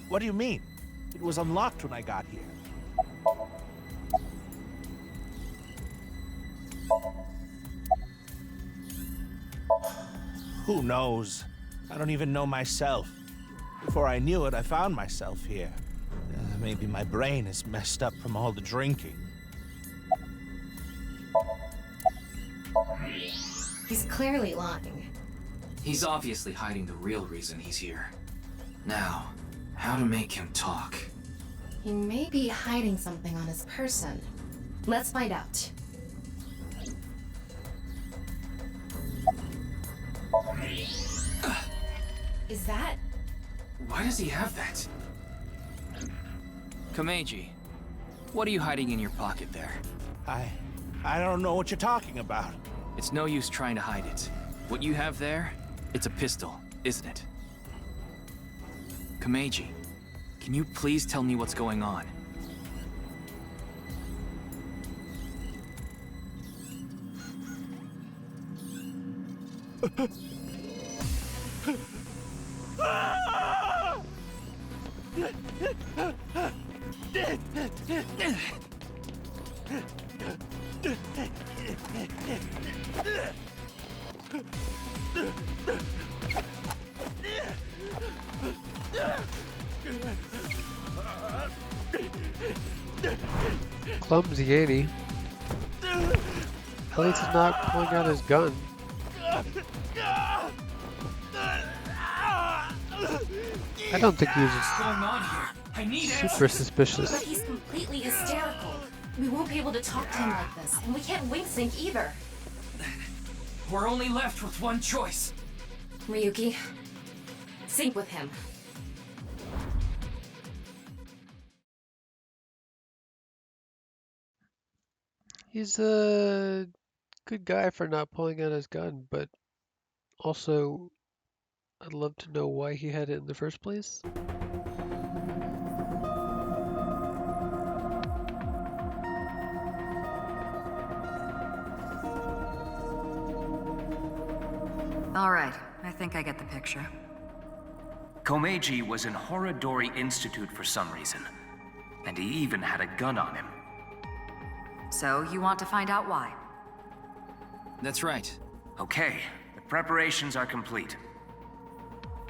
What do you mean? It was unlocked when I got here. Who knows? I don't even know myself. Before I knew it, I found myself here. Maybe my brain is messed up from all the drinking. He's clearly lying. He's obviously hiding the real reason he's here. Now, how to make him talk? He may be hiding something on his person. Let's find out. Is that... Why does he have that? Komeiji, what are you hiding in your pocket there? I don't know what you're talking about. It's no use trying to hide it. What you have there, it's a pistol, isn't it? Komeiji, can you please tell me what's going on? Clumsy, ain't he? At least he's not pulling out his gun. I don't think he's What's going on here? I need super suspicious. But he's completely hysterical. We won't be able to talk to him like this, and we can't wing sync either. We're only left with one choice. Ryuki, sync with him. He's a good guy for not pulling out his gun, but also I'd love to know why he had it in the first place. All right, I think I get the picture. Komeiji was in Horodori Institute for some reason, and he even had a gun on him. So, you want to find out why? That's right. Okay, the preparations are complete.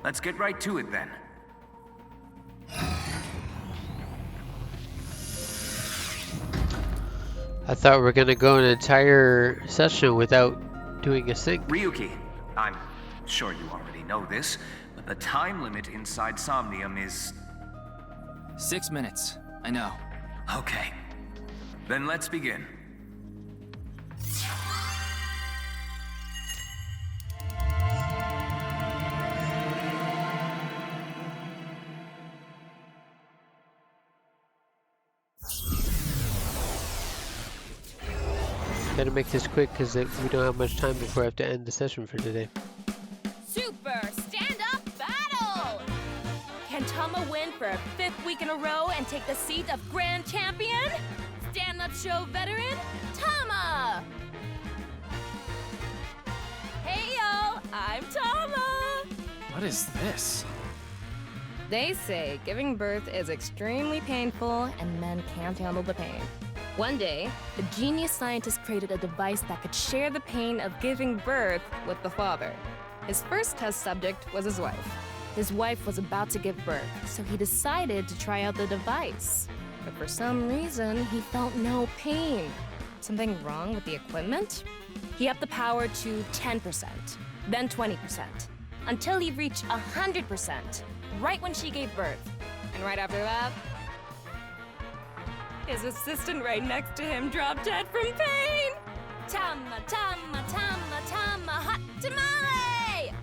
Let's get right to it then. I thought we were gonna go an entire session without doing a sync. Ryuki, I'm sure you already know this, but the time limit inside Somnium is... 6 minutes. I know. Okay. Then let's begin. Gotta make this quick because we don't have much time before I have to end the session for today. Super stand-up battle! Can Tama win for a 5th week in a row and take the seat of Grand Champion? Stand-up show veteran, Tama! Hey yo, I'm Tama! What is this? They say giving birth is extremely painful and men can't handle the pain. One day, a genius scientist created a device that could share the pain of giving birth with the father. His first test subject was his wife. His wife was about to give birth, so he decided to try out the device. But for some reason, he felt no pain. Something wrong with the equipment? He upped the power to 10%, then 20%, until he reached 100%, right when she gave birth. And right after that, his assistant right next to him dropped dead from pain! Tama, Tama, Tama, Tama, hot tamale!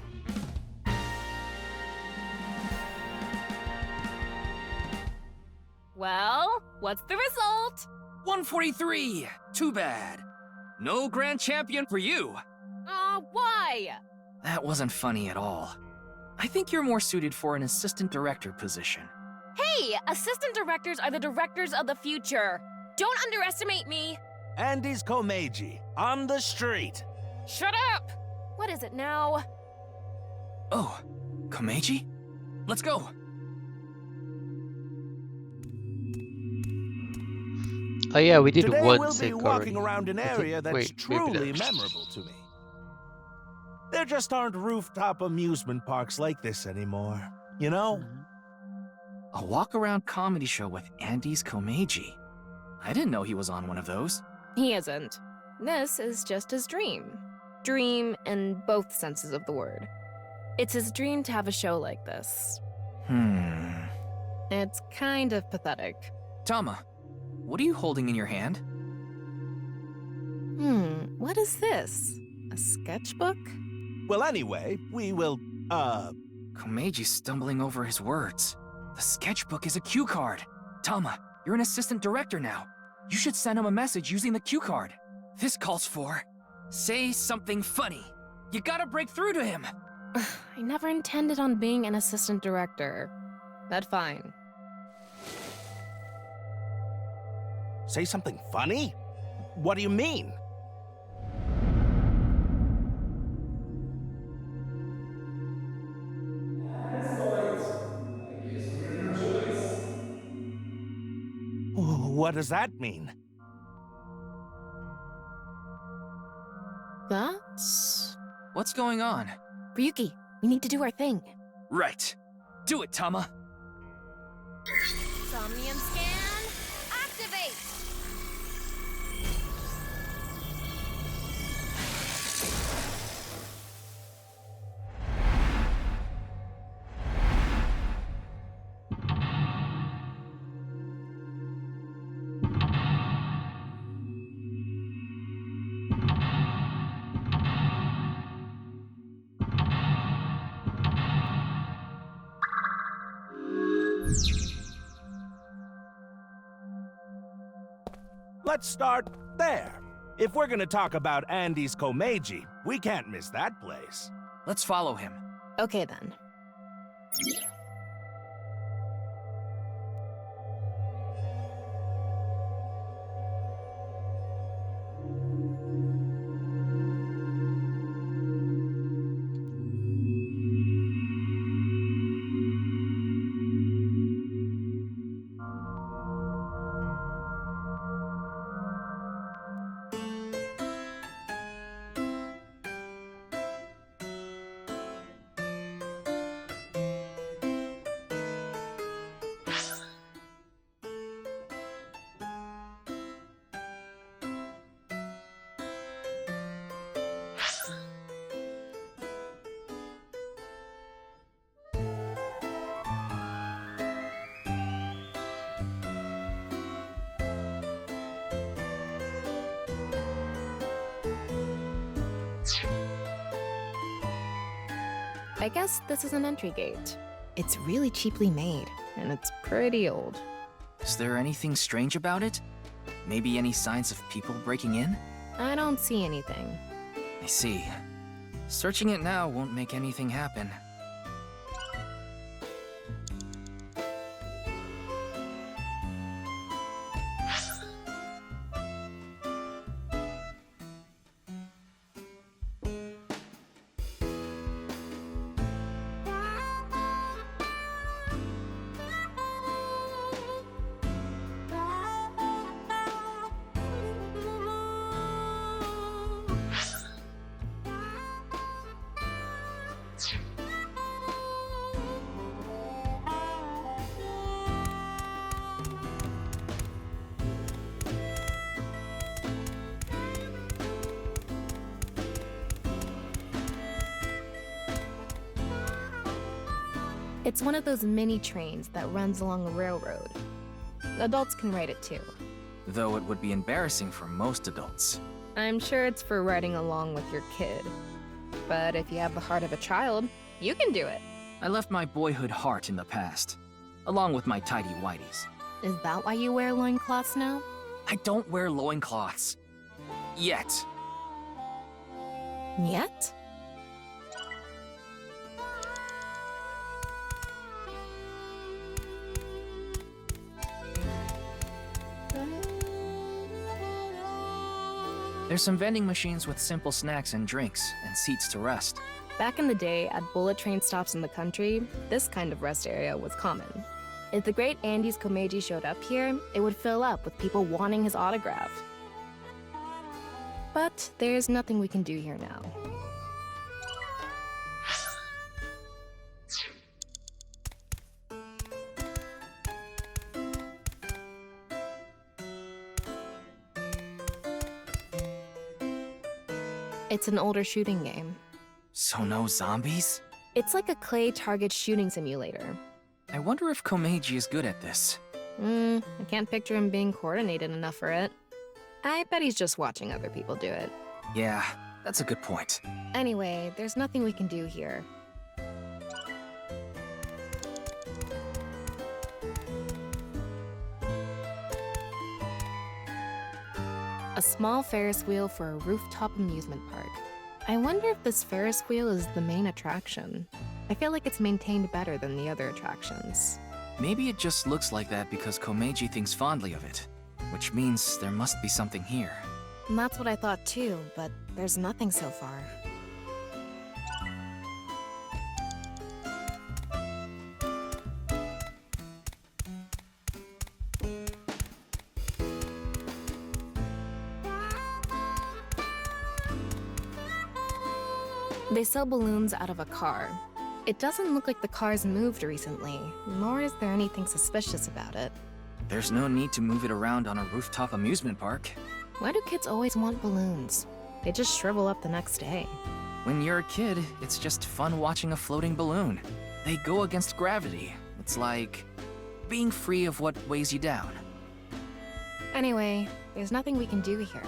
Well, what's the result? 143! Too bad. No grand champion for you. Why? That wasn't funny at all. I think you're more suited for an assistant director position. Hey, assistant directors are the directors of the future. Don't underestimate me. Andy's Komeiji, on the street. Shut up! What is it now? Oh, Komeiji? Let's go. Oh yeah, we did Today one we'll sync be walking already. around an I think- area that's wait, maybe truly not. memorable to me. There just aren't rooftop amusement parks like this anymore, you know? A walk-around comedy show with Andy's Komeiji. I didn't know he was on one of those. He isn't. This is just his dream. Dream in both senses of the word. It's his dream to have a show like this. It's kind of pathetic. Tama, what are you holding in your hand? What is this? A sketchbook? Well, anyway, we will, Komeji's stumbling over his words. The sketchbook is a cue card. Tama, you're an assistant director now. You should send him a message using the cue card. This calls for... say something funny. You gotta break through to him. I never intended on being an assistant director. But fine. Say something funny? What do you mean? What does that mean? That's... What's going on? Ryuki, we need to do our thing. Right. Do it, Tama. Somnium scan, activate! Let's start there. If we're gonna talk about Andy's Komeiji, we can't miss that place. Let's follow him. Okay then. I guess this is an entry gate. It's really cheaply made, and it's pretty old. Is there anything strange about it? Maybe any signs of people breaking in? I don't see anything. I see. Searching it now won't make anything happen. It's one of those mini trains that runs along a railroad. Adults can ride it too. Though it would be embarrassing for most adults. I'm sure it's for riding along with your kid. But if you have the heart of a child, you can do it. I left my boyhood heart in the past, along with my tidy whities. Is that why you wear loincloths now? I don't wear loincloths. Yet. Yet? There's some vending machines with simple snacks and drinks, and seats to rest. Back in the day, at bullet train stops in the country, this kind of rest area was common. If the great Andy's Komeiji showed up here, it would fill up with people wanting his autograph. But there's nothing we can do here now. It's an older shooting game. So no zombies? It's like a clay target shooting simulator. I wonder if Komeiji is good at this. I can't picture him being coordinated enough for it. I bet he's just watching other people do it. Yeah, That's a good point. Anyway, there's nothing we can do here. A small Ferris wheel for a rooftop amusement park. I wonder if this Ferris wheel is the main attraction. I feel like it's maintained better than the other attractions. Maybe it just looks like that because Komeiji thinks fondly of it, which means there must be something here. And that's what I thought too, but there's nothing so far. They sell balloons out of a car. It doesn't look like the car's moved recently, nor is there anything suspicious about it. There's no need to move it around on a rooftop amusement park. Why do kids always want balloons? They just shrivel up the next day. When you're a kid, it's just fun watching a floating balloon. They go against gravity. It's like being free of what weighs you down. Anyway, there's nothing we can do here.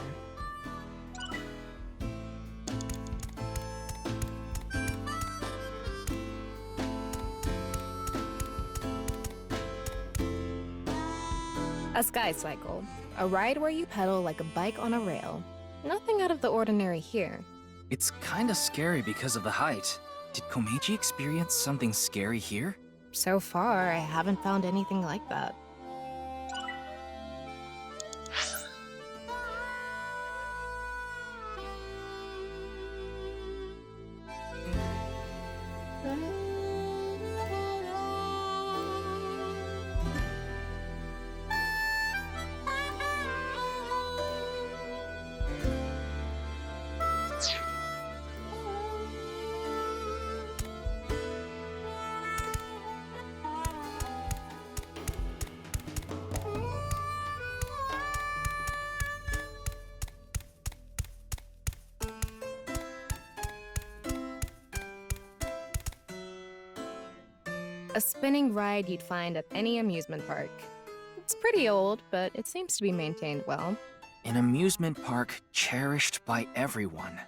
A sky cycle. A ride where you pedal like a bike on a rail. Nothing out of the ordinary here. It's kinda scary because of the height. Did Komeiji experience something scary here? So far, I haven't found anything like that. A spinning ride you'd find at any amusement park. It's pretty old, but it seems to be maintained well. An amusement park cherished by everyone.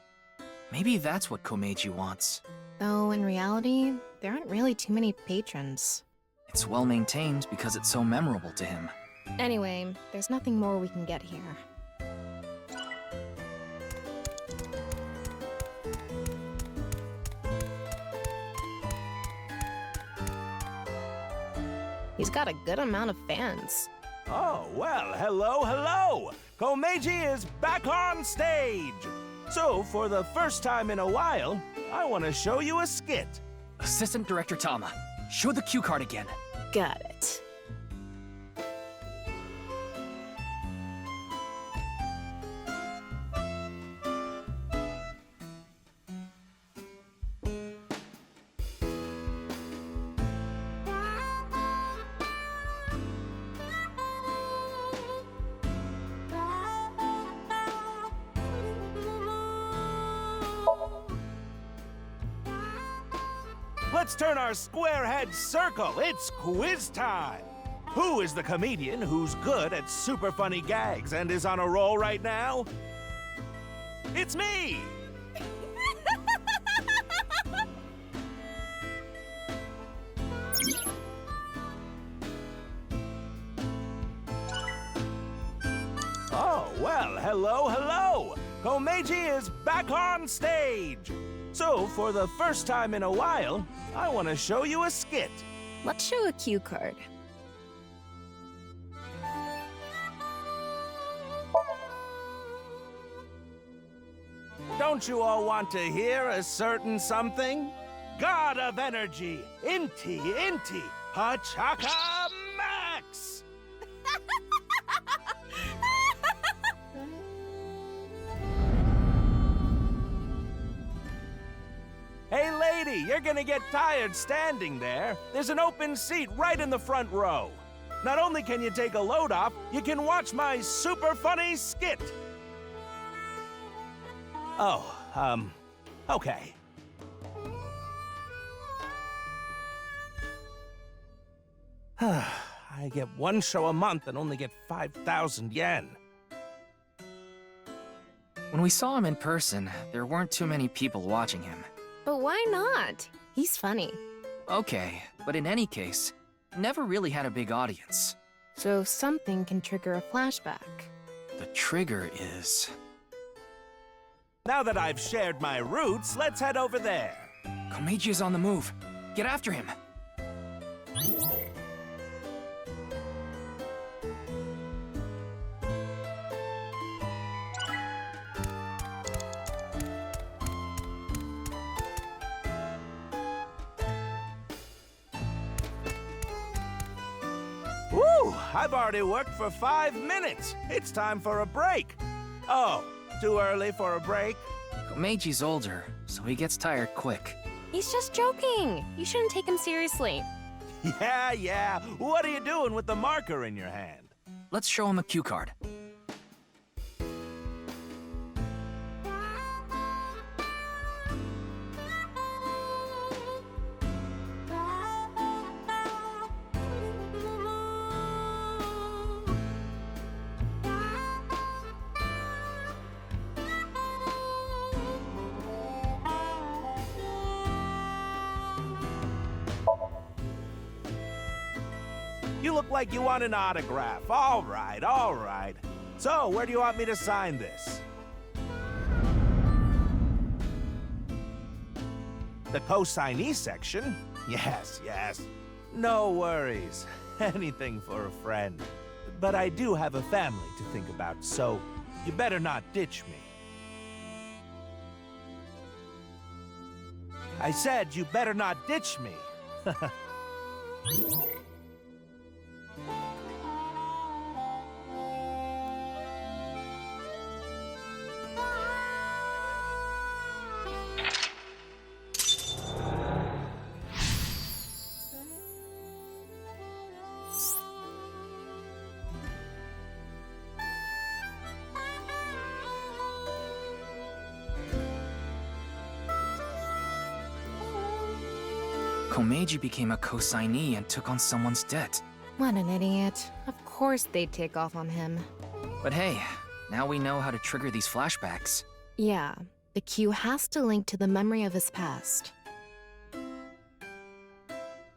Maybe that's what Komeiji wants. Though in reality, there aren't really too many patrons. It's well maintained because it's so memorable to him. Anyway, there's nothing more we can get here. He's got a good amount of fans. Oh, well, hello, hello! Komeiji is back on stage! So, for the first time in a while, I want to show you a skit. Assistant Director Tama, show the cue card again. Got it. Let's turn our square head circle. It's quiz time. Who is the comedian who's good at super funny gags and is on a roll right now? It's me! Oh, well, hello, hello! Komeiji is back on stage! So, for the first time in a while, I want to show you a skit. Let's show a cue card. Don't you all want to hear a certain something? God of energy, Inti, Pachaka Max! Hey lady, you're gonna get tired standing there. There's an open seat right in the front row. Not only can you take a load off, you can watch my super funny skit. Oh, okay. I get one show a month and only get 5,000 yen. When we saw him in person, there weren't too many people watching him. But why not? He's funny. Okay, but in any case, never really had a big audience. So something can trigger a flashback. The trigger is... Now that I've shared my roots, let's head over there. Komeiji is on the move. Get after him. Woo! I've already worked for 5 minutes. It's time for a break. Oh, too early for a break? Komeiji's older, so he gets tired quick. He's just joking. You shouldn't take him seriously. Yeah. What are you doing with the marker in your hand? Let's show him a cue card. You look like you want an autograph. All right. So, where do you want me to sign this? The co-signee section? Yes. No worries. Anything for a friend. But I do have a family to think about, so you better not ditch me. I said you better not ditch me. Komeiji became a co-signee and took on someone's debt. What an idiot. Of course they'd take off on him. But hey, now we know how to trigger these flashbacks. Yeah, the cue has to link to the memory of his past.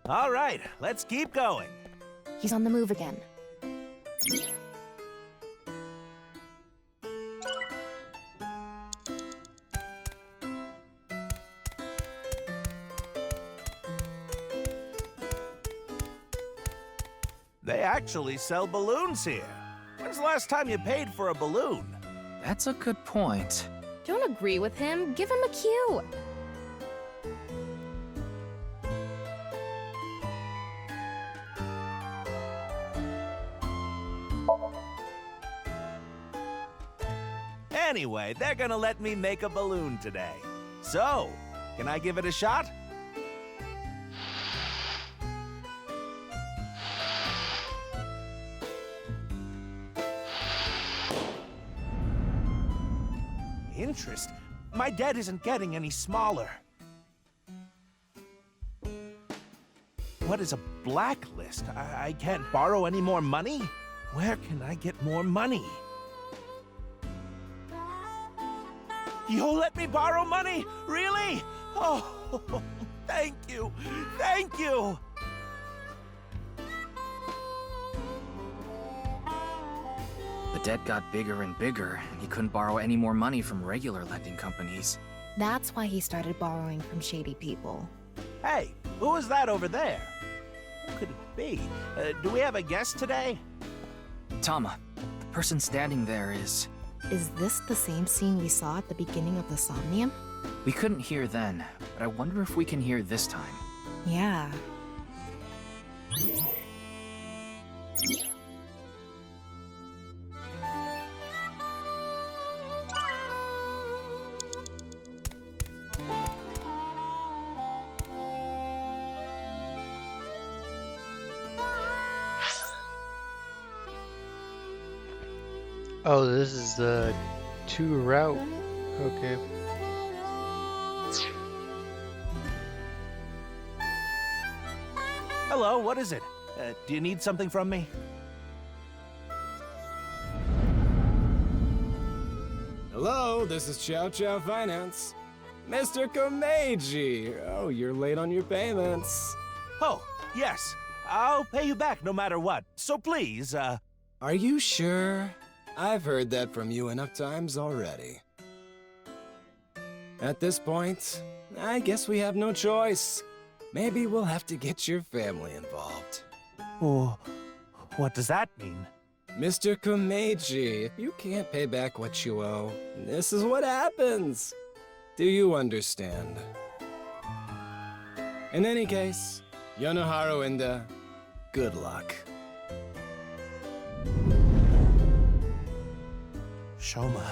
All right, let's keep going. He's on the move again. They actually sell balloons here. When's the last time you paid for a balloon? That's a good point. Don't agree with him. Give him a cue. Anyway, they're gonna let me make a balloon today. So, can I give it a shot? Interest? My debt isn't getting any smaller. What is a blacklist? I can't borrow any more money? Where can I get more money? You'll let me borrow money? Really? Oh, thank you. Thank you. The debt got bigger and bigger, and he couldn't borrow any more money from regular lending companies. That's why he started borrowing from shady people. Hey, who is that over there? Who could it be? Do we have a guest today? Tama, the person standing there is... Is this the same scene we saw at the beginning of the Somnium? We couldn't hear then, but I wonder if we can hear this time. Yeah. Oh, this is the 2 route. Okay. Hello, what is it? Do you need something from me? Hello, this is Chow Chow Finance. Mr. Komeiji! Oh, you're late on your payments. Oh, yes. I'll pay you back no matter what. So please, Are you sure? I've heard that from you enough times already. At this point, I guess we have no choice. Maybe we'll have to get your family involved. Oh, what does that mean? Mr. Komeiji, if you can't pay back what you owe, this is what happens. Do you understand? In any case, Yonoharu Inda, good luck. Shoma,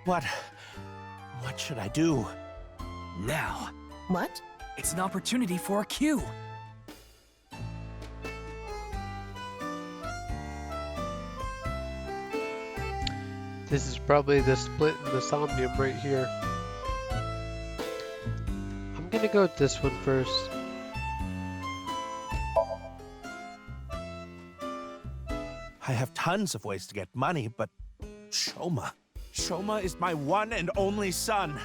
what should I do? Now, What? it's an opportunity for a cue. This is probably the split in the somnium right here. I'm gonna go with this one first. I have tons of ways to get money, but Shoma is my one and only son.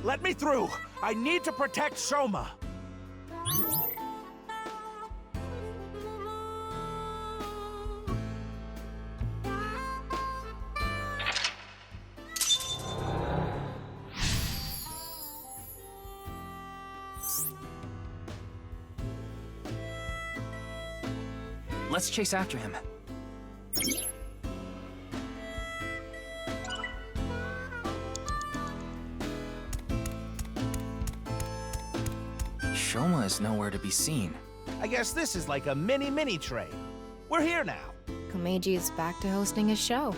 Let me through. I need to protect Shoma. Let's chase after him. Shoma is nowhere to be seen. I guess this is like a mini train. We're here now. Komeiji is back to hosting his show.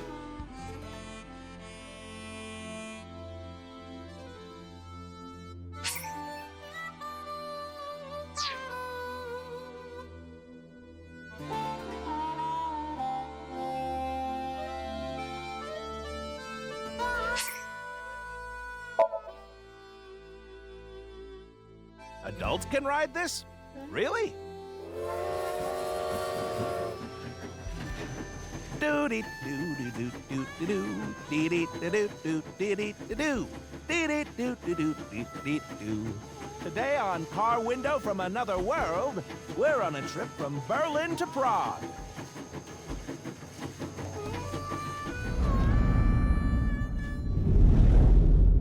Adults can ride this? Really? Today on Car Window from Another World, we're on a trip from Berlin to Prague.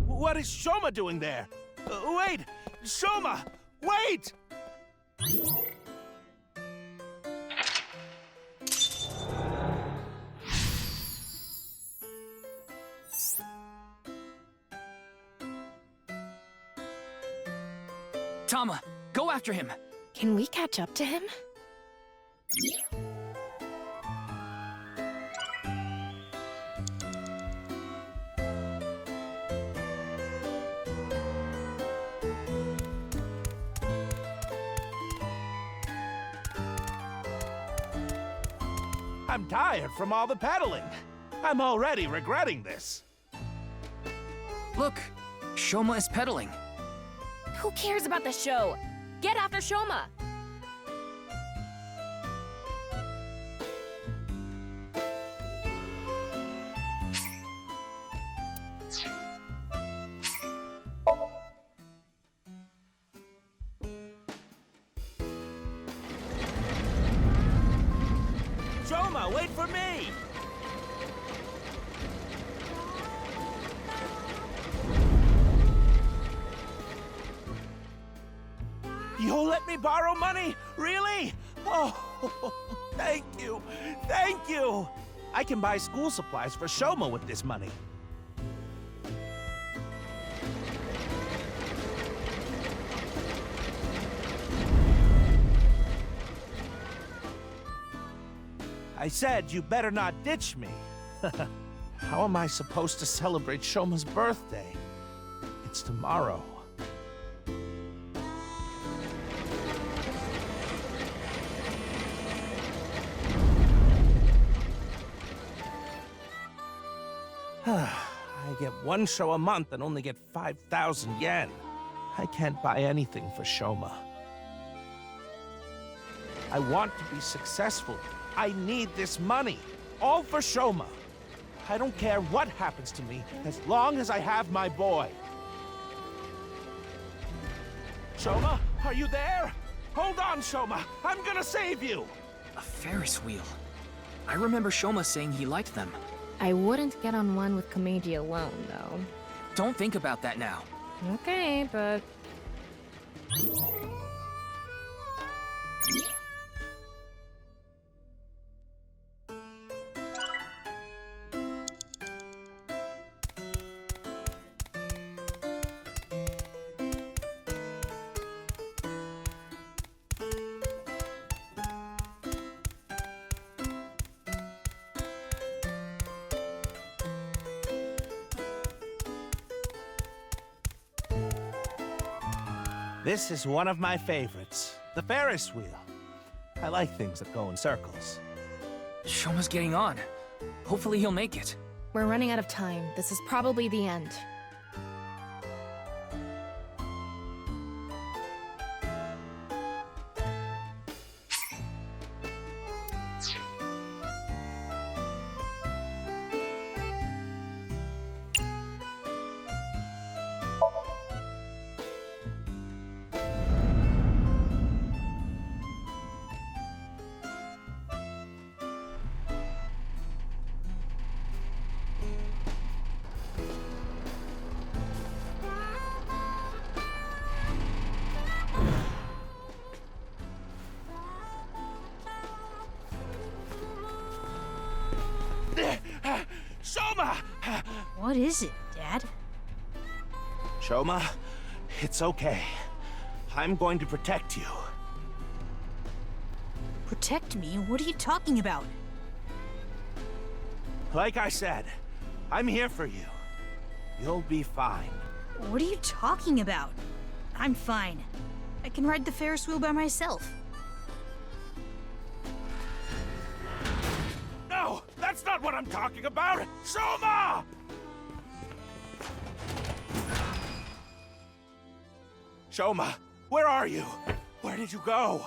What is Shoma doing there? Wait! Shoma! Wait! Tama, go after him. Can we catch up to him? I'm tired from all the pedaling. I'm already regretting this. Look, Shoma is pedaling. Who cares about the show? Get after Shoma! Shoma, wait for me! You'll let me borrow money? Really? Oh, thank you. Thank you. I can buy school supplies for Shoma with this money. I said you better not ditch me. How am I supposed to celebrate Shoma's birthday? It's tomorrow. I get one show a month and only get 5,000 yen. I can't buy anything for Shoma. I want to be successful. I need this money. All for Shoma. I don't care what happens to me, as long as I have my boy. Shoma, are you there? Hold on, Shoma. I'm gonna save you. A Ferris wheel. I remember Shoma saying he liked them. I wouldn't get on one with Komeiji alone, though. Don't think about that now. Okay, but... This is one of my favorites, the Ferris wheel. I like things that go in circles. Shoma's getting on. Hopefully he'll make it. We're running out of time. This is probably the end. Shoma! What is it, Dad? Shoma, it's okay. I'm going to protect you. Protect me? What are you talking about? Like I said, I'm here for you. You'll be fine. What are you talking about? I'm fine. I can ride the Ferris wheel by myself. No, that's not what I'm talking about! Shoma! Shoma, where are you? Where did you go?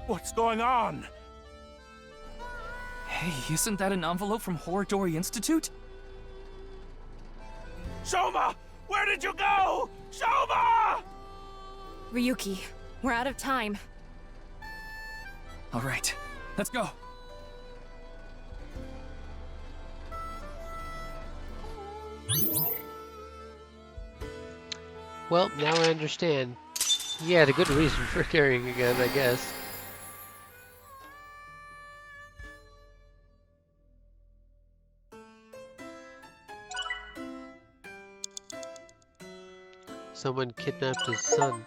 What's going on? Hey, isn't that an envelope from Horadori Institute? Shoma! Where did you go? Shoma! Ryuki, we're out of time. All right, let's go. Well, now I understand. He had a good reason for carrying a gun, I guess. Someone kidnapped his son.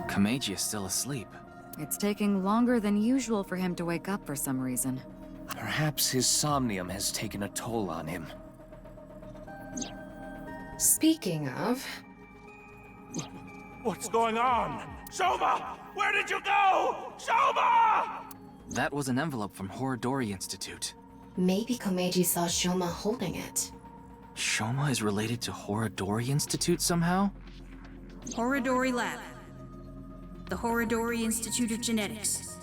Komeiji is still asleep. It's taking longer than usual for him to wake up for some reason. Perhaps his somnium has taken a toll on him. Speaking of... What's going on? Shoma! Where did you go? Shoma! That was an envelope from Horadori Institute. Maybe Komeiji saw Shoma holding it. Shoma is related to Horadori Institute somehow? Horadori Lab. The Horadori Institute of Genetics.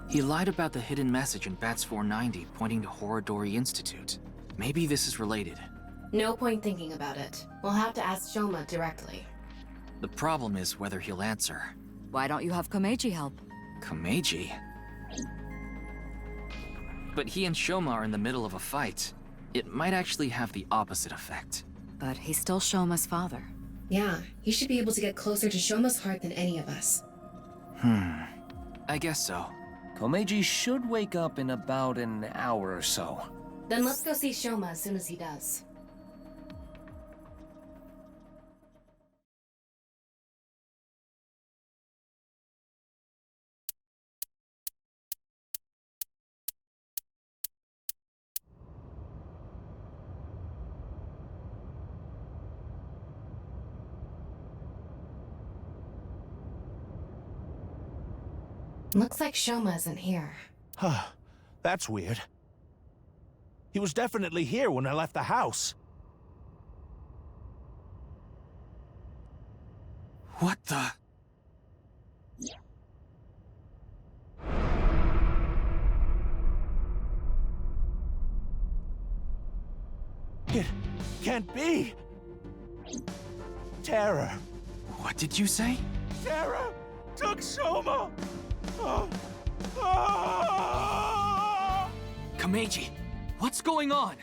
He lied about the hidden message in Bats 490 pointing to Horadori Institute. Maybe this is related. No point thinking about it. We'll have to ask Shoma directly. The problem is whether he'll answer. Why don't you have Komeiji help? Komeiji? But he and Shoma are in the middle of a fight. It might actually have the opposite effect. But he's still Shoma's father. Yeah, he should be able to get closer to Shoma's heart than any of us. I guess so. Komeiji should wake up in about an hour or so. Then let's go see Shoma as soon as he does. Looks like Shoma isn't here. Huh. That's weird. He was definitely here when I left the house. What the? It can't be! Terror. What did you say? Terror took Shoma! Ah! Kameji, what's going on?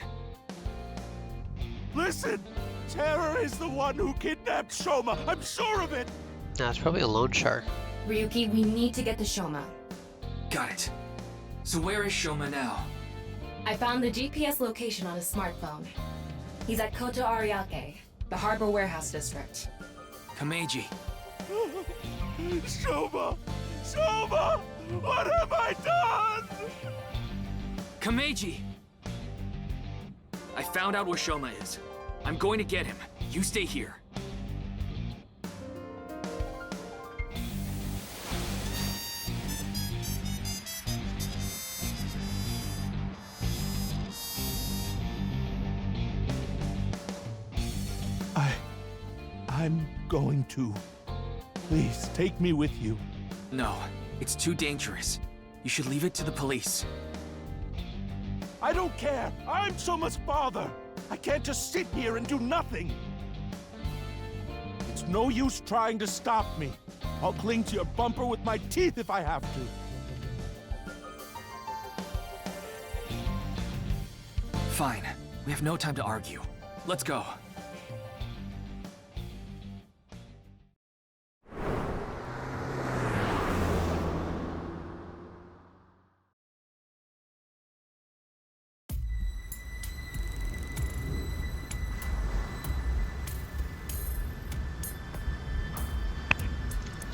Listen! Terror is the one who kidnapped Shoma! I'm sure of it! Nah, it's probably a loan shark. Ryuki, we need to get to Shoma. Got it. So where is Shoma now? I found the GPS location on his smartphone. He's at Koto Ariake, the harbor warehouse district. Kameji. Shoma! Shoma! What have I done? Kameji! I found out where Shoma is. I'm going to get him. You stay here. I'm going to. Please, take me with you. No, it's too dangerous. You should leave it to the police. I don't care. I'm Shoma's father. I can't just sit here and do nothing. It's no use trying to stop me. I'll cling to your bumper with my teeth if I have to. Fine. We have no time to argue. Let's go.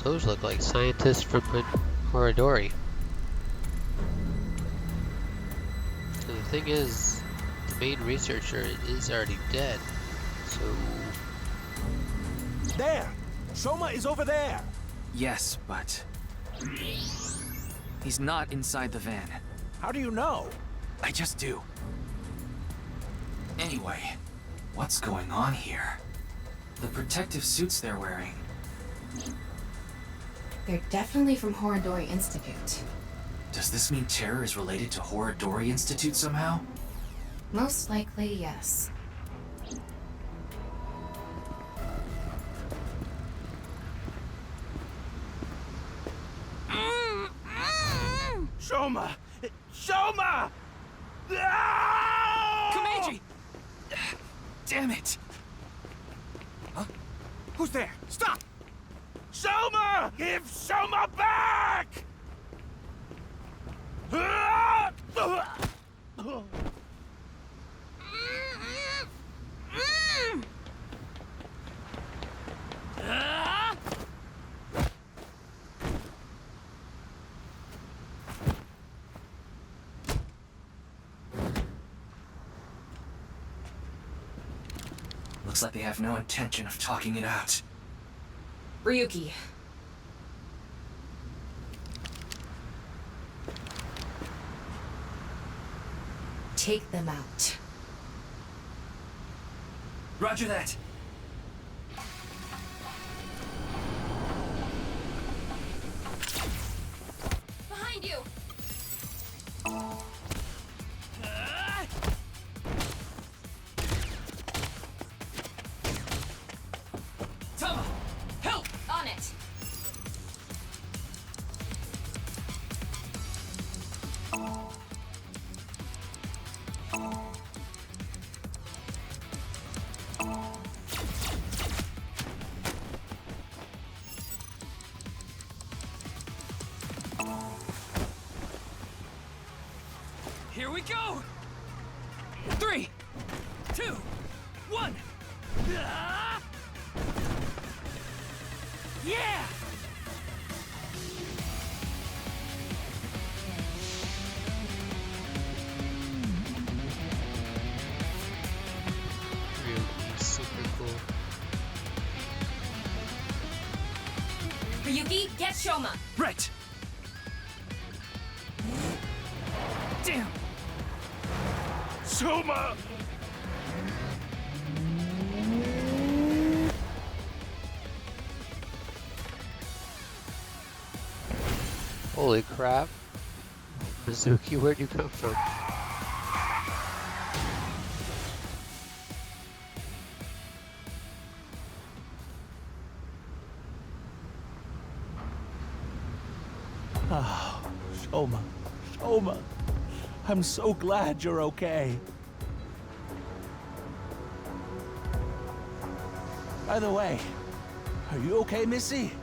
Those look like scientists from Horadori. And the thing is, the main researcher is already dead, so... There! Shoma is over there! Yes, but... he's not inside the van. How do you know? I just do. Anyway, what's going on here? The protective suits they're wearing. They're definitely from Horadori Institute. Does this mean terror is related to Horadori Institute somehow? Most likely, yes. Shoma! Shoma! Kameji! Damn it! Huh? Who's there? Stop! Shoma! Give Shoma back! Looks like they have no intention of talking it out. Ryuki. Take them out. Roger that. Behind you! Tama! Help! On it! Here we go! 3, 2, 1! Ah! Yeah! Really super cool. Ryuki, get Shoma! Right! Damn! Soma! Holy crap. Mizuki, where'd you come from? Oh, Shoma. Shoma. I'm so glad you're okay. By the way, are you okay, Missy?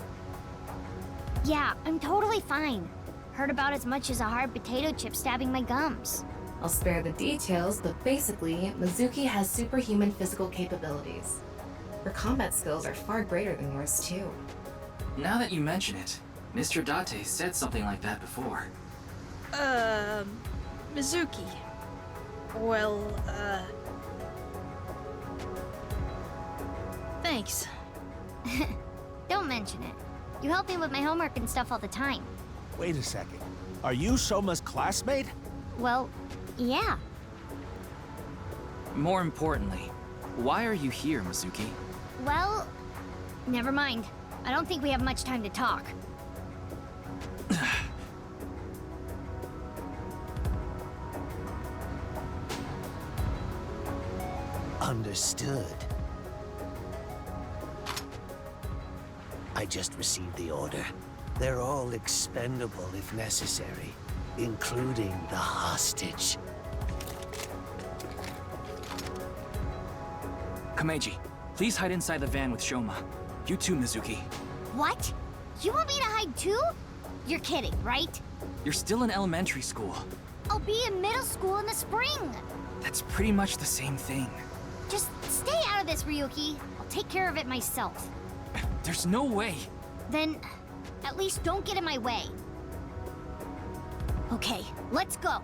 Yeah, I'm totally fine. Hurt about as much as a hard potato chip stabbing my gums. I'll spare the details, but basically, Mizuki has superhuman physical capabilities. Her combat skills are far greater than yours, too. Now that you mention it, Mr. Date said something like that before. Mizuki. Well, thanks. Don't mention it. You help me with my homework and stuff all the time. Wait a second. Are you Soma's classmate? Well, yeah. More importantly, why are you here, Mizuki? Well, never mind. I don't think we have much time to talk. Understood. I just received the order. They're all expendable if necessary, including the hostage. Komeiji, please hide inside the van with Shoma. You too, Mizuki. What? You want me to hide too? You're kidding, right? You're still in elementary school. I'll be in middle school in the spring. That's pretty much the same thing. Just stay out of this, Ryuki. I'll take care of it myself. There's no way. Then, at least don't get in my way. Okay, let's go.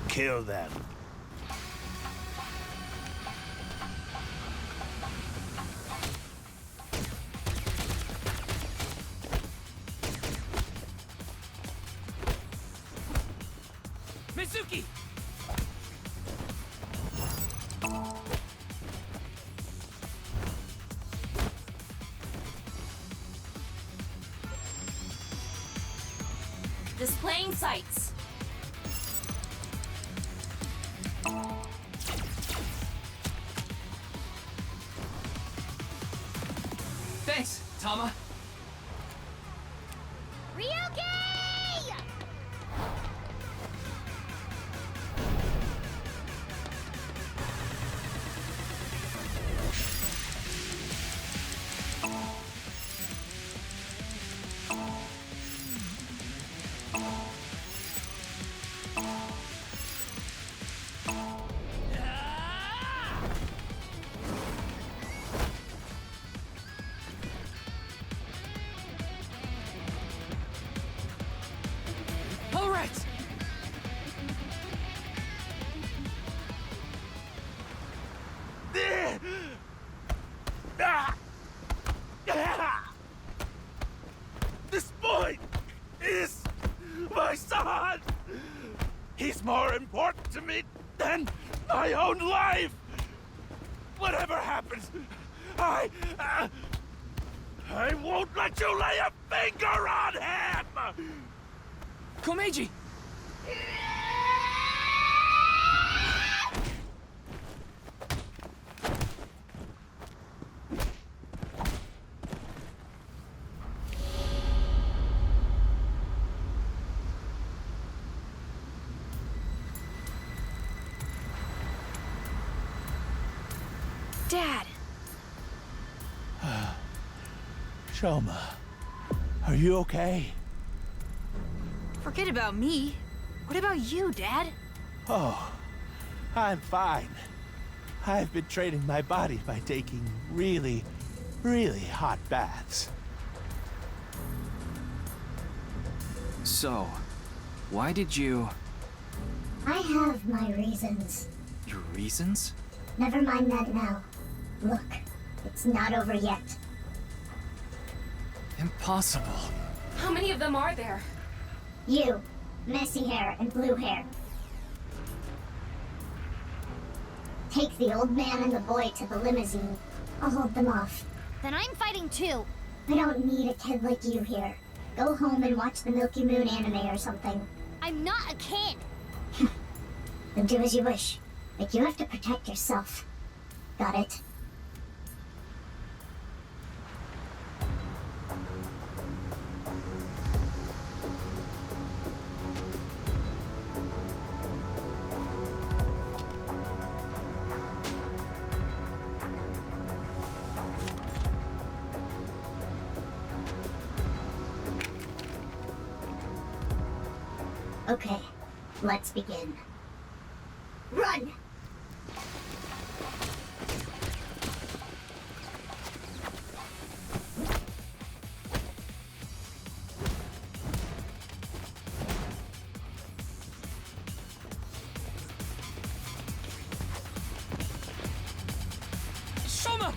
Kill them. Mizuki! Displaying sights. Thanks, Tama. Ryuki! All right. This boy is my son! He's more important to me than my own life! Whatever happens, I won't let you lay a finger on him! Komeiji! Dad! Shoma, are you okay? Forget about me. What about you, Dad? Oh, I'm fine. I've been training my body by taking really, really hot baths. So, Why did you... I have my reasons. Your reasons? Never mind that now. Look, it's not over yet. Impossible. How many of them are there? You, messy hair and blue hair. Take the old man and the boy to the limousine. I'll hold them off. Then I'm fighting too. I don't need a kid like you here. Go home and watch the Milky Moon anime or something. I'm not a kid. Then do as you wish. But you have to protect yourself. Got it? Okay, let's begin. Run! Shoma!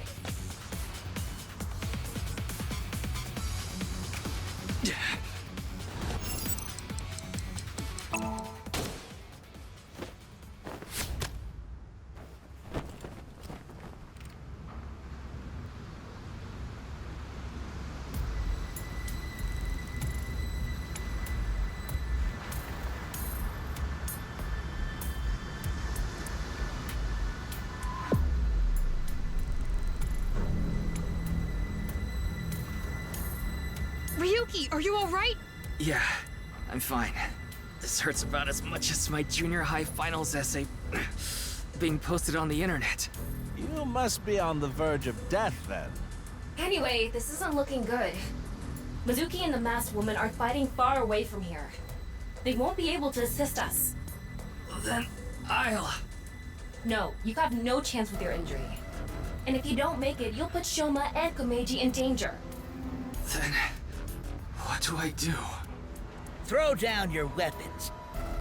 Ryuki, are you alright? Yeah, I'm fine. This hurts about as much as my junior high finals essay being posted on the internet. You must be on the verge of death, then. Anyway, this isn't looking good. Mizuki and the masked woman are fighting far away from here. They won't be able to assist us. Then I'll... No, you have no chance with your injury. And if you don't make it, you'll put Shoma and Komeiji in danger. Then... what do I do? Throw down your weapons.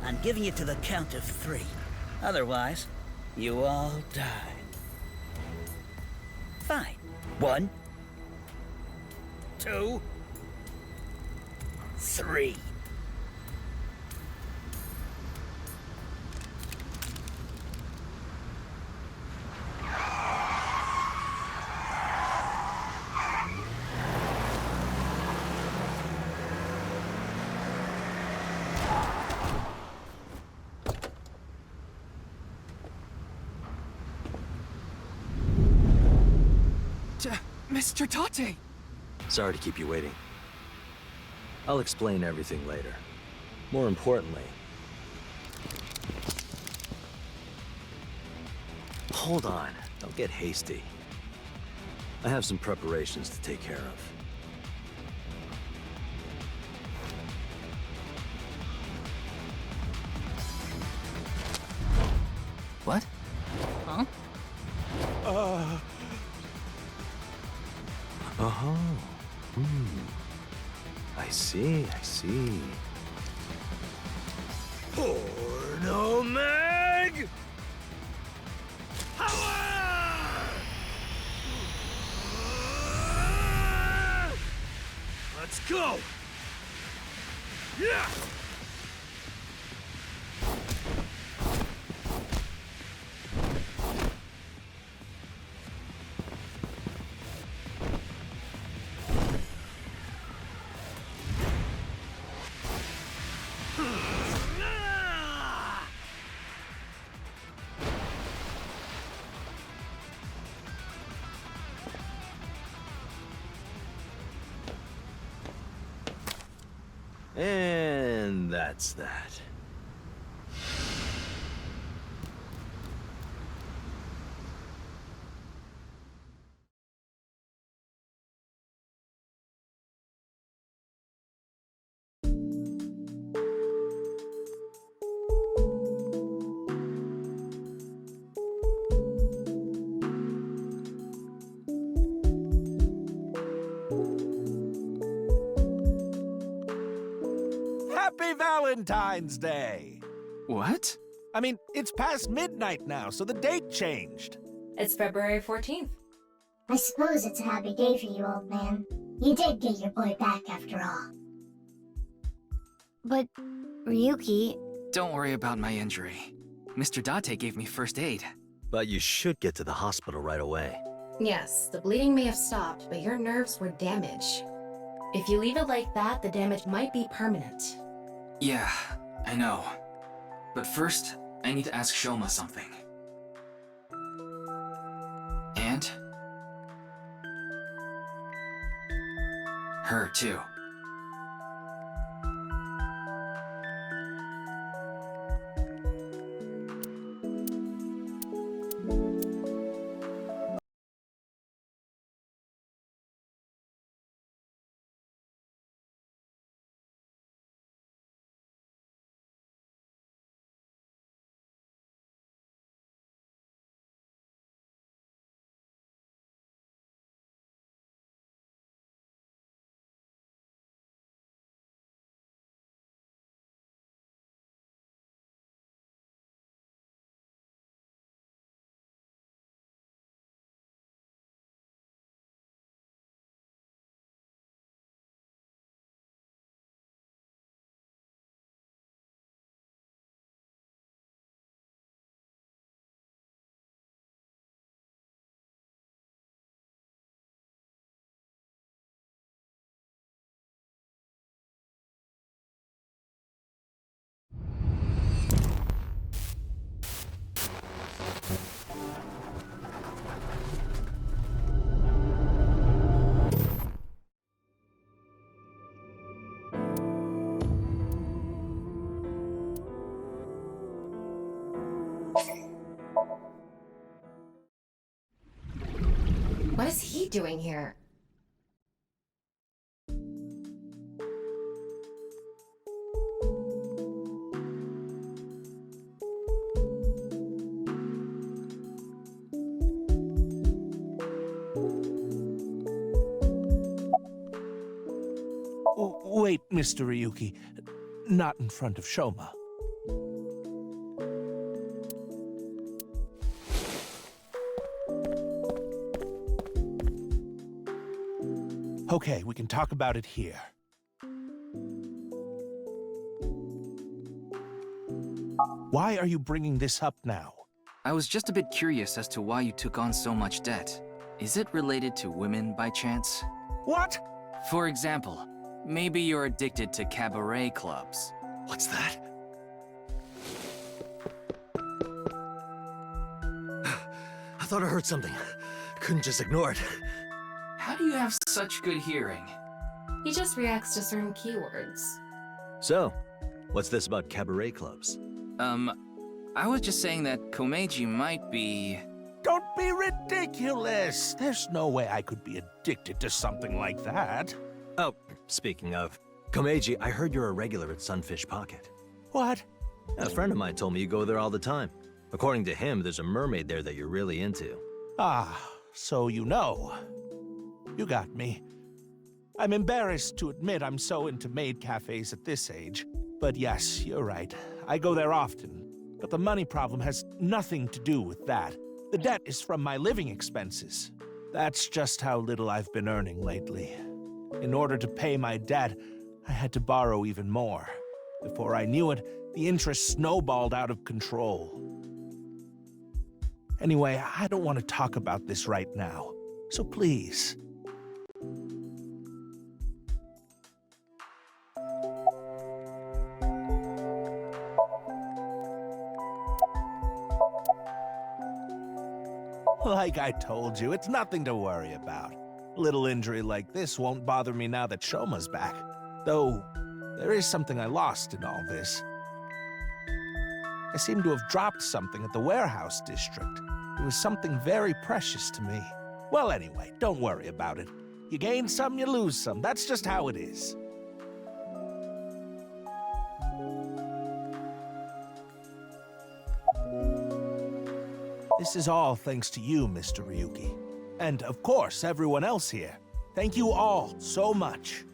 I'm giving it to the count of 3. Otherwise, you all die. Fine. 1, 2, 3. Mr. Tate! Sorry to keep you waiting. I'll explain everything later. More importantly... Hold on. Don't get hasty. I have some preparations to take care of. What? Huh? Uh-huh. I see. Porno Mag! Power! Let's go! Yeah! And that's that. Valentine's Day! What? I mean, it's past midnight now, so the date changed. It's February 14th. I suppose it's a happy day for you, old man. You did get your boy back after all. But, Ryuki... Don't worry about my injury. Mr. Date gave me first aid. But you should get to the hospital right away. Yes, the bleeding may have stopped, but your nerves were damaged. If you leave it like that, the damage might be permanent. Yeah, I know. But first, I need to ask Shoma something. And? Her, too. What is he doing here? Wait, Mr. Ryuki. Not in front of Shoma. Okay, we can talk about it here. Why are you bringing this up now? I was just a bit curious as to why you took on so much debt. Is it related to women by chance? What? For example, maybe you're addicted to cabaret clubs. What's that? I thought I heard something. Couldn't just ignore it. How do you have such good hearing? He just reacts to certain keywords. So, what's this about cabaret clubs? I was just saying that Komeiji might be... Don't be ridiculous! There's no way I could be addicted to something like that. Oh, speaking of, Komeiji, I heard you're a regular at Sunfish Pocket. What? A friend of mine told me you go there all the time. According to him, there's a mermaid there that you're really into. Ah, so you know. You got me. I'm embarrassed to admit I'm so into maid cafes at this age. But yes, you're right. I go there often. But the money problem has nothing to do with that. The debt is from my living expenses. That's just how little I've been earning lately. In order to pay my debt, I had to borrow even more. Before I knew it, the interest snowballed out of control. Anyway, I don't want to talk about this right now. So please. Like I told you, it's nothing to worry about. A little injury like this won't bother me now that Shoma's back. Though, there is something I lost in all this. I seem to have dropped something at the warehouse district. It was something very precious to me. Well, anyway, don't worry about it. You gain some, you lose some. That's just how it is. This is all thanks to you, Mr. Ryuki. And, of course, everyone else here. Thank you all so much.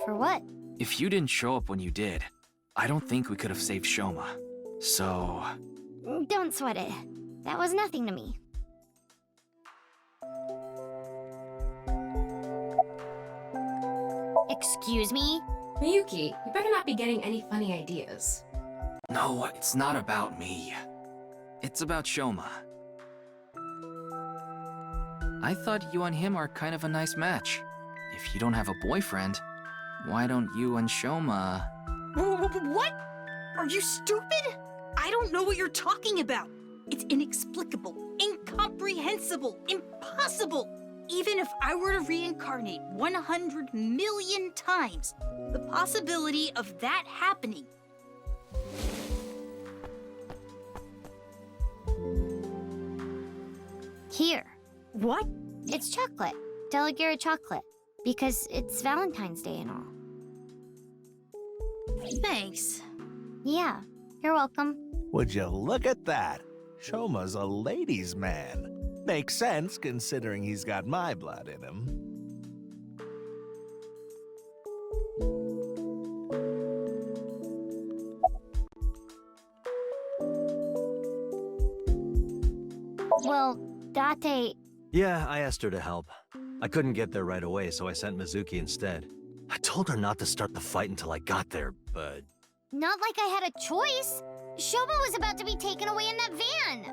For what? If you didn't show up when you did, I don't think we could have saved Shoma. So... Don't sweat it. That was nothing to me. Excuse me? Miyuki, you better not be getting any funny ideas. No, it's not about me. It's about Shoma. I thought you and him are kind of a nice match. If you don't have a boyfriend, why don't you and Shoma... What? Are you stupid? I don't know what you're talking about. It's inexplicable, incomprehensible, impossible. Even if I were to reincarnate 100 million times, the possibility of that happening. Here. What? It's chocolate. Delegate chocolate. Because it's Valentine's Day and all. Thanks. Yeah, you're welcome. Would you look at that? Shoma's a ladies' man. Makes sense considering he's got my blood in him. Well, Date... Yeah, I asked her to help. I couldn't get there right away, so I sent Mizuki instead. I told her not to start the fight until I got there, but... Not like I had a choice. Shoma was about to be taken away in that van.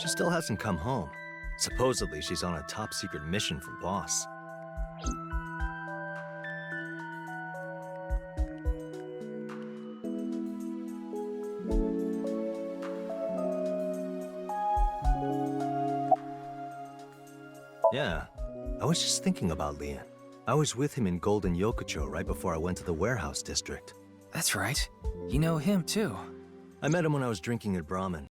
She still hasn't come home. Supposedly, she's on a top-secret mission from Boss. Yeah, I was just thinking about Leon. I was with him in Golden Yokocho right before I went to the warehouse district. That's right. You know him, too. I met him when I was drinking at Brahmin.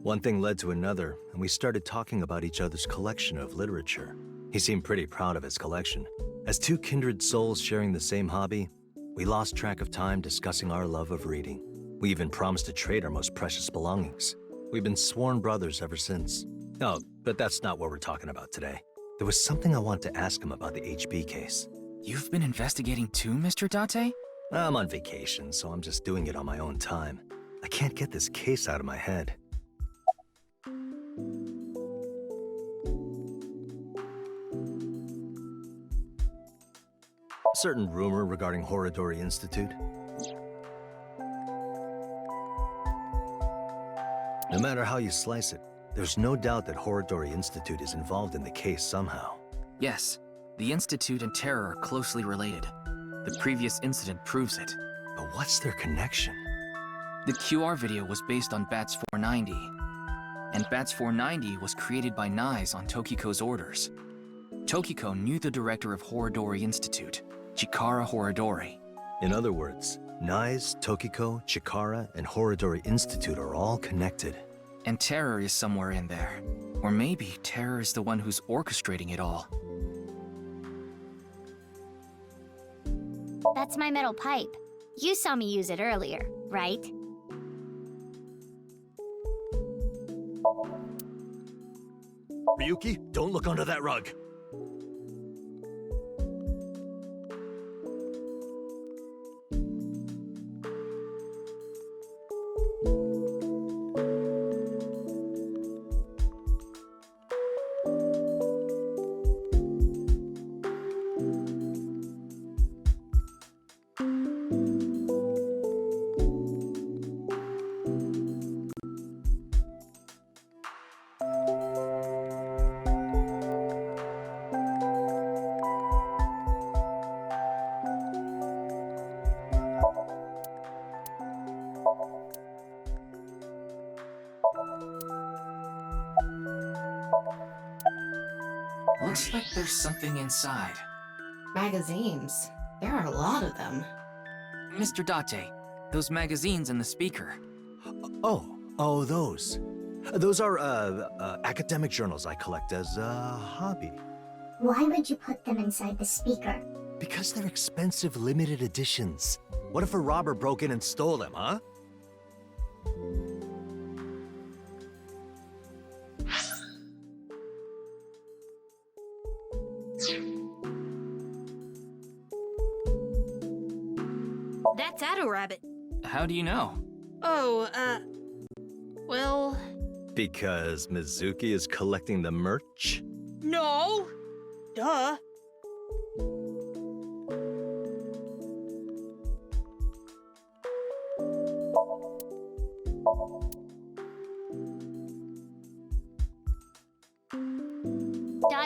One thing led to another, and we started talking about each other's collection of literature. He seemed pretty proud of his collection. As two kindred souls sharing the same hobby, we lost track of time discussing our love of reading. We even promised to trade our most precious belongings. We've been sworn brothers ever since. Oh, but that's not what we're talking about today. There was something I want to ask him about the HB case. You've been investigating too, Mr. Date? I'm on vacation, so I'm just doing it on my own time. I can't get this case out of my head. A certain rumor regarding Horodori Institute. No matter how you slice it, there's no doubt that Horodori Institute is involved in the case somehow. Yes, the Institute and Terror are closely related. The previous incident proves it. But what's their connection? The QR video was based on Bats 490. And Bats 490 was created by Nyes on Tokiko's orders. Tokiko knew the director of Horodori Institute, Chikara Horodori. In other words, Nyes, Tokiko, Chikara, and Horodori Institute are all connected. And Terror is somewhere in there. Or maybe Terror is the one who's orchestrating it all. That's my metal pipe. You saw me use it earlier, right? Ryuki, don't look under that rug. Looks like there's something inside. Magazines. There are a lot of them. Mr. Date, those magazines and the speaker. Oh, those. Those are, academic journals I collect as a hobby. Why would you put them inside the speaker? Because they're expensive limited editions. What if a robber broke in and stole them, huh? That's Addo Rabbit. How do you know? Oh, well... Because Mizuki is collecting the merch? No! Duh.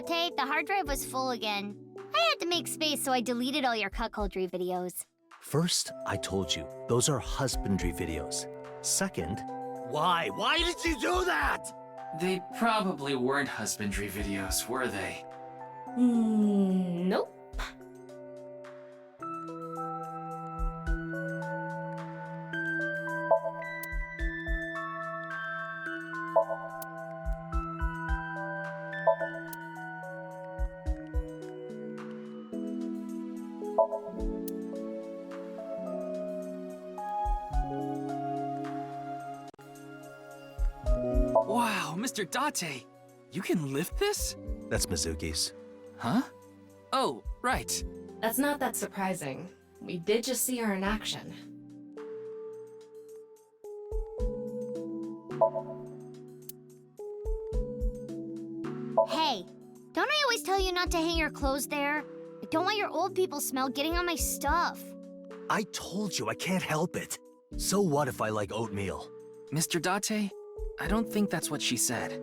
Date, the hard drive was full again. I had to make space, so I deleted all your cuckoldry videos. First, I told you, those are husbandry videos. Second, why? Why did you do that? They probably weren't husbandry videos, were they? Nope. Wow, Mr. Date, you can lift this? That's Mizuki's. Huh? Oh, right. That's not that surprising. We did just see her in action. Hey, don't I always tell you not to hang your clothes there? I don't want your old people smell getting on my stuff. I told you I can't help it. So what if I like oatmeal? Mr. Date, I don't think that's what she said.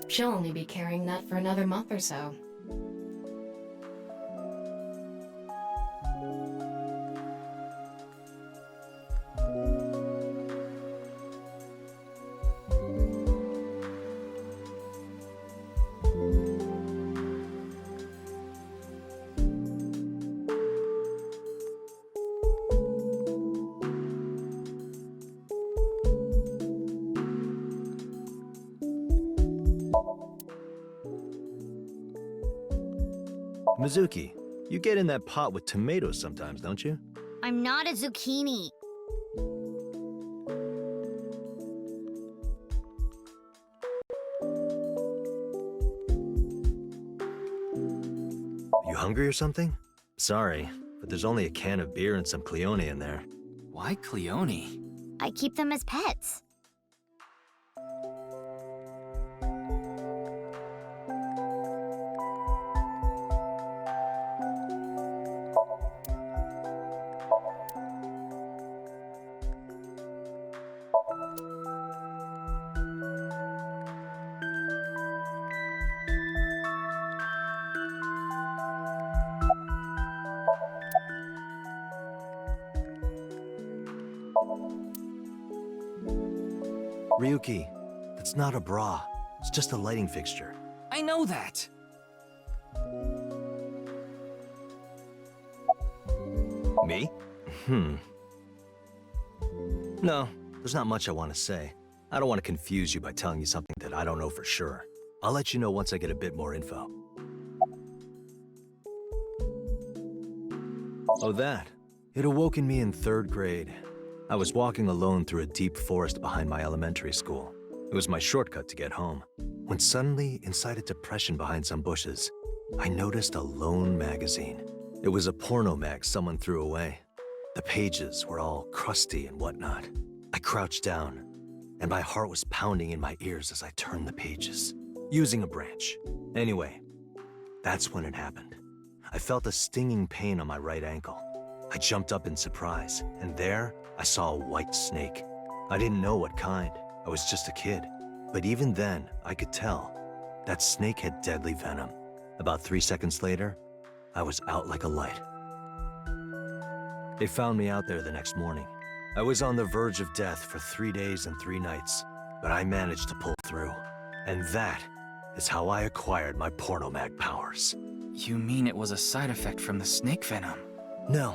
She'll only be carrying that for another month or so. Mizuki, you get in that pot with tomatoes sometimes, don't you? I'm not a zucchini. You hungry or something? Sorry, but there's only a can of beer and some Cleone in there. Why Cleone? I keep them as pets. Ryuki, that's not a bra. It's just a lighting fixture. I know that. Me? No, there's not much I want to say. I don't want to confuse you by telling you something that I don't know for sure. I'll let you know once I get a bit more info. Oh, that. It awoke in me in 3rd grade. I was walking alone through a deep forest behind my elementary school. It was my shortcut to get home. When suddenly, inside a depression behind some bushes, I noticed a lone magazine. It was a porno mag someone threw away. The pages were all crusty and whatnot. I crouched down, and my heart was pounding in my ears as I turned the pages, using a branch. Anyway, that's when it happened. I felt a stinging pain on my right ankle. I jumped up in surprise, and there I saw a white snake. I didn't know what kind. I was just a kid. But even then, I could tell that snake had deadly venom. About 3 seconds later, I was out like a light. They found me out there the next morning. I was on the verge of death for 3 days and 3 nights, but I managed to pull through. And that is how I acquired my pornomag powers. You mean it was a side effect from the snake venom? No,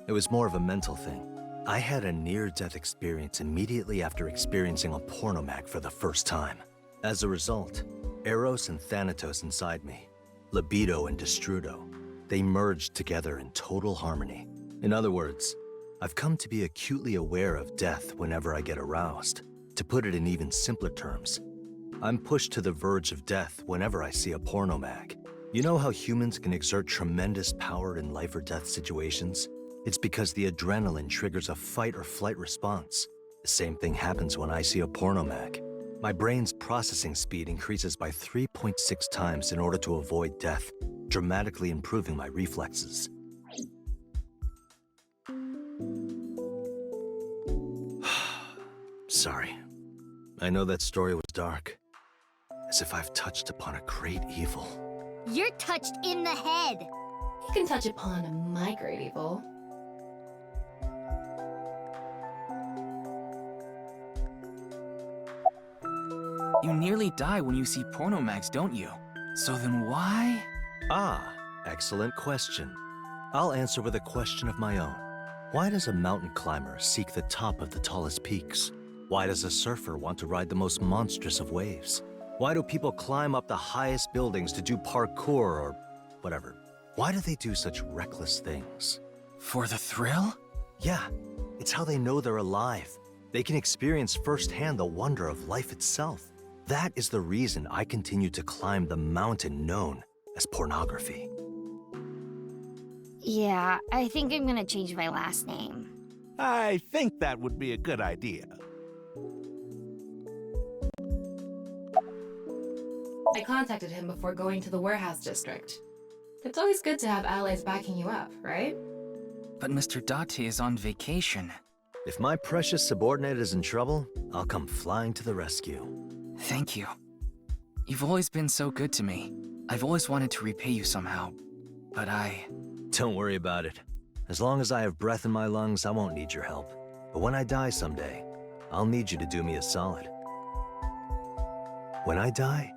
it was more of a mental thing. I had a near-death experience immediately after experiencing a pornomag for the first time. As a result, Eros and Thanatos inside me, libido and destrudo, they merged together in total harmony. In other words, I've come to be acutely aware of death whenever I get aroused. To put it in even simpler terms, I'm pushed to the verge of death whenever I see a pornomag. You know how humans can exert tremendous power in life or death situations? It's because the adrenaline triggers a fight or flight response. The same thing happens when I see a pornomag. My brain's processing speed increases by 3.6 times in order to avoid death, dramatically improving my reflexes. Sorry. I know that story was dark. As if I've touched upon a great evil. You're touched in the head. You can touch upon my great evil. You nearly die when you see pornomags, don't you? So then why? Ah, excellent question. I'll answer with a question of my own. Why does a mountain climber seek the top of the tallest peaks? Why does a surfer want to ride the most monstrous of waves? Why do people climb up the highest buildings to do parkour or whatever? Why do they do such reckless things? For the thrill? Yeah, it's how they know they're alive. They can experience firsthand the wonder of life itself. That is the reason I continue to climb the mountain known as pornography. Yeah, I think I'm gonna change my last name. I think that would be a good idea. I contacted him before going to the warehouse district. It's always good to have allies backing you up, right? But Mr. Date is on vacation. If my precious subordinate is in trouble, I'll come flying to the rescue. Thank you. You've always been so good to me. I've always wanted to repay you somehow, but Don't worry about it. As long as I have breath in my lungs, I won't need your help. But when I die someday, I'll need you to do me a solid. When I die,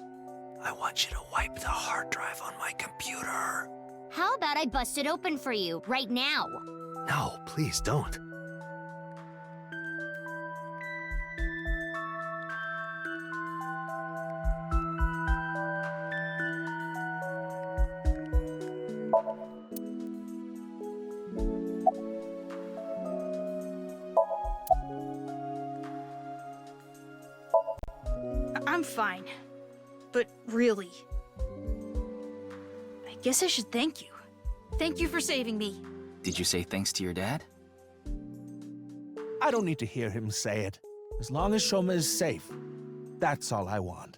I want you to wipe the hard drive on my computer. How about I bust it open for you right now? No, please don't. I'm fine. But really, I guess I should thank you. Thank you for saving me. Did you say thanks to your dad? I don't need to hear him say it. As long as Shoma is safe, that's all I want.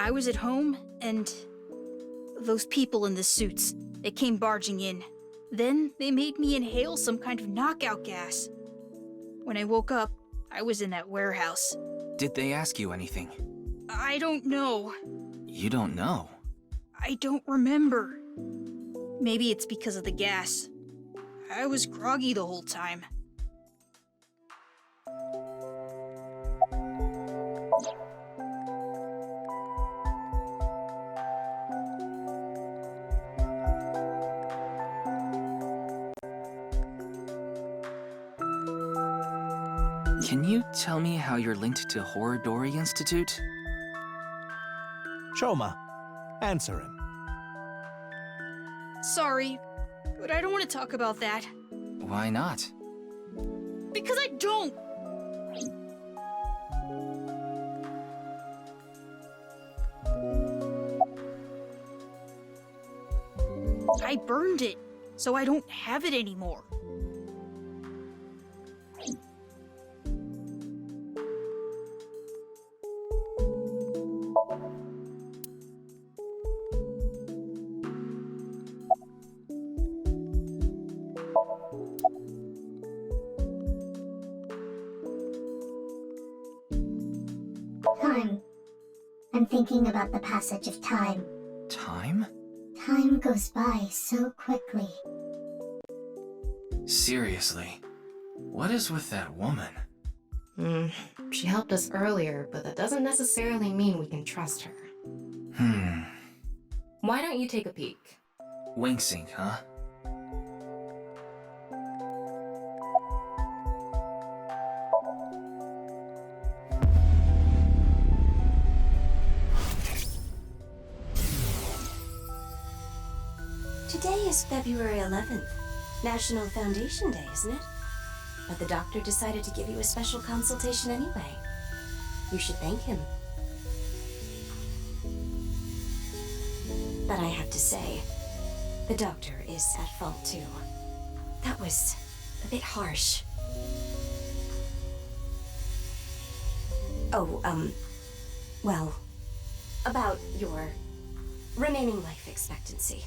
I was at home, and those people in the suits, they came barging in. Then they made me inhale some kind of knockout gas. When I woke up, I was in that warehouse. Did they ask you anything? I don't know. You don't know? I don't remember. Maybe it's because of the gas. I was groggy the whole time. Can you tell me how you're linked to Horodori Institute? Shoma, answer him. Sorry, but I don't want to talk about that. Why not? Because I don't! I burned it, so I don't have it anymore. Time. I'm thinking about the passage of time. Time? Time goes by so quickly. Seriously, what is with that woman? She helped us earlier, but that doesn't necessarily mean we can trust her. Why don't you take a peek? Wing sync, huh? Today is February 11th, National Foundation Day, isn't it? But the doctor decided to give you a special consultation anyway. You should thank him. But I have to say, the doctor is at fault too. That was a bit harsh. Oh, well, about your remaining life expectancy.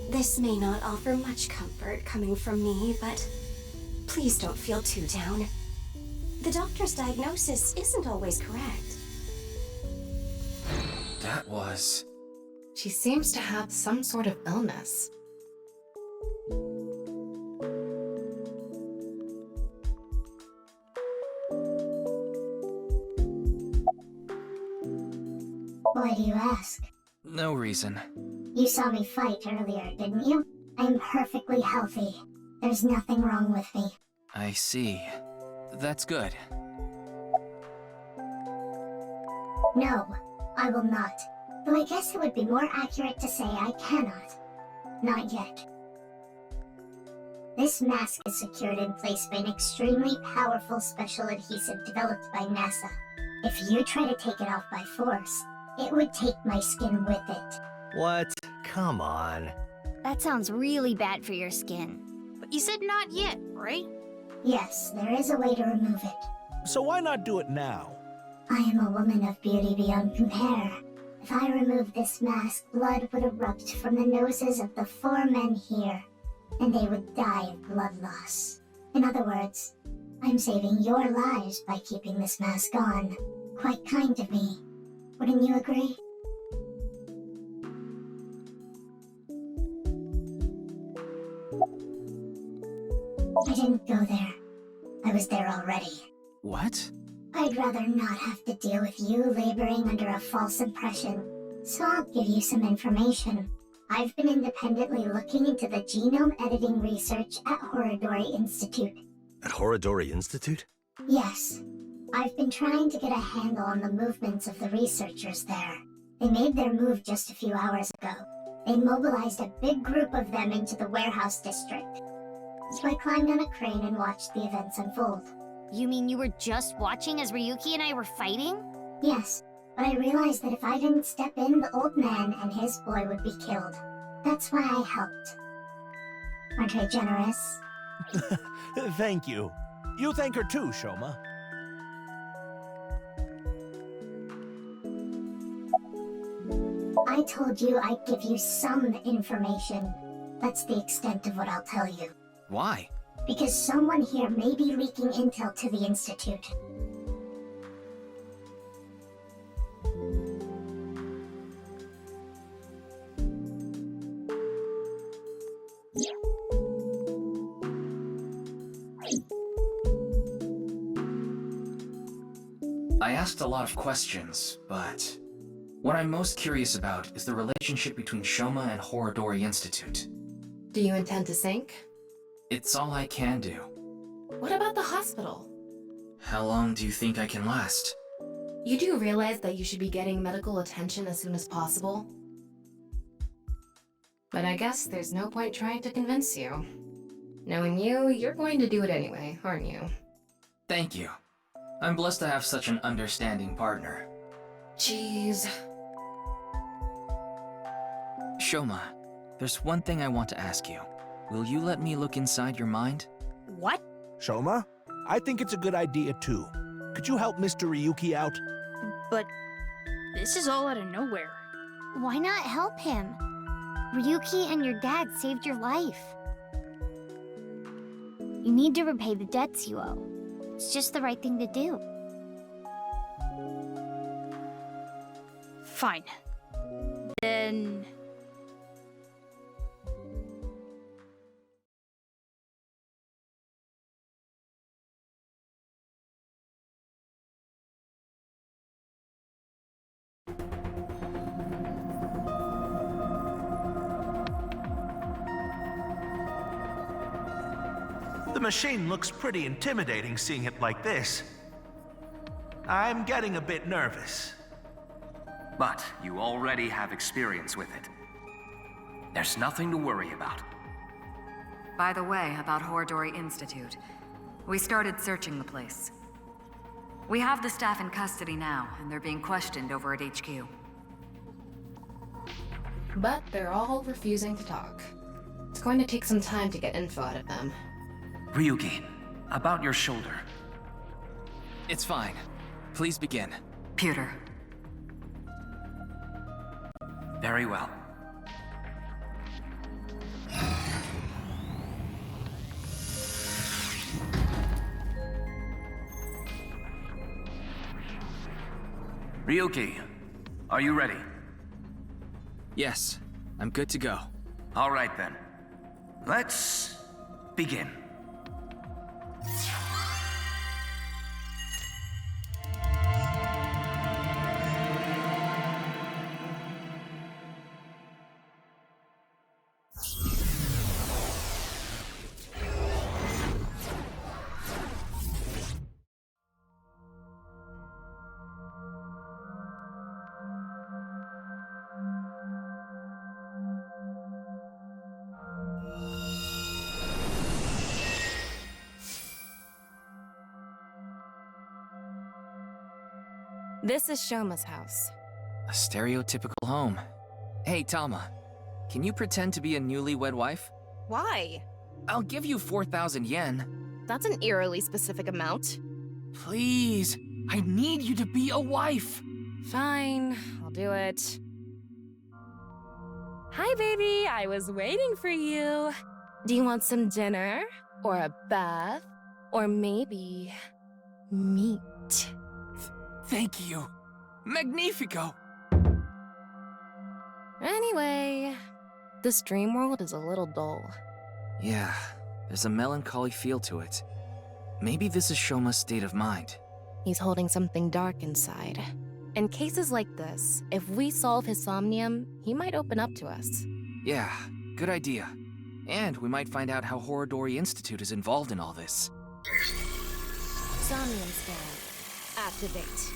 This may not offer much comfort coming from me, but please don't feel too down. The doctor's diagnosis isn't always correct. That was... She seems to have some sort of illness. Why do you ask? No reason. You saw me fight earlier, didn't you? I'm perfectly healthy. There's nothing wrong with me. I see. That's good. No, I will not. Though I guess it would be more accurate to say I cannot. Not yet. This mask is secured in place by an extremely powerful special adhesive developed by NASA. If you try to take it off by force, it would take my skin with it. What? Come on. That sounds really bad for your skin. But you said not yet, right? Yes, there is a way to remove it. So why not do it now? I am a woman of beauty beyond compare. If I remove this mask, blood would erupt from the noses of the 4 men here, and they would die of blood loss. In other words, I'm saving your lives by keeping this mask on. Quite kind of me. Wouldn't you agree? I didn't go there. I was there already. What? I'd rather not have to deal with you laboring under a false impression, so I'll give you some information. I've been independently looking into the genome editing research at Horodori Institute. At Horodori Institute? Yes. I've been trying to get a handle on the movements of the researchers there. They made their move just a few hours ago. They mobilized a big group of them into the warehouse district. So I climbed on a crane and watched the events unfold. You mean you were just watching as Ryuki and I were fighting? Yes, but I realized that if I didn't step in, the old man and his boy would be killed. That's why I helped. Aren't I generous? Thank you. You thank her too, Shoma. I told you I'd give you some information. That's the extent of what I'll tell you. Why? Because someone here may be leaking intel to the Institute. I asked a lot of questions, but what I'm most curious about is the relationship between Shoma and Horodori Institute. Do you intend to sync? It's all I can do. What about the hospital? How long do you think I can last? You do realize that you should be getting medical attention as soon as possible? But I guess there's no point trying to convince you. Knowing you, you're going to do it anyway, aren't you? Thank you. I'm blessed to have such an understanding partner. Jeez. Shoma, there's one thing I want to ask you. Will you let me look inside your mind? What? Shoma, I think it's a good idea too. Could you help Mr. Ryuki out? But this is all out of nowhere. Why not help him? Ryuki and your dad saved your life. You need to repay the debts you owe. It's just the right thing to do. Fine. Then... The machine looks pretty intimidating seeing it like this. I'm getting a bit nervous. But you already have experience with it. There's nothing to worry about. By the way, about Horadori Institute. We started searching the place. We have the staff in custody now, and they're being questioned over at HQ. But they're all refusing to talk. It's going to take some time to get info out of them. Ryuki, about your shoulder. It's fine. Please begin. Pewter. Very well. Ryuki, are you ready? Yes, I'm good to go. All right then. Let's begin. This is Shoma's house. A stereotypical home. Hey, Tama, can you pretend to be a newlywed wife? Why? I'll give you 4,000 yen. That's an eerily specific amount. Please, I need you to be a wife. Fine, I'll do it. Hi, baby, I was waiting for you. Do you want some dinner? Or a bath? Or maybe... meat? Thank you. Magnifico. Anyway, this dream world is a little dull. Yeah, there's a melancholy feel to it. Maybe this is Shoma's state of mind. He's holding something dark inside. In cases like this, if we solve his somnium, he might open up to us. Yeah, good idea. And we might find out how Horadori Institute is involved in all this. Somnium scan. Activate.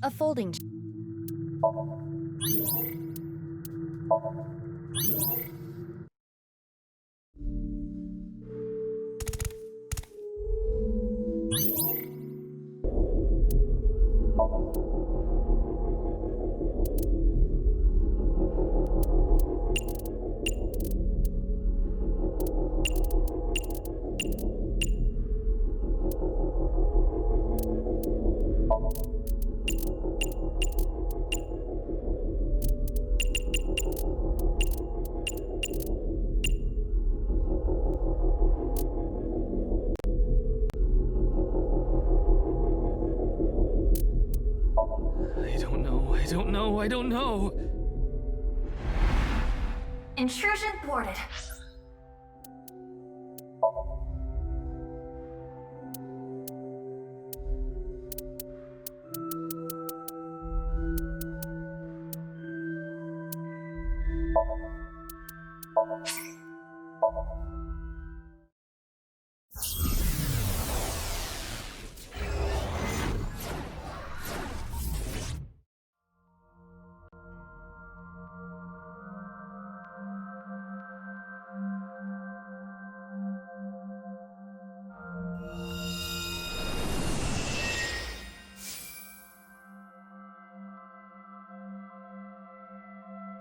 A folding. I don't know. Intrusion thwarted.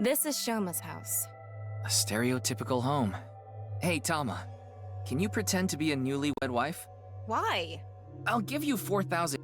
This is Shoma's house. A stereotypical home. Hey, Tama, can you pretend to be a newlywed wife? Why? I'll give you 4,000.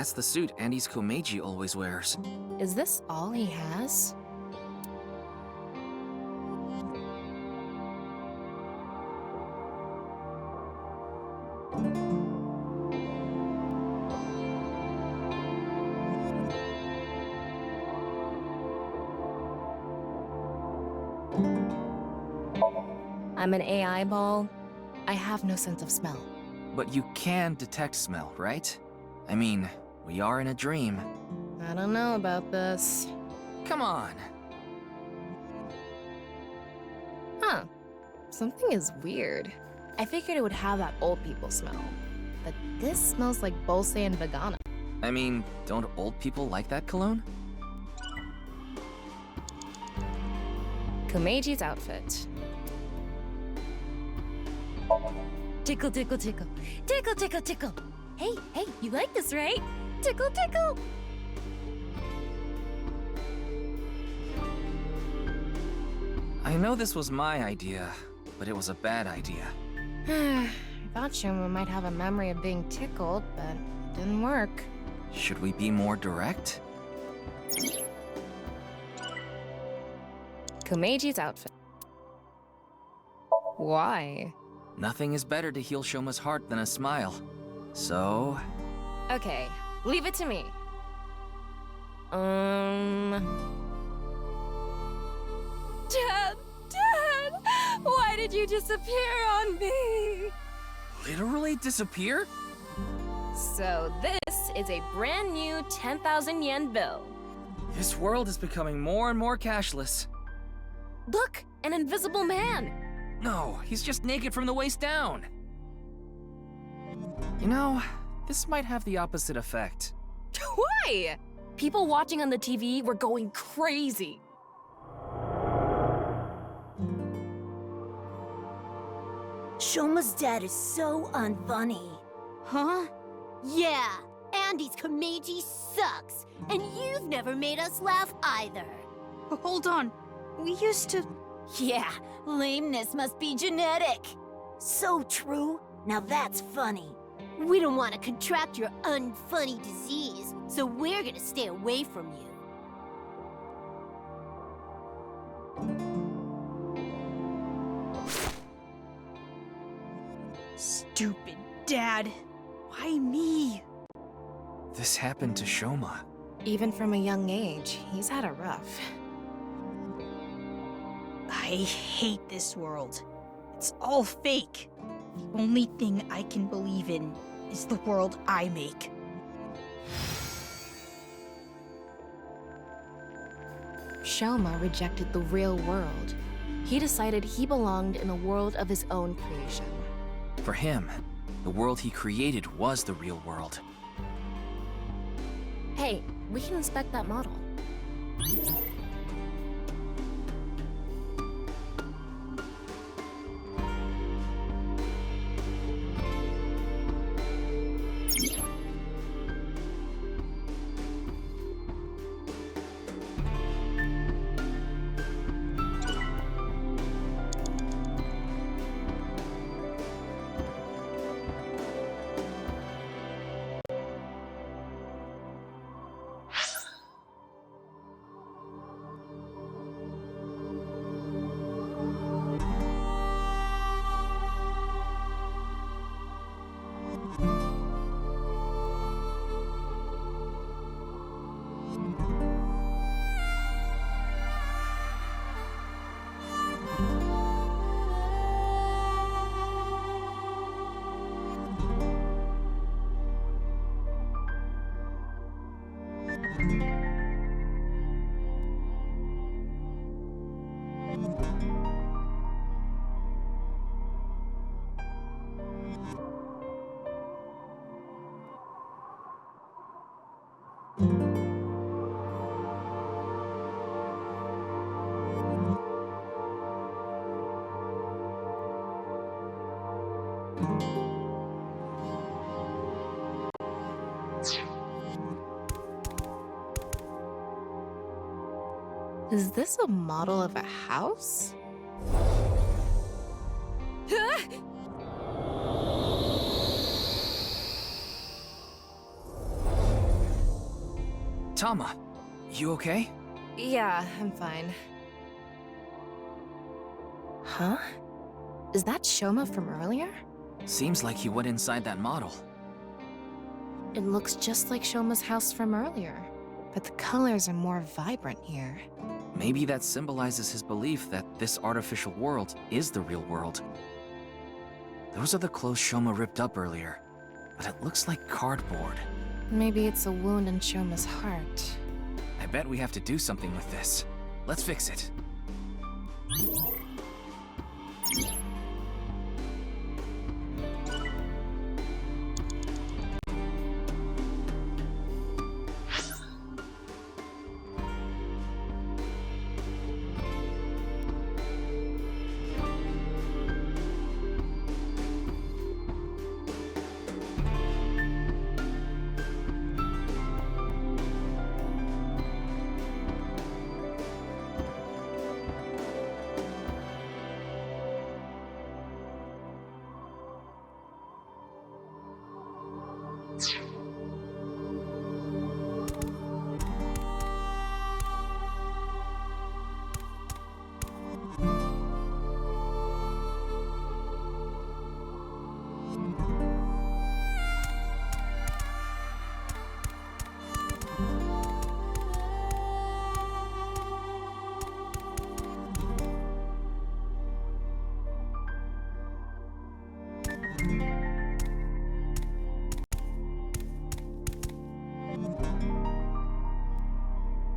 That's the suit Andy's Komeiji always wears. Is this all he has? I'm an AI ball. I have no sense of smell. But you can detect smell, right? I mean, we are in a dream. I don't know about this. Come on. Huh. Something is weird. I figured it would have that old people smell. But this smells like Bolse and Vegana. I mean, don't old people like that cologne? Komeji's outfit. Tickle, tickle, tickle. Tickle, tickle, tickle. Hey, hey, you like this, right? Tickle, tickle. I know this was my idea, but it was a bad idea. I thought Shoma might have a memory of being tickled, but it didn't work. Should we be more direct? Komeji's outfit. Why? Nothing is better to heal Shoma's heart than a smile. So... Okay, leave it to me. Dad! Dad! Why did you disappear on me? Literally disappear? So this is a brand new 10,000 yen bill. This world is becoming more and more cashless. Look, an invisible man. No, he's just naked from the waist down. You know, this might have the opposite effect. Why? People watching on the TV were going crazy. Shoma's dad is so unfunny. Huh? Yeah, Andy's Komeiji sucks, and you've never made us laugh either. Hold on, we used to... Yeah, lameness must be genetic. So true. Now that's funny. We don't want to contract your unfunny disease, so we're gonna stay away from you. Stupid dad. Why me? This happened to Shoma. Even from a young age, he's had it rough. I hate this world. It's all fake. The only thing I can believe in is the world I make. Shoma rejected the real world. He decided he belonged in a world of his own creation. For him, the world he created was the real world. Hey, we can inspect that model. Is this a model of a house? Tama, you okay? Yeah, I'm fine. Huh? Is that Shoma from earlier? Seems like he went inside that model. It looks just like Shoma's house from earlier, but the colors are more vibrant here. Maybe that symbolizes his belief that this artificial world is the real world. Those are the clothes Shoma ripped up earlier, but it looks like cardboard. Maybe it's a wound in Shoma's heart. I bet we have to do something with this. Let's fix it.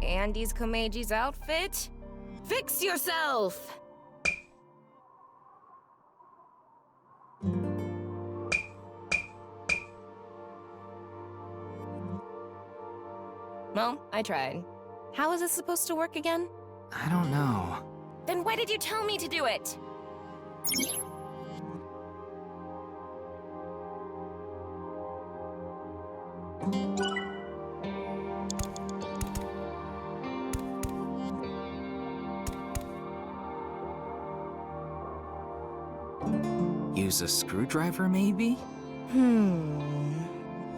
Andy's Komeji's outfit? Fix yourself! Well, I tried. How is this supposed to work again? I don't know. Then why did you tell me to do it? Use a screwdriver, maybe?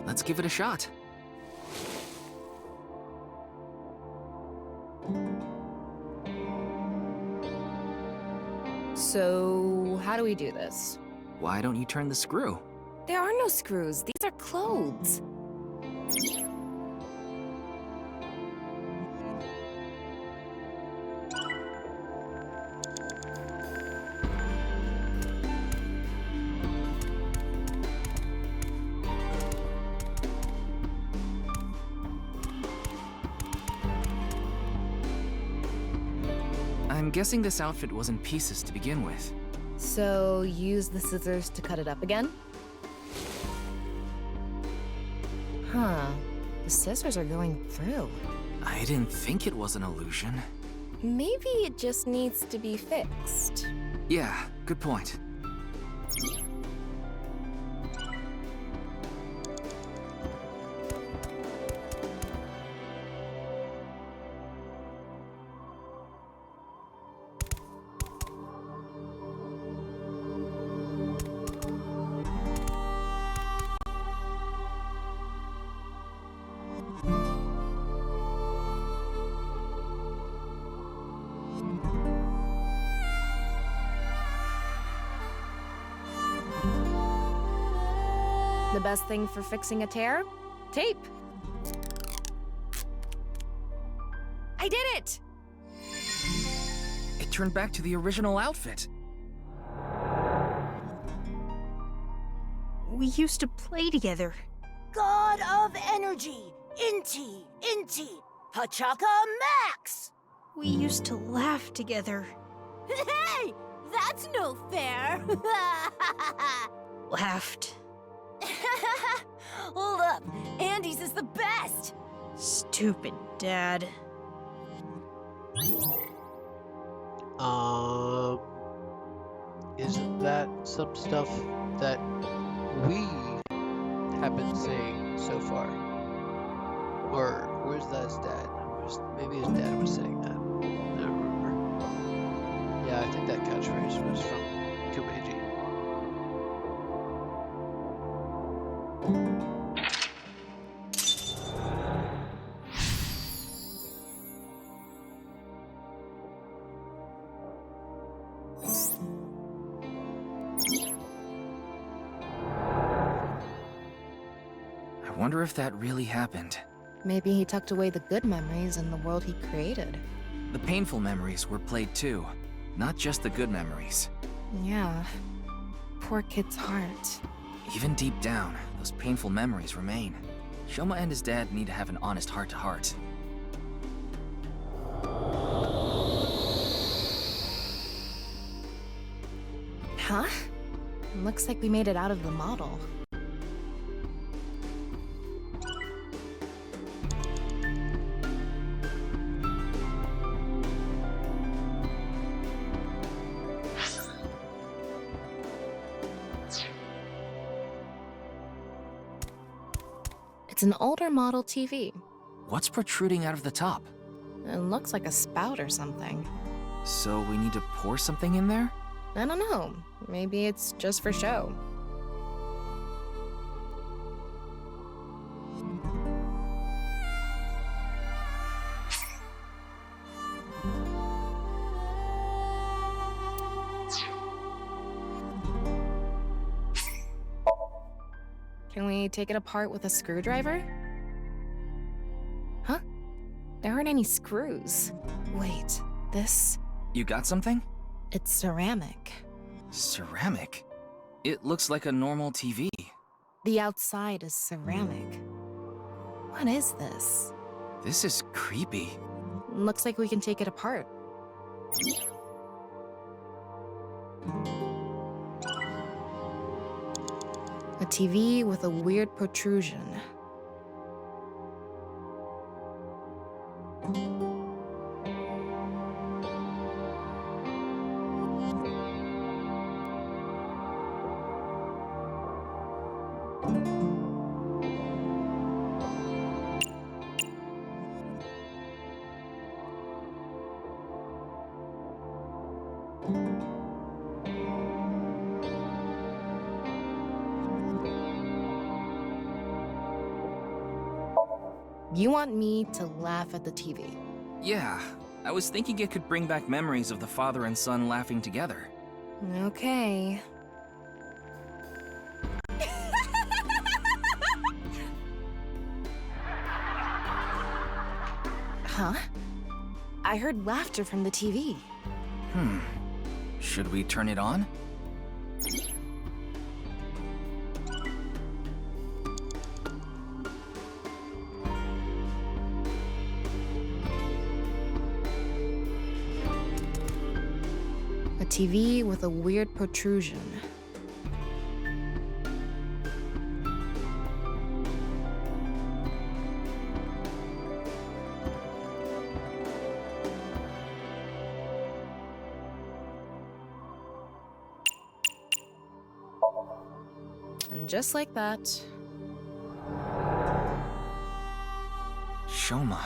Let's give it a shot. So, how do we do this? Why don't you turn the screw? There are no screws. These are clothes. I'm guessing this outfit was in pieces to begin with. So, use the scissors to cut it up again? Huh. The scissors are going through. I didn't think it was an illusion. Maybe it just needs to be fixed. Yeah, good point. The best thing for fixing a tear? Tape. I did it! It turned back to the original outfit. We used to play together. God of Energy, Inti, Hachaka Max! We used to laugh together. Hey! That's no fair! Laughed. Hold up, Andy's is the best! Stupid dad. Isn't that some stuff that we have been saying so far? Or where's his dad? Maybe his dad was saying that. I don't remember. Yeah, I think that catchphrase was from Kumeiji. I wonder if that really happened. Maybe he tucked away the good memories in the world he created. The painful memories were played too, not just the good memories. Yeah. Poor kid's heart. Even deep down, those painful memories remain. Shoma and his dad need to have an honest heart-to-heart. Huh? Looks like we made it out of the model. It's an older model TV. What's protruding out of the top? It looks like a spout or something. So we need to pour something in there? I don't know. Maybe it's just for show. Can we take it apart with a screwdriver? Huh? There aren't any screws. Wait, this... You got something? It's ceramic. Ceramic? It looks like a normal TV. The outside is ceramic. What is this? This is creepy. Looks like we can take it apart. A TV with a weird protrusion. You want me to laugh at the TV? Yeah, I was thinking it could bring back memories of the father and son laughing together. Okay. Huh? I heard laughter from the TV. Should we turn it on? A TV with a weird protrusion. And just like that... Shoma.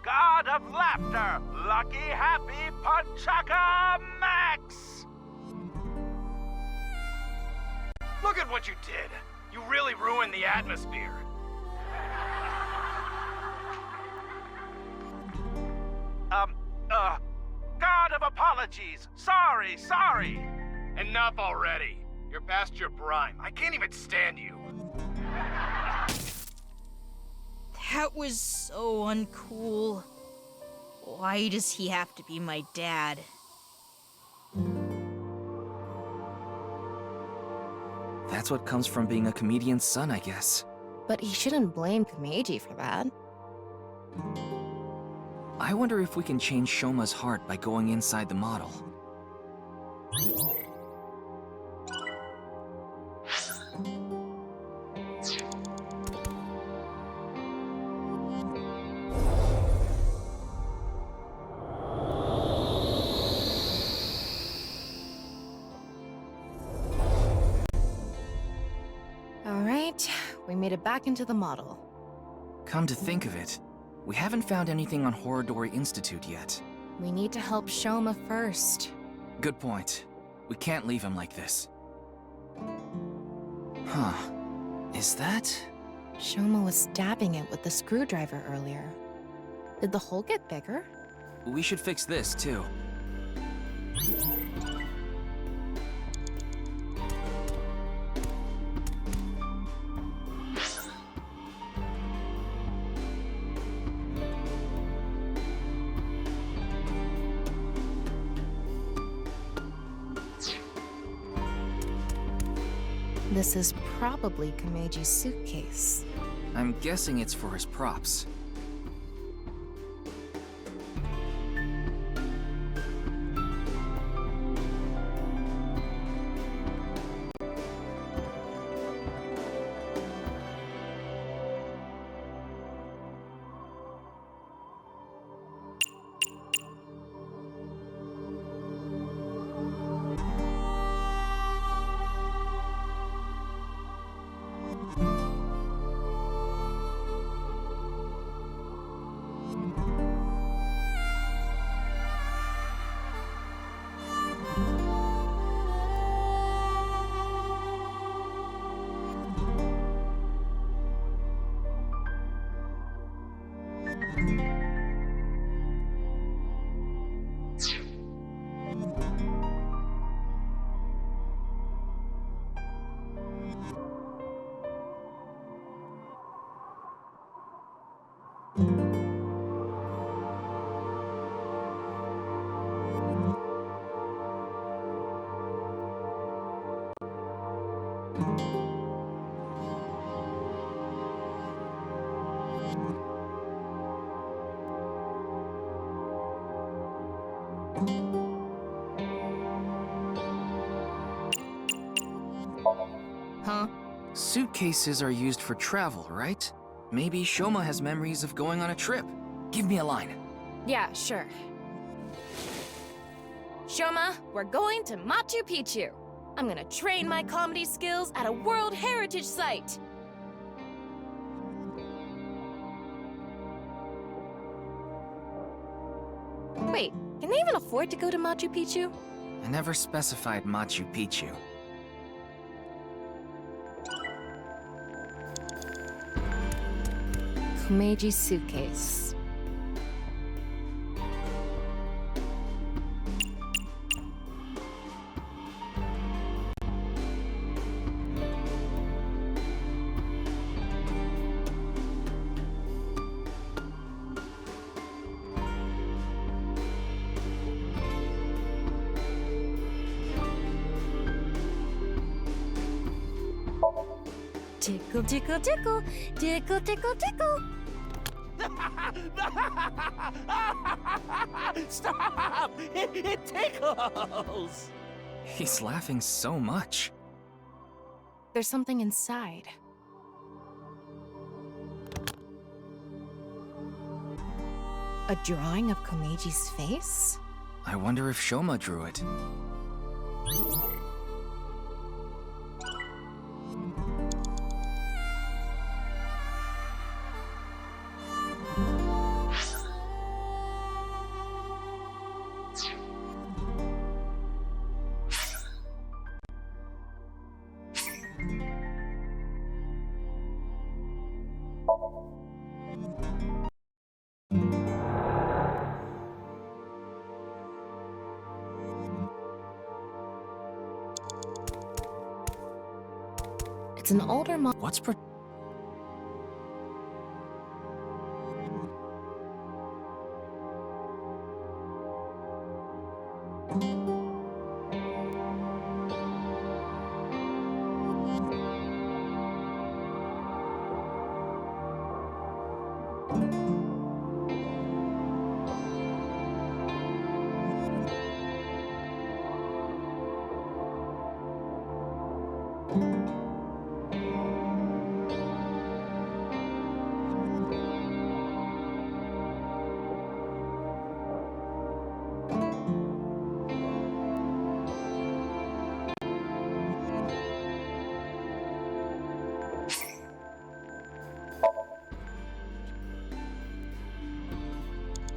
God of laughter, lucky happy Panchaka Max! Look at what you did. You really ruined the atmosphere. God of apologies. Sorry. Enough already. You're past your prime. I can't even stand you. That was so uncool. Why does he have to be my dad? That's what comes from being a comedian's son, I guess. But he shouldn't blame Kumeiji for that. I wonder if we can change Shoma's heart by going inside the model. Alright, we made it back into the model. Come to think of it, we haven't found anything on Horodori Institute yet. We need to help Shoma first. Good point. We can't leave him like this. Huh. Is that? Shoma was stabbing it with the screwdriver earlier. Did the hole get bigger? We should fix this, too. This is probably Kumeiji's suitcase. I'm guessing it's for his props. Huh? Suitcases are used for travel, right? Maybe Shoma has memories of going on a trip. Give me a line. Yeah, sure. Shoma, we're going to Machu Picchu. I'm gonna train my comedy skills at a World Heritage Site. Wait, can they even afford to go to Machu Picchu? I never specified Machu Picchu. Kumeji suitcase. Tickle, tickle, tickle, tickle, tickle, tickle. Stop! It tickles! He's laughing so much. There's something inside. A drawing of Komeji's face? I wonder if Shoma drew it. It's an older model. What's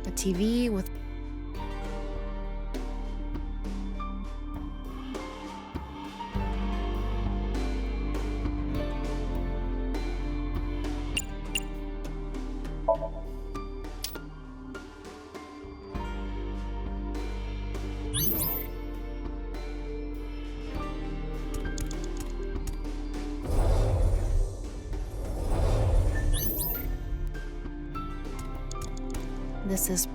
A TV with this is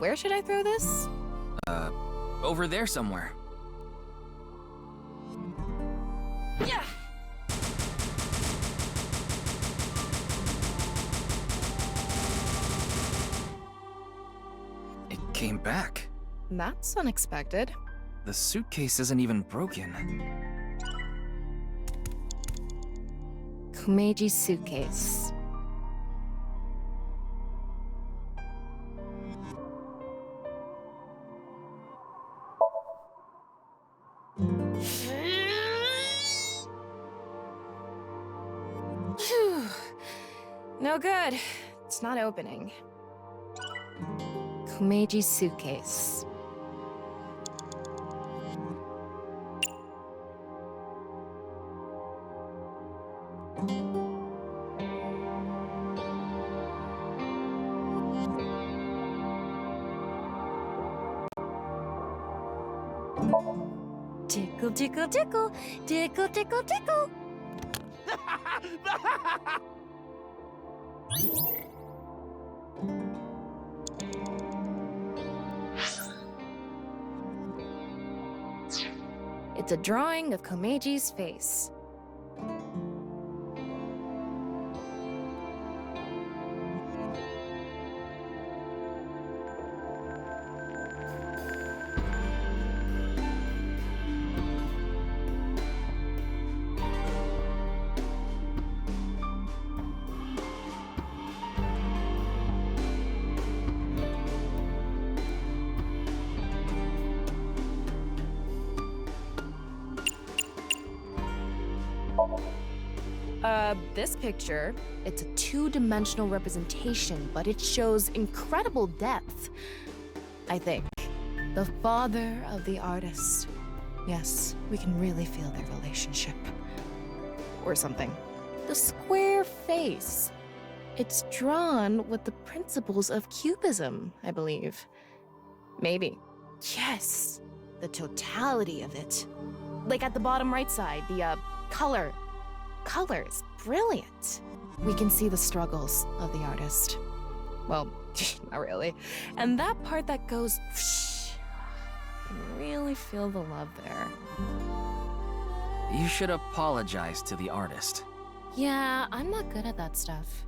Where should I throw this? Over there somewhere. Yeah! It came back. That's unexpected. The suitcase isn't even broken. Komeji's suitcase. Phew. No good. It's not opening. Komeji's suitcase. Tickle, tickle, tickle, tickle, tickle, tickle. It's a drawing of Komeji's face. This picture, it's a two-dimensional representation, but it shows incredible depth. I think. The father of the artist. Yes, we can really feel their relationship. Or something. The square face. It's drawn with the principles of Cubism, I believe. Maybe. Yes, the totality of it. Like at the bottom right side, the, color. Color is brilliant. We can see the struggles of the artist. Well, not really. And that part that goes whoosh, you can really feel the love there. You should apologize to the artist. Yeah, I'm not good at that stuff.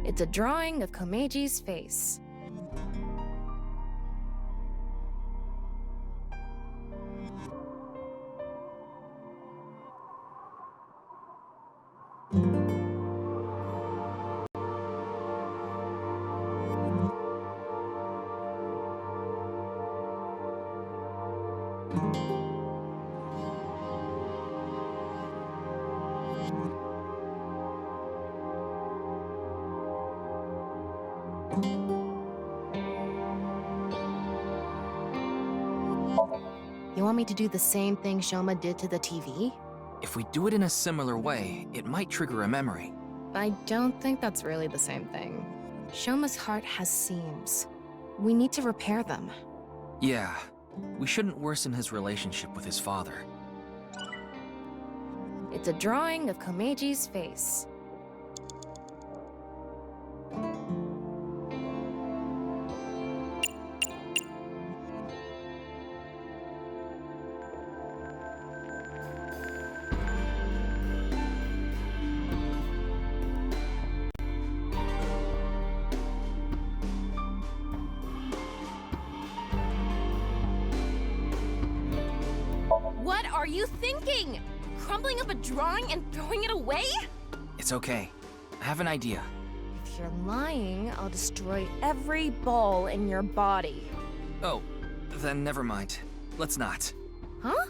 It's a drawing of Komeji's face. You want me to do the same thing Shoma did to the TV? If we do it in a similar way, it might trigger a memory. I don't think that's really the same thing. Shoma's heart has seams. We need to repair them. Yeah, we shouldn't worsen his relationship with his father. It's a drawing of Komeji's face. What are you thinking? Crumpling up a drawing and throwing it away? It's okay. I have an idea. If you're lying, I'll destroy every ball in your body. Oh, then never mind. Let's not. Huh?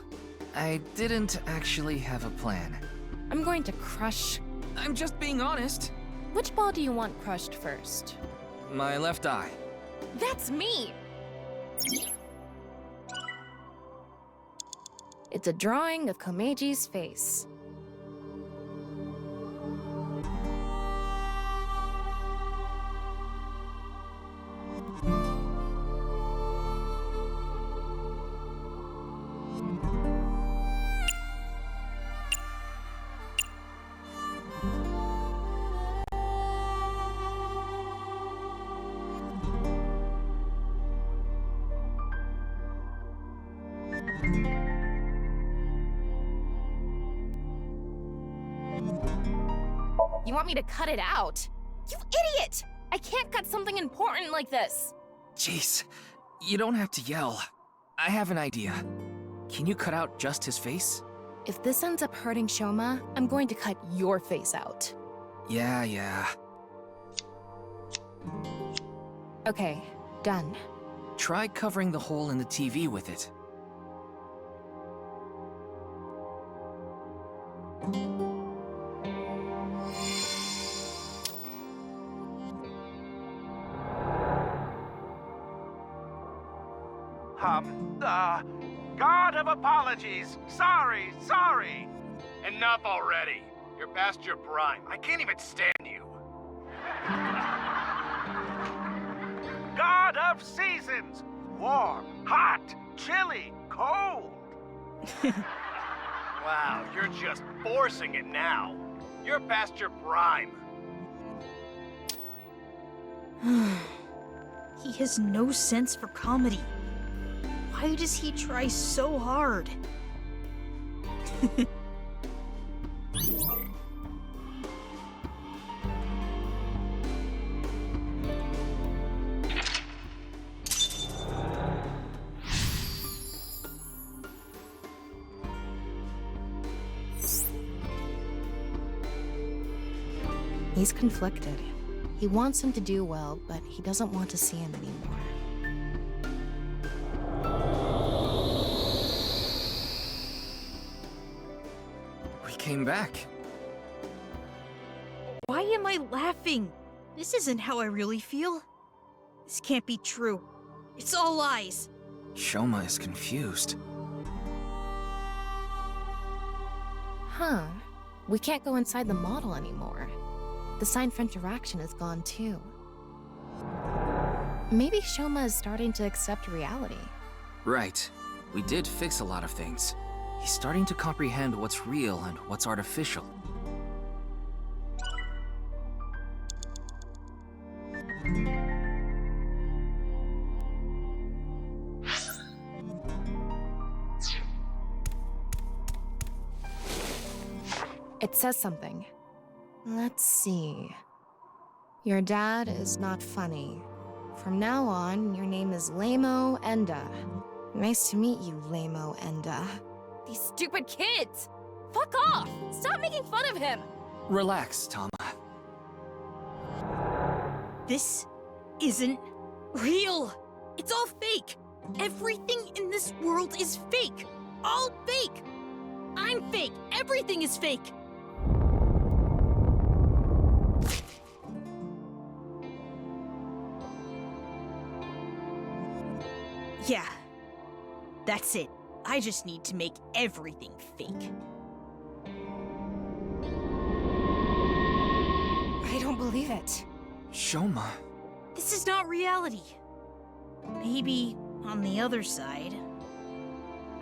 I didn't actually have a plan. I'm going to crush... I'm just being honest. Which ball do you want crushed first? My left eye. That's me! It's a drawing of Komeji's face. You want me to cut it out? You idiot! I can't cut something important like this! Jeez, you don't have to yell. I have an idea. Can you cut out just his face? If this ends up hurting Shoma, I'm going to cut your face out. Yeah. Okay, done. Try covering the hole in the TV with it. God of apologies. Sorry. Enough already. You're past your prime. I can't even stand you. God of seasons. Warm, hot, chilly, cold. Wow, you're just forcing it now. You're past your prime. He has no sense for comedy. Why does he try so hard? He's conflicted. He wants him to do well, but he doesn't want to see him anymore. We came back. Why am I laughing? This isn't how I really feel. This can't be true. It's all lies. Shoma is confused. Huh. We can't go inside the model anymore. The sign for interaction is gone too. Maybe Shoma is starting to accept reality. Right. We did fix a lot of things. He's starting to comprehend what's real and what's artificial. It says something. Let's see. Your dad is not funny. From now on, your name is Lamo Enda. Nice to meet you, Lamo Enda. These stupid kids! Fuck off! Stop making fun of him! Relax, Tama. This isn't real. It's all fake. Everything in this world is fake. All fake. I'm fake. Everything is fake. Yeah, that's it. I just need to make everything fake. I don't believe it. Shoma. This is not reality. Maybe on the other side.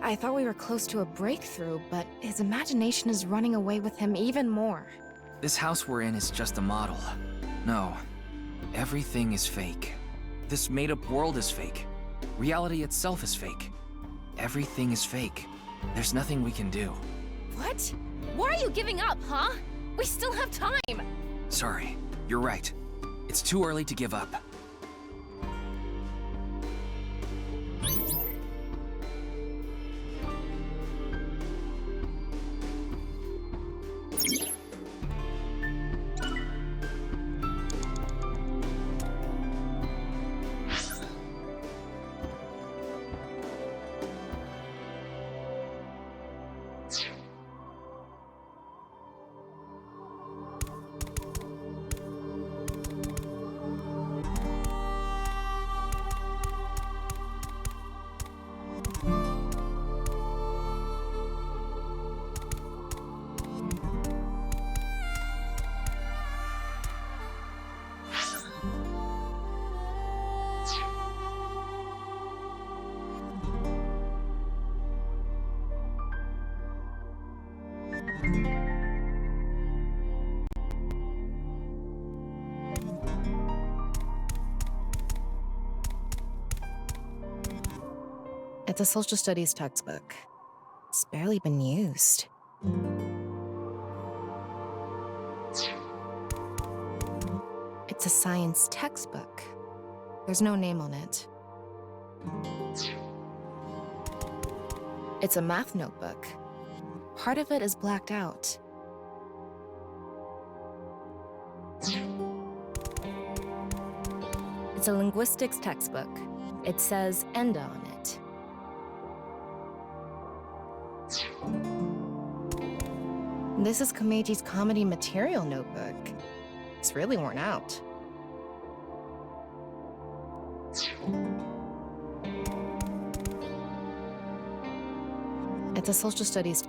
I thought we were close to a breakthrough, but his imagination is running away with him even more. This house we're in is just a model. No, everything is fake. This made-up world is fake. Reality itself is fake. Everything is fake. There's nothing we can do. What? Why are you giving up, huh? We still have time! Sorry, you're right. It's too early to give up. It's a social studies textbook. It's barely been used. It's a science textbook. There's no name on it. It's a math notebook. Part of it is blacked out. It's a linguistics textbook. It says ENDA on it. This is Komeji's comedy material notebook. It's really worn out. It's a social studies.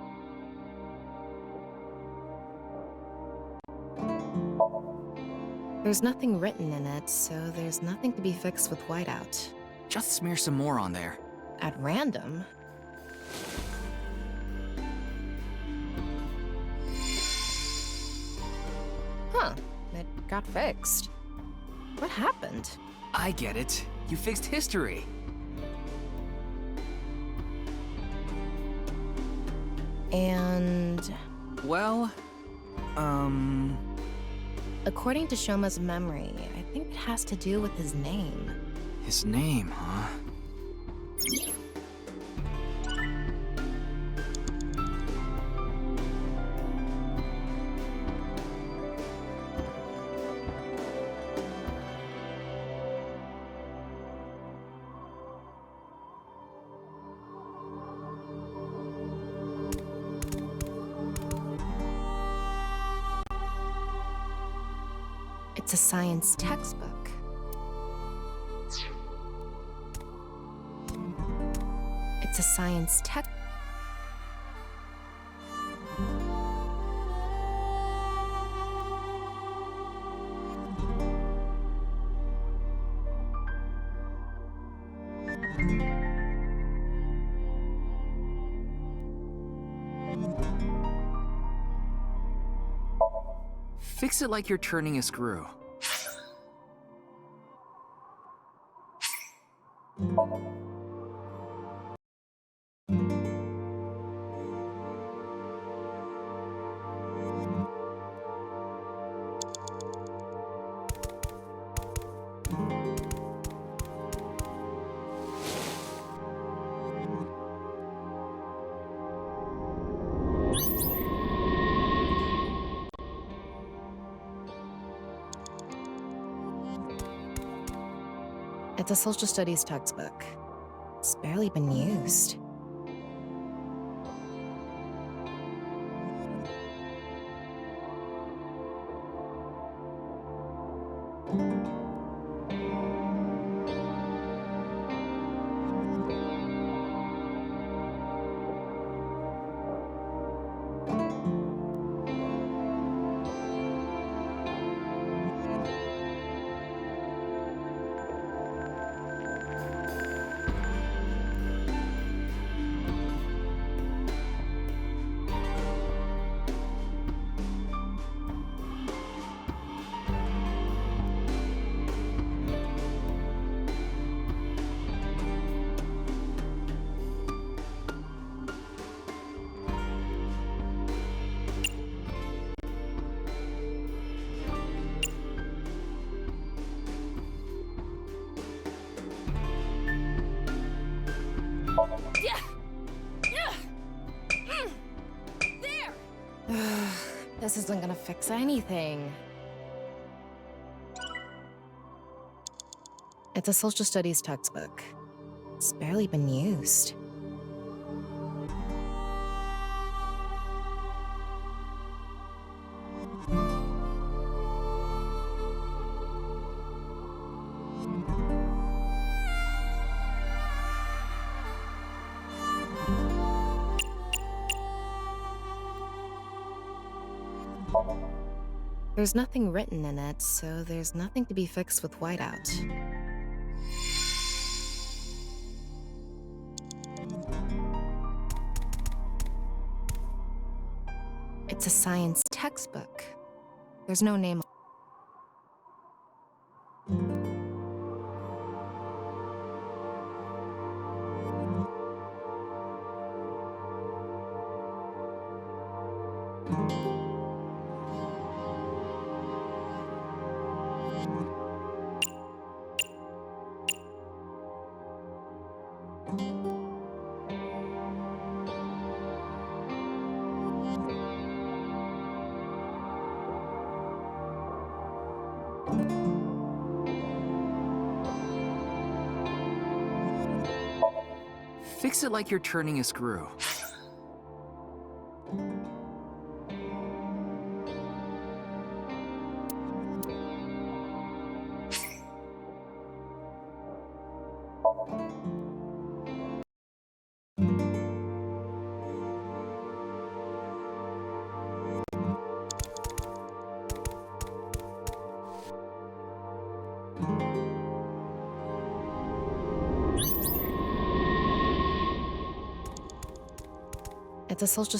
There's nothing written in it, so there's nothing to be fixed with whiteout. Just smear some more on there. At random? Huh, it got fixed. What happened? I get it. You fixed history. And... Well, according to Shoma's memory, I think it has to do with his name. His name, huh? It's a science textbook. It's a science tech. Fix it like you're turning a screw. It's a social studies textbook. It's barely been used. This isn't gonna fix anything. It's a social studies textbook. It's barely been used. There's nothing written in it, so there's nothing to be fixed with whiteout. It's a science textbook. There's no name. Fix it like you're turning a screw. It's a social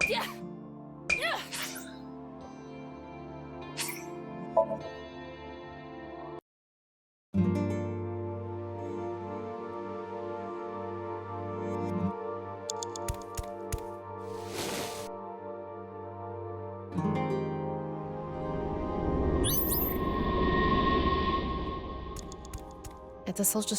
Yeah. Yeah. It's a social.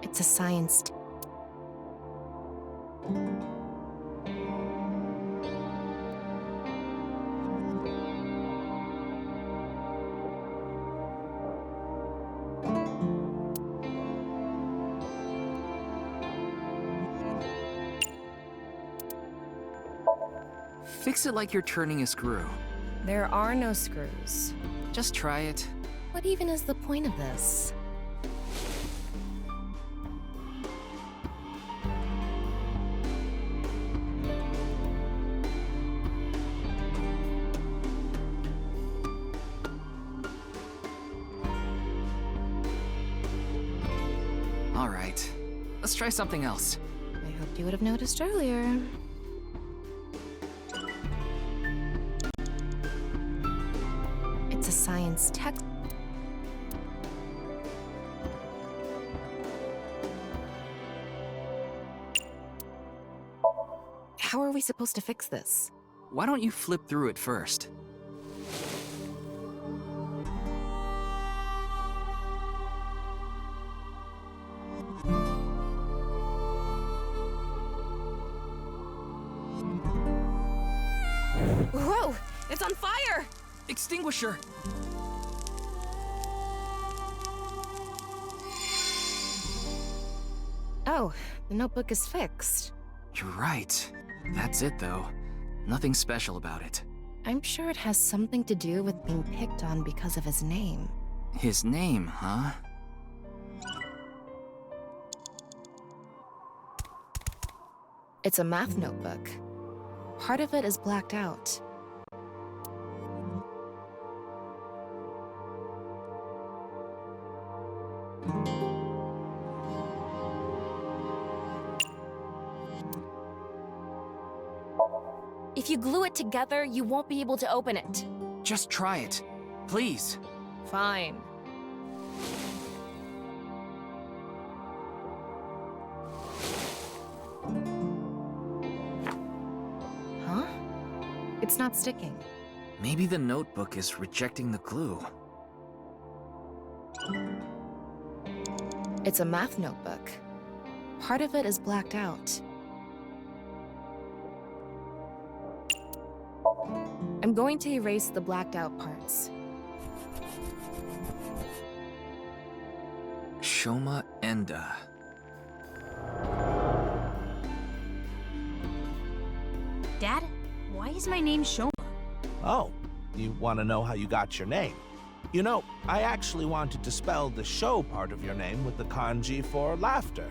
It's a science. Fix it like you're turning a screw. There are no screws. Just try it. What even is the point of this? All right, let's try something else. I hoped you would have noticed earlier. It's a science text. How are we supposed to fix this? Why don't you flip through it first? Whoa! It's on fire! Extinguisher! Oh, the notebook is fixed. You're right. That's it, though. Nothing special about it. I'm sure it has something to do with being picked on because of his name. His name, huh? It's a math notebook. Part of it is blacked out. If you glue it together, you won't be able to open it. Just try it. Please. Fine. Huh? It's not sticking. Maybe the notebook is rejecting the glue. It's a math notebook. Part of it is blacked out. I'm going to erase the blacked out parts. Shoma Enda. Dad, why is my name Shoma? Oh, you want to know how you got your name? You know, I actually wanted to spell the show part of your name with the kanji for laughter.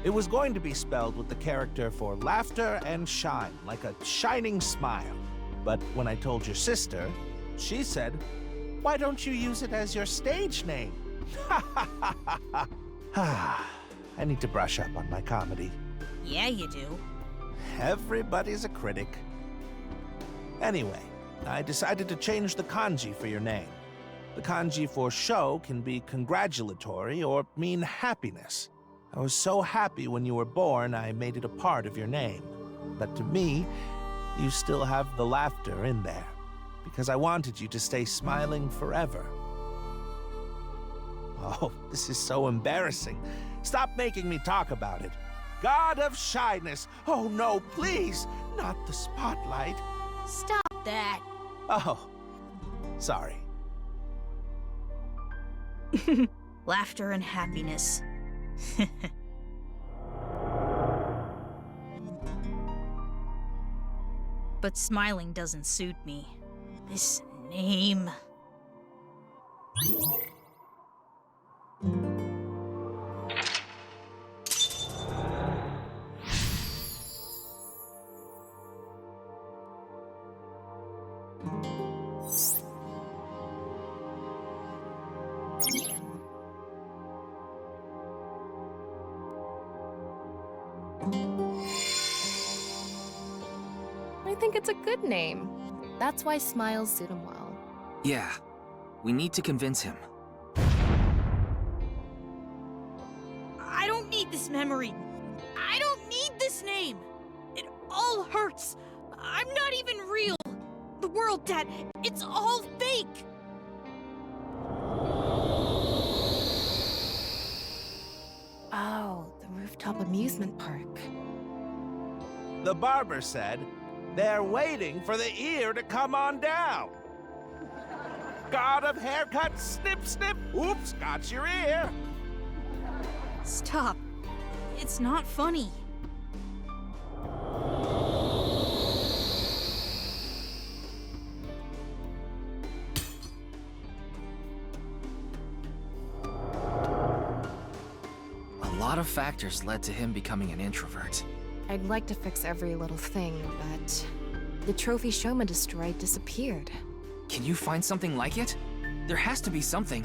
It was going to be spelled with the character for laughter and shine, like a shining smile. But when I told your sister, she said, "Why don't you use it as your stage name?" I need to brush up on my comedy. Yeah, you do. Everybody's a critic. Anyway, I decided to change the kanji for your name. The kanji for sho can be congratulatory or mean happiness. I was so happy when you were born, I made it a part of your name. But to me, you still have the laughter in there, because I wanted you to stay smiling forever. Oh, this is so embarrassing. Stop making me talk about it. God of shyness. Oh no, please, not the spotlight. Stop that. Oh, sorry. Laughter and happiness. But smiling doesn't suit me. This name. I think it's a good name. That's why smiles suit him well. Yeah, we need to convince him. I don't need this memory. I don't need this name. It all hurts. I'm not even real. The world, Dad, it's all fake. Oh, the rooftop amusement park. The barber said they're waiting for the ear to come on down. God of haircuts, snip, snip, oops, got your ear. Stop. It's not funny. A lot of factors led to him becoming an introvert. I'd like to fix every little thing, but the trophy Shoma destroyed disappeared. Can you find something like it? There has to be something.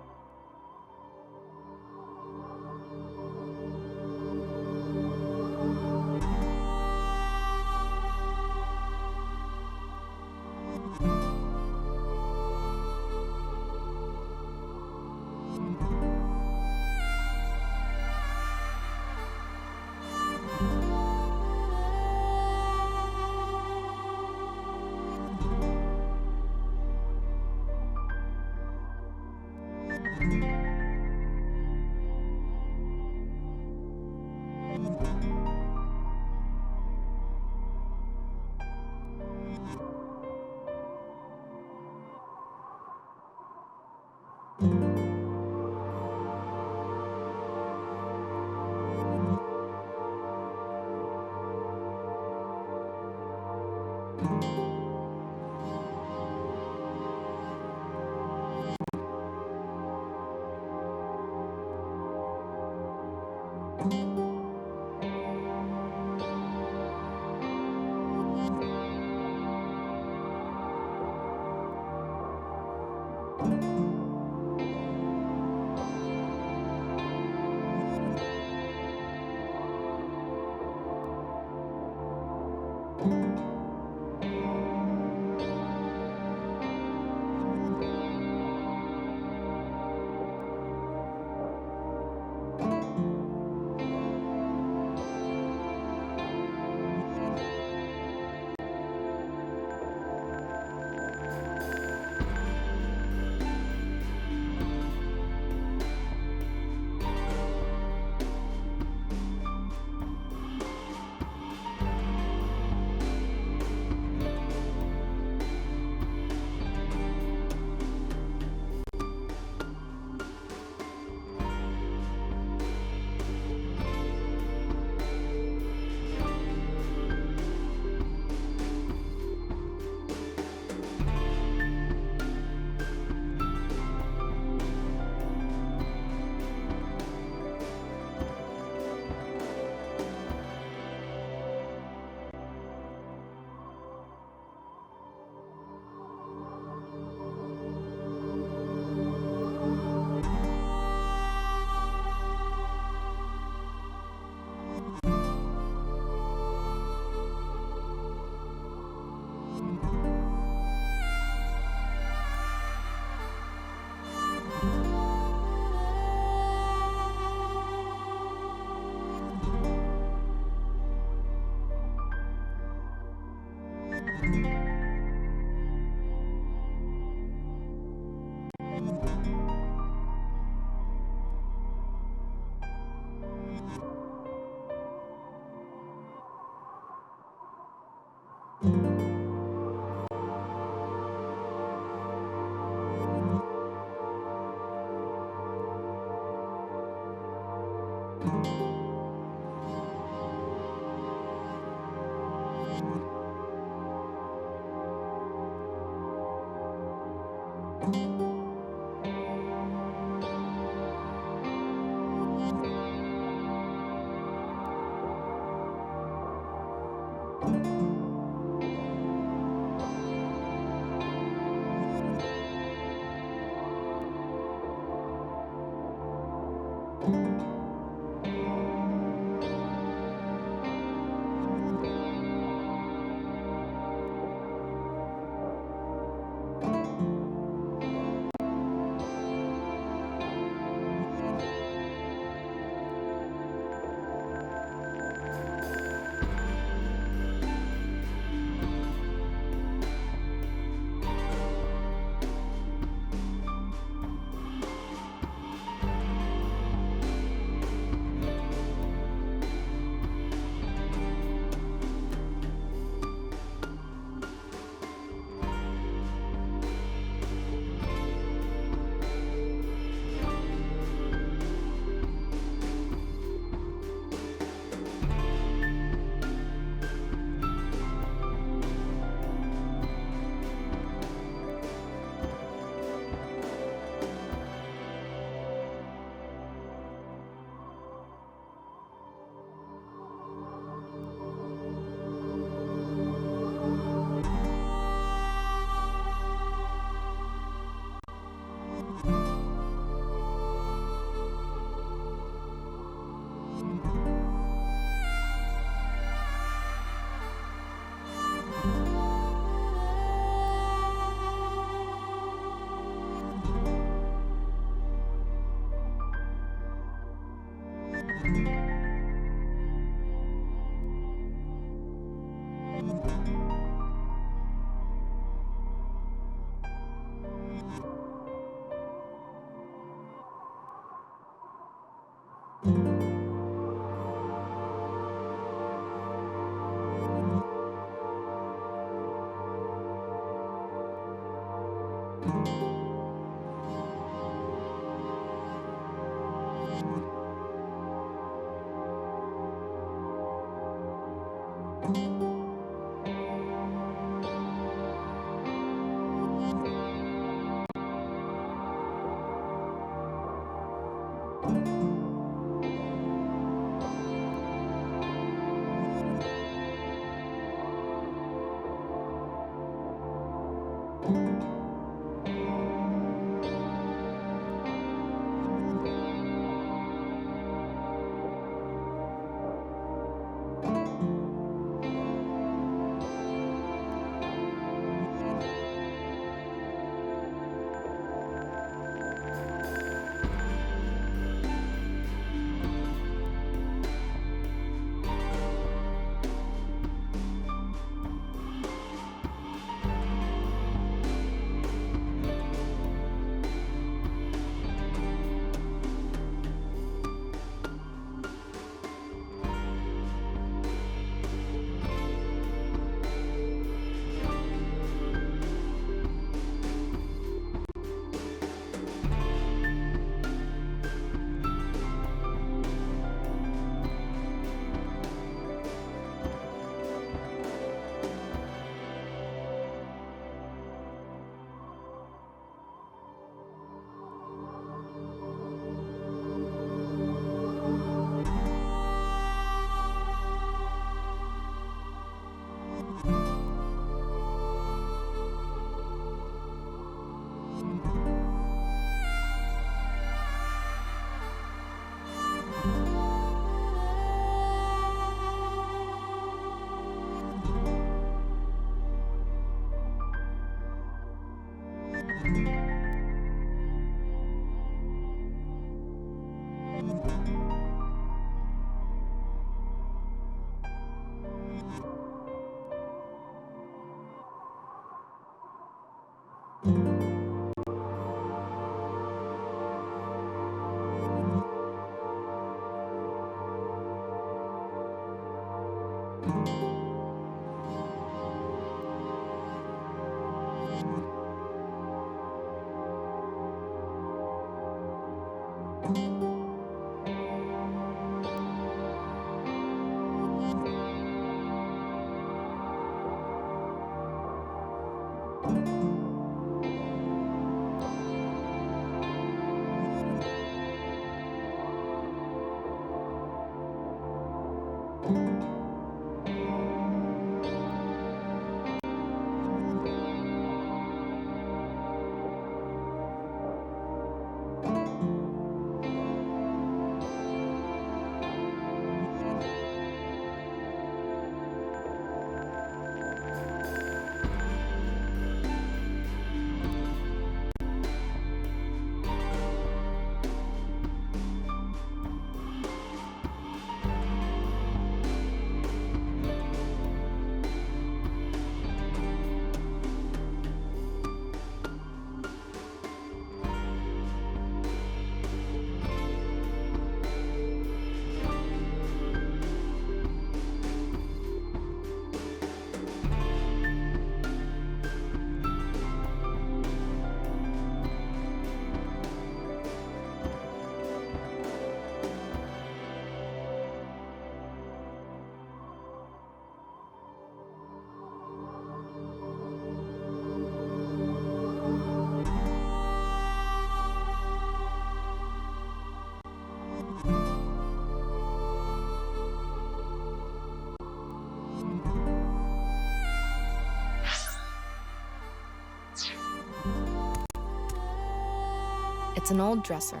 It's an old dresser.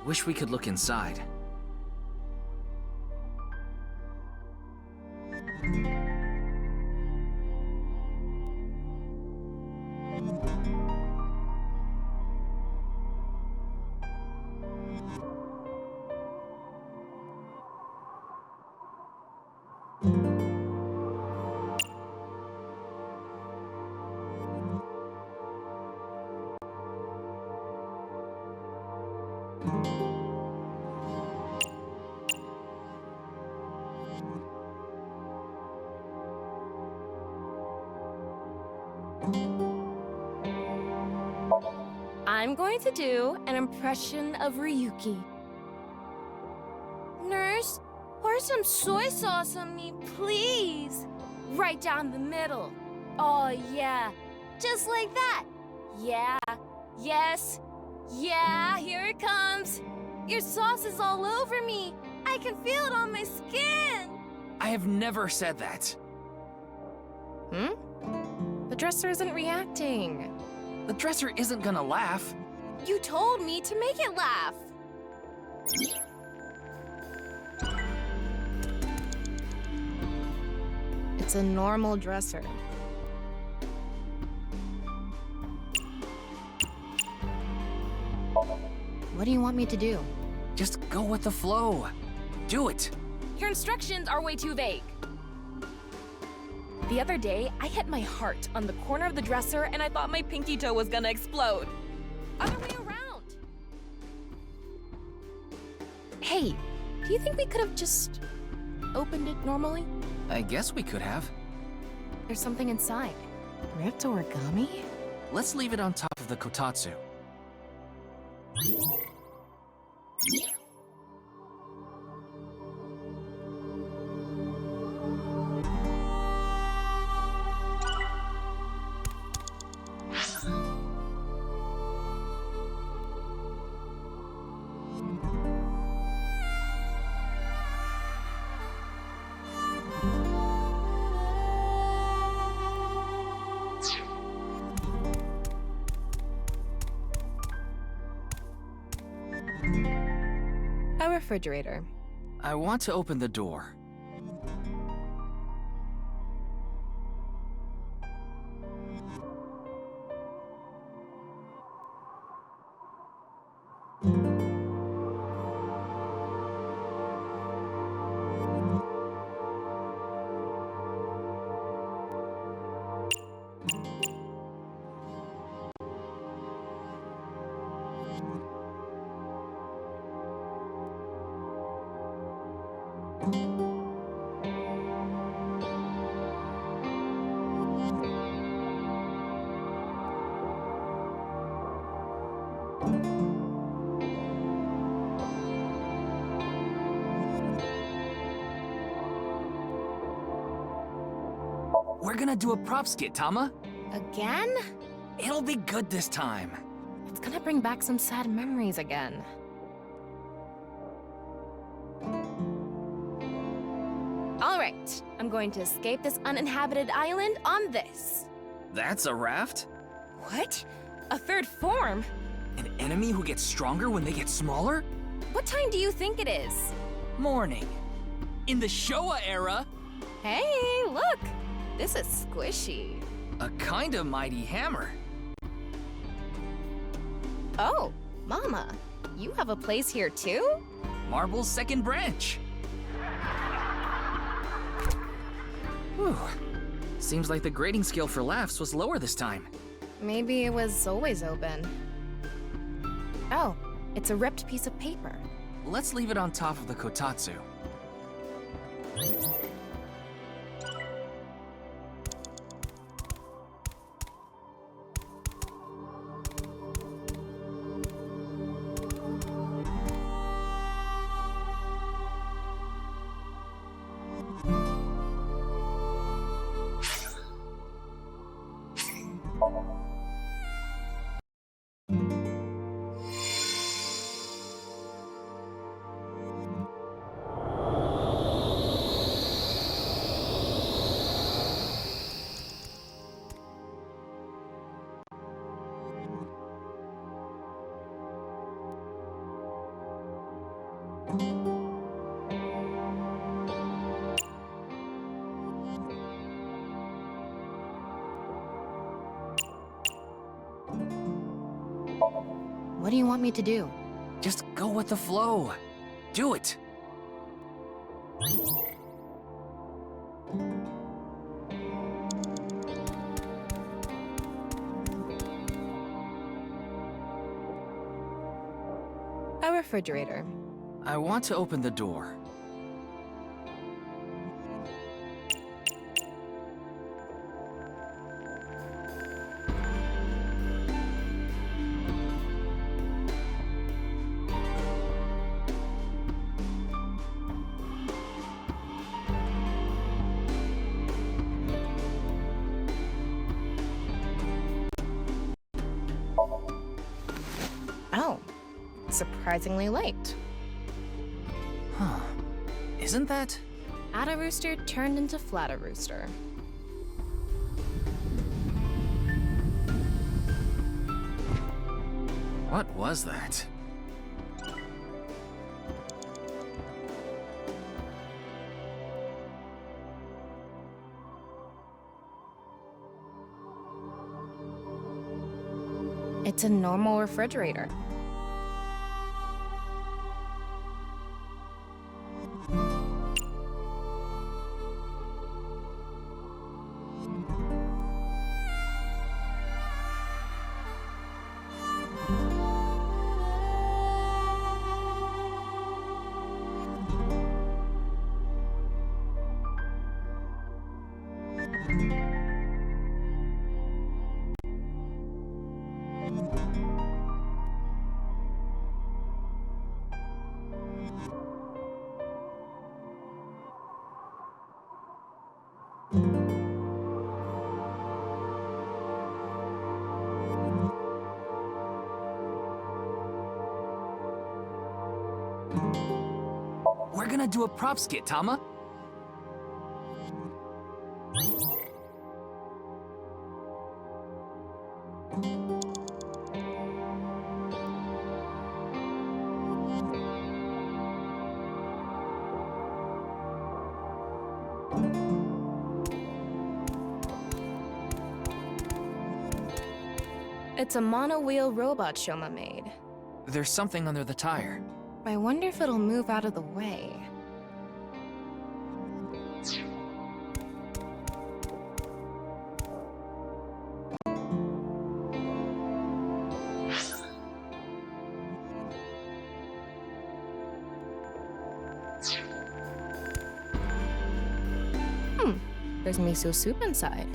Wish we could look inside. I'm going to do an impression of Ryuki. Nurse, pour some soy sauce on me, please. Right down the middle. Oh, yeah. Just like that. Yeah. Yes. Yeah, here it comes. Your sauce is all over me. I can feel it on my skin. I have never said that. The dresser isn't reacting. The dresser isn't gonna laugh. You told me to make it laugh. It's a normal dresser. What do you want me to do? Just go with the flow. Do it. Your instructions are way too vague. The other day, I hit my heart on the corner of the dresser and I thought my pinky toe was gonna explode. Other way around. Hey, do you think we could have just opened it normally? I guess we could have. There's something inside. Ripped origami? Let's leave it on top of the kotatsu. A refrigerator. I want to open the door. We're gonna do a prop skit, Tama. Again? It'll be good this time. It's gonna bring back some sad memories again. All right, I'm going to escape this uninhabited island on this. That's a raft? What? A third form? An enemy who gets stronger when they get smaller? What time do you think it is? Morning. In the Showa era? Hey, look! This is squishy. A kinda mighty hammer. Oh, Mama, you have a place here too? Marble's second branch. Whew. Seems like the grading scale for laughs was lower this time. Maybe it was always open. Oh, it's a ripped piece of paper. Let's leave it on top of the kotatsu. What do you want me to do? Just go with the flow. Do it. A refrigerator. I want to open the door. Oh, surprisingly late. Huh. Isn't that? Atta Rooster turned into Flatta Rooster. What was that? It's a normal refrigerator. We're gonna do a prop skit, Tama. It's a mono-wheel robot Shoma made. There's something under the tire. I wonder if it'll move out of the way. There's miso soup inside.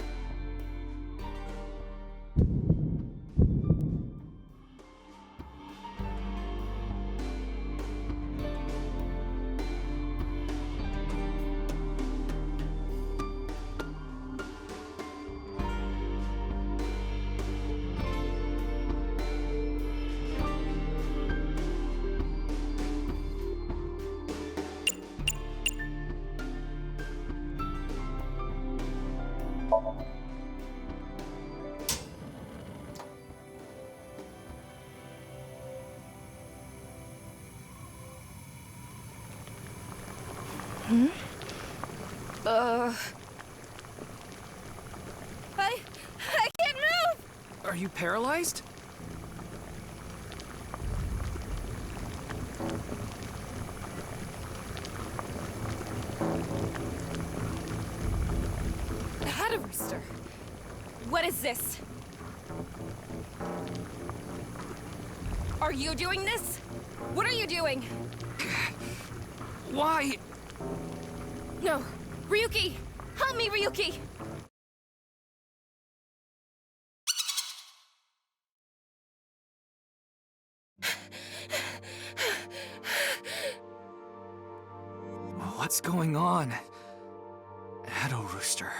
I can't move! Are you paralyzed? Had a rooster. What is this? Are you doing this? What are you doing? Why? No. Ryuki! Help me, Ryuki! What's going on? Addo Rooster.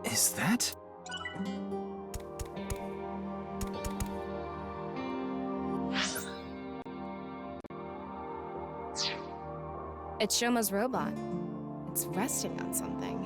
Is that? It's Shoma's robot. It's resting on something.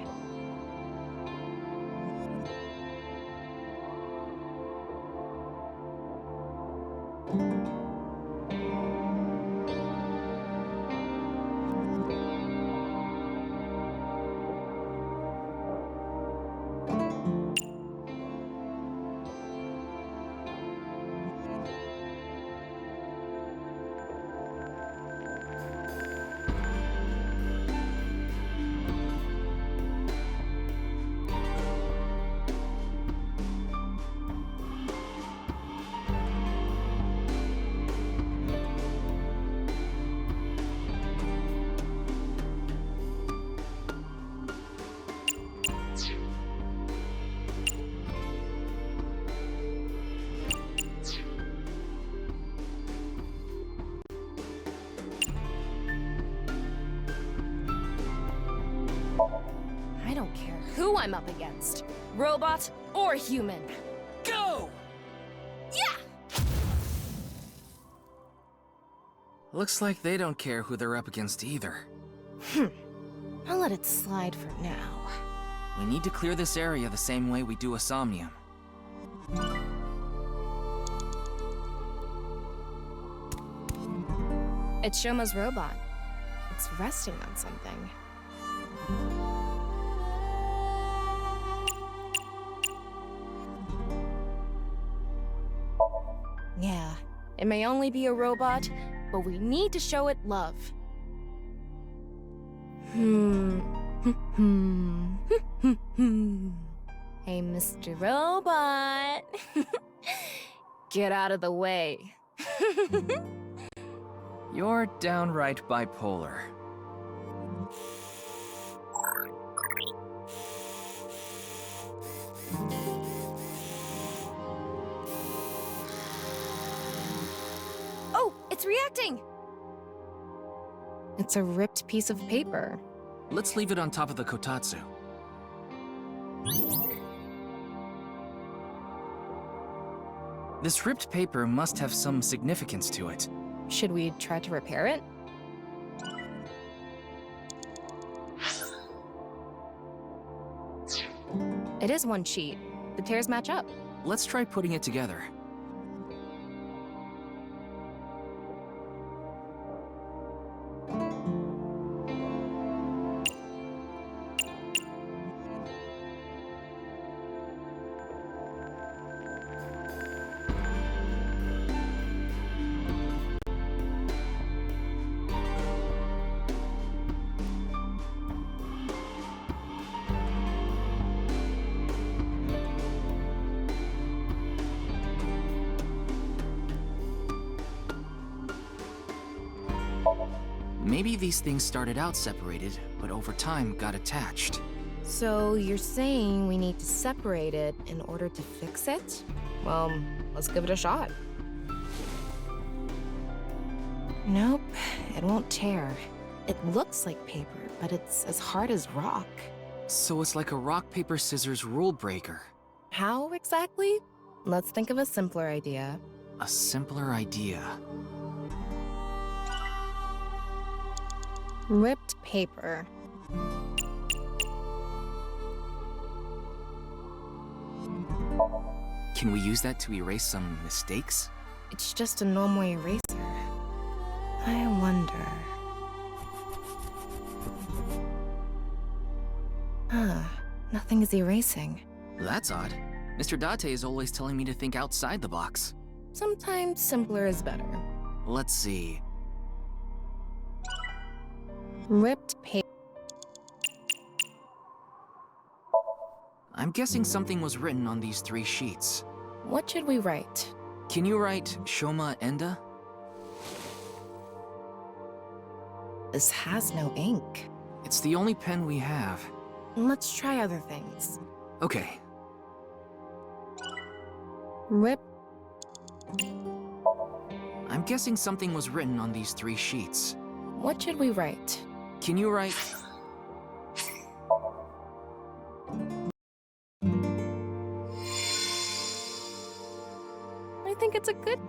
I don't care who I'm up against, robot or human. Go! Yeah! Looks like they don't care who they're up against either. I'll let it slide for now. We need to clear this area the same way we do a Somnium. It's Shoma's robot. It's resting on something. Yeah, it may only be a robot, but we need to show it love. Hey, Mr. Robot. Get out of the way. You're downright bipolar. Oh, it's reacting! It's a ripped piece of paper. Let's leave it on top of the kotatsu. This ripped paper must have some significance to it. Should we try to repair it? It is one sheet. The tears match up. Let's try putting it together. Maybe these things started out separated, but over time got attached. So you're saying we need to separate it in order to fix it? Well, let's give it a shot. Nope, it won't tear. It looks like paper, but it's as hard as rock. So it's like a rock, paper, scissors rule breaker. How exactly? Let's think of a simpler idea. A simpler idea. Ripped paper. Can we use that to erase some mistakes? It's just a normal eraser. I wonder... nothing is erasing. That's odd. Mr. Date is always telling me to think outside the box. Sometimes simpler is better. Let's see. Ripped paper. I'm guessing something was written on these 3 sheets. What should we write? Can you write Shoma Enda? This has no ink. It's the only pen we have. Let's try other things. Okay. Rip. I'm guessing something was written on these 3 sheets. What should we write? Can you write... I think it's a good...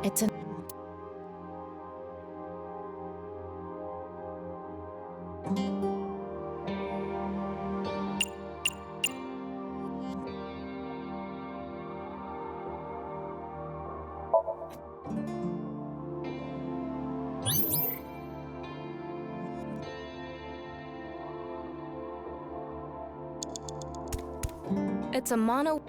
It's an... It's a mono...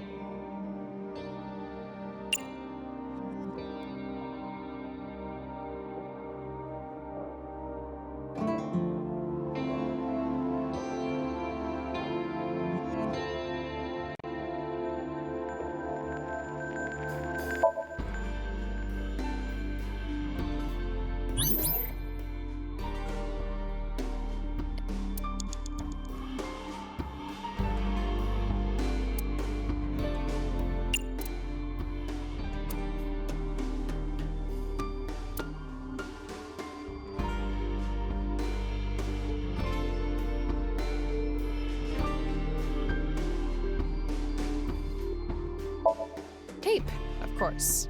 Tape, of course.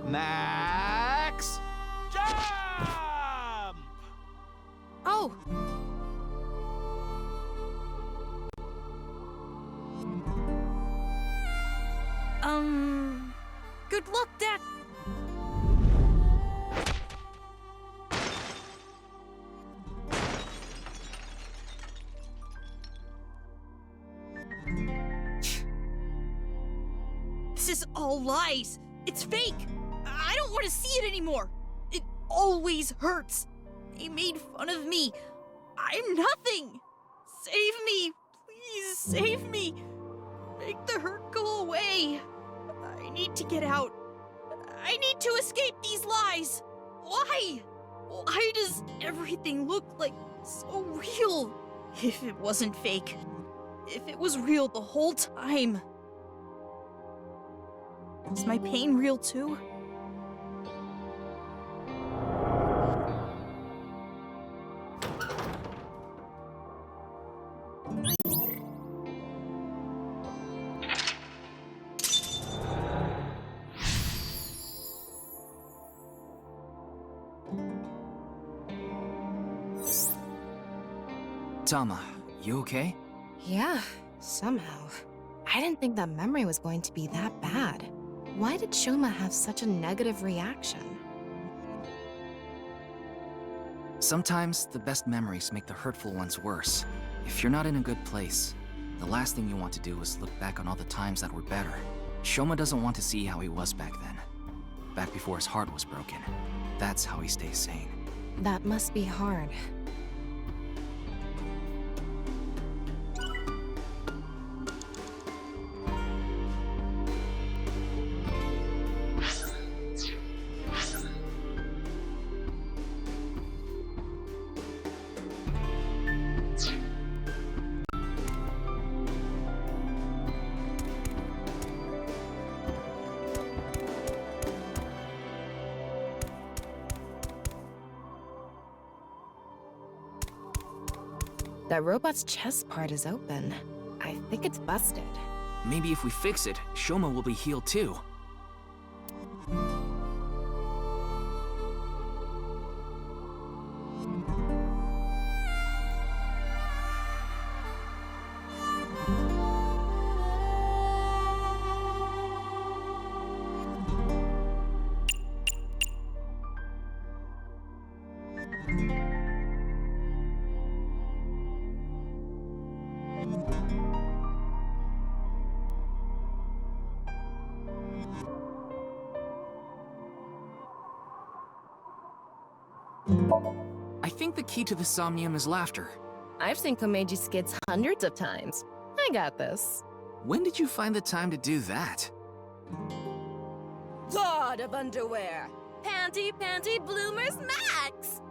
Max! Jump! Oh! Good luck, Dad. This is all lies. It's fake. I don't want to see it anymore. It always hurts. They made fun of me. I'm nothing. Save me. Please save me. Make the hurt go away. I need to get out. I need to escape these lies. Why? Why does everything look like so real? If it wasn't fake. If it was real the whole time. Is my pain real too? Tama, you okay? Yeah, somehow. I didn't think that memory was going to be that bad. Why did Shoma have such a negative reaction? Sometimes the best memories make the hurtful ones worse. If you're not in a good place, the last thing you want to do is look back on all the times that were better. Shoma doesn't want to see how he was back then. Back before his heart was broken. That's how he stays sane. That must be hard. That robot's chest part is open. I think it's busted. Maybe if we fix it, Shoma will be healed too. I think the key to the Somnium is laughter. I've seen Komeiji skits hundreds of times. I got this. When did you find the time to do that? God of underwear! Panty bloomers max!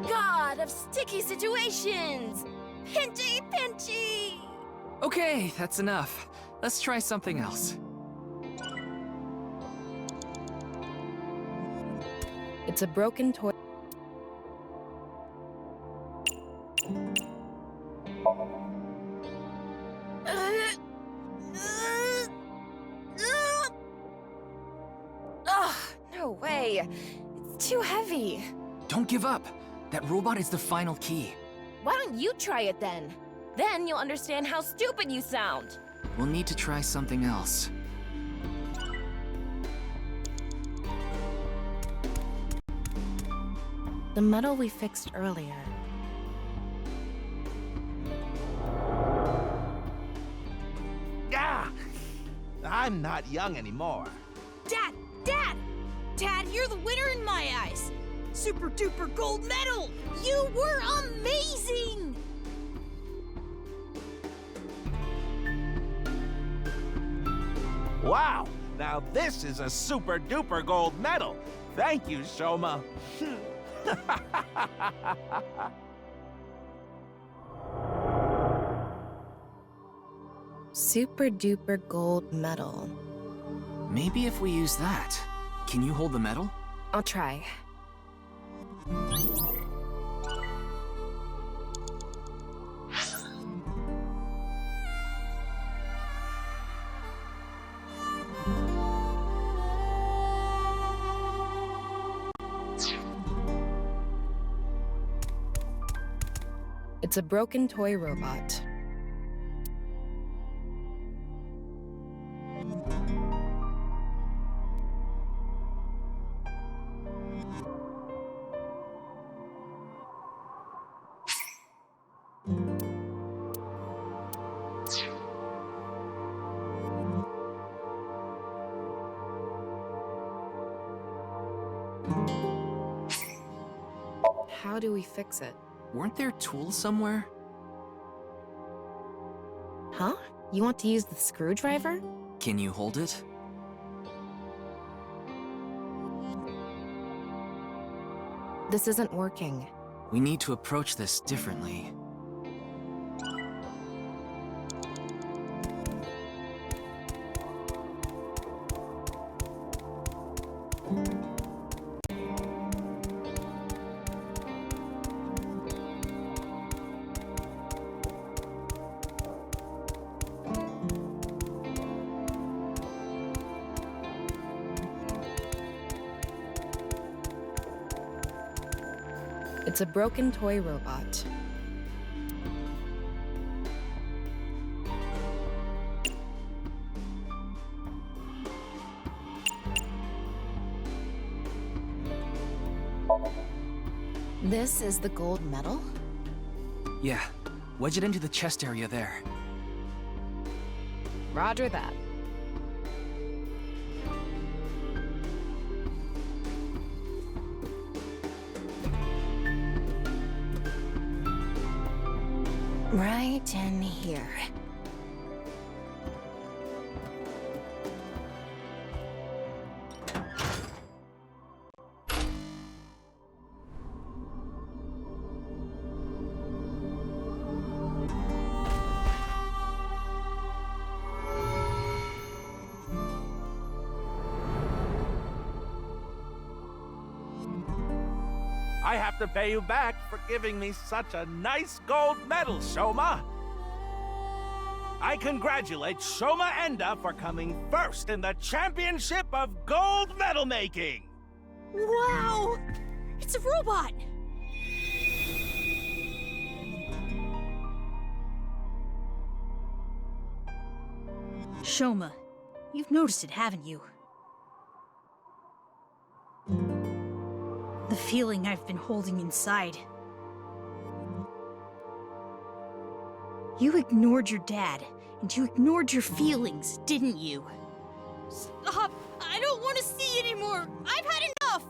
God of sticky situations! Pinchy! Okay, that's enough. Let's try something else. It's a broken toy. Ugh, no way. It's too heavy. Don't give up. That robot is the final key. Why don't you try it then? Then you'll understand how stupid you sound. We'll need to try something else. The metal we fixed earlier. Ah! I'm not young anymore. Dad! Dad, you're the winner in my eyes! Super duper gold medal! You were amazing! Wow! Now this is a super duper gold medal. Thank you, Shoma. Super duper gold medal. Maybe if we use that. Can you hold the medal? I'll try. It's a broken toy robot. How do we fix it? Weren't there tools somewhere? Huh? You want to use the screwdriver? Can you hold it? This isn't working. We need to approach this differently. It's a broken toy robot. This is the gold medal? Yeah, wedge it into the chest area there. Roger that. Right in here. I have to pay you back for giving me such a nice gold medal, Shoma. I congratulate Shoma Enda for coming first in the championship of gold medal making. Wow! It's a robot! Shoma, you've noticed it, haven't you? The feeling I've been holding inside. You ignored your dad, and you ignored your feelings, didn't you? Stop! I don't want to see anymore! I've had enough!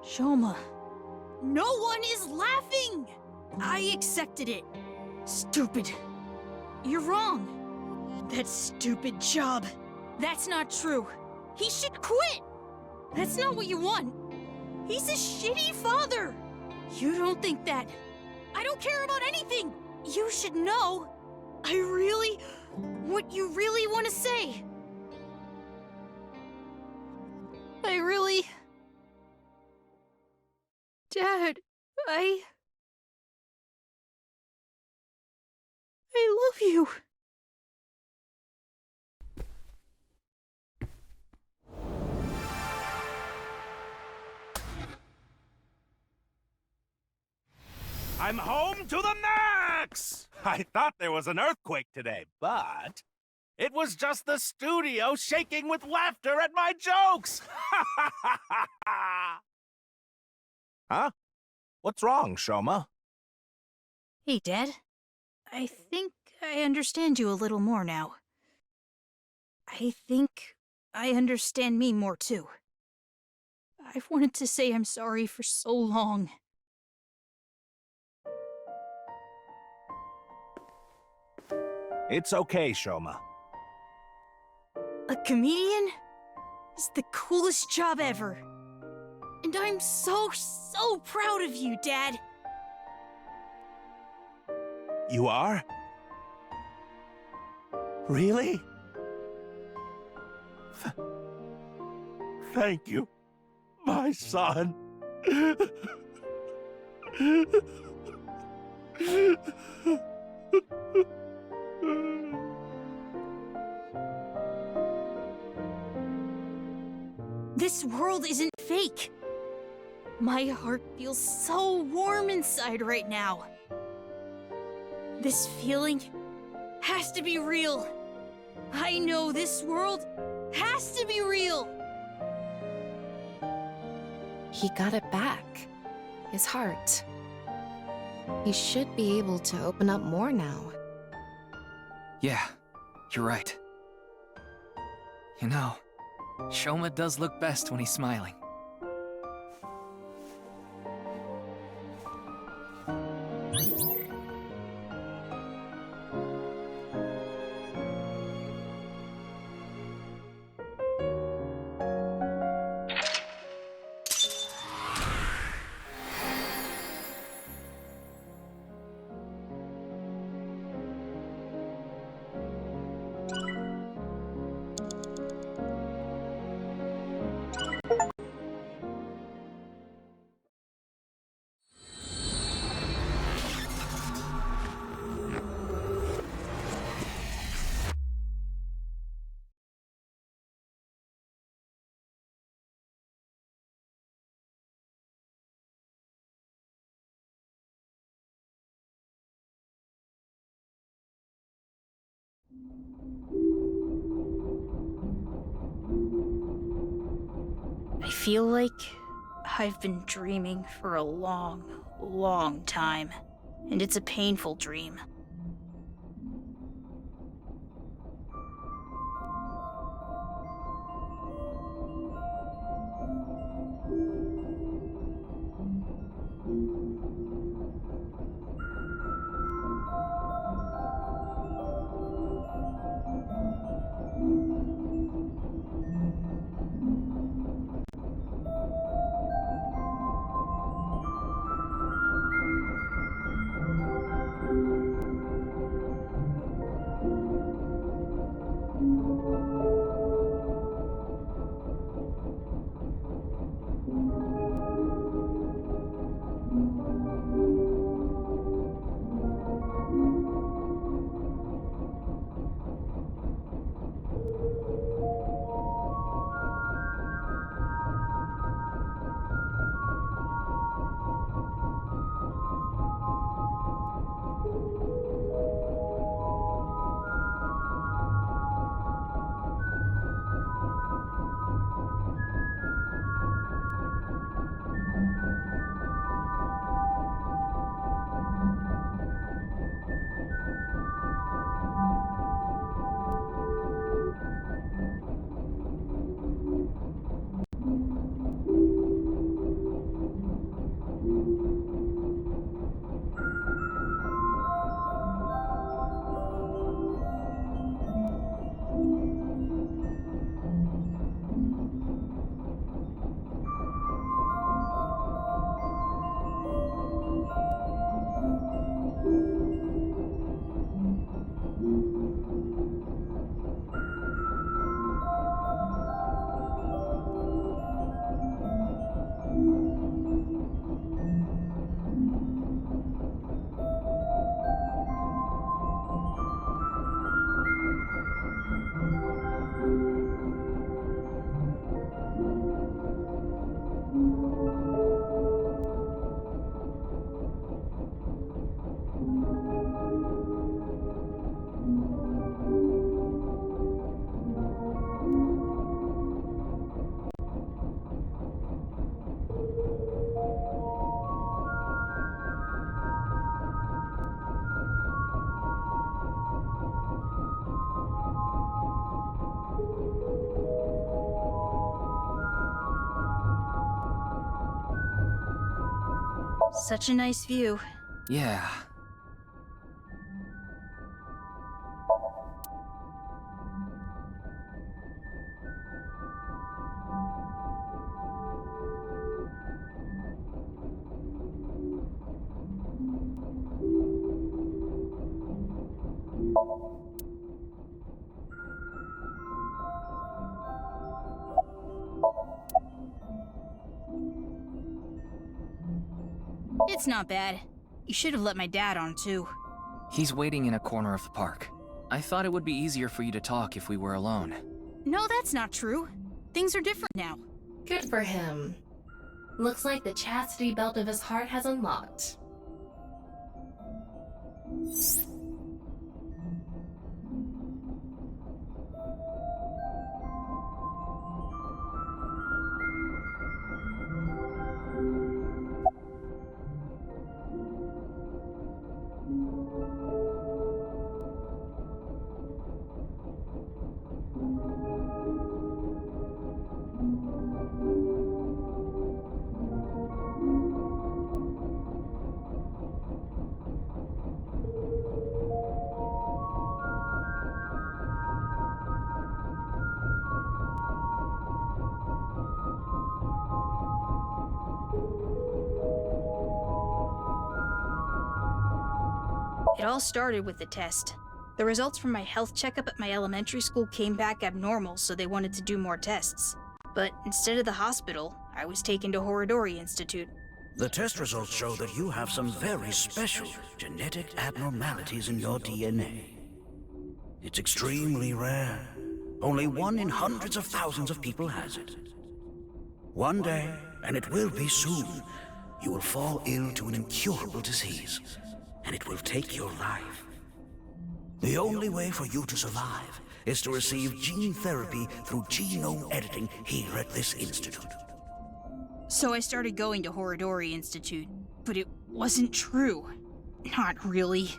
Shoma, no one is laughing! I accepted it. Stupid. You're wrong. That stupid job. That's not true. He should quit! That's not what you want. He's a shitty father! You don't think that. I don't care about anything! You should know. What you really want to say. Dad, I love you. I'm home to the max! I thought there was an earthquake today, but it was just the studio shaking with laughter at my jokes! Huh? What's wrong, Shoma? Hey, Dad. I think I understand you a little more now. I think I understand me more, too. I've wanted to say I'm sorry for so long. It's okay, Shoma. A comedian is the coolest job ever. And I'm so proud of you, Dad. You are? Really? Thank you, my son. This world isn't fake. My heart feels so warm inside right now. This feeling has to be real. I know this world has to be real. He got it back. His heart. He should be able to open up more now. Yeah, you're right. You know, Shoma does look best when he's smiling. I feel like I've been dreaming for a long, long time, and it's a painful dream. Such a nice view. Yeah. It's not bad. You should have let my dad on too. He's waiting in a corner of the park. I thought it would be easier for you to talk if we were alone. No, that's not true. Things are different now. Good for him. Looks like the chastity belt of his heart has unlocked. It all started with the test. The results from my health checkup at my elementary school came back abnormal, so they wanted to do more tests. But instead of the hospital, I was taken to Horodori Institute. The test results show that you have some very special genetic abnormalities in your DNA. It's extremely rare. Only 1 in hundreds of thousands of people has it. One day, and it will be soon, you will fall ill to an incurable disease, and it will take your life. The only way for you to survive is to receive gene therapy through genome editing here at this institute. So I started going to Horodori Institute, but it wasn't true. Not really.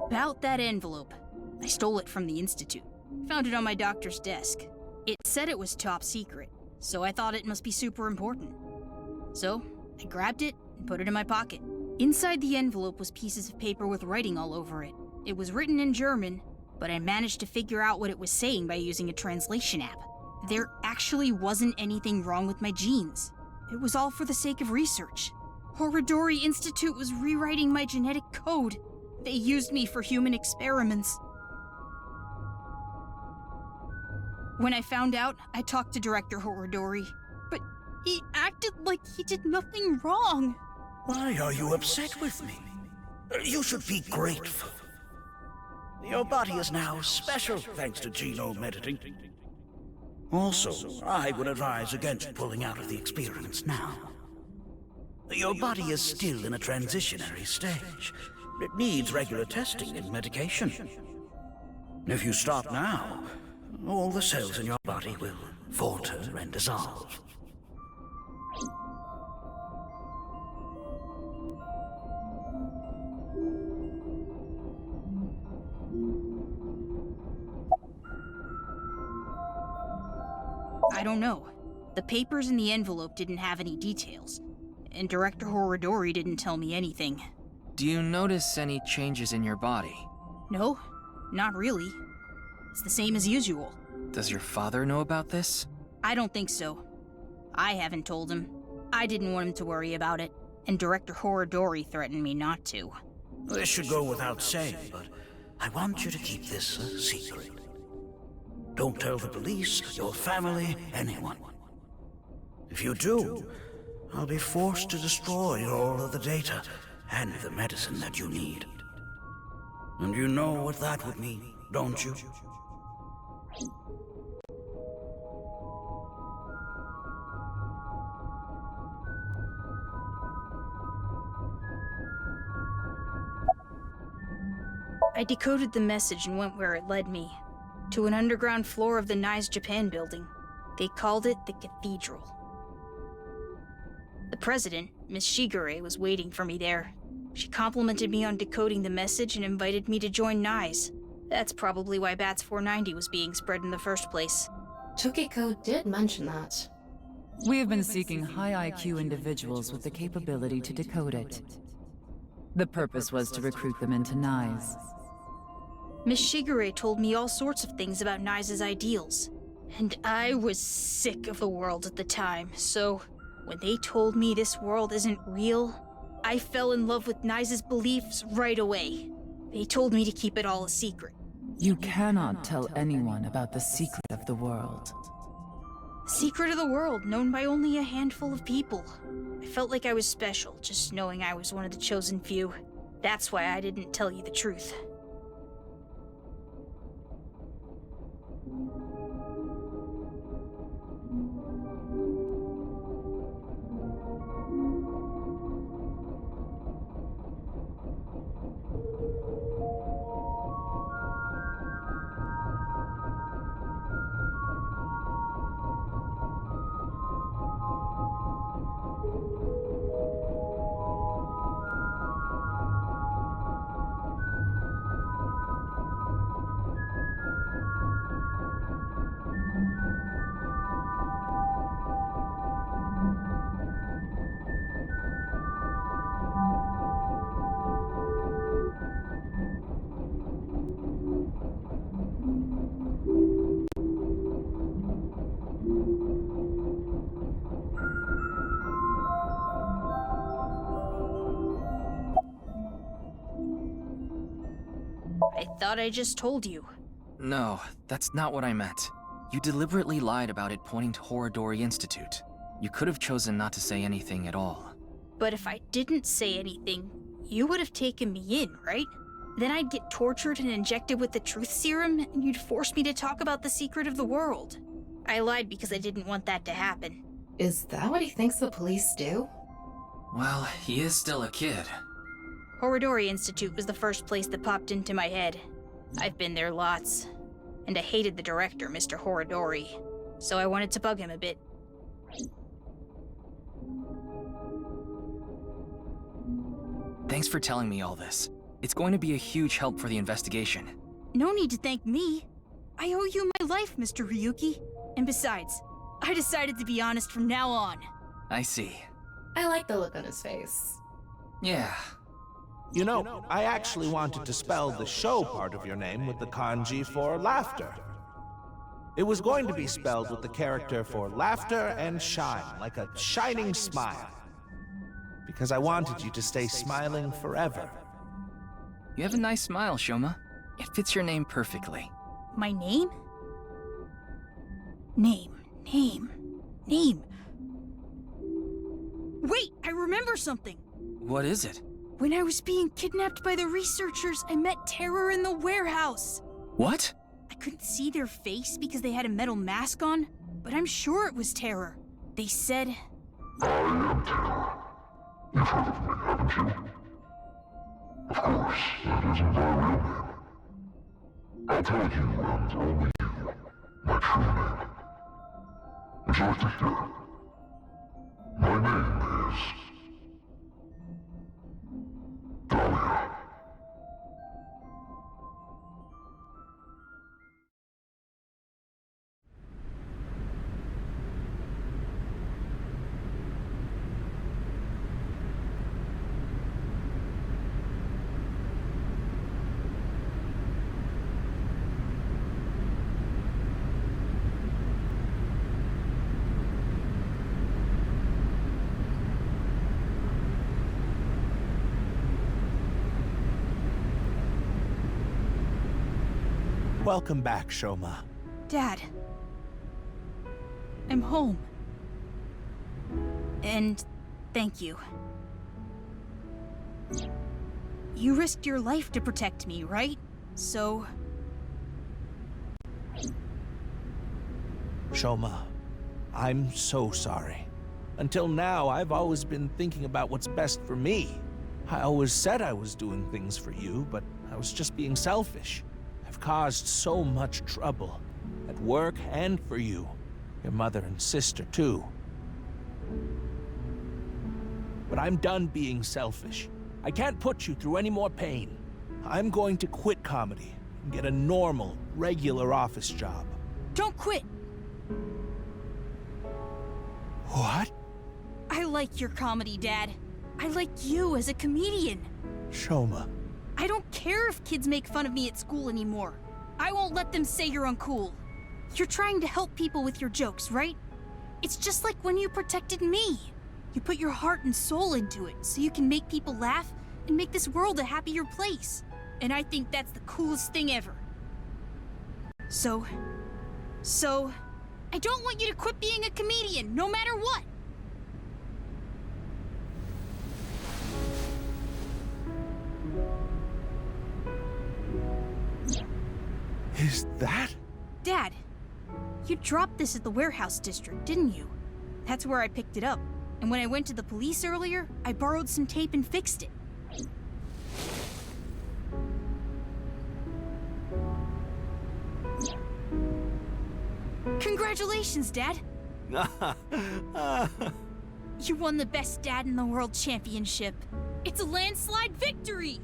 About that envelope. I stole it from the Institute. Found it on my doctor's desk. It said it was top secret, so I thought it must be super important. So, I grabbed it and put it in my pocket. Inside the envelope was pieces of paper with writing all over it. It was written in German, but I managed to figure out what it was saying by using a translation app. There actually wasn't anything wrong with my genes. It was all for the sake of research. Horodori Institute was rewriting my genetic code. They used me for human experiments. When I found out, I talked to Director Horodori, but he acted like he did nothing wrong. Why are you upset with me? You should be grateful. Your body is now special thanks to genome editing. Also, I would advise against pulling out of the experiments now. Your body is still in a transitionary stage. It needs regular testing and medication. If you stop now, all the cells in your body will falter and dissolve. I don't know. The papers in the envelope didn't have any details, and Director Horodori didn't tell me anything. Do you notice any changes in your body? No, not really. It's the same as usual. Does your father know about this? I don't think so. I haven't told him. I didn't want him to worry about it, and Director Horodori threatened me not to. This should go without saying, but I want you to keep this a secret. Don't tell the police, your family, anyone. If you do, I'll be forced to destroy all of the data and the medicine that you need. And you know what that would mean, don't you? I decoded the message and went where it led me. To an underground floor of the Nice Japan building. They called it the Cathedral. The president, Miss Shigure, was waiting for me there. She complimented me on decoding the message and invited me to join NICE. That's probably why Bats 490 was being spread in the first place. Tokiko did mention that. We have been seeking high IQ individuals with the capability to decode it. The purpose was to recruit them into NICE. Miss Shigure told me all sorts of things about NICE's ideals. And I was sick of the world at the time, so when they told me this world isn't real, I fell in love with NICE's beliefs right away. They told me to keep it all a secret. You cannot tell anyone about the secret of the world. Secret of the world, known by only a handful of people. I felt like I was special, just knowing I was one of the chosen few. That's why I didn't tell you the truth. I thought I just told you. No, that's not what I meant. You deliberately lied about it pointing to Horodori Institute. You could have chosen not to say anything at all. But if I didn't say anything, you would have taken me in, right? Then I'd get tortured and injected with the truth serum, and you'd force me to talk about the secret of the world. I lied because I didn't want that to happen. Is that what he thinks the police do? Well, he is still a kid. Horadori Institute was the first place that popped into my head. I've been there lots. And I hated the director, Mr. Horadori. So I wanted to bug him a bit. Thanks for telling me all this. It's going to be a huge help for the investigation. No need to thank me. I owe you my life, Mr. Ryuki. And besides, I decided to be honest from now on. I see. I like the look on his face. Yeah. You know, I actually wanted to spell the show part of your name with the kanji for laughter. It was going to be spelled with the character for laughter and shine, like a shining smile. Because I wanted you to stay smiling forever. You have a nice smile, Shoma. It fits your name perfectly. My name? Name. Wait, I remember something. What is it? When I was being kidnapped by the researchers, I met Terror in the warehouse. What? I couldn't see their face because they had a metal mask on, but I'm sure it was Terror. They said... I am Terror. You've heard of me, haven't you? Of course, that isn't my real name. I'll tell you, and only you, my true name. Would you like to hear? My name is... Dahlia. Welcome back, Shoma. Dad. I'm home. And thank you. You risked your life to protect me, right? So... Shoma, I'm so sorry. Until now, I've always been thinking about what's best for me. I always said I was doing things for you, but I was just being selfish. I've caused so much trouble, at work and for you. Your mother and sister, too. But I'm done being selfish. I can't put you through any more pain. I'm going to quit comedy and get a normal, regular office job. Don't quit! What? I like your comedy, Dad. I like you as a comedian. Shoma. I don't care if kids make fun of me at school anymore. I won't let them say you're uncool. You're trying to help people with your jokes, right? It's just like when you protected me. You put your heart and soul into it so you can make people laugh and make this world a happier place. And I think that's the coolest thing ever. So, I don't want you to quit being a comedian, no matter what. Is that? Dad, you dropped this at the warehouse district, didn't you? That's where I picked it up. And when I went to the police earlier, I borrowed some tape and fixed it. Congratulations, Dad! You won the Best Dad in the World Championship. It's a landslide victory!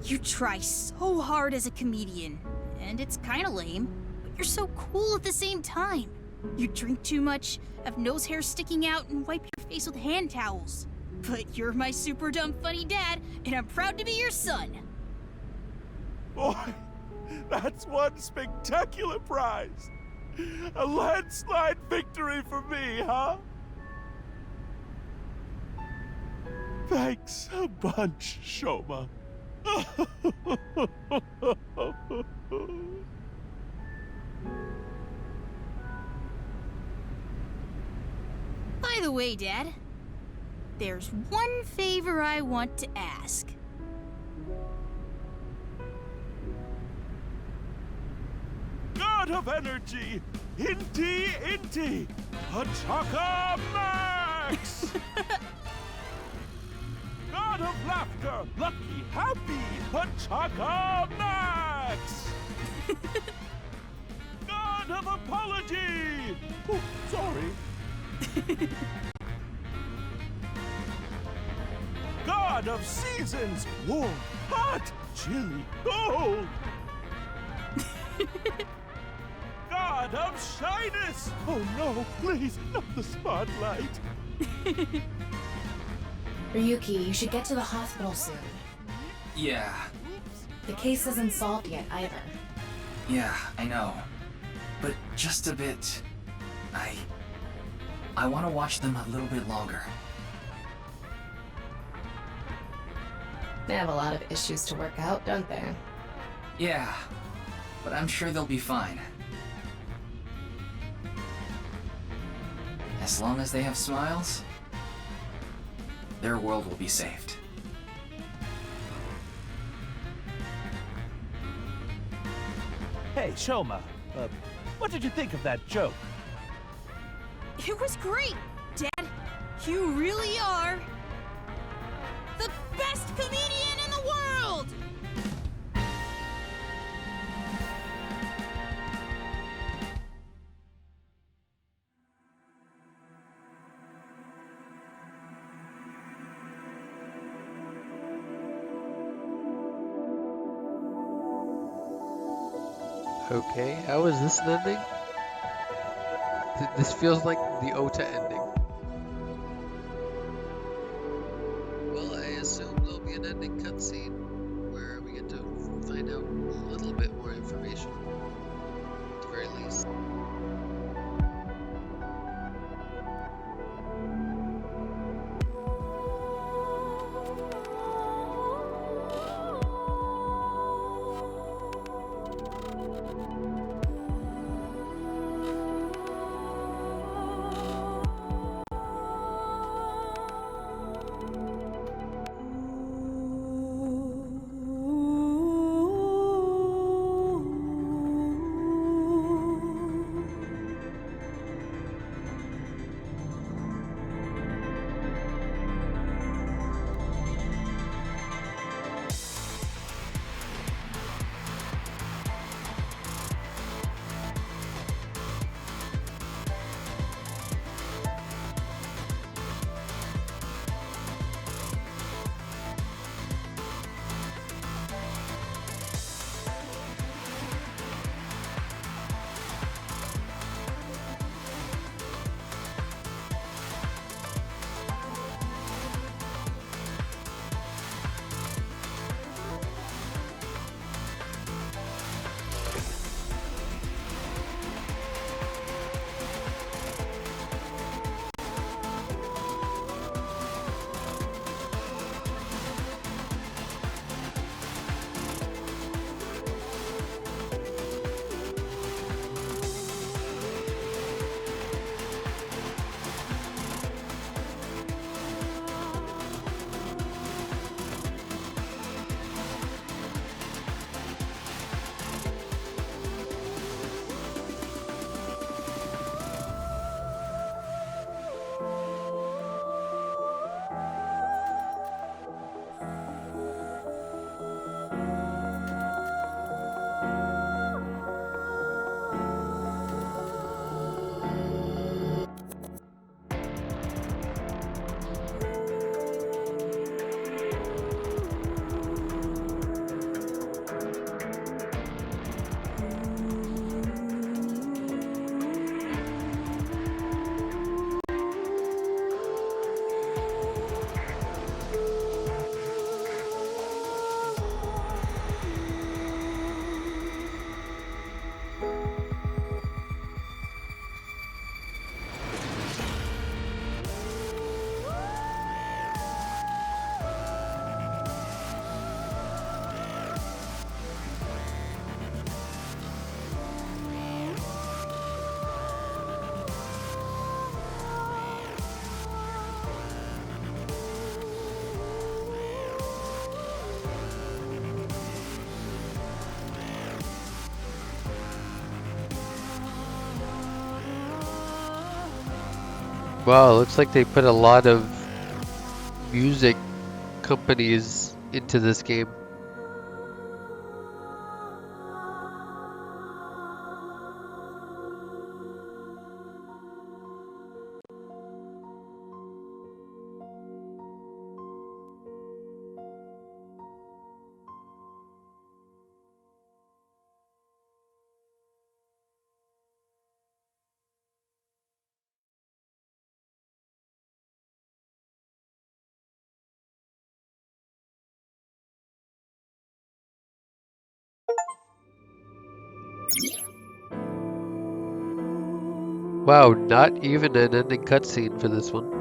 You try so hard as a comedian, and it's kinda lame, but you're so cool at the same time. You drink too much, have nose hair sticking out, and wipe your face with hand towels. But you're my super dumb funny dad, and I'm proud to be your son. Boy, that's one spectacular prize. A landslide victory for me, huh? Thanks a bunch, Shoma. By the way, Dad, there's one favor I want to ask. God of energy! Inti! Hachaka Max! God of laughter! Lucky, happy! Hachaka Max! God of apology! Oh, sorry. God of seasons! Warm, hot, chilly, cold! God of shyness! Oh no, please, not the spotlight! Ryuki, you should get to the hospital soon. Yeah, The case isn't solved yet either. yeah, I know. But just a bit... I want to watch them a little bit longer. They have a lot of issues to work out, don't they? Yeah, but I'm sure they'll be fine. As long as they have smiles, their world will be saved. Hey, Shoma, what did you think of that joke? It was great, Dad. You really are the best comedian in the world! Okay, how is this an ending? This feels like the Ota ending. Well, I assume there'll be an ending cutscene where we get to find out a little bit more information, at the very least. Wow, looks like they put a lot of music companies into this game. Wow, not even an ending cutscene for this one.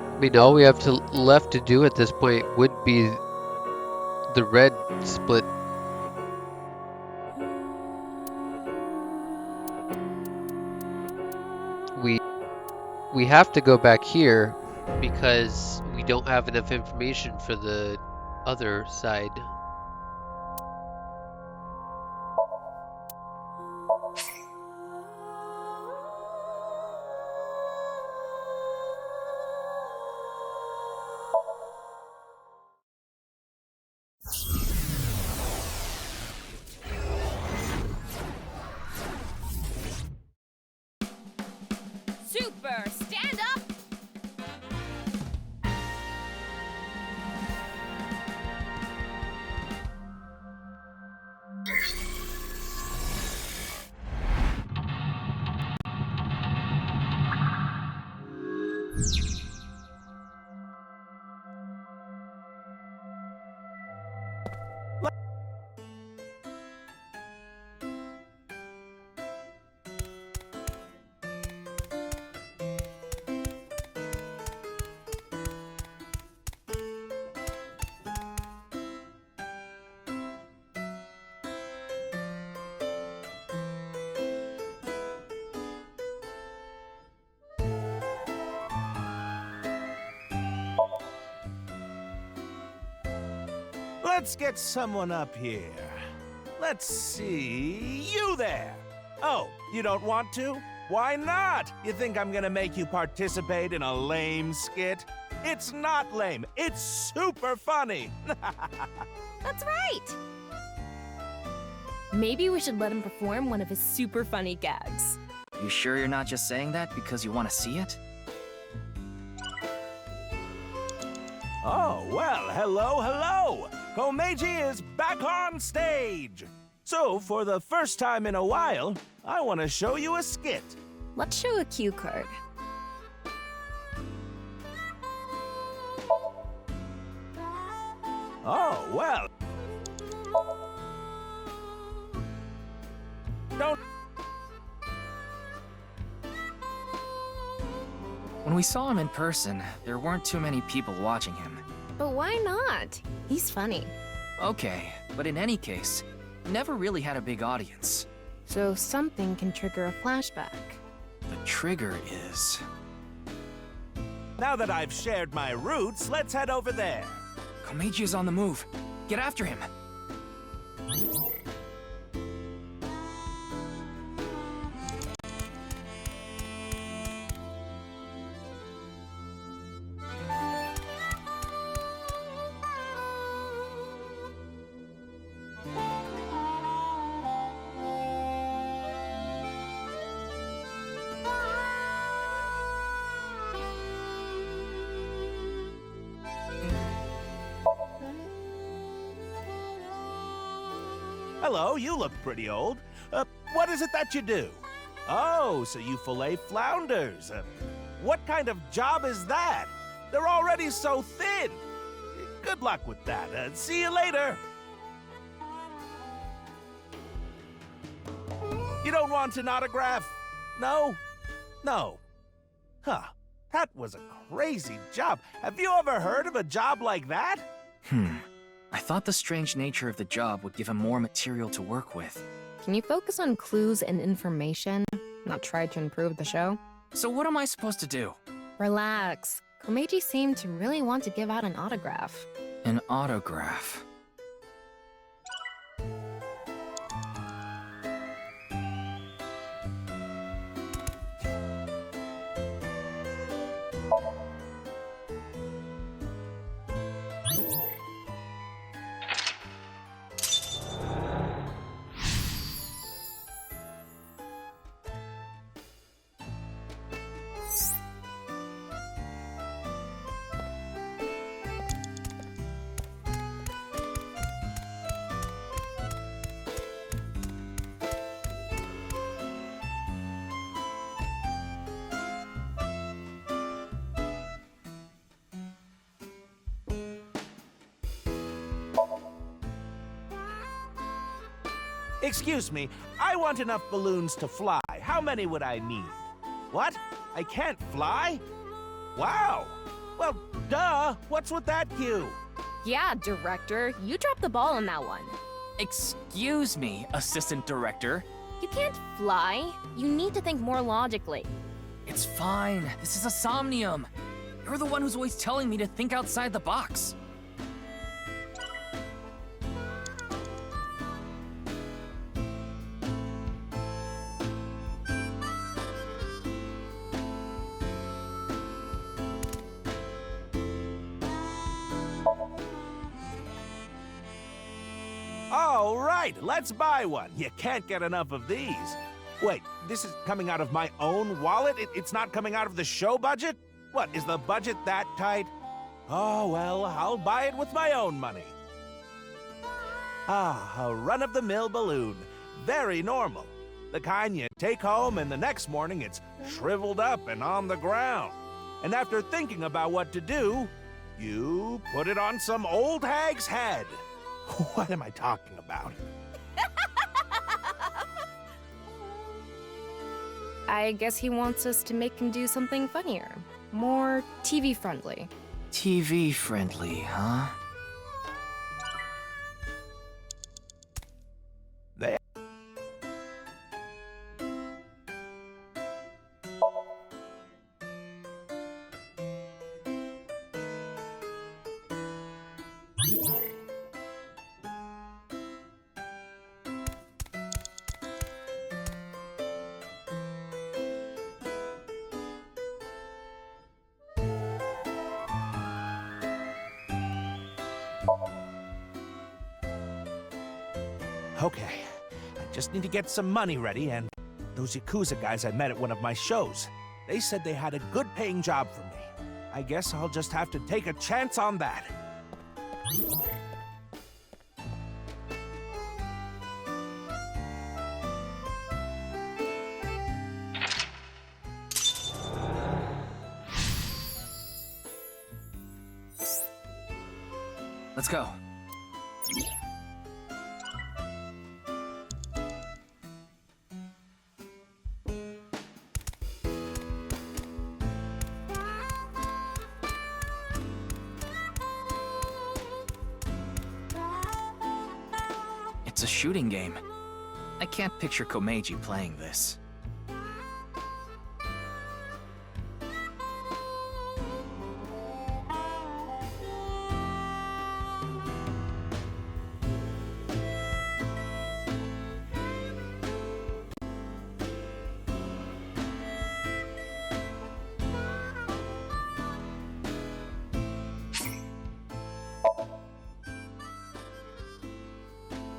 I mean, all we have left to do at this point would be the red split. We have to go back here because we don't have enough information for the other side. Super, stand up! Let's get someone up here. Let's see. You there! Oh, you don't want to? Why not? You think I'm gonna make you participate in a lame skit? It's not lame. It's super funny. That's right! Maybe we should let him perform one of his super funny gags. You sure you're not just saying that because you want to see it? Oh, well, hello, hello! Komeiji is back on stage! So, for the first time in a while, I want to show you a skit. Let's show a cue card. Oh, well. Don't. When we saw him in person, there weren't too many people watching him. But why not? He's funny. Okay, but in any case, never really had a big audience. So something can trigger a flashback. The trigger is... Now that I've shared my roots, let's head over there. Komeiji is on the move. Get after him. Hello, you look pretty old. What is it that you do? Oh, so you fillet flounders. What kind of job is that? They're already so thin. Good luck with that. See you later. You don't want an autograph? No? No. Huh. That was a crazy job. Have you ever heard of a job like that? I thought the strange nature of the job would give him more material to work with. Can you focus on clues and information, not try to improve the show? So what am I supposed to do? Relax. Komeiji seemed to really want to give out an autograph. An autograph. Excuse me, I want enough balloons to fly. How many would I need? What? I can't fly? Wow! Well, duh! What's with that cue? Yeah, director, you dropped the ball on that one. Excuse me, assistant director. You can't fly. You need to think more logically. It's fine. This is a somnium. You're the one who's always telling me to think outside the box. All right, let's buy one. You can't get enough of these. Wait, this is coming out of my own wallet? It's not coming out of the show budget? What, is the budget that tight? Oh, well, I'll buy it with my own money. Ah, a run-of-the-mill balloon. Very normal. The kind you take home and the next morning it's shriveled up and on the ground. And after thinking about what to do, you put it on some old hag's head. What am I talking about? I guess he wants us to make him do something funnier. More TV-friendly. TV-friendly, huh? There. Okay, I just need to get some money ready, and those Yakuza guys I met at one of my shows, they said they had a good-paying job for me. I guess I'll just have to take a chance on that. Let's go. It's a shooting game. I can't picture Komeiji playing this.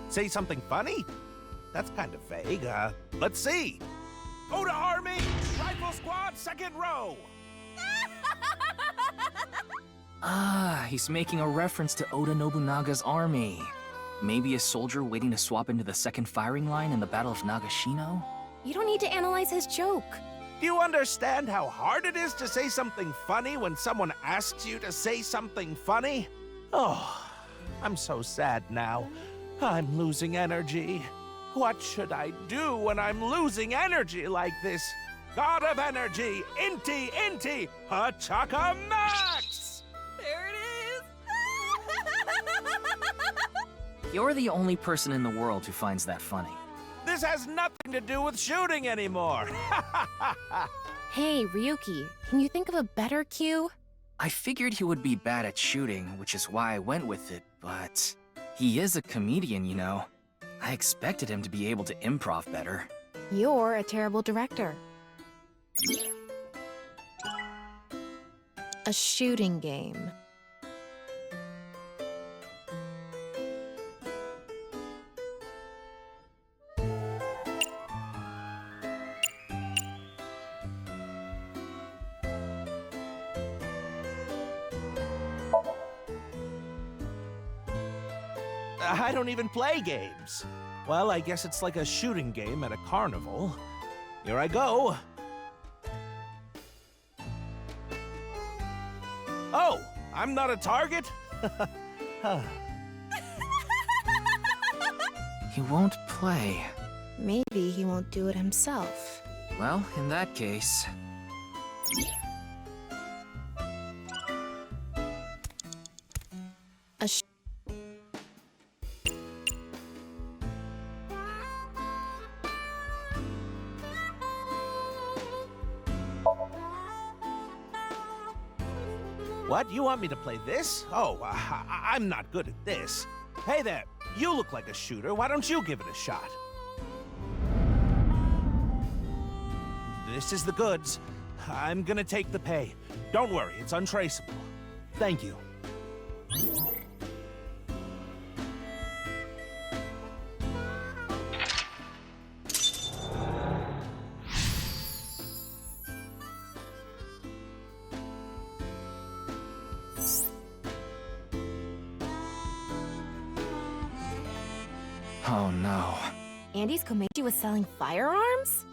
Say something funny? That's kind of vague. Let's see. Oda Army, Rifle Squad, second row. Ah, he's making a reference to Oda Nobunaga's army. Maybe a soldier waiting to swap into the second firing line in the Battle of Nagashino? You don't need to analyze his joke. Do you understand how hard it is to say something funny when someone asks you to say something funny? Oh, I'm so sad now. I'm losing energy. What should I do when I'm losing energy like this? God of energy, Inti, Hachaka Max! There it is! You're the only person in the world who finds that funny. This has nothing to do with shooting anymore. Hey, Ryuki, can you think of a better cue? I figured he would be bad at shooting, which is why I went with it, but he is a comedian, you know. I expected him to be able to improv better. You're a terrible director. A shooting game. I don't even play games. Well, I guess it's like a shooting game at a carnival. Here I go. Oh, I'm not a target? He won't play. Maybe he won't do it himself. Well, in that case... What? You want me to play this? Oh, I'm not good at this. Hey there, you look like a shooter. Why don't you give it a shot? This is the goods. I'm gonna take the pay. Don't worry, it's untraceable. Thank you. Oh no. Andy's Komeiji was selling firearms?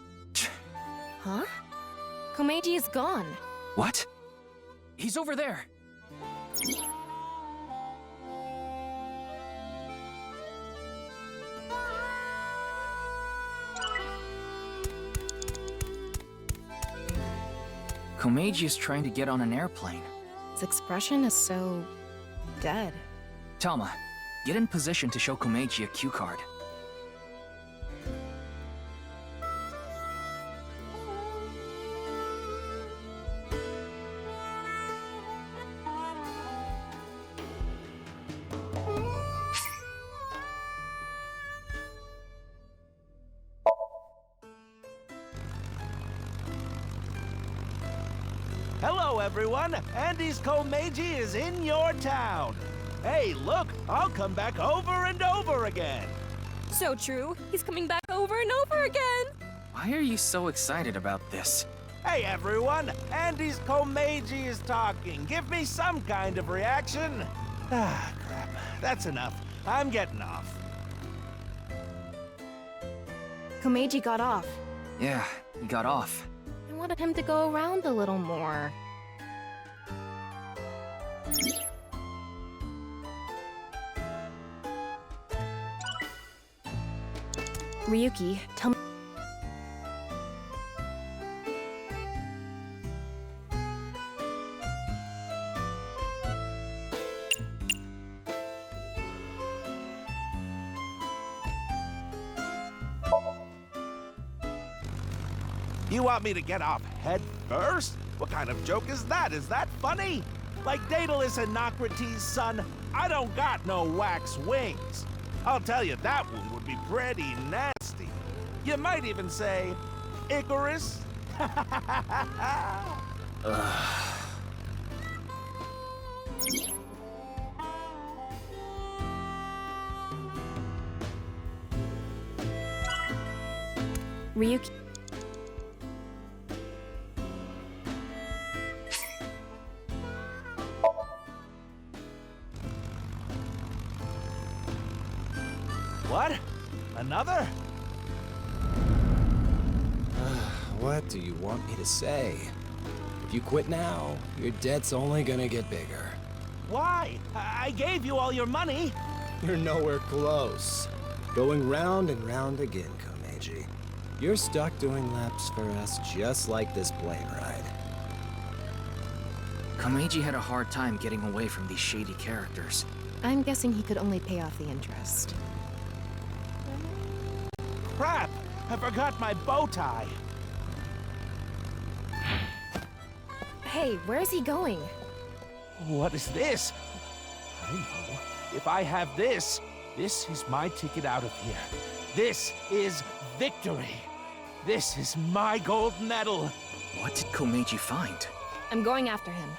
Huh? Komeiji is gone. What? He's over there. Komeiji is trying to get on an airplane. His expression is so... dead. Tama, get in position to show Komeiji a cue card. Hello, everyone. Andy's Komeiji is in your town. Hey, look, I'll come back over and over again. So true. He's coming back over and over again. Why are you so excited about this? Hey, everyone. Andy's Komeiji is talking. Give me some kind of reaction. Ah, crap. That's enough. I'm getting off. Komeiji got off. Yeah, he got off. I wanted him to go around a little more. Ryuki, tell me... You want me to get off head first? What kind of joke is that? Is that funny? Like Daedalus and Nocrates' son, I don't got no wax wings. I'll tell you, that wound would be pretty nasty. You might even say, Icarus? Ryuki... What? Another? What do you want me to say? If you quit now, your debt's only gonna get bigger. Why? I gave you all your money. You're nowhere close. Going round and round again, Komeiji. You're stuck doing laps for us just like this plane ride. Komeiji had a hard time getting away from these shady characters. I'm guessing he could only pay off the interest. Crap! I forgot my bow tie. Hey, where's he going? What is this? I know. If I have this, this is my ticket out of here. This is victory. This is my gold medal. What did Komeiji find? I'm going after him.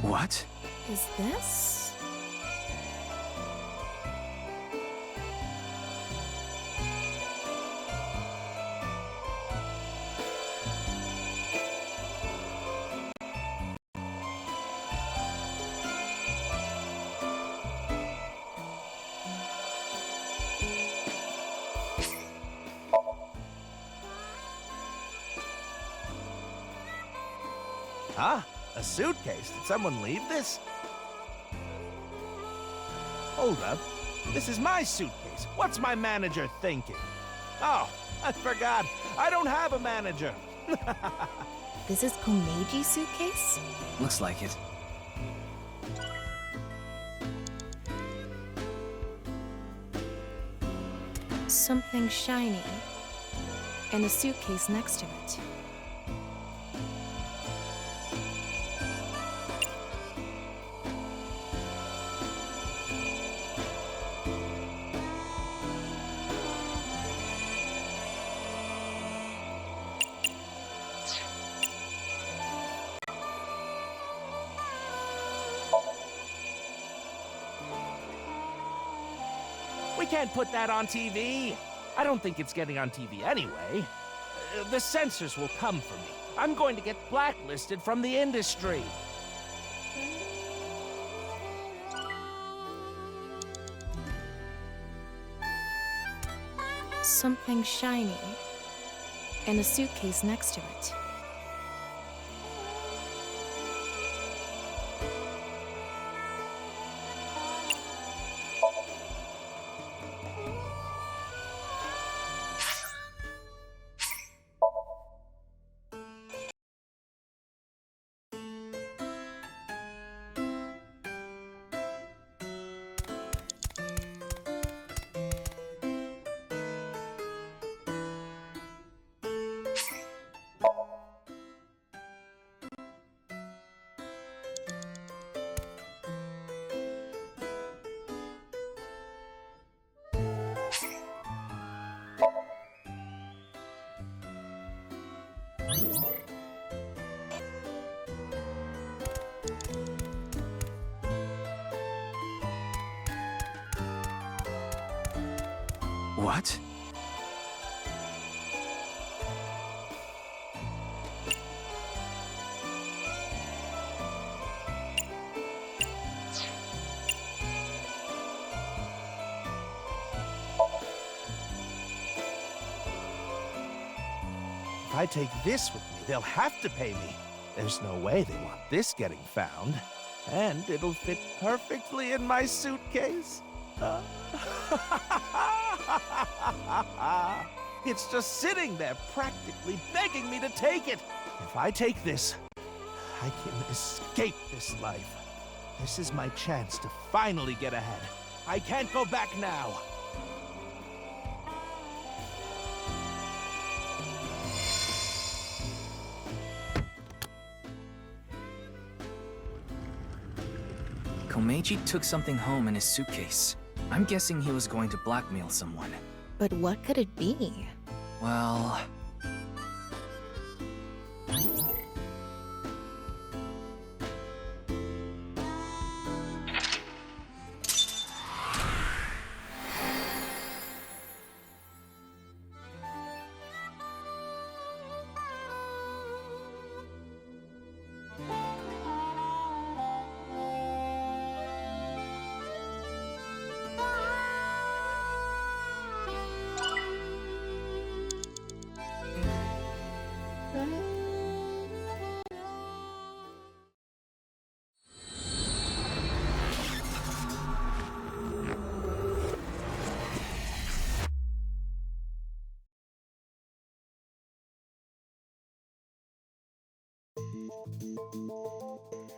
What? Is this? Huh? A suitcase? Did someone leave this? Hold up. This is my suitcase. What's my manager thinking? Oh, I forgot. I don't have a manager. This is Komeiji's suitcase? Looks like it. Something shiny. And a suitcase next to it. can't put that on TV. I don't think it's getting on TV anyway. The censors will come for me. I'm going to get blacklisted from the industry. Something shiny. And a suitcase next to it. What? If I take this with me, they'll have to pay me. There's no way they want this getting found. And it'll fit perfectly in my suitcase. It's just sitting there, practically begging me to take it. If I take this, I can escape this life. This is my chance to finally get ahead. I can't go back now. Komeiji took something home in his suitcase. I'm guessing he was going to blackmail someone. But what could it be? Well...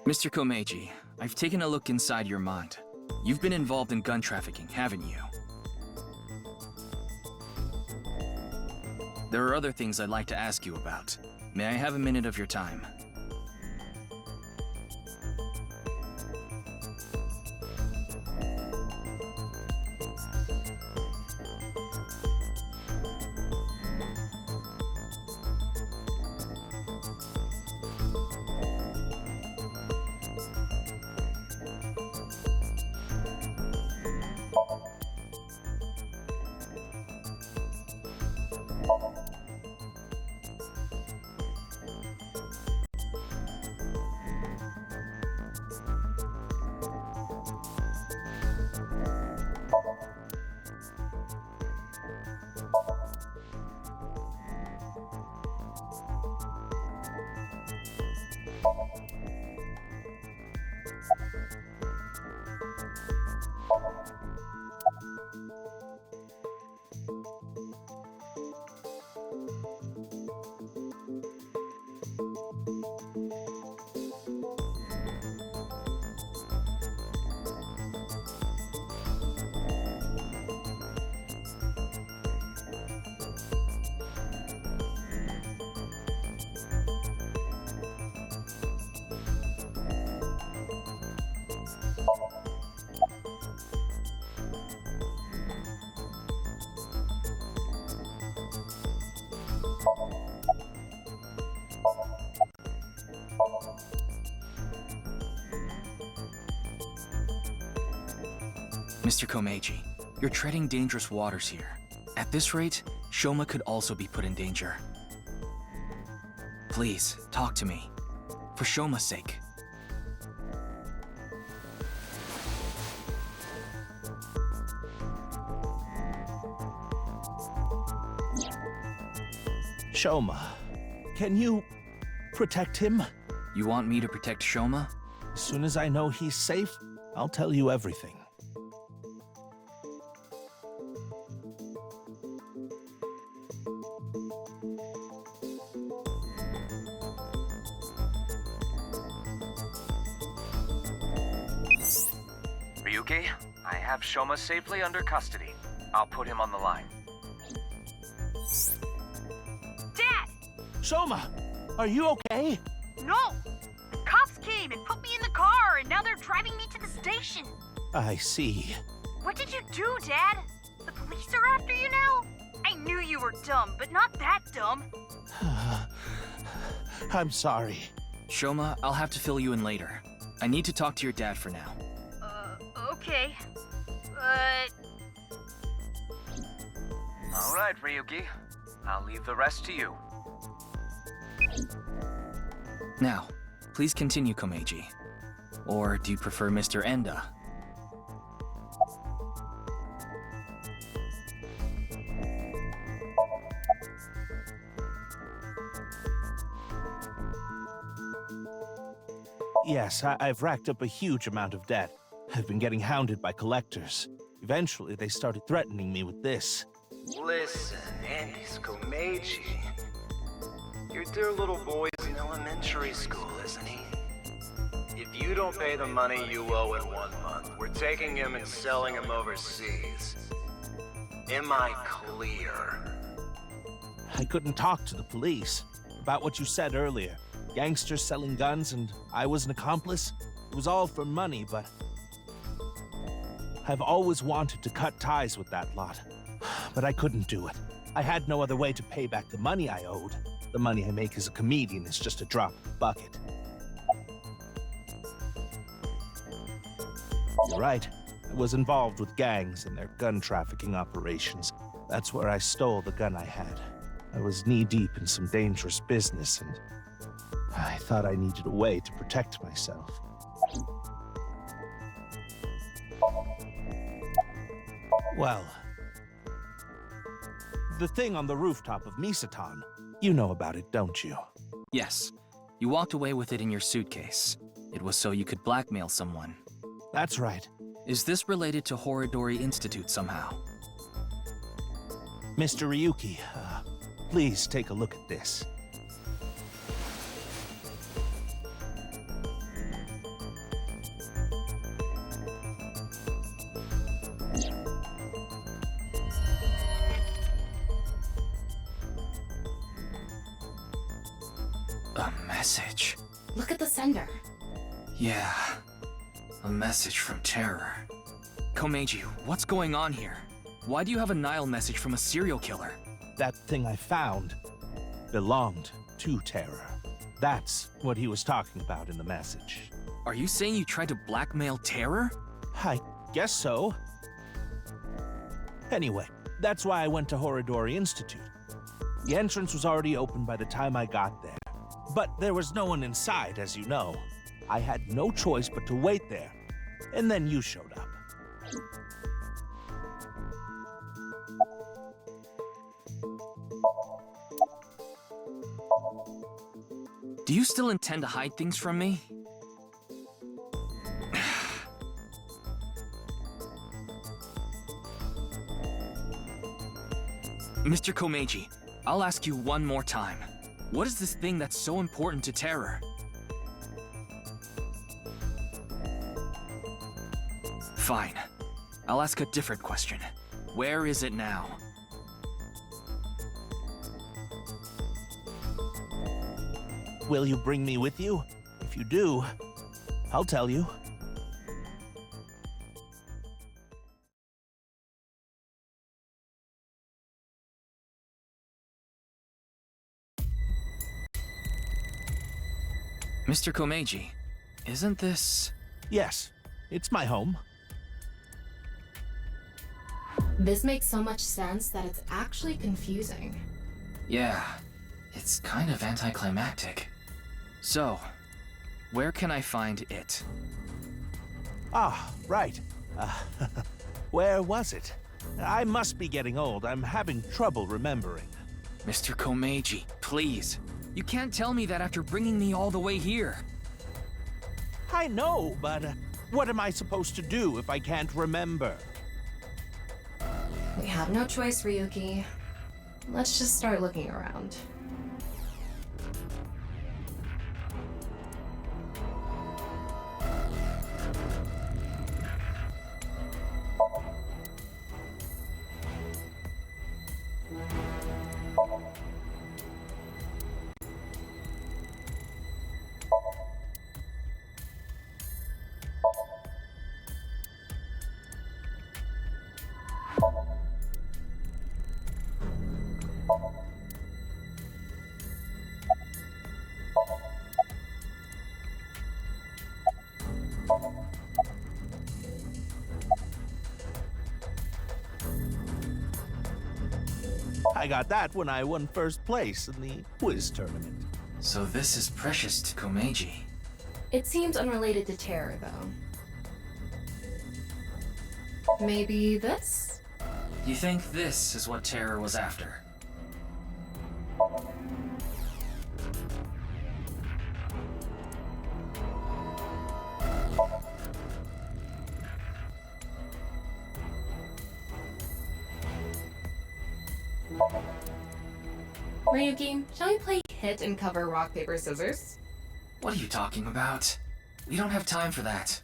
Mr. Komeiji, I've taken a look inside your mind. You've been involved in gun trafficking, haven't you? There are other things I'd like to ask you about. May I have a minute of your time? Mr. Komeiji, You're treading dangerous waters here. At this rate, Shoma could also be put in danger. Please, talk to me. For Shoma's sake. Shoma, can you protect him? You want me to protect Shoma? As soon as I know he's safe, I'll tell you everything. Ryuki, I have Shoma safely under custody. I'll put him on the line. Dad! Shoma, are you okay? No! The cops came and put me in the car, and now they're driving me to the station. I see. What did you do, Dad? The police are after you now? I knew you were dumb, but not that dumb. I'm sorry. Shoma, I'll have to fill you in later. I need to talk to your dad for now. Okay. But... All right, Ryuki. I'll leave the rest to you. Now, please continue, Komeiji. Or do you prefer Mr. Enda? Yes, I've racked up a huge amount of debt. I've been getting hounded by collectors. Eventually, they started threatening me with this. Listen, Andy's Komeiji. Your dear little boy's in elementary school, isn't he? If you don't pay the money you owe in 1 month, we're taking him and selling him overseas. Am I clear? I couldn't talk to the police. About what you said earlier. Gangsters selling guns and I was an accomplice. It was all for money, but... I've always wanted to cut ties with that lot. But I couldn't do it. I had no other way to pay back the money I owed. The money I make as a comedian is just a drop in the bucket. You're right. I was involved with gangs and their gun trafficking operations. That's where I stole the gun I had. I was knee-deep in some dangerous business, and I thought I needed a way to protect myself. Well, the thing on the rooftop of Misatan, you know about it, don't you? Yes. You walked away with it in your suitcase. It was so you could blackmail someone. That's right. Is this related to Horodori Institute somehow? Mr. Ryuki, please take a look at this. A message. Look at the sender. Yeah. A message from Terror. Komeiji, what's going on here? Why do you have a Nile message from a serial killer? That thing I found belonged to Terror. That's what he was talking about in the message. Are you saying you tried to blackmail Terror? I guess so. Anyway, that's why I went to Horodori Institute. The entrance was already open by the time I got there. But there was no one inside, as you know. I had no choice but to wait there. And then you showed up. Do you still intend to hide things from me? Mr. Komeiji, I'll ask you one more time. What is this thing that's so important to Terror? Fine. I'll ask a different question. Where is it now? Will you bring me with you? If you do, I'll tell you. Mr. Komeiji, isn't this... Yes, it's my home. This makes so much sense that it's actually confusing. Yeah, it's kind of anticlimactic. So, where can I find it? Ah, right. Where was it? I must be getting old. I'm having trouble remembering. Mr. Komeiji, please. You can't tell me that after bringing me all the way here. I know, but what am I supposed to do if I can't remember? We have no choice, Ryuki. Let's just start looking around. I got that when I won first place in the quiz tournament. So this is precious to Komeiji. It seems unrelated to terror, though. Maybe this? You think this is what terror was after? Ryuki, shall we play hit and cover rock, paper, scissors? What are you talking about? We don't have time for that.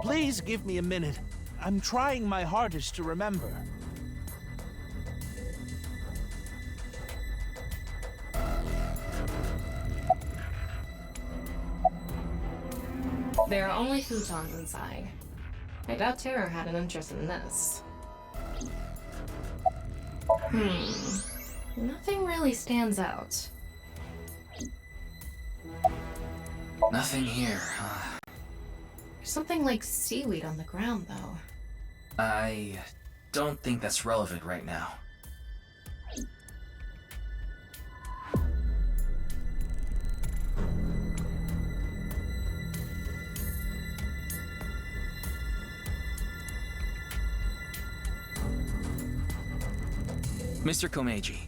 Please give me a minute. I'm trying my hardest to remember. There are only futons inside. I doubt Terror had an interest in this. Nothing really stands out. Nothing here, huh? There's something like seaweed on the ground, though. I don't think that's relevant right now. Mr. Komeiji,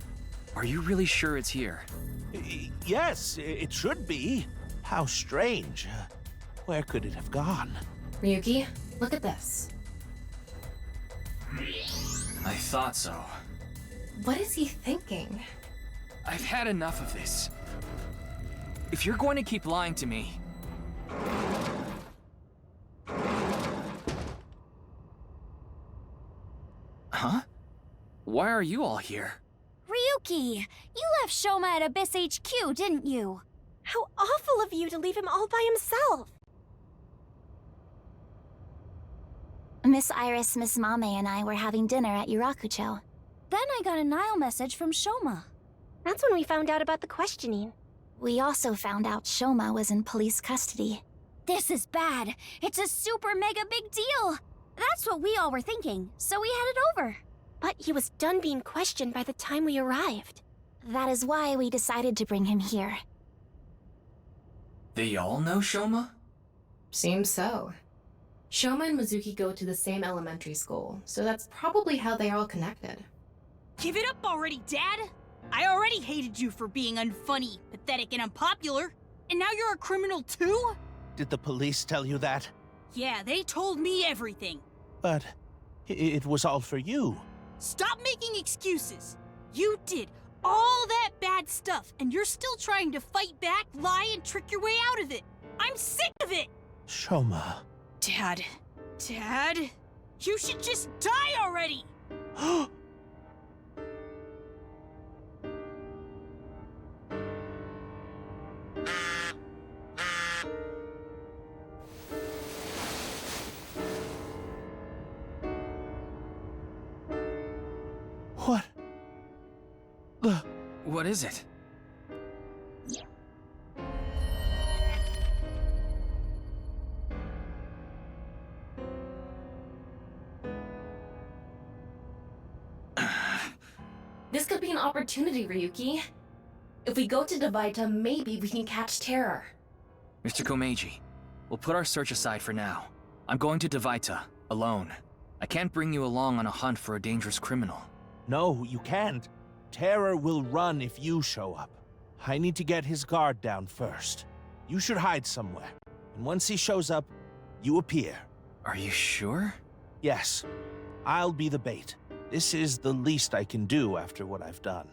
are you really sure it's here? Yes, it should be. How strange. Where could it have gone? Ryuki, look at this. I thought so. What is he thinking? I've had enough of this. If you're going to keep lying to me... Huh? Why are you all here? Ryuki, you left Shoma at Abyss HQ, didn't you? How awful of you to leave him all by himself! Miss Iris, Miss Mame, and I were having dinner at Yurakucho. Then I got a Nile message from Shoma. That's when we found out about the questioning. We also found out Shoma was in police custody. This is bad. It's a super mega big deal. That's what we all were thinking, so we headed over. But he was done being questioned by the time we arrived. That is why we decided to bring him here. They all know Shoma? Seems so. Shoma and Mizuki go to the same elementary school, so that's probably how they are all connected. Give it up already, Dad! I already hated you for being unfunny, pathetic, and unpopular. And now you're a criminal too? Did the police tell you that? Yeah, they told me everything. But it was all for you. Stop making excuses. You did all that bad stuff, and you're still trying to fight back, lie, and trick your way out of it. I'm sick of it! Shoma. Dad, you should just die already! What is it? This could be an opportunity, Ryuki. If we go to Devaita, maybe we can catch Terror. Mr. Komeiji, we'll put our search aside for now. I'm going to Devaita, alone. I can't bring you along on a hunt for a dangerous criminal. No, you can't. Terror will run if you show up. I need to get his guard down first. You should hide somewhere. And once he shows up, you appear. Are you sure? Yes. I'll be the bait. This is the least I can do after what I've done.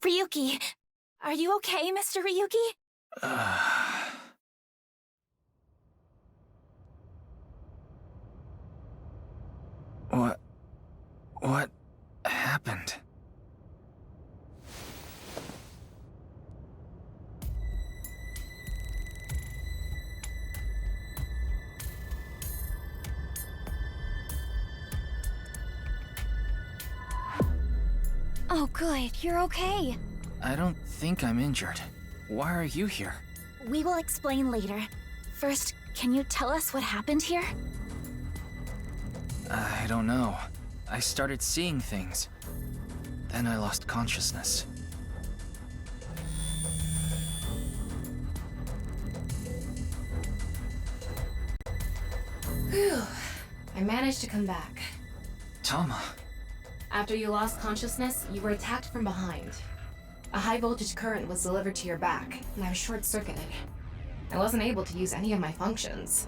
Ryuki! Are you okay, Mr. Ryuki? What happened? Oh, good. You're okay. I don't think I'm injured. Why are you here? We will explain later. First, can you tell us what happened here? I don't know. I started seeing things. Then I lost consciousness. Whew. I managed to come back. Tama. After you lost consciousness, you were attacked from behind. A high voltage current was delivered to your back, and I was short-circuited. I wasn't able to use any of my functions.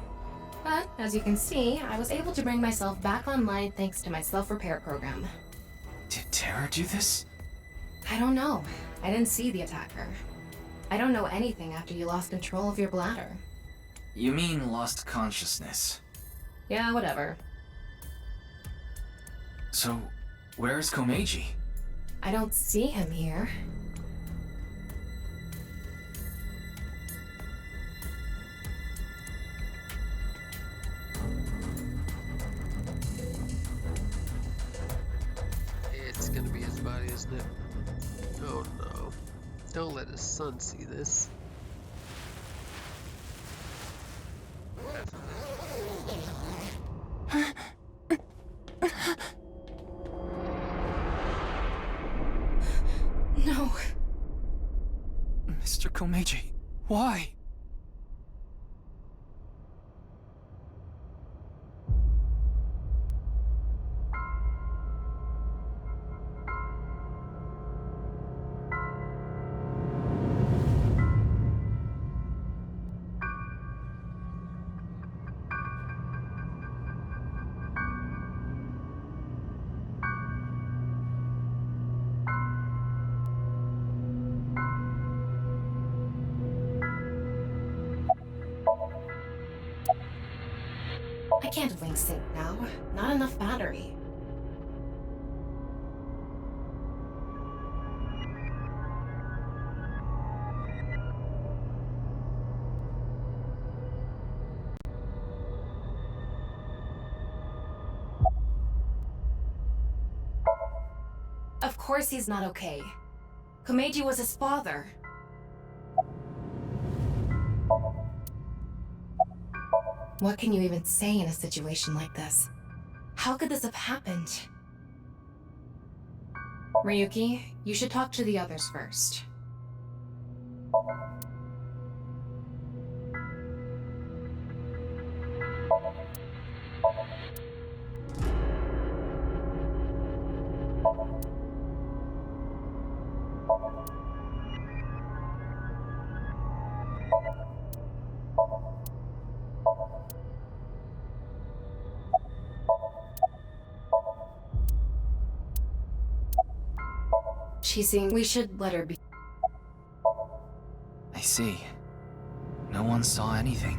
But, as you can see, I was able to bring myself back online thanks to my self-repair program. Did Terror do this? I don't know. I didn't see the attacker. I don't know anything after you lost control of your bladder. You mean lost consciousness? Yeah, whatever. So, where's Komeiji? I don't see him here. It's gonna be his body, isn't it? Oh no. Don't let his son see this. No. Mr. Komeiji, why? I can't link sync now. Not enough battery. Of course he's not okay. Komeiji was his father. What can you even say in a situation like this? How could this have happened? Ryuki, you should talk to the others first. She's saying we should let her be. I see. No one saw anything.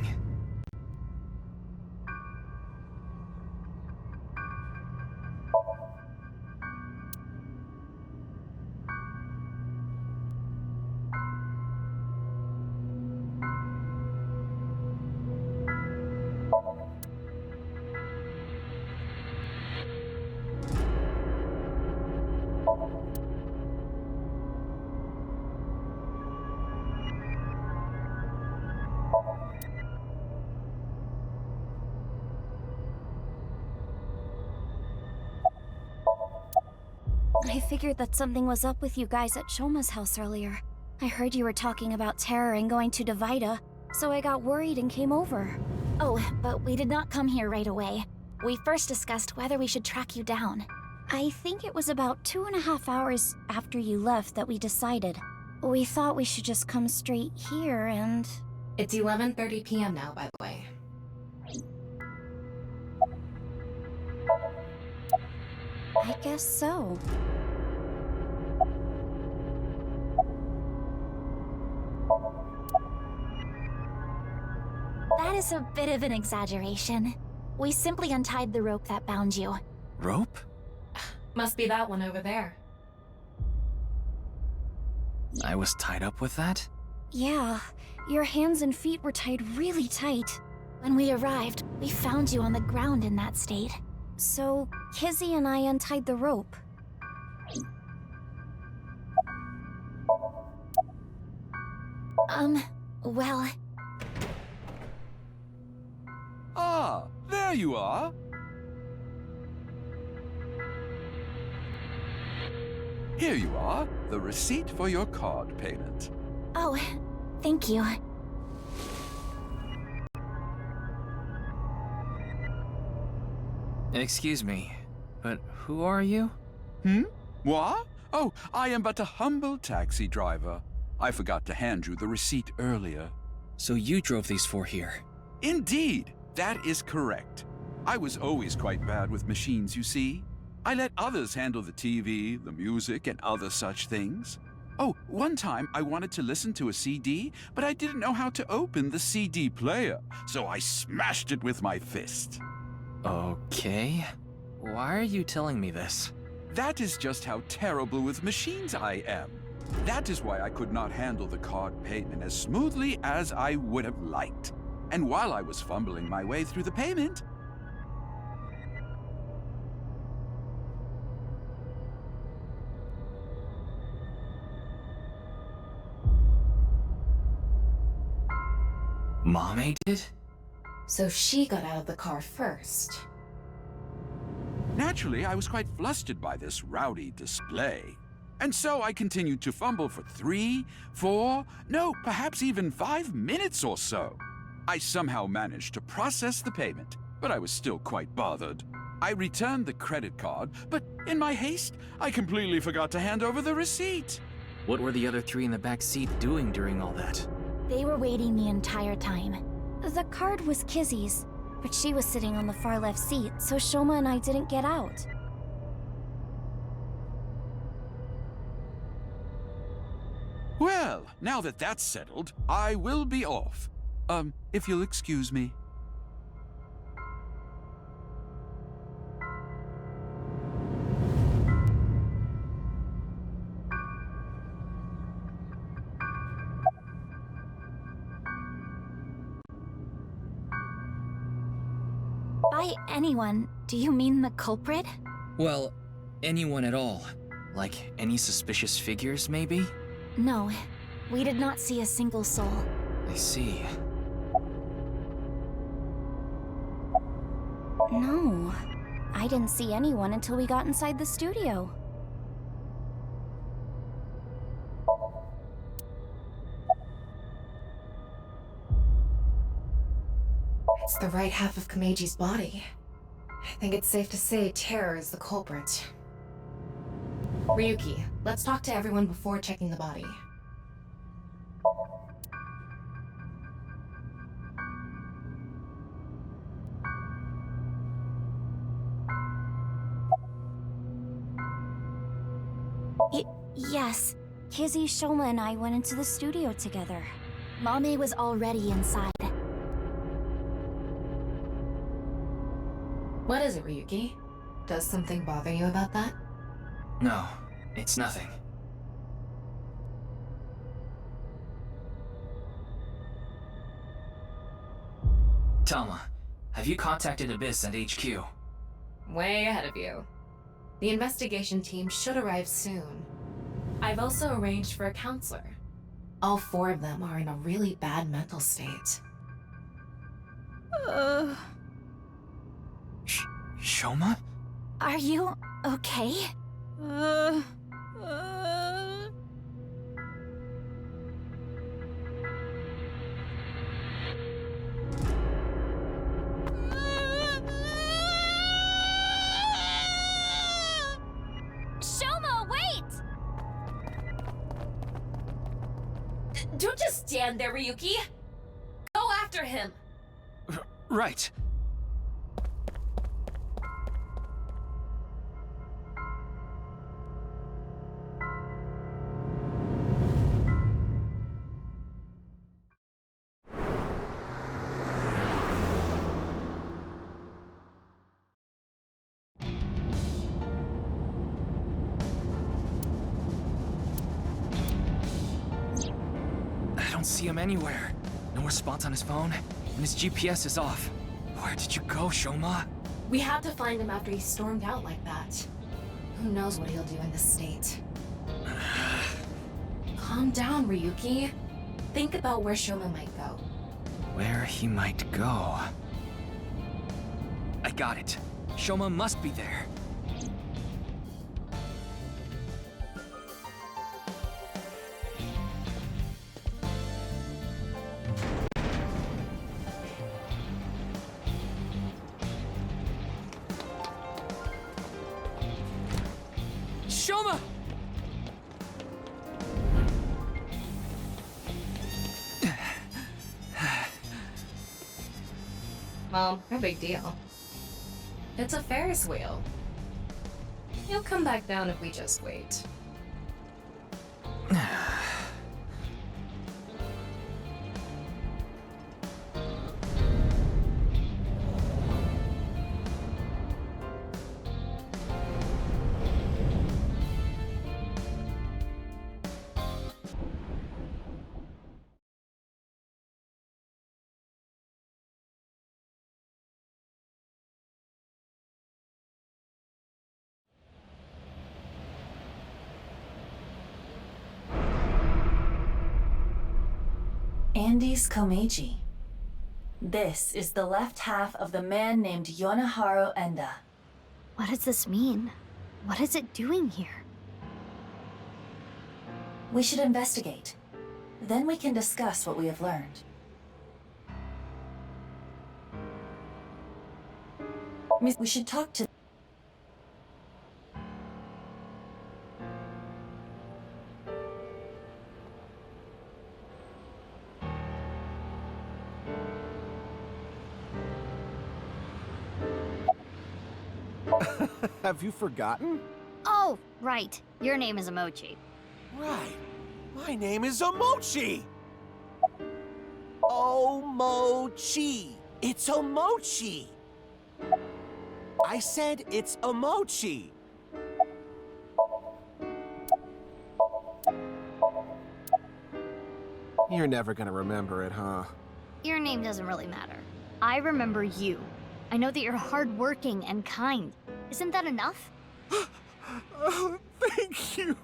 I figured that something was up with you guys at Shoma's house earlier. I heard you were talking about terror and going to Divida, so I got worried and came over. Oh, but we did not come here right away. We first discussed whether we should track you down. I think it was about 2.5 hours after you left that we decided. We thought we should just come straight here and... It's 11:30 p.m. now, by the way. I guess so. That is a bit of an exaggeration. We simply untied the rope that bound you. Rope? Must be that one over there. I was tied up with that? Yeah, your hands and feet were tied really tight. When we arrived, we found you on the ground in that state. So, Kizzy and I untied the rope. Well... Ah, there you are. Here you are, the receipt for your card payment. Oh, thank you. Excuse me, but who are you? Moi? Oh, I am but a humble taxi driver. I forgot to hand you the receipt earlier. So you drove these four here? Indeed, that is correct. I was always quite bad with machines, you see. I let others handle the TV, the music, and other such things. Oh, one time I wanted to listen to a CD, but I didn't know how to open the CD player, so I smashed it with my fist. Okay. Why are you telling me this? That is just how terrible with machines I am. That is why I could not handle the card payment as smoothly as I would have liked. And while I was fumbling my way through the payment, Mom ate it? So she got out of the car first. naturally, I was quite flustered by this rowdy display. And so I continued to fumble for 3, 4, no, perhaps even 5 minutes or so. I somehow managed to process the payment, but I was still quite bothered. I returned the credit card, but in my haste, I completely forgot to hand over the receipt. What were the other 3 in the back seat doing during all that? They were waiting the entire time. The card was Kizzy's, but she was sitting on the far left seat, so Shoma and I didn't get out. Well, now that that's settled, I will be off. If you'll excuse me. By anyone, do you mean the culprit? Well, anyone at all. Like any suspicious figures, maybe? No, we did not see a single soul. I see. No, I didn't see anyone until we got inside the studio. the right half of Komeji's body. I think it's safe to say terror is the culprit. Ryuki, let's talk to everyone before checking the body. Yes. Kizzy, Shoma, and I went into the studio together. Mame was already inside. What is it, Ryuki? Does something bother you about that? No, it's nothing. Tama, have you contacted Abyss at HQ? Way ahead of you. The investigation team should arrive soon. I've also arranged for a counselor. All 4 of them are in a really bad mental state. Shoma? Are you okay? Shoma, wait! Don't just stand there, Ryuki! Go after him! Right. I don't see him anywhere. No response on his phone, and his GPS is off. Where did you go, Shoma? We had to find him after he stormed out like that. Who knows what he'll do in this state. Calm down, Ryuki. Think about where Shoma might go. Where he might go. I got it. Shoma must be there. Shoma! Well, no big deal. It's a Ferris wheel. He'll come back down if we just wait. Andes Komeiji. This is the left half of the man named Yonaharu Enda. What does this mean? What is it doing here? We should investigate. Then we can discuss what we have learned. We should talk to... Have you forgotten? Oh, right. Your name is Omochi. Right. My name is Omochi! Omochi! It's Omochi! I said it's Omochi! You're never gonna remember it, huh? Your name doesn't really matter. I remember you. I know that you're hardworking and kind. Isn't that enough? Oh, thank you!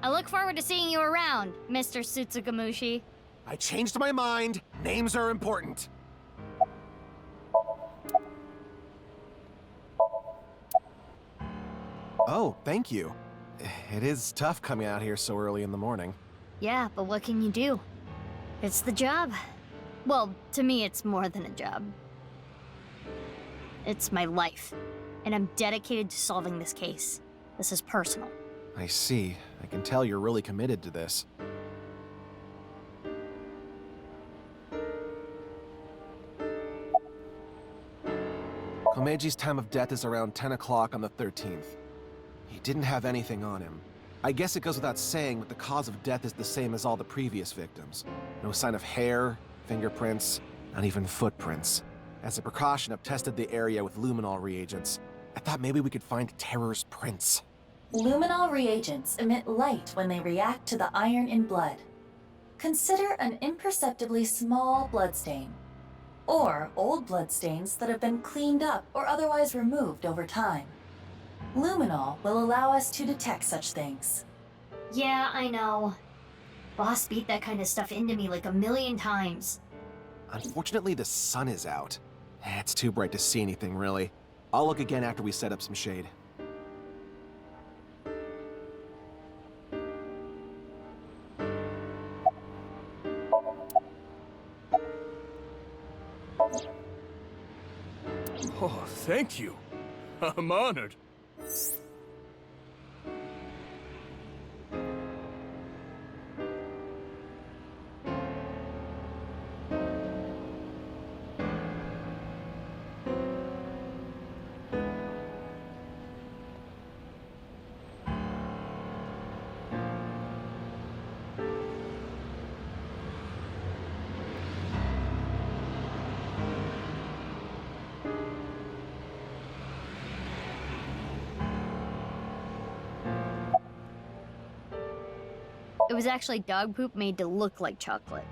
I look forward to seeing you around, Mr. Sutsugamushi. I changed my mind. Names are important. Oh, thank you. It is tough coming out here so early in the morning. Yeah, but what can you do? It's the job. Well, to me, it's more than a job. It's my life, and I'm dedicated to solving this case. This is personal. I see. I can tell you're really committed to this. Komeji's time of death is around 10 o'clock on the 13th. He didn't have anything on him. I guess it goes without saying that the cause of death is the same as all the previous victims. No sign of hair, fingerprints, not even footprints. As a precaution, I've tested the area with luminol reagents. I thought maybe we could find Terror's prints. Luminol reagents emit light when they react to the iron in blood. Consider an imperceptibly small bloodstain, or old bloodstains that have been cleaned up or otherwise removed over time. Luminol will allow us to detect such things. Yeah, I know. Boss beat that kind of stuff into me like a million times. Unfortunately, the sun is out. It's too bright to see anything, really. I'll look again after we set up some shade. Oh, thank you. I'm honored. It was actually dog poop made to look like chocolate.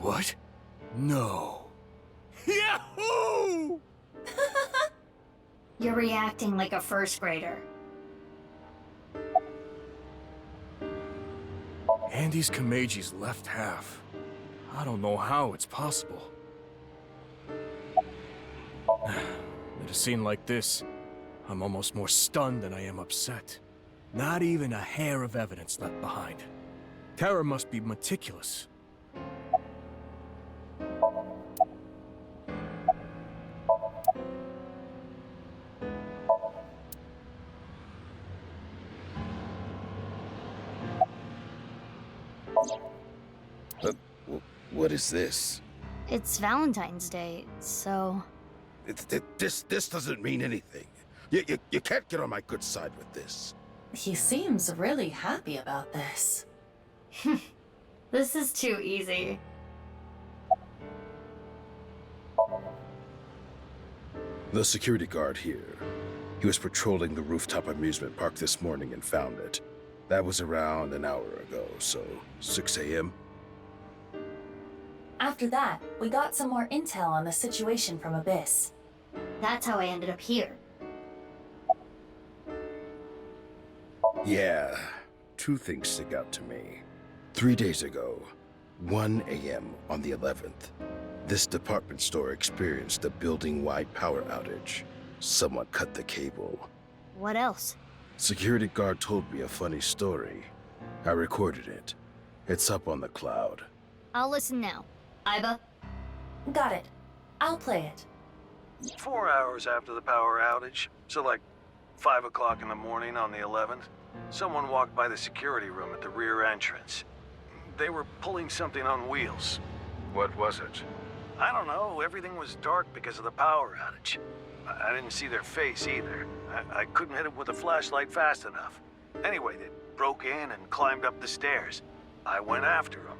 What? No. Yahoo! You're reacting like a first grader. Andy's Komeji's left half. I don't know how it's possible. At a scene like this, I'm almost more stunned than I am upset. Not even a hair of evidence left behind. Terra must be meticulous. What is this? It's Valentine's Day, so... This doesn't mean anything. You can't get on my good side with this. He seems really happy about this. This is too easy. The security guard here. He was patrolling the rooftop amusement park this morning and found it. That was around an hour ago, so 6 a.m. After that, we got some more intel on the situation from Abyss. That's how I ended up here. Yeah, two things stick out to me. 3 days ago, 1 a.m. on the 11th, this department store experienced a building-wide power outage. Someone cut the cable. What else? Security guard told me a funny story. I recorded it. It's up on the cloud. I'll listen now. Iba? Got it. I'll play it. 4 hours after the power outage, so like 5 o'clock in the morning on the 11th, someone walked by the security room at the rear entrance. They were pulling something on wheels. What was it? I don't know, everything was dark because of the power outage. I didn't see their face either. I couldn't hit them with a flashlight fast enough. Anyway, they broke in and climbed up the stairs. I went after them.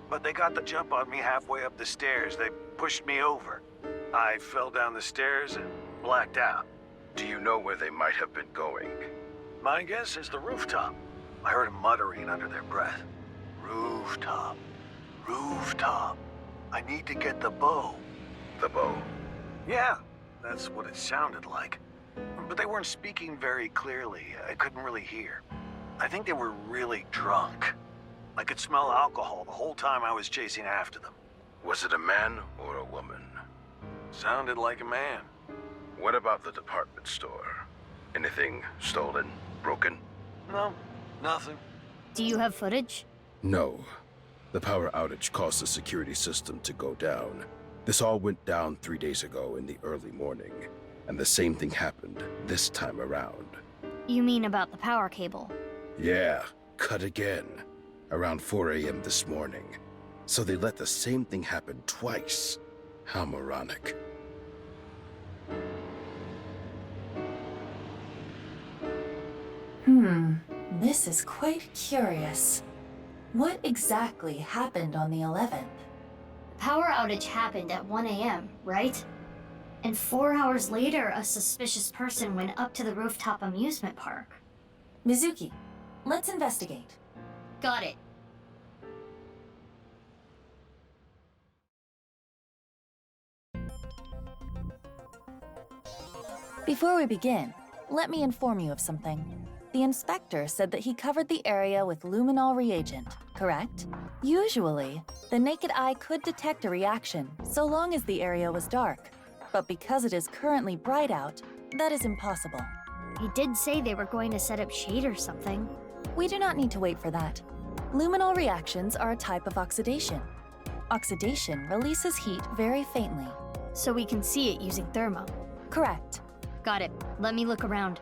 But they got the jump on me halfway up the stairs. They pushed me over. I fell down the stairs and blacked out. Do you know where they might have been going? My guess is the rooftop. I heard them muttering under their breath. Rooftop. Rooftop. I need to get the bow. The bow? Yeah, that's what it sounded like. But they weren't speaking very clearly. I couldn't really hear. I think they were really drunk. I could smell alcohol the whole time I was chasing after them. Was it a man or a woman? Sounded like a man. What about the department store? Anything stolen? Broken? No, nothing. Do you have footage? No. The power outage caused the security system to go down. This all went down 3 days ago in the early morning, and the same thing happened this time around. You mean about the power cable? Yeah, cut again. Around 4 a.m. this morning. So they let the same thing happen twice. How moronic. This is quite curious. What exactly happened on the 11th? The power outage happened at 1 a.m., right? And 4 hours later, a suspicious person went up to the rooftop amusement park. Mizuki, let's investigate. Got it. Before we begin, let me inform you of something. The inspector said that he covered the area with luminol reagent, correct? Usually, the naked eye could detect a reaction so long as the area was dark. But because it is currently bright out, that is impossible. He did say they were going to set up shade or something. We do not need to wait for that. Luminol reactions are a type of oxidation. Oxidation releases heat very faintly. So we can see it using thermo. Correct. Got it. Let me look around.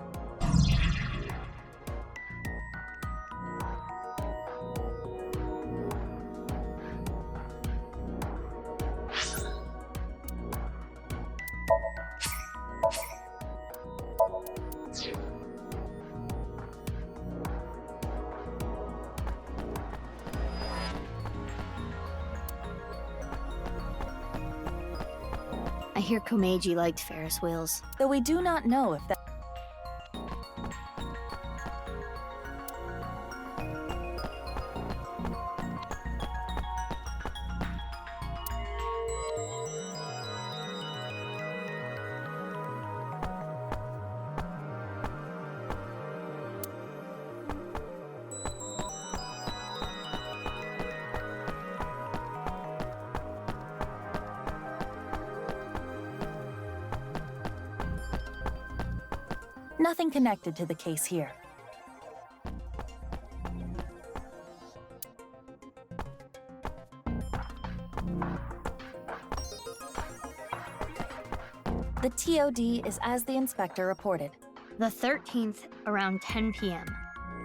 I hear Komeiji liked Ferris wheels. Though we do not know if that... Nothing connected to the case here. The TOD is as the inspector reported. The 13th, around 10 p.m.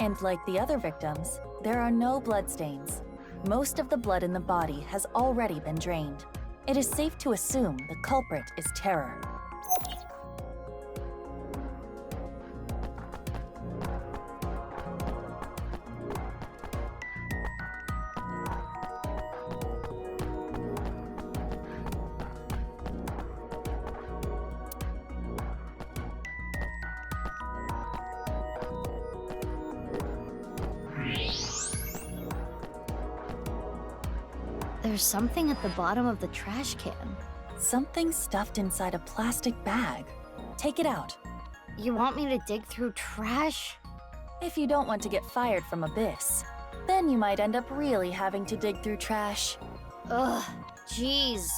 And like the other victims, there are no bloodstains. Most of the blood in the body has already been drained. It is safe to assume the culprit is Terror. There's something at the bottom of the trash can. Something stuffed inside a plastic bag. Take it out. You want me to dig through trash? If you don't want to get fired from Abyss, then you might end up really having to dig through trash. Ugh, jeez.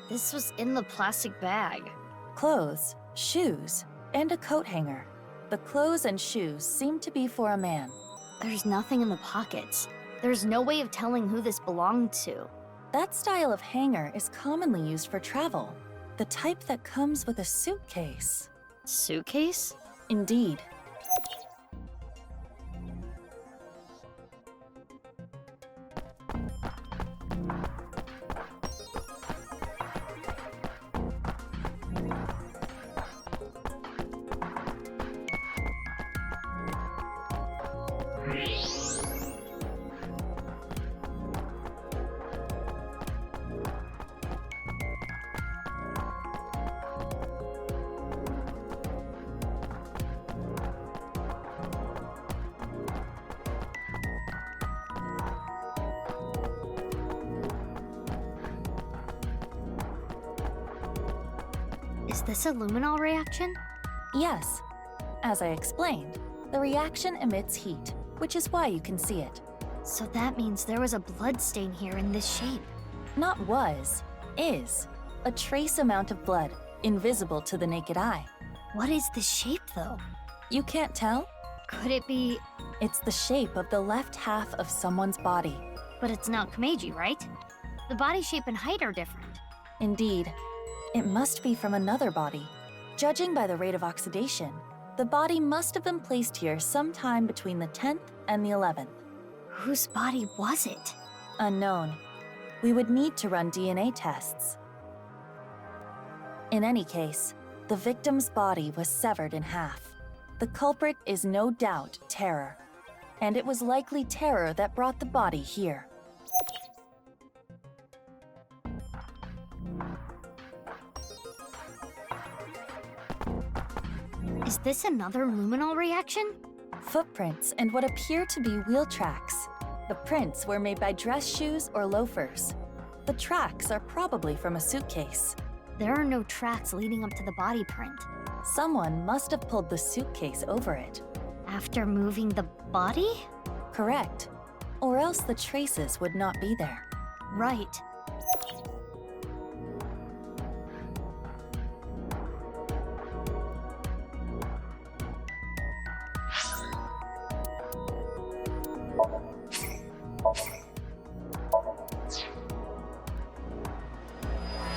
This was in the plastic bag. Clothes, shoes, and a coat hanger. The clothes and shoes seem to be for a man. There's nothing in the pockets. There's no way of telling who this belonged to. That style of hanger is commonly used for travel. The type that comes with a suitcase. Suitcase? Indeed. Is this a luminol reaction? Yes. As I explained, the reaction emits heat, which is why you can see it. So that means there was a blood stain here in this shape. Not was, is. A trace amount of blood, invisible to the naked eye. What is this shape, though? You can't tell? Could it be It's the shape of the left half of someone's body. But it's not Komeiji, right? The body shape and height are different. Indeed. It must be from another body. Judging by the rate of oxidation, the body must have been placed here sometime between the 10th and the 11th. Whose body was it? Unknown. We would need to run DNA tests. In any case, the victim's body was severed in half. The culprit is no doubt Terror. And it was likely Terror that brought the body here. Is this another luminol reaction? Footprints and what appear to be wheel tracks. The prints were made by dress shoes or loafers. The tracks are probably from a suitcase. There are no tracks leading up to the body print. Someone must have pulled the suitcase over it. After moving the body? Correct. Or else the traces would not be there. Right.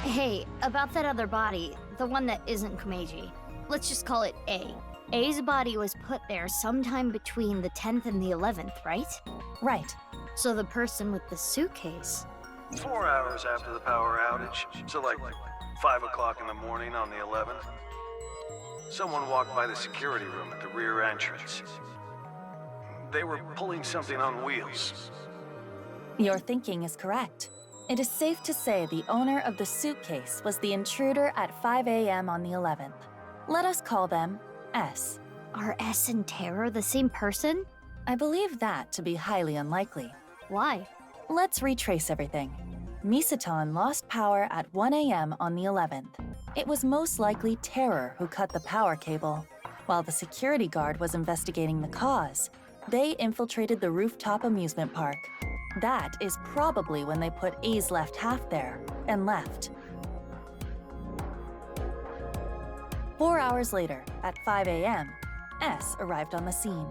Hey, about that other body, the one that isn't Komeiji. Let's just call it A. A's body was put there sometime between the 10th and the 11th, right? Right. So the person with the suitcase... 4 hours after the power outage, so like 5 o'clock in the morning on the 11th, someone walked by the security room at the rear entrance. They were pulling something on wheels. Your thinking is correct. It is safe to say the owner of the suitcase was the intruder at 5 a.m. on the 11th. Let us call them S. Are S and Terror the same person? I believe that to be highly unlikely. Why? Let's retrace everything. Misaton lost power at 1 a.m. on the 11th. It was most likely Terror who cut the power cable. While the security guard was investigating the cause, they infiltrated the rooftop amusement park. That is probably when they put A's left half there and left. 4 hours later, at 5 a.m., S arrived on the scene.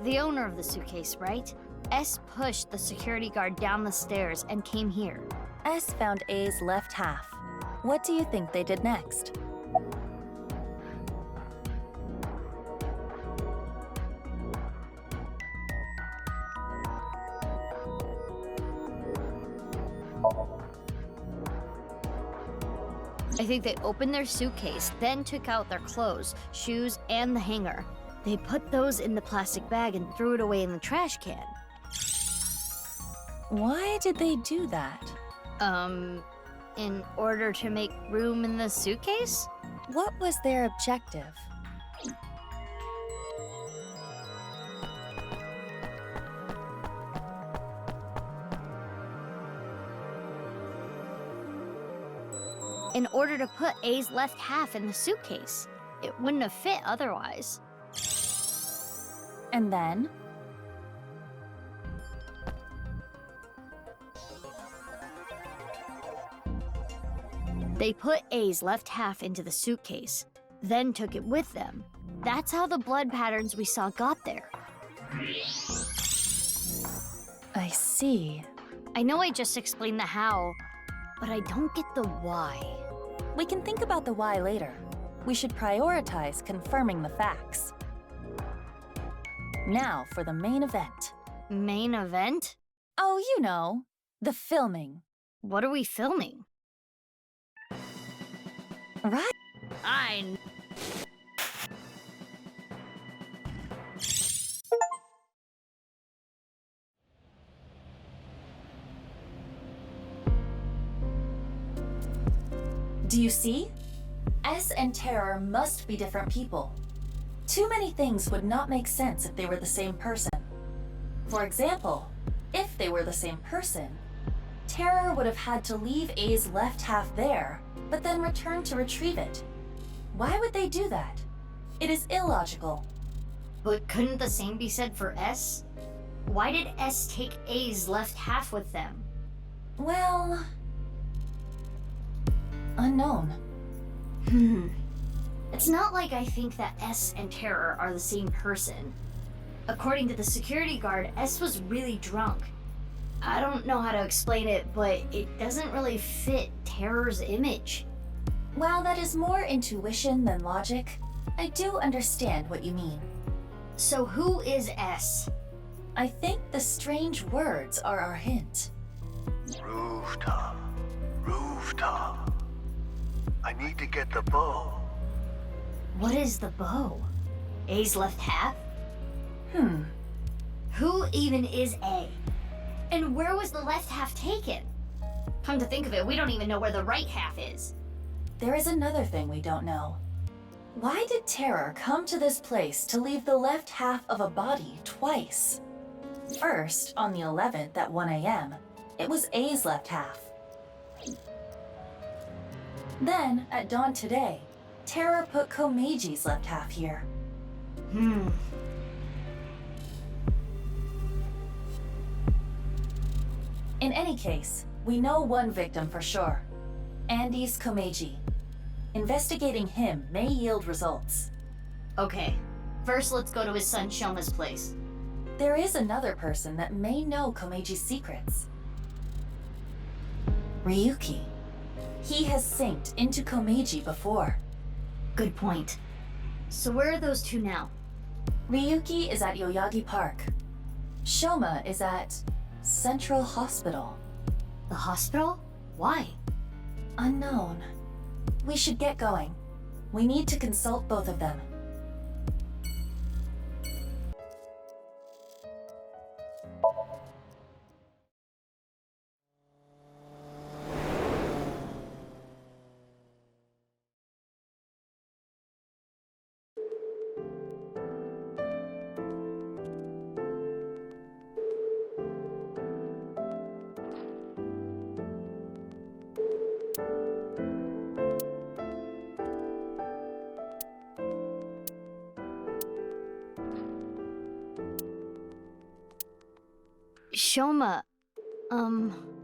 The owner of the suitcase, right? S pushed the security guard down the stairs and came here. S found A's left half. What do you think they did next? I think they opened their suitcase, then took out their clothes, shoes, and the hanger. They put those in the plastic bag and threw it away in the trash can. Why did they do that? In order to make room in the suitcase? What was their objective? In order to put A's left half in the suitcase. It wouldn't have fit otherwise. And then? They put A's left half into the suitcase, then took it with them. That's how the blood patterns we saw got there. I see. I know I just explained the how, but I don't get the why. We can think about the why later. We should prioritize confirming the facts. Now for the main event. Main event? Oh, you know, the filming. What are we filming? Right. Do you see? S and Terror must be different people. Too many things would not make sense if they were the same person. For example, if they were the same person, Terror would have had to leave A's left half there, but then return to retrieve it. Why would they do that? It is illogical. But couldn't the same be said for S? Why did S take A's left half with them? Well... unknown. It's not like I think that S and Terror are the same person. According to the security guard, S was really drunk. I don't know how to explain it, but it doesn't really fit Terror's image. While that is more intuition than logic, I do understand what you mean. So who is S? I think the strange words are our hint. Rooftop. Rooftop. I need to get the bow. What is the bow? A's left half? Who even is A? And where was the left half taken? Come to think of it, we don't even know where the right half is. There is another thing we don't know. Why did Terror come to this place to leave the left half of a body twice? First, on the 11th at 1 a.m., it was A's left half. Then, at dawn today, Terror put Komeiji's left half here. In any case, we know one victim for sure. Andy's Komeiji. Investigating him may yield results. Okay, first let's go to his son Shoma's place. There is another person that may know Komeiji's secrets. Ryuki. He has synced into Komeiji before. Good point. So where are those two now? Ryuki is at Yoyagi Park. Shoma is at Central Hospital. The hospital? Why? Unknown. We should get going. We need to consult both of them. Shoma,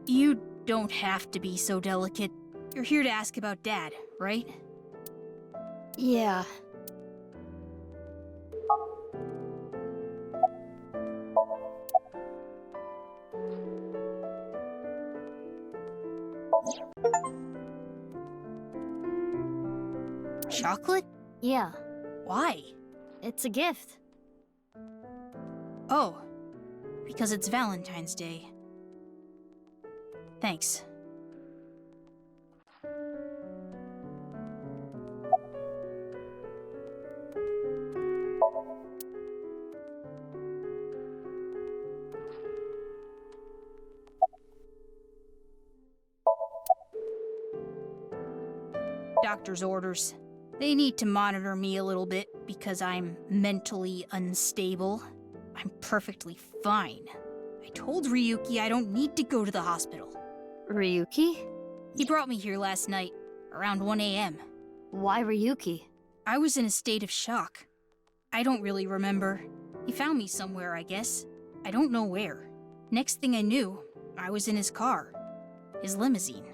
You don't have to be so delicate. You're here to ask about Dad, right? Yeah. Chocolate? Yeah. Why? It's a gift. Oh, because it's Valentine's Day. Thanks. Doctor's orders. They need to monitor me a little bit because I'm mentally unstable. I'm perfectly fine. I told Ryuki I don't need to go to the hospital. Ryuki? He brought me here last night, around 1 a.m. Why Ryuki? I was in a state of shock. I don't really remember. He found me somewhere, I guess. I don't know where. Next thing I knew, I was in his car. His limousine.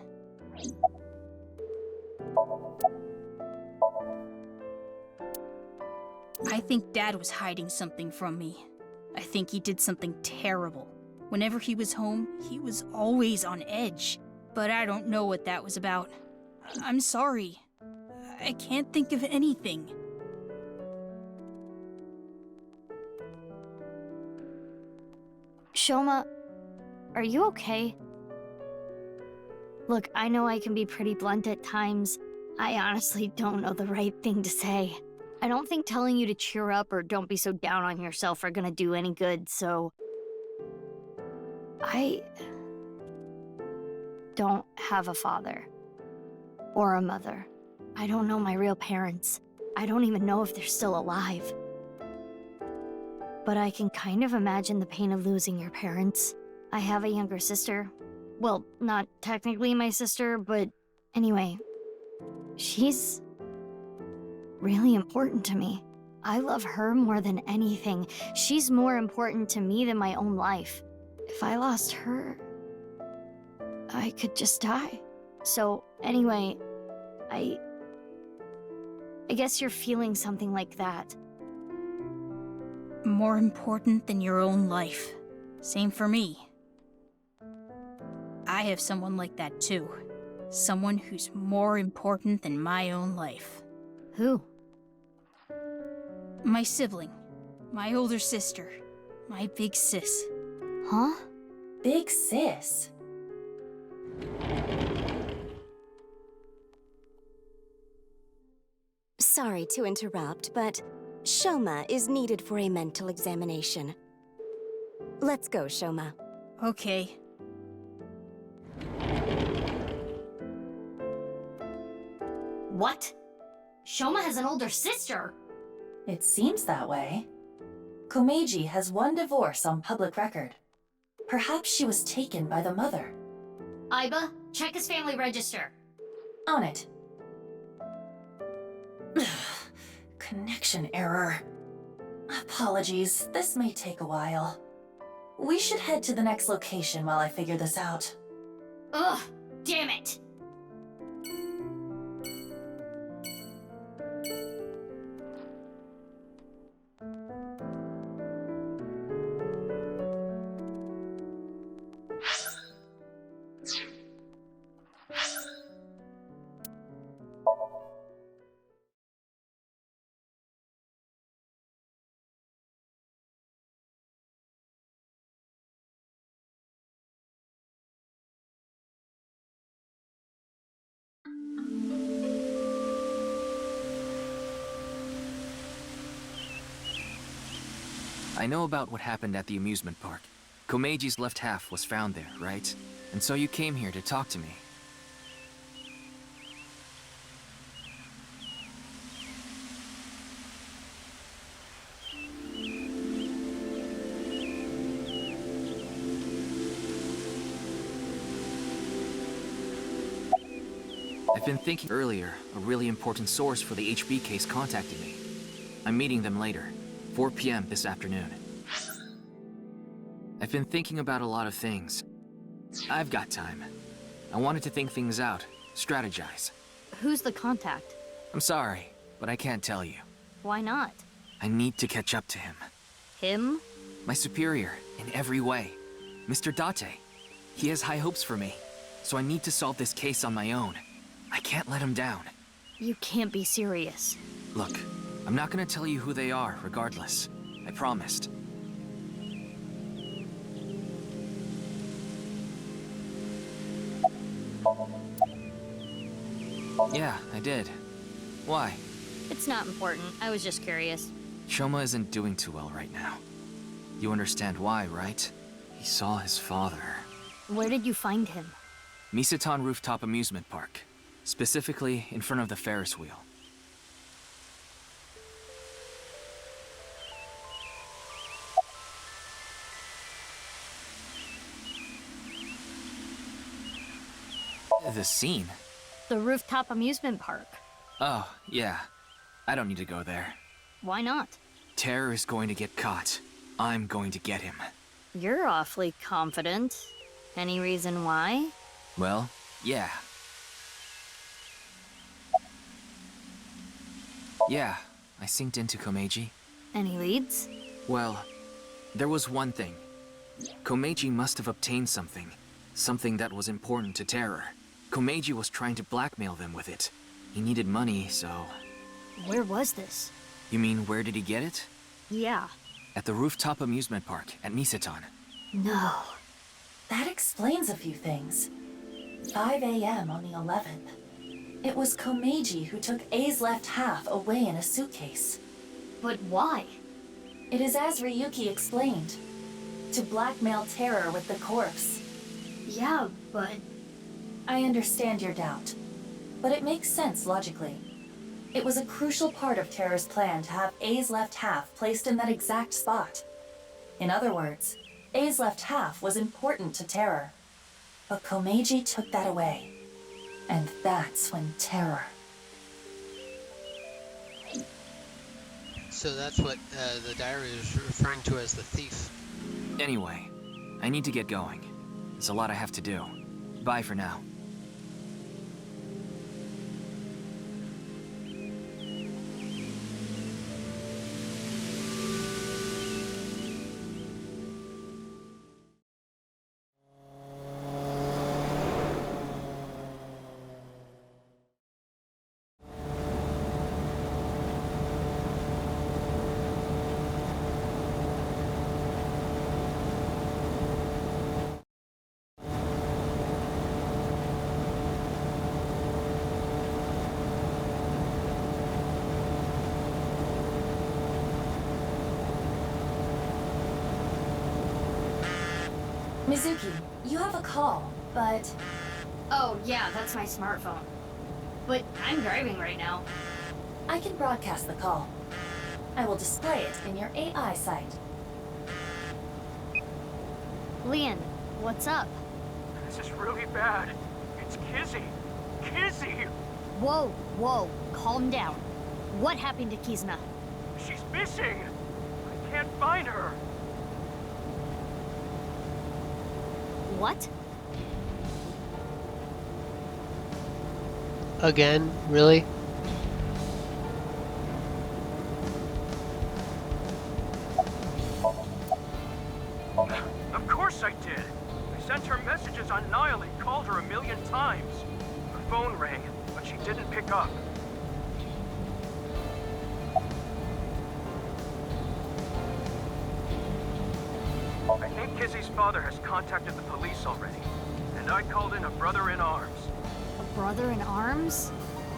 I think Dad was hiding something from me. I think he did something terrible. Whenever he was home, he was always on edge. But I don't know what that was about. I'm sorry. I can't think of anything. Shoma, are you okay? Look, I know I can be pretty blunt at times. I honestly don't know the right thing to say. I don't think telling you to cheer up or don't be so down on yourself are gonna do any good, so... I don't have a father. Or a mother. I don't know my real parents. I don't even know if they're still alive. But I can kind of imagine the pain of losing your parents. I have a younger sister. Well, not technically my sister, but anyway. She's really important to me. I love her more than anything. She's more important to me than my own life. If I lost her, I could just die. So, anyway, I guess you're feeling something like that. More important than your own life. Same for me. I have someone like that too. Someone who's more important than my own life. Who? My sibling. My older sister. My big sis. Huh? Big sis? Sorry to interrupt, but Shoma is needed for a mental examination. Let's go, Shoma. Okay. What? Shoma has an older sister? It seems that way. Komeiji has one divorce on public record. Perhaps she was taken by the mother. Aiba, check his family register. On it. Connection error. Apologies, this may take a while. We should head to the next location while I figure this out. Ugh, damn it! I know about what happened at the amusement park. Komeiji's left half was found there, right? And so you came here to talk to me. I've been thinking earlier, a really important source for the HB case contacted me. I'm meeting them later, 4 p.m. this afternoon. I've been thinking about a lot of things. I've got time. I wanted to think things out, strategize. Who's the contact? I'm sorry, but I can't tell you. Why not? I need to catch up to him. Him? My superior, in every way. Mr. Date. He has high hopes for me, so I need to solve this case on my own. I can't let him down. You can't be serious. Look, I'm not gonna tell you who they are, regardless. I promised. Yeah, I did. Why? It's not important. I was just curious. Shoma isn't doing too well right now. You understand why, right? He saw his father. Where did you find him? Misatan Rooftop Amusement Park. Specifically, in front of the Ferris wheel. The scene? The rooftop amusement park. Oh, yeah. I don't need to go there. Why not? Terror is going to get caught. I'm going to get him. You're awfully confident. Any reason why? Well, yeah. Yeah, I synced into Komeiji. Any leads? Well, there was one thing. Komeiji must have obtained something. Something that was important to Terror. Komeiji was trying to blackmail them with it. He needed money, so... Where was this? You mean, where did he get it? Yeah. At the rooftop amusement park at Misatan. No. That explains a few things. 5 a.m. on the 11th. It was Komeiji who took A's left half away in a suitcase. But why? It is as Ryuki explained. To blackmail Terror with the corpse. Yeah, but... I understand your doubt, but it makes sense logically. It was a crucial part of Terror's plan to have A's left half placed in that exact spot. In other words, A's left half was important to Terror. But Komeiji took that away. And that's when Terror... So that's what the diary is referring to as the thief. Anyway, I need to get going. There's a lot I have to do. Bye for now. Mizuki, you have a call, but... Oh, yeah, that's my smartphone. But I'm driving right now. I can broadcast the call. I will display it in your AI site. Leon, what's up? This is really bad. It's Kizzy. Kizzy! Whoa, whoa, calm down. What happened to Kizna? She's missing! I can't find her! What? Again? Really? Of course I did! I sent her messages on Annihilate, called her 1,000,000 times. Her phone rang, but she didn't pick up. I think Kizzy's father has contacted the police already, and I called in a brother-in-arms. A brother-in-arms?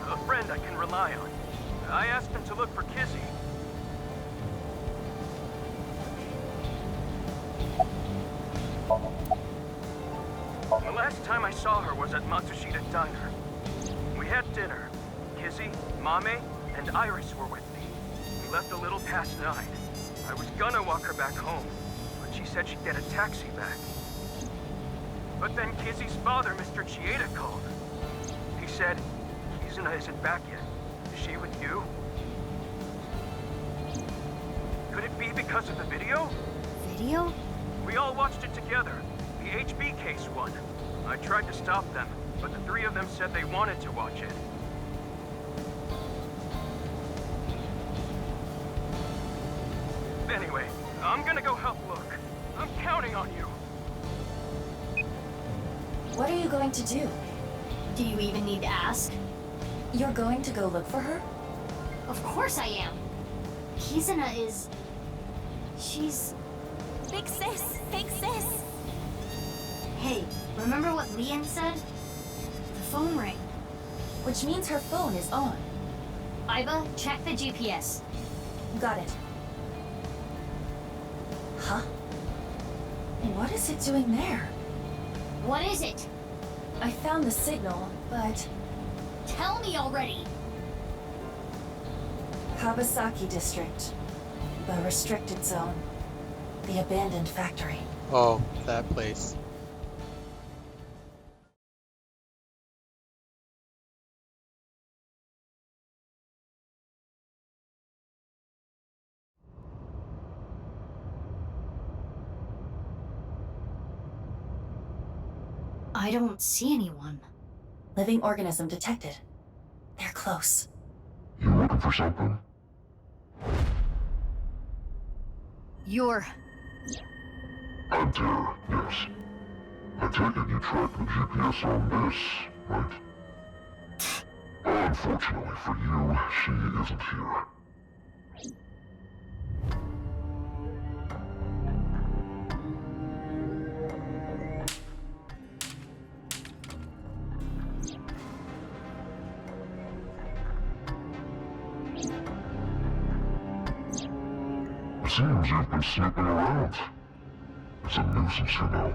A friend I can rely on. I asked him to look for Kizzy. The last time I saw her was at Matsushita Diner. We had dinner. Kizzy, Mame, and Iris were with me. We left a little past 9. I was gonna walk her back home, but she said she'd get a taxi back. But then Kizzy's father, Mr. Chieda, called. He said, Kizuna isn't back yet. Is she with you? Could it be because of the video? Video? We all watched it together. The HB case one. I tried to stop them, but the 3 of them said they wanted to watch it. Anyway, I'm gonna go help look. I'm counting on you. What are you going to do? Do you even need to ask? You're going to go look for her? Of course I am. Kizuna is... She's... Big sis! Big sis! Hey, remember what Leon said? The phone rang. Which means her phone is on. Iba, check the GPS. Got it. Huh? What is it doing there? What is it? I found the signal, but... Tell me already! Kawasaki District. The restricted zone. The abandoned factory. Oh, that place. I don't see anyone. Living organism detected. They're close. You looking for something? You're... I'm Tara, yes. I take it you tracked the GPS on this, right? Unfortunately for you, she isn't here. Seems you've been snooping around. It's a nuisance, you know.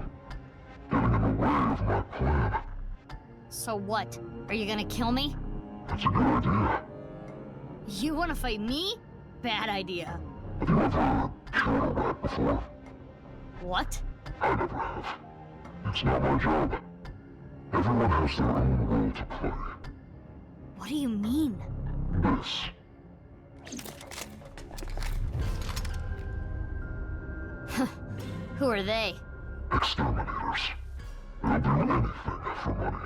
Getting in the way of my plan. So what? Are you gonna kill me? That's a good idea. You wanna fight me? Bad idea. Have you ever killed a rat before? What? I never have. It's not my job. Everyone has their own role to play. What do you mean? This. Who are they? Exterminators. They'll do anything for money.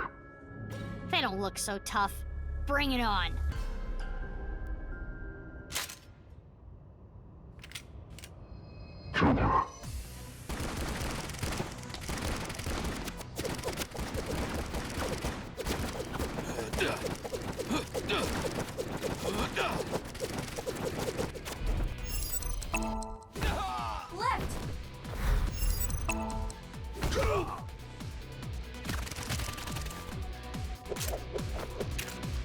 They don't look so tough. Bring it on. Kill her. Left!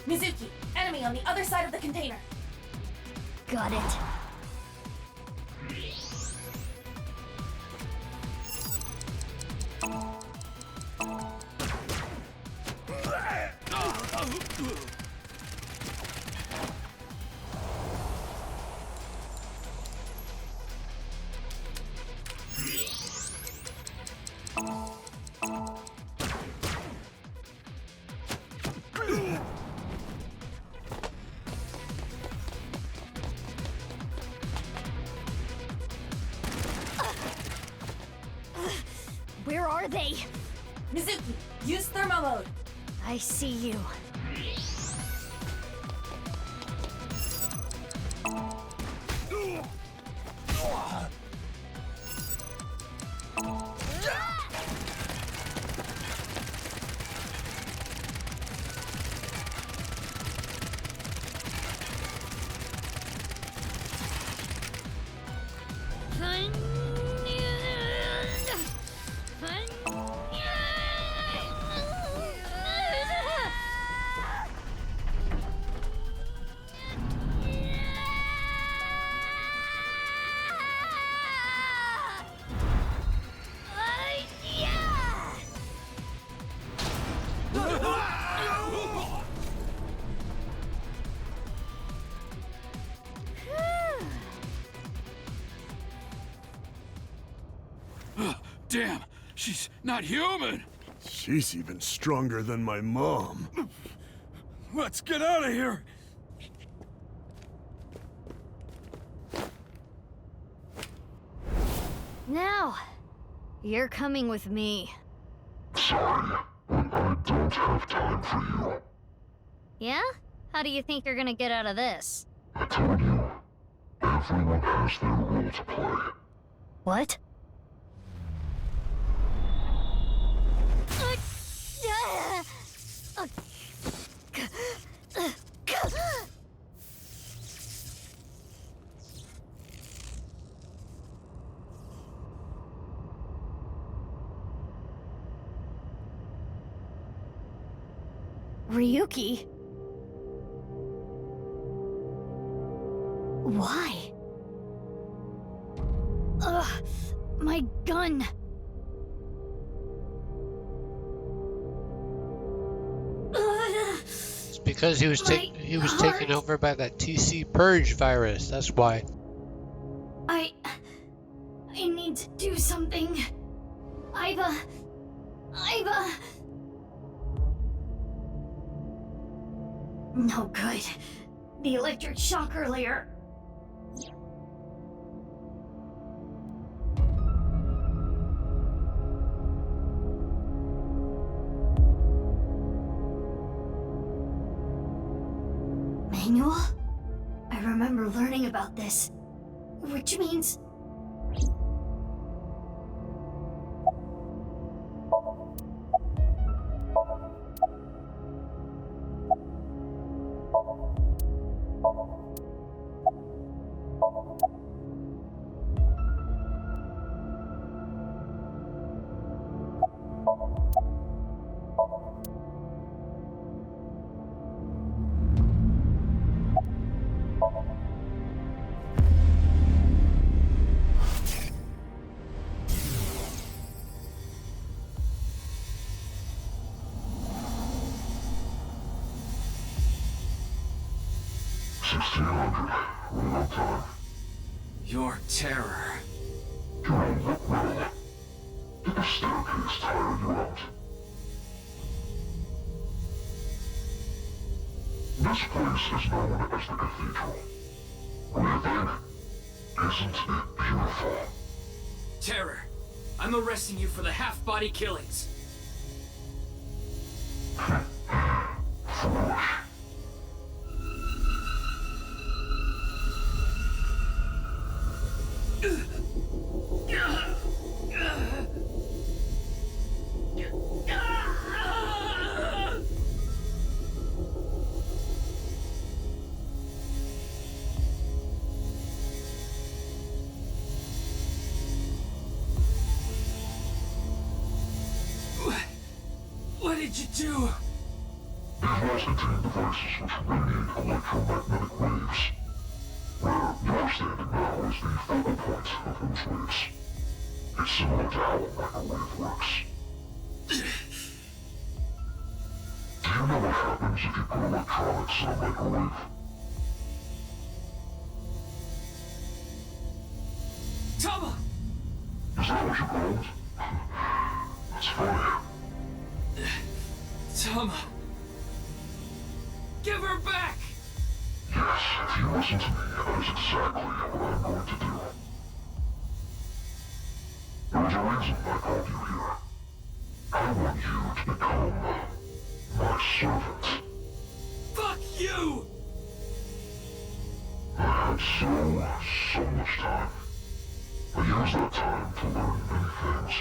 Mizuki, enemy on the other side of the container. Got it. Where are they? Mizuki, use thermo mode. I see you. Damn, she's not human! She's even stronger than my mom. Let's get out of here! Now, you're coming with me. Sorry, but I don't have time for you. Yeah? How do you think you're gonna get out of this? I told you, everyone has their role to play. What? Ryuki? Why? Ugh, my gun! It's because he was taken over by that TC Purge virus. That's why. I need to do something. Iva. No good. The electric shock earlier. Manual? I remember learning about this. Which means... Your terror. You don't look well. Did the staircase tire you out? This place is known as the Cathedral. What do you think? Isn't it beautiful? Terror, I'm arresting you for the half-body killings. Foolish. What did you do? These walls contain devices which radiate electromagnetic waves. Where you're standing now is the focal point of those waves. It's similar to how a microwave works. Do you know what happens if you put electronics in a microwave? Tama! Is that what you called? That's funny. Tama! Give her back! Yes, if you listen to me, that is exactly what I'm going to do. There was a reason I called you here. I want you to become my servant. Fuck you! I had so much time. I used that time to learn many things.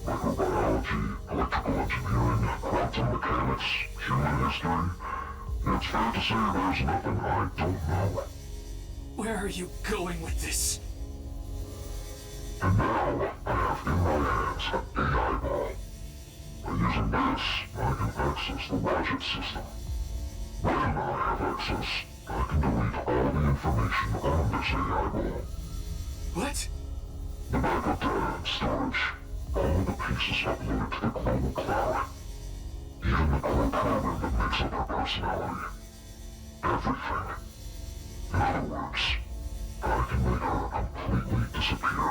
Microbiology, electrical engineering, quantum mechanics, human history. It's fair to say there's nothing I don't know. Where are you going with this? And now, I have in my hands an AI ball. By using this, I can access the logic system. When I have access, I can delete all the information on this AI ball. What? The backup data and storage. All the pieces uploaded to the global cloud. Even the core program that makes up her personality. Everything. In other words, I can make her completely disappear.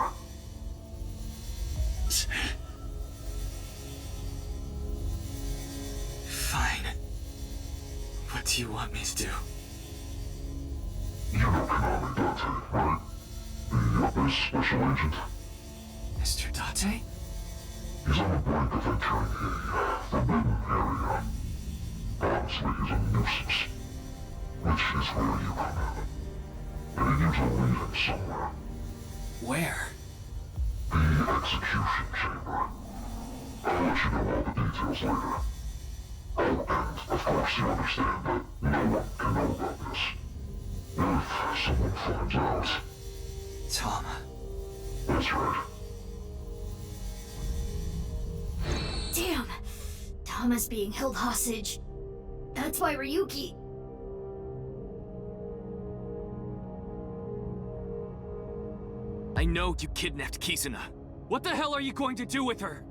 Fine. What do you want me to do? You know Konami Date, right? The Abyss Special Agent. Mr. Date? He's on the brink of entering a forbidden area. Honestly, he's a nuisance. Which is where you come in. And he needs to leave him somewhere. Where? The execution chamber. I'll let you know all the details later. Oh, and of course you understand that no one can know about this. If someone finds out. Tom. That's right. Damn! Thomas being held hostage. That's why Ryuki... I know you kidnapped Kizuna. What the hell are you going to do with her?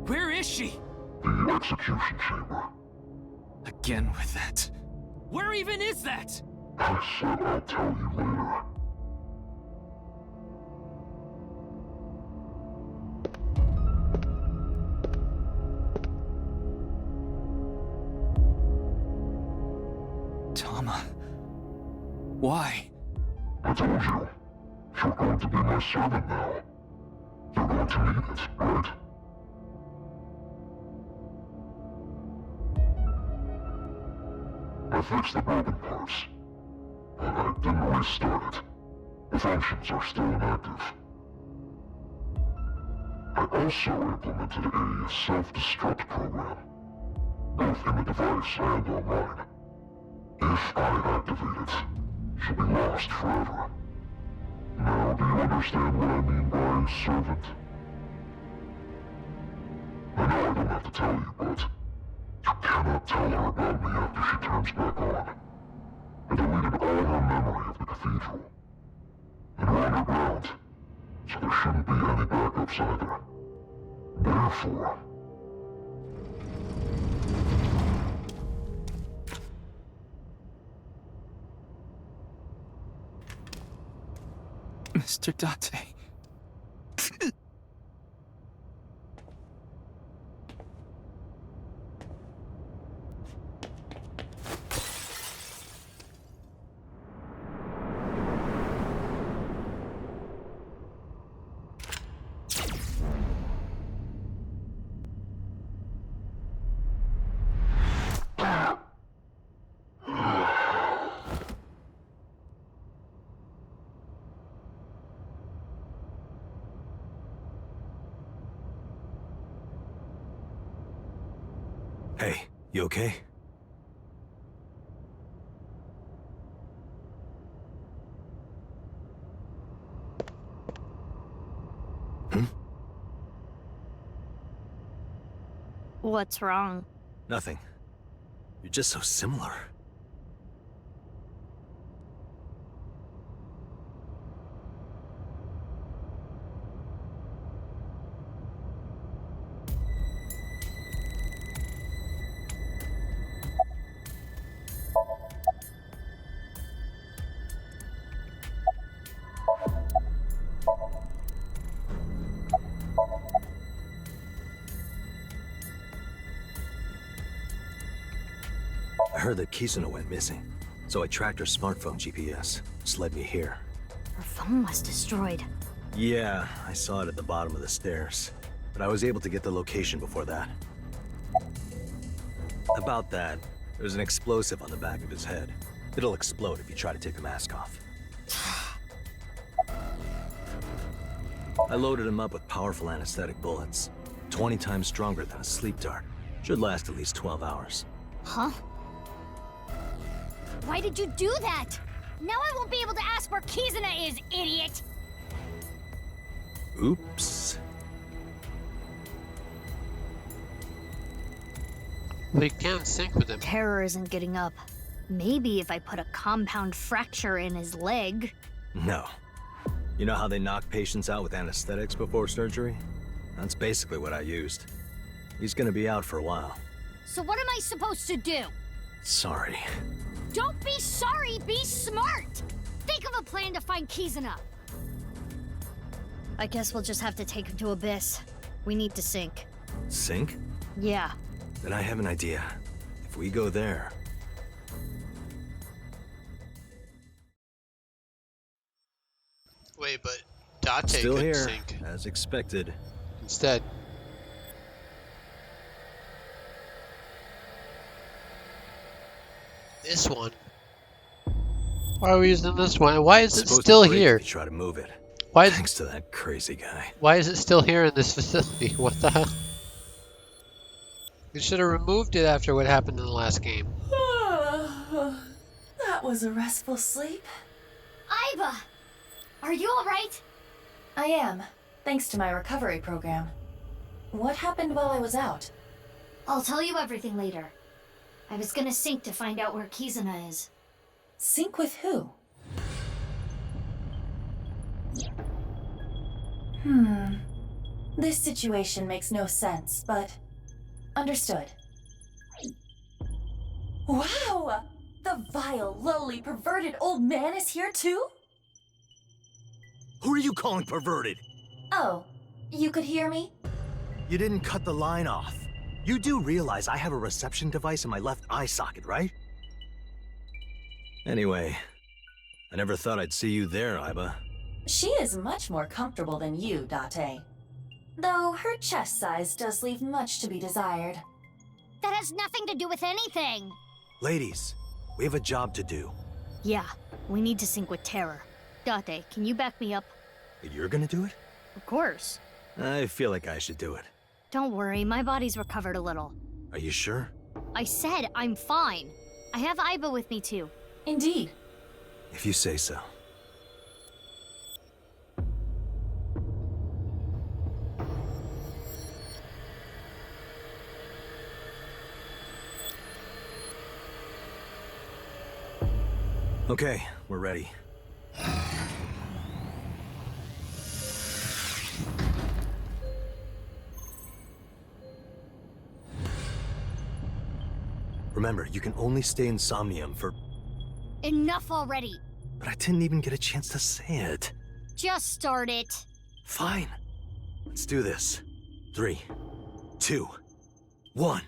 Where is she? The execution chamber. Again with that. Where even is that? I said I'll tell you later. Tama. Why? I told you. You're going to be my servant now. You're going to need it, right? I fixed the broken parts, but I didn't restart it. The functions are still inactive. I also implemented a self-destruct program, both in the device and online. If I activate it, she'll be lost forever. Now, do you understand what I mean by servant? I know I don't have to tell you, but you cannot tell her about me after she turns back on. I deleted all her memory of the cathedral. And we're underground, so there shouldn't be any backups either. Therefore... Mr. Date. Hey, you okay? What's wrong? Nothing. You're just so similar. I heard that Kizuna went missing, so I tracked her smartphone GPS. This led me here. Her phone was destroyed. Yeah, I saw it at the bottom of the stairs. but I was able to get the location before that. About that, there's an explosive on the back of his head. It'll explode if you try to take the mask off. I loaded him up with powerful anesthetic bullets. 20 times stronger than a sleep dart. Should last at least 12 hours. Huh? Why did you do that? Now I won't be able to ask where Kizuna is, idiot! Oops. We can't sync with him. Terror isn't getting up. Maybe if I put a compound fracture in his leg. No. You know how they knock patients out with anesthetics before surgery? That's basically what I used. He's gonna be out for a while. So what am I supposed to do? Sorry. Don't be sorry, be smart! Think of a plan to find Kizuna. I guess we'll just have to take him to Abyss. We need to sync. Sync? Yeah. Then I have an idea. If we go there... Wait, but Date Still couldn't here, sync. as expected. Instead. This one. Why are we using this one? Why is it still here? Try to move it. Why? Thanks to that crazy guy. Why is it still here in this facility? What the hell? We should have removed it after what happened in the last game. That was a restful sleep. Aiba! Are you alright? I am, thanks to my recovery program. What happened while I was out? I'll tell you everything later. I was gonna sync to find out where Kizuna is. Sync with who? This situation makes no sense, but... understood. Wow! The vile, lowly, perverted old man is here too? Who are you calling perverted? Oh, you could hear me? You didn't cut the line off. You do realize I have a reception device in my left eye socket, right? Anyway, I never thought I'd see you there, Aiba. She is much more comfortable than you, Date. Though her chest size does leave much to be desired. That has nothing to do with anything. Ladies, we have a job to do. Yeah, we need to sync with Terror. Date, can you back me up? You're gonna do it? Of course. I feel like I should do it. Don't worry, my body's recovered a little. Are you sure? I said I'm fine. I have Aiba with me too. Indeed. If you say so. Okay, we're ready. Remember, you can only stay in Somnium for... Enough already. But I didn't even get a chance to say it. Just start it. Fine. Let's do this. 3, 2, 1.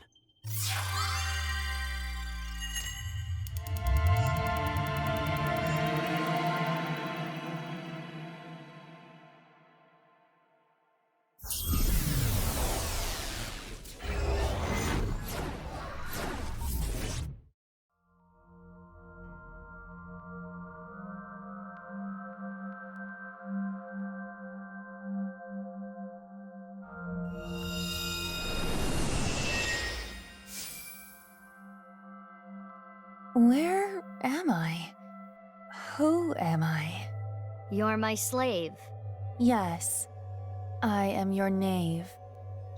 Where am I? Who am I? You're my slave. Yes. I am your knave,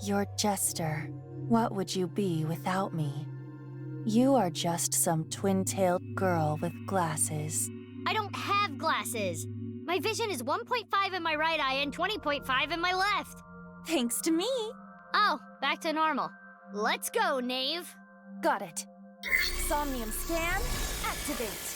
your jester. What would you be without me? You are just some twin-tailed girl with glasses. I don't have glasses. My vision is 1.5 in my right eye and 20.5 in my left. Thanks to me. Oh, back to normal. Let's go, knave. Got it. Somnium scan, activate.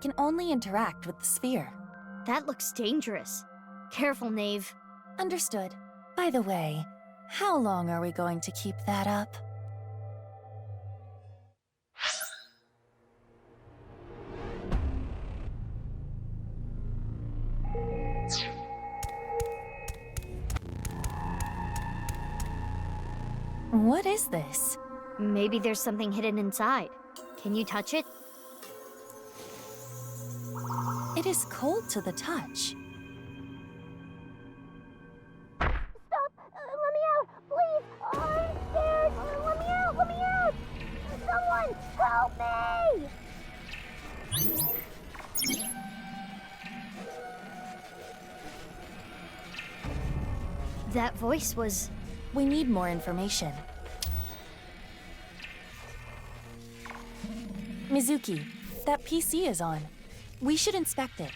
it can only interact with the sphere. That looks dangerous. Careful, Knave. Understood. By the way, how long are we going to keep that up? What is this? Maybe there's something hidden inside. Can you touch it? It is cold to the touch. Stop! Let me out! Please! I'm scared! Let me out! Let me out! Someone! Help me! That voice was... We need more information. Mizuki, that PC is on. We should inspect it.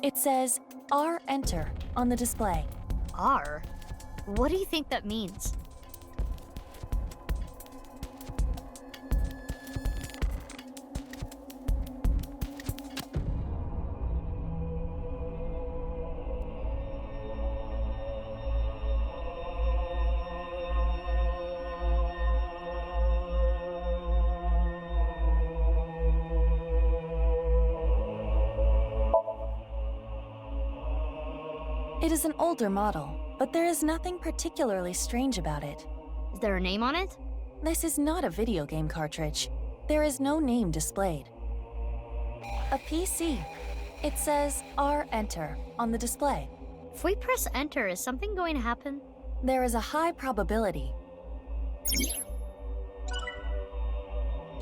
It says R Enter on the display. R? What do you think that means? It is an older model, but there is nothing particularly strange about it. Is there a name on it? This is not a video game cartridge. There is no name displayed. A PC. It says R Enter on the display. If we press Enter, is something going to happen? There is a high probability.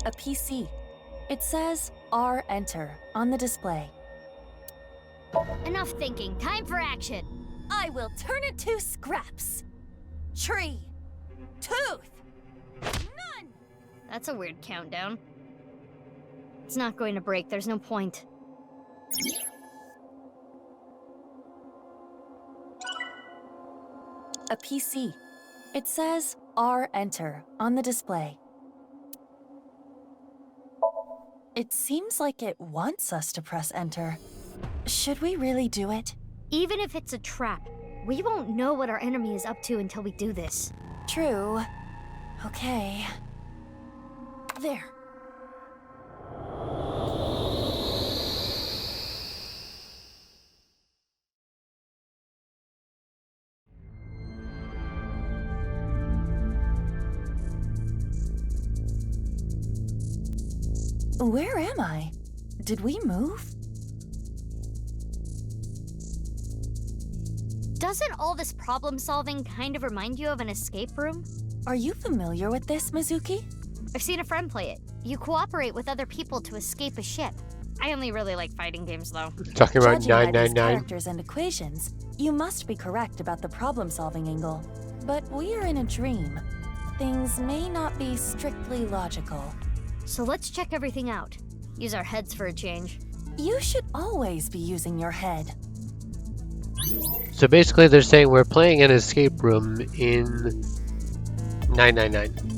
A PC. It says R Enter on the display. Enough thinking. Time for action. I will turn it to scraps. Tree. Tooth. None. That's a weird countdown. It's not going to break. There's no point. A PC. It says Enter on the display. It seems like it wants us to press enter. Should we really do it? Even if it's a trap, we won't know what our enemy is up to until we do this. True. Okay. There. Where am I? Did we move? Doesn't all this problem solving kind of remind you of an escape room? Are you familiar with this, Mizuki? I've seen a friend play it. You cooperate with other people to escape a ship. I only really like fighting games, though. Talking about Judging by these 999. characters and equations, you must be correct about the problem-solving angle. But we are in a dream. Things may not be strictly logical. So let's check everything out. Use our heads for a change. You should always be using your head. So basically they're saying we're playing an escape room in 999.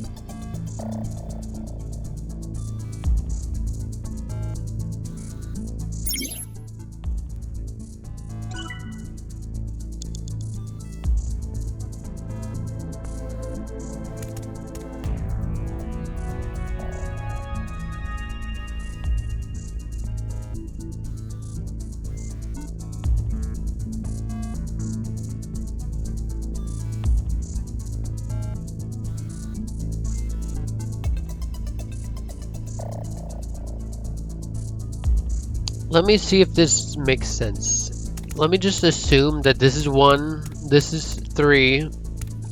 Let me see if this makes sense. Let me just assume that this is 1, this is 3,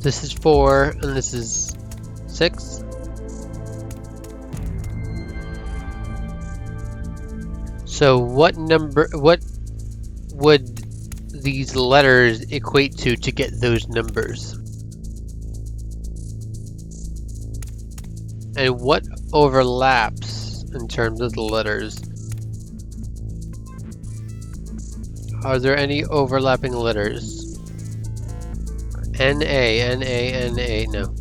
this is 4, and this is 6. So what would these letters equate to get those numbers? And what overlaps in terms of the letters? Are there any overlapping letters? N-A, N-A, N-A, no.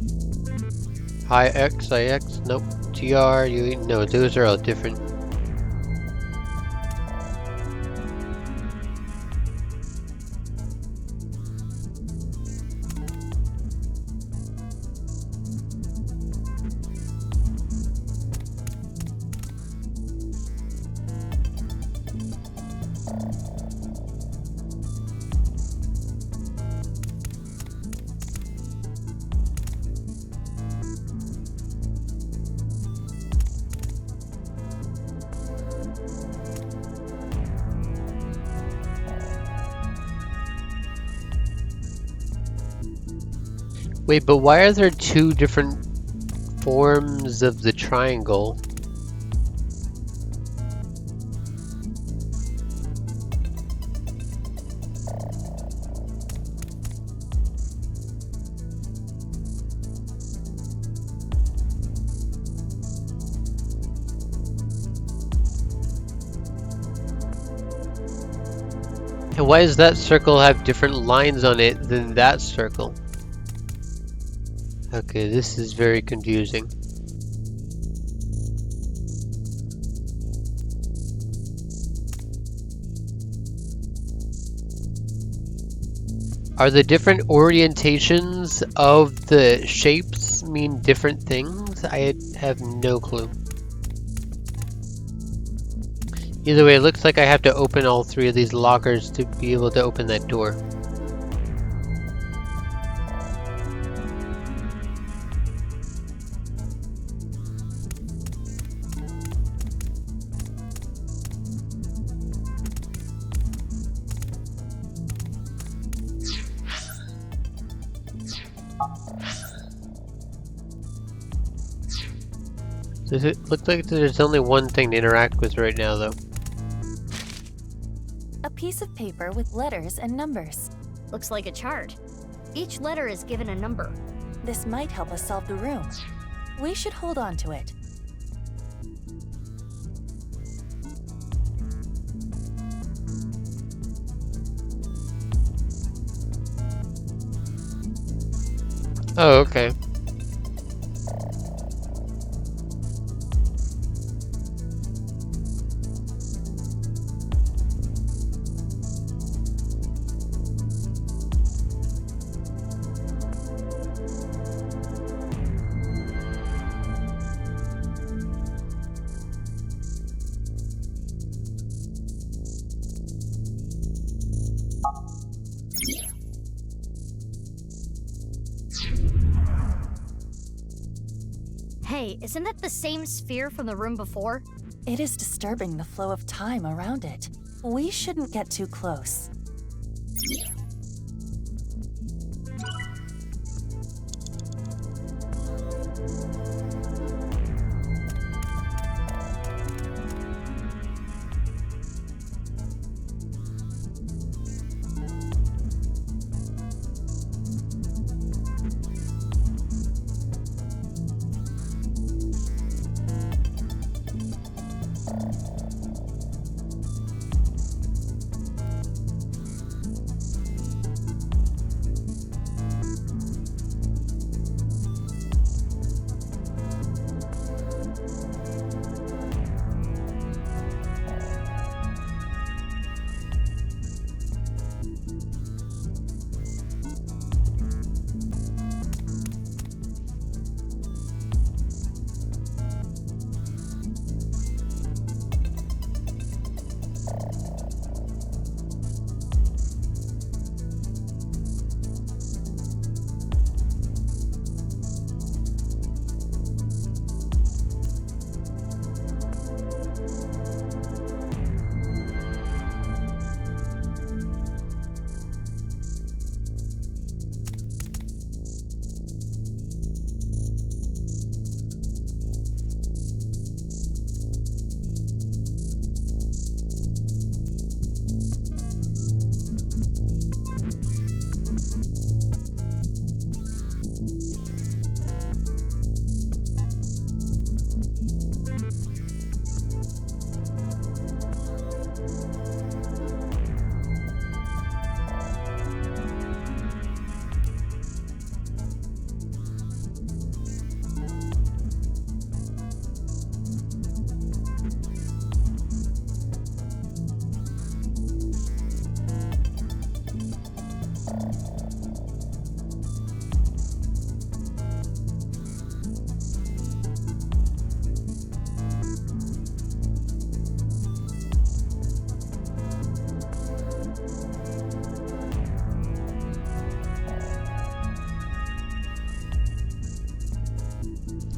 I-X, I-X, nope. T-R, U, no, those are all different. Wait, but why are there 2 different forms of the triangle? And why does that circle have different lines on it than that circle? Okay, this is very confusing. Are the different orientations of the shapes mean different things? I have no clue. Either way, it looks like I have to open all 3 of these lockers to be able to open that door. Does it look like there's only one thing to interact with right now, though? A piece of paper with letters and numbers. Looks like a chart. Each letter is given a number. This might help us solve the room. We should hold on to it. Oh, okay. Hey, isn't that the same sphere from the room before? It is disturbing the flow of time around it. We shouldn't get too close.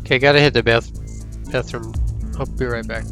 Okay, gotta hit the bathroom. I'll be right back.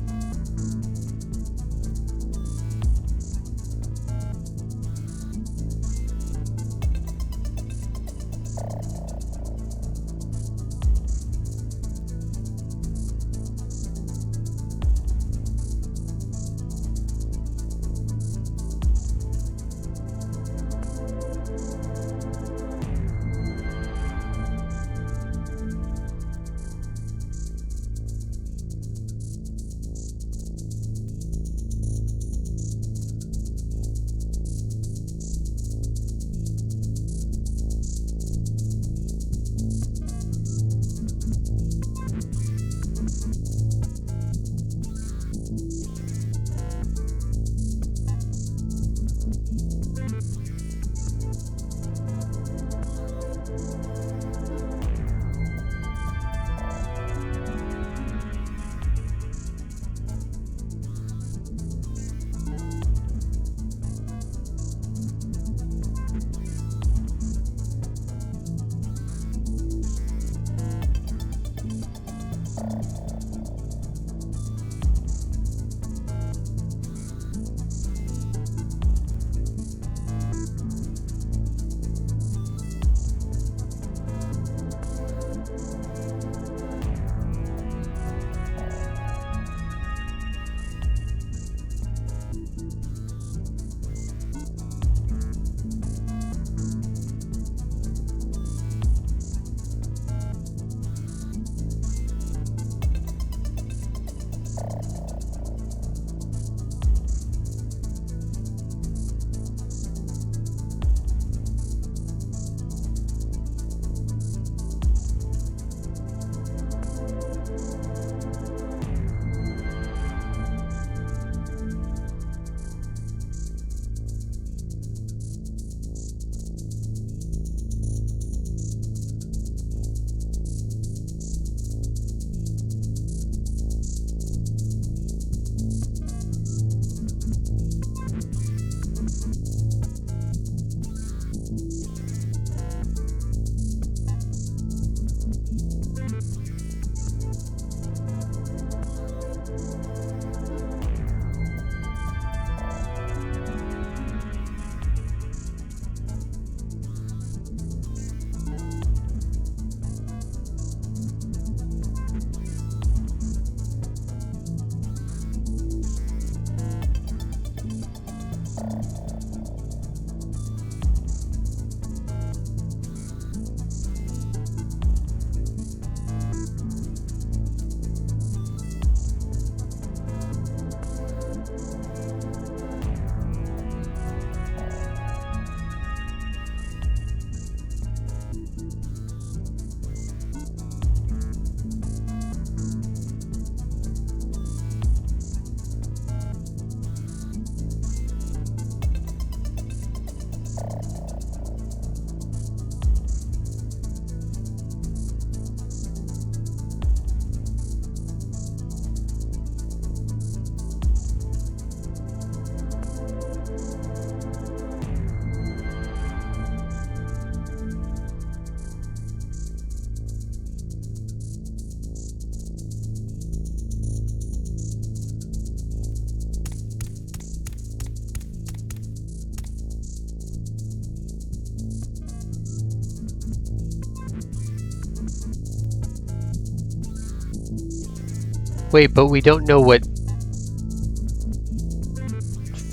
Wait, but we don't know what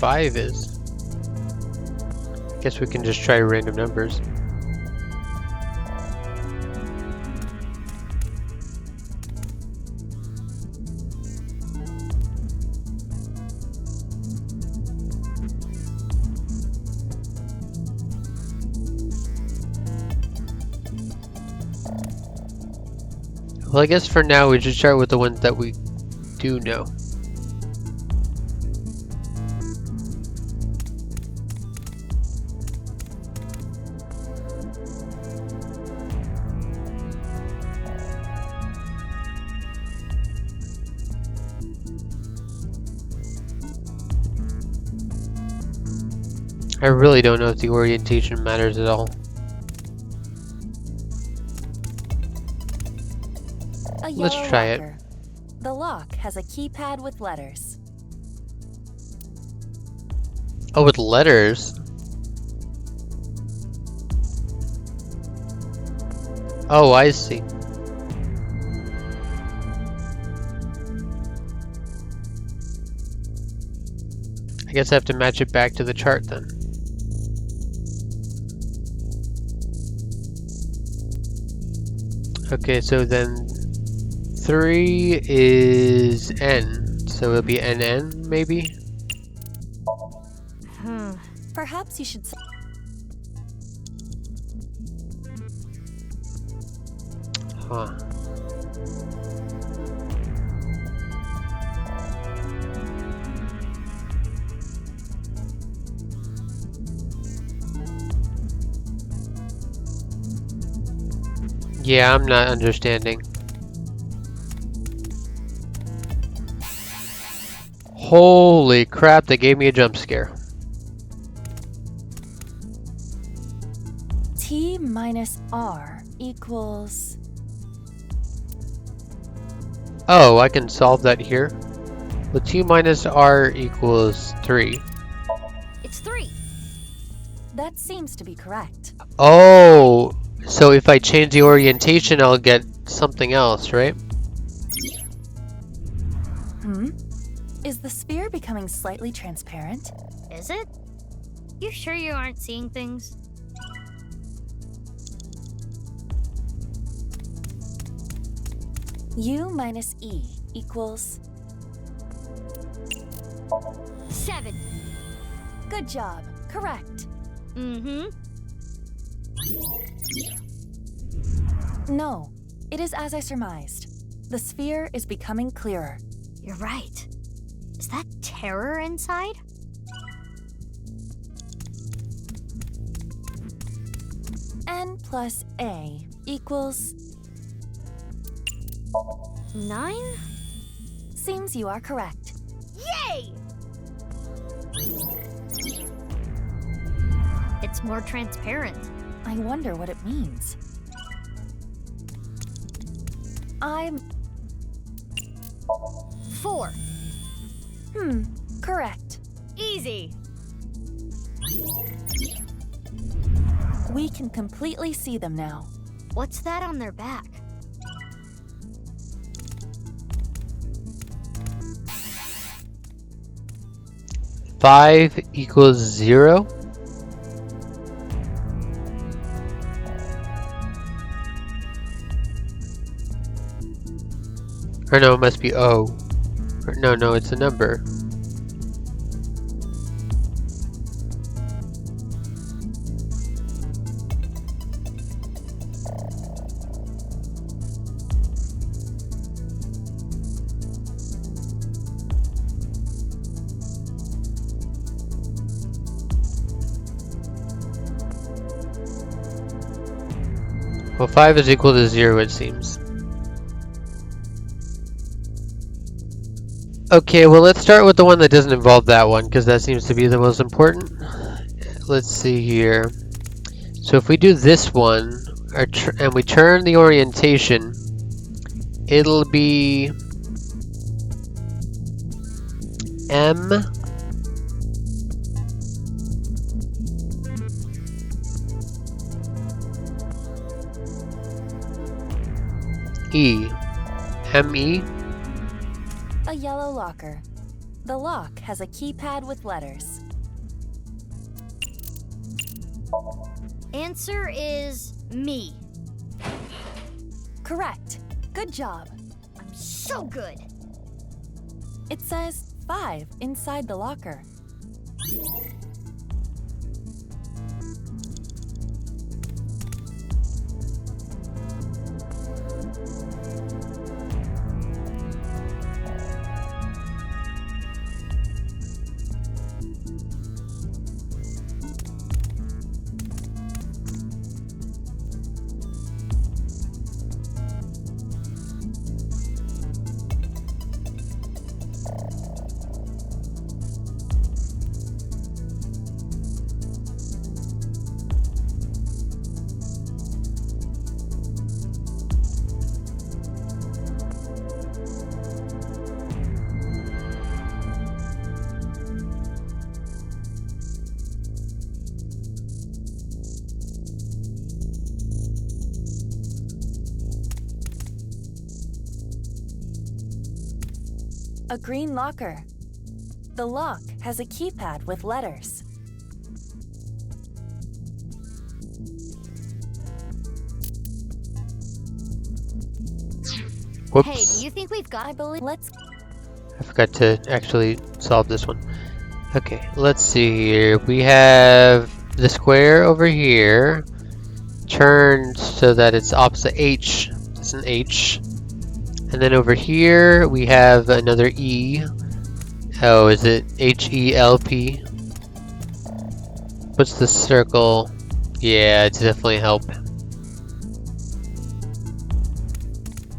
5 is. Guess we can just try random numbers. Well, I guess for now we should start with the ones that we do know. I really don't know if the orientation matters at all. Let's try it. The lock has a keypad with letters. Oh, with letters? Oh, I see. I guess I have to match it back to the chart then. Okay, so then 3 is N, so it'll be NN maybe? Perhaps you should say. Huh. Yeah, I'm not understanding. Holy crap, they gave me a jump scare. T minus R equals. Oh, I can solve that here. Well, T minus R equals 3. It's 3. That seems to be correct. Oh, so if I change the orientation, I'll get something else, right? Is the sphere becoming slightly transparent? Is it? You sure you aren't seeing things? U minus E equals. 7. Good job. Correct. No, it is as I surmised. The sphere is becoming clearer. You're right. Is that terror inside? N plus A equals. 9? Seems you are correct. Yay! It's more transparent. I wonder what it means. I'm. 4. Correct. Easy. We can completely see them now. What's that on their back? Five equals 0. Or no, it must be O. Or no, it's a number. Well, 5 is equal to 0, it seems. Okay, well, let's start with the one that doesn't involve that one, because that seems to be the most important. Let's see here. So if we do this one, and we turn the orientation, it'll be M E. M-E. A yellow locker. The lock has a keypad with letters. Answer is me. Correct. Good job. I'm so good. It says 5 inside the locker. A green locker. The lock has a keypad with letters. Whoops. Hey, do you think we've got? I believe. Let's. I forgot to actually solve this one. Okay, let's see here. We have the square over here turned so that it's opposite H. It's an H. And then over here we have another E. Oh, is it H-E-L-P? What's the circle? Yeah, it's definitely help.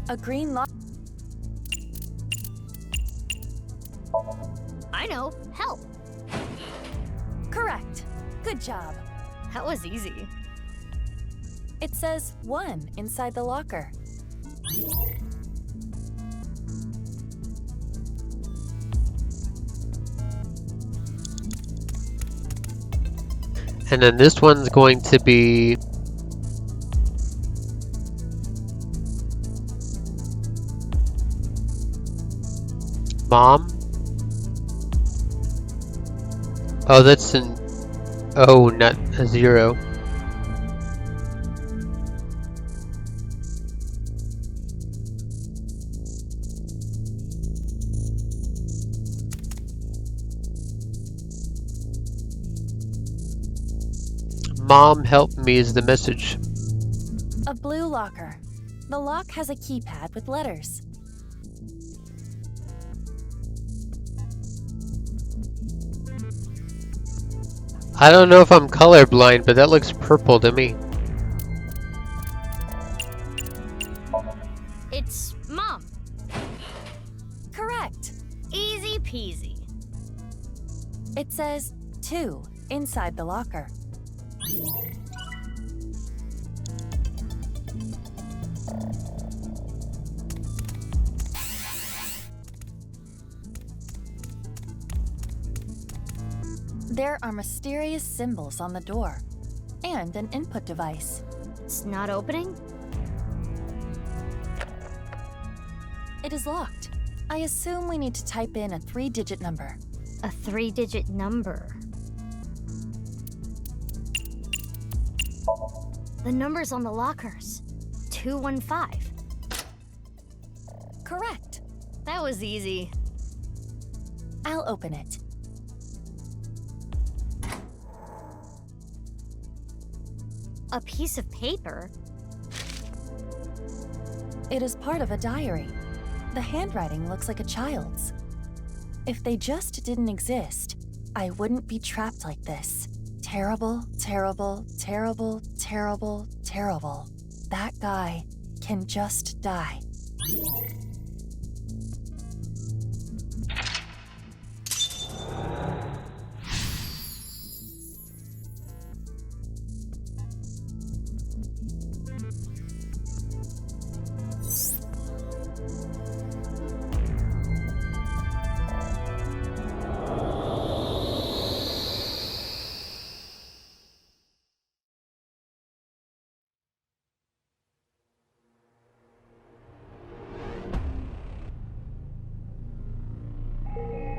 A green lock. I know. Help. Correct. Good job. That was easy. It says 1 inside the locker. And then this one's going to be Mom. Oh, that's an O, not a 0. Mom, help me is the message. A blue locker. The lock has a keypad with letters. I don't know if I'm colorblind, but that looks purple to me. It's Mom. Correct. Easy peasy. It says 2 inside the locker. There are mysterious symbols on the door and an input device. It's not opening? It is locked. I assume we need to type in a 3-digit number. A 3-digit number. The numbers on the lockers. 215. Correct. That was easy. I'll open it. A piece of paper? It is part of a diary. The handwriting looks like a child's. If they just didn't exist, I wouldn't be trapped like this. Terrible, terrible, terrible, terrible, terrible. That guy can just die.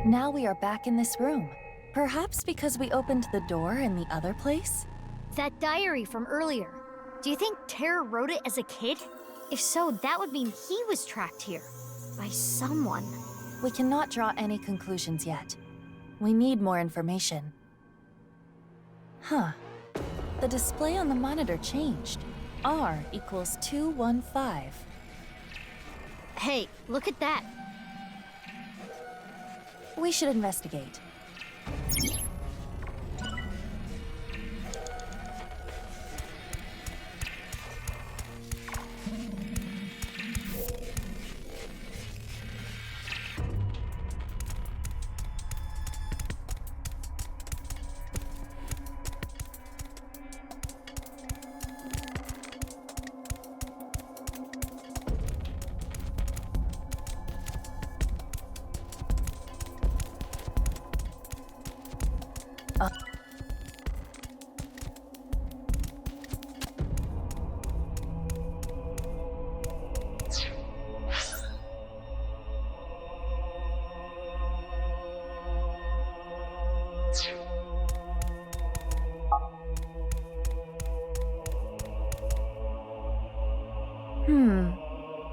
Now we are back in this room. Perhaps because we opened the door in the other place? That diary from earlier. Do you think Terra wrote it as a kid? If so, that would mean he was tracked here. By someone. We cannot draw any conclusions yet. We need more information. Huh. The display on the monitor changed. R equals 215. Hey, look at that. We should investigate.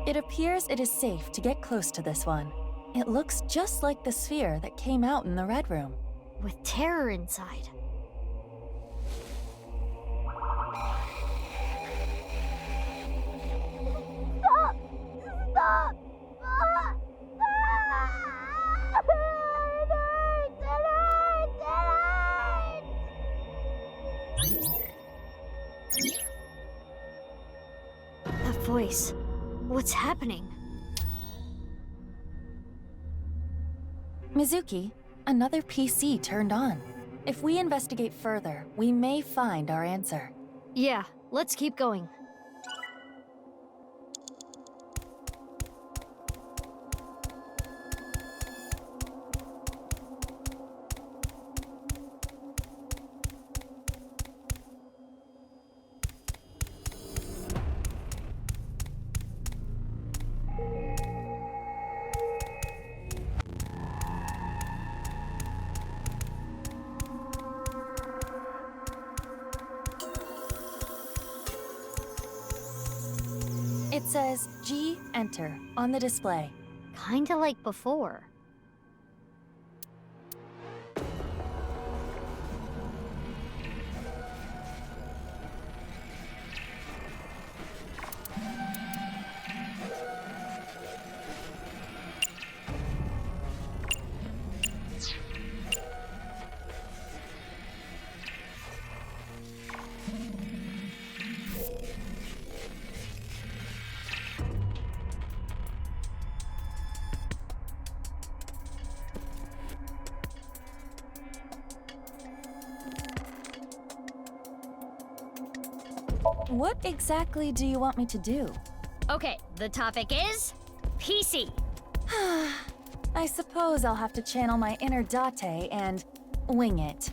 It appears it is safe to get close to this one. It looks just like the sphere that came out in the Red Room. With terror inside. Stop! Stop! That voice. What's happening? Mizuki, another PC turned on. If we investigate further, we may find our answer. Yeah, let's keep going. It says G Enter on the display. Kinda like before. What exactly do you want me to do? Okay, the topic is PC. I suppose I'll have to channel my inner Date and wing it.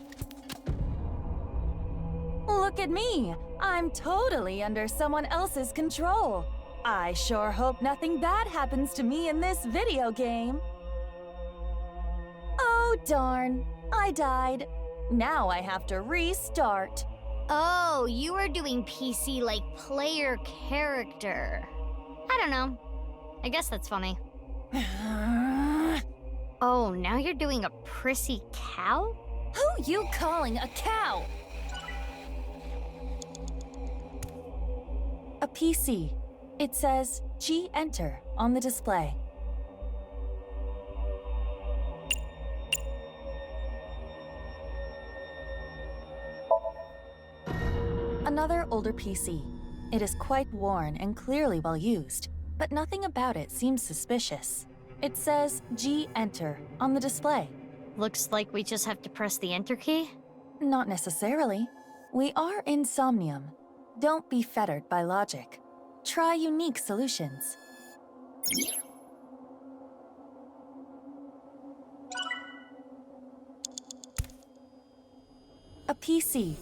Look at me! I'm totally under someone else's control. I sure hope nothing bad happens to me in this video game. Oh darn, I died. Now I have to restart. Oh, you are doing PC like player character. I don't know. I guess that's funny. Oh, now you're doing a prissy cow? Who you calling a cow? A PC. It says G Enter on the display. Another older PC. It is quite worn and clearly well used, but nothing about it seems suspicious. It says G Enter on the display. Looks like we just have to press the Enter key? Not necessarily. We are in Somnium. Don't be fettered by logic. Try unique solutions. A PC.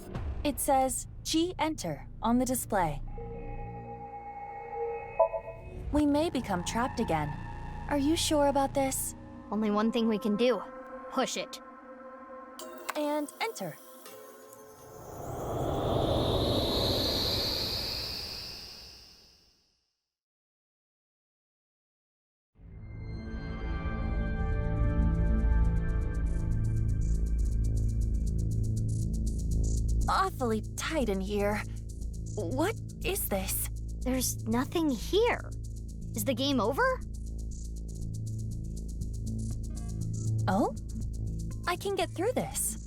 It says G Enter on the display. We may become trapped again. Are you sure about this? Only one thing we can do. Push it. And enter. Awfully tight in here. What is this? There's nothing here. Is the game over? Oh? I can get through this.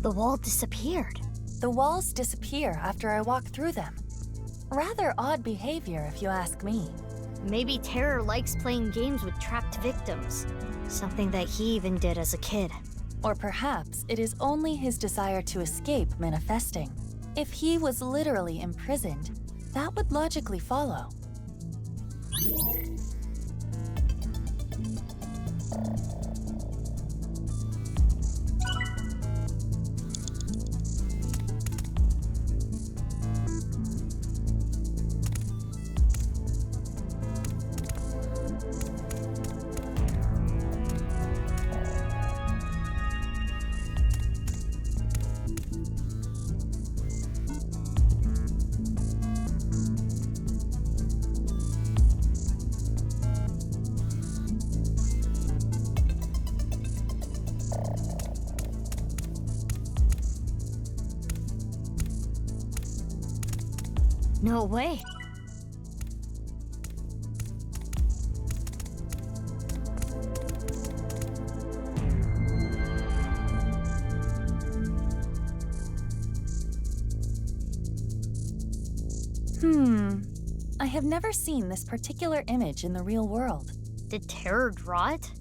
The wall disappeared. The walls disappear after I walk through them. Rather odd behavior, if you ask me. Maybe Terror likes playing games with trapped victims. Something that he even did as a kid. Or perhaps it is only his desire to escape manifesting. If he was literally imprisoned, that would logically follow. No way. I have never seen this particular image in the real world. Did Terror draw it?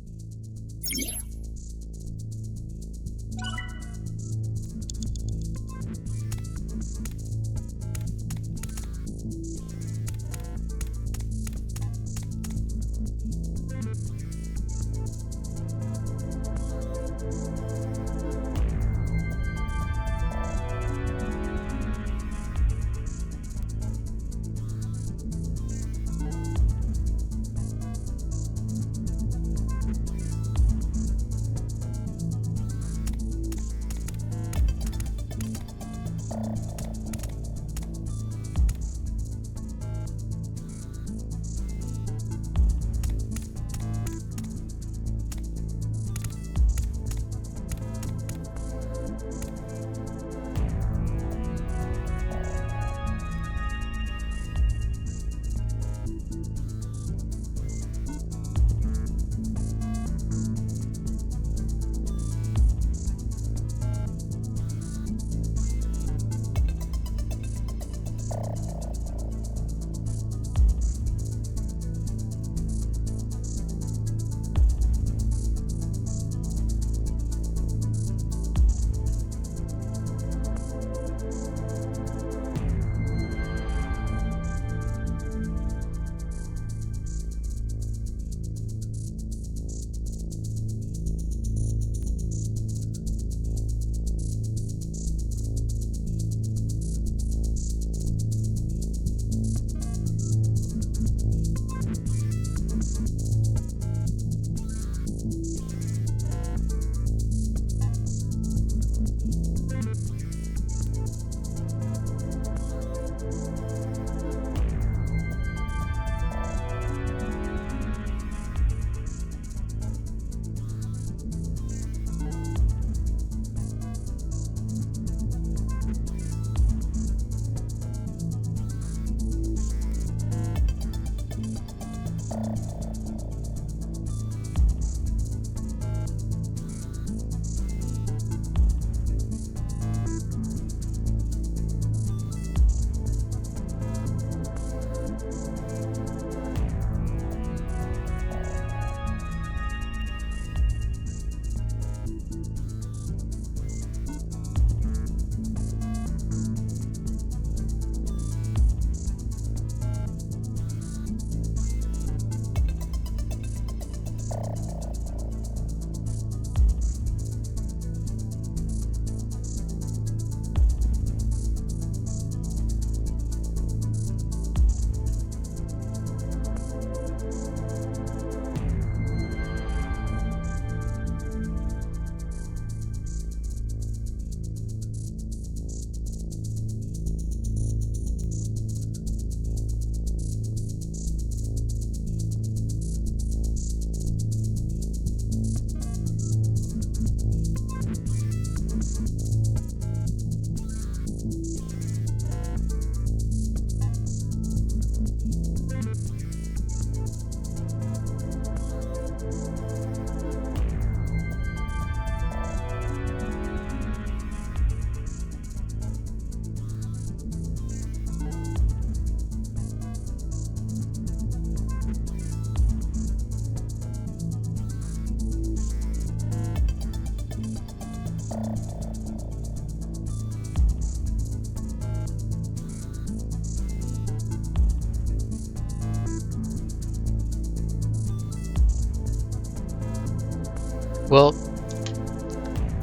Well,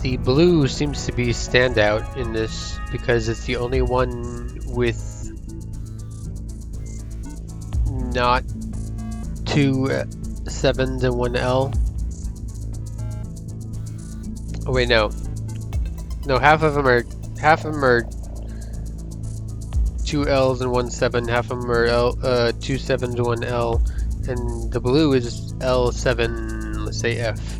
the blue seems to be standout in this because it's the only one with not 2 7s and 1 L. Oh wait, no, half of them are 2 L's and 1 7. Half of them are 2 7s, 1 L, and the blue is L7. Let's say F.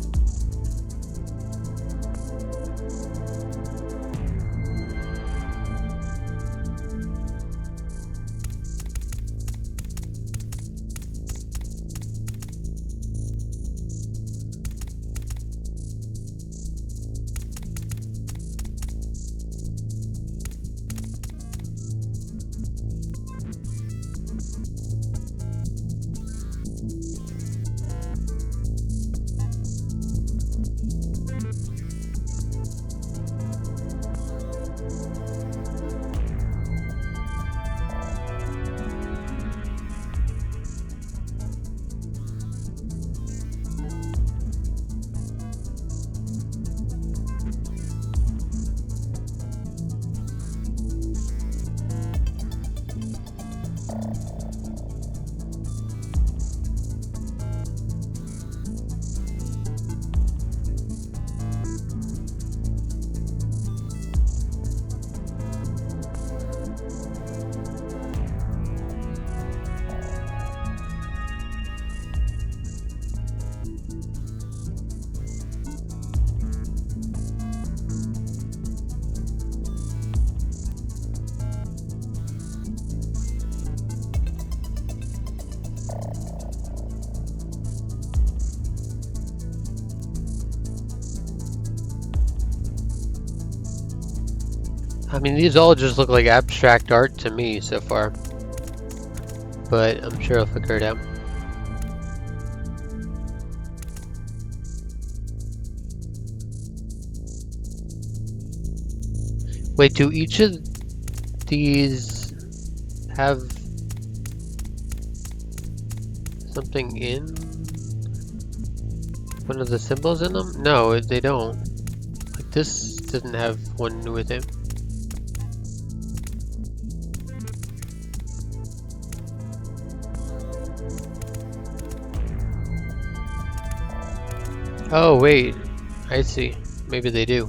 I mean, these all just look like abstract art to me so far, but I'm sure I'll figure it out. Wait, do each of these have something in one of the symbols in them? No, they don't. Like this doesn't have one with it. Oh wait, I see. Maybe they do.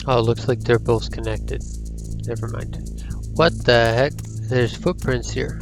Oh, it looks like they're both connected. Never mind. What the heck? There's footprints here.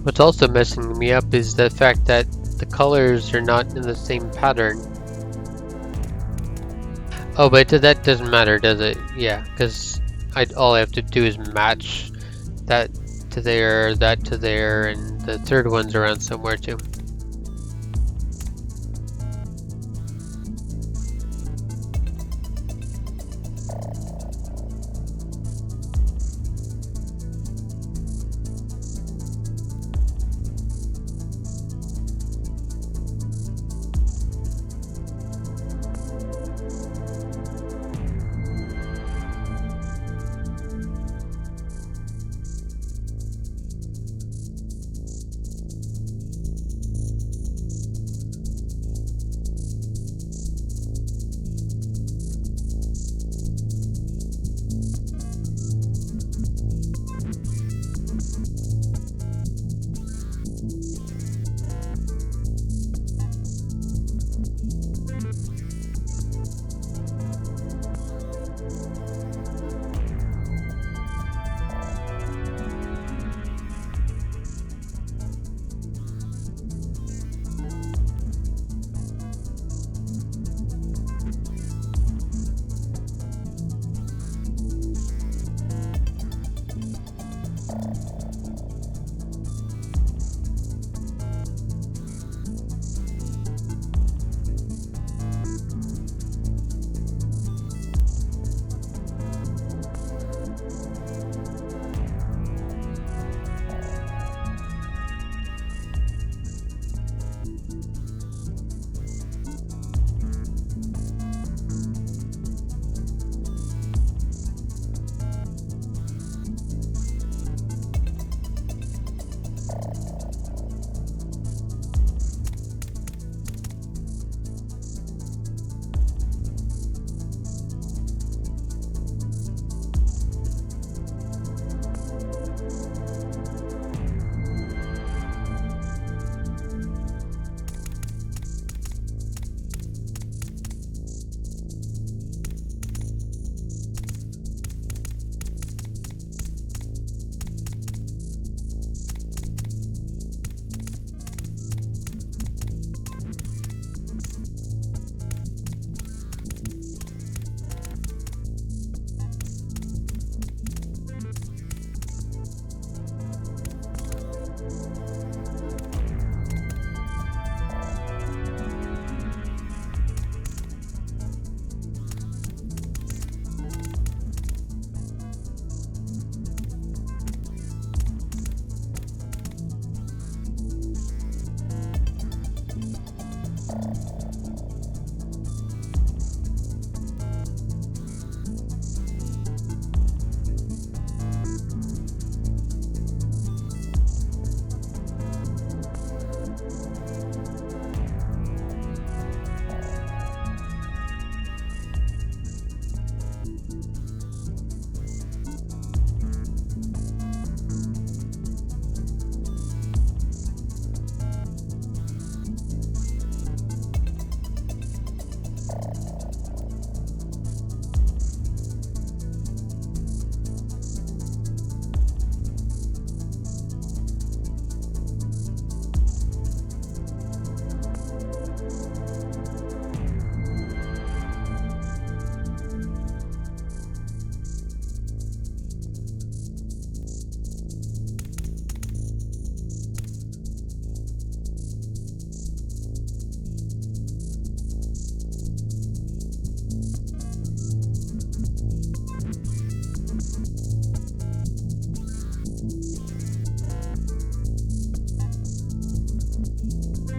What's also messing me up is the fact that the colors are not in the same pattern. Oh, but that doesn't matter, does it? Yeah, because all I have to do is match that to there, that to there, and the third one's around somewhere too.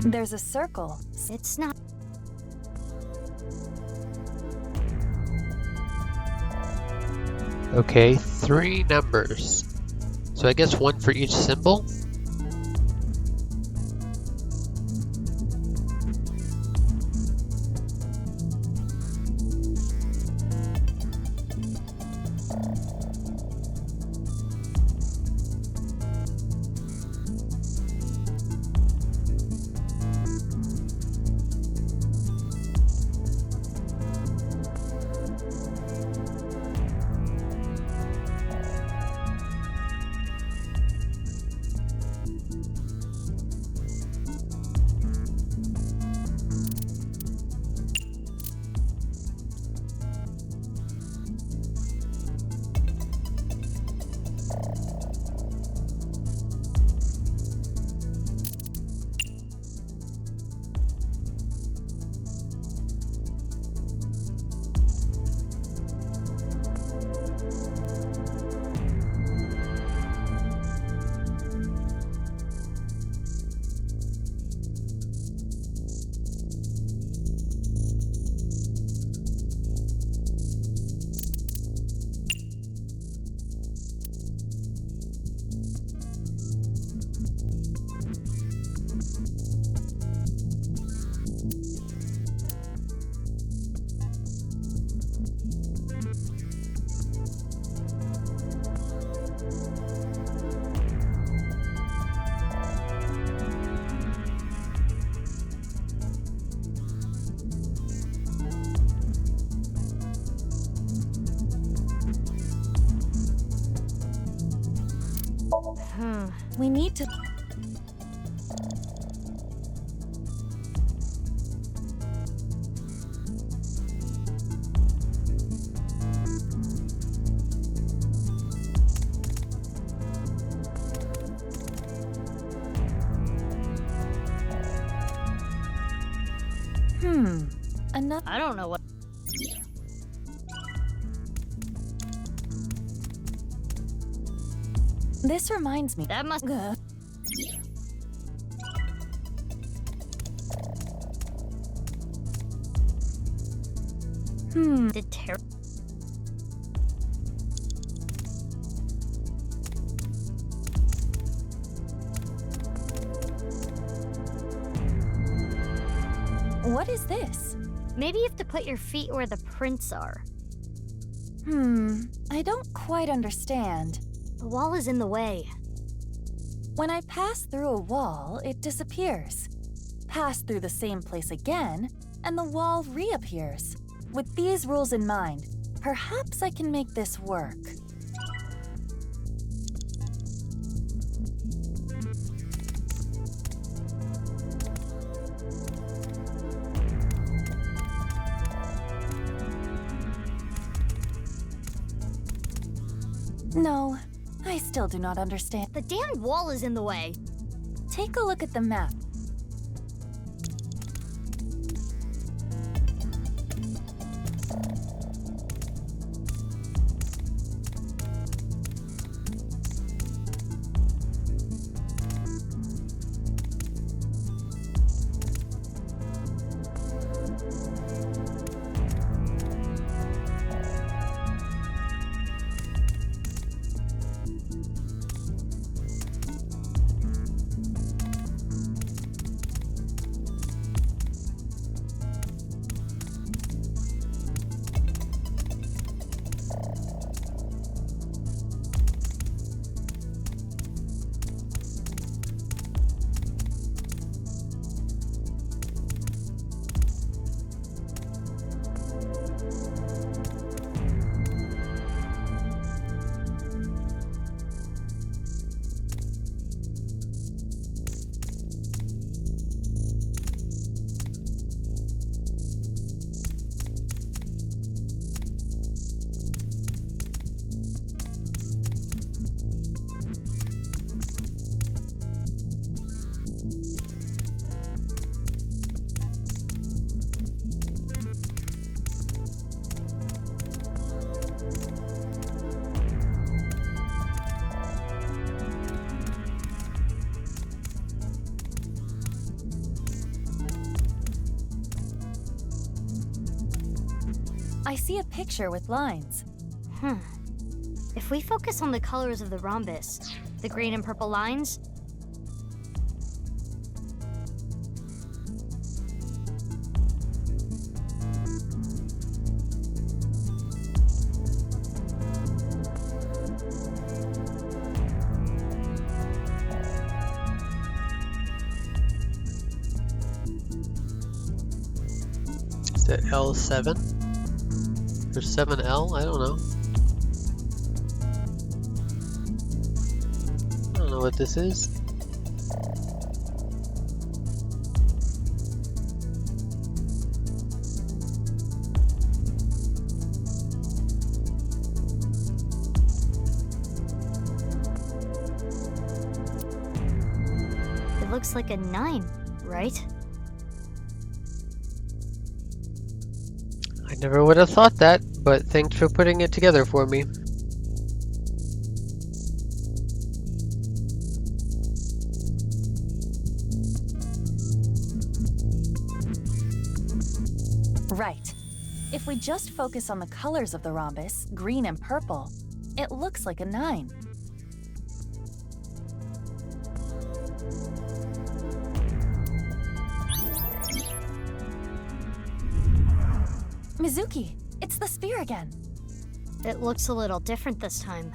There's a circle. It's not. Okay, 3 numbers. So I guess 1 for each symbol? We need to... Enough. I don't know what. This reminds me. That must. Did Terry? What is this? Maybe you have to put your feet where the prints are. I don't quite understand. The wall is in the way. When I pass through a wall, it disappears. Pass through the same place again, and the wall reappears. With these rules in mind, perhaps I can make this work. No, I still do not understand. The damn wall is in the way. Take a look at the map. I see a picture with lines. If we focus on the colors of the rhombus, the green and purple lines, Is that L7? Or 7L? I don't know. I don't know what this is. it looks like a 9, right? I never would have thought that, but thanks for putting it together for me. Right. If we just focus on the colors of the rhombus, green and purple, it looks like a 9. Mizuki, it's the sphere again. It looks a little different this time.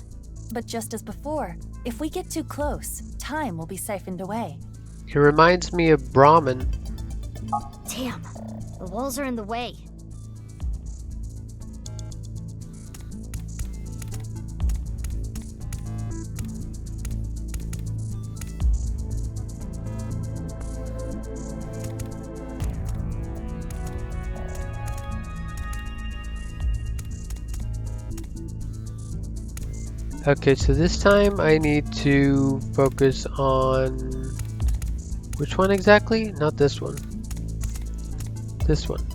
But just as before, if we get too close, time will be siphoned away. It reminds me of Brahmin. Damn, the walls are in the way. Okay, so this time I need to focus on... Which one exactly? Not this one. This one.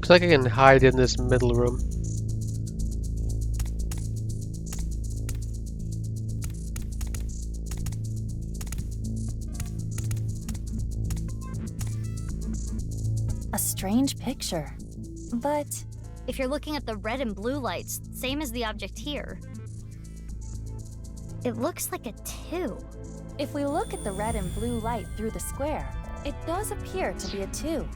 Looks like I can hide in this middle room. A strange picture. But if you're looking at the red and blue lights, same as the object here, it looks like a 2. if we look at the red and blue light through the square, it does appear to be a 2.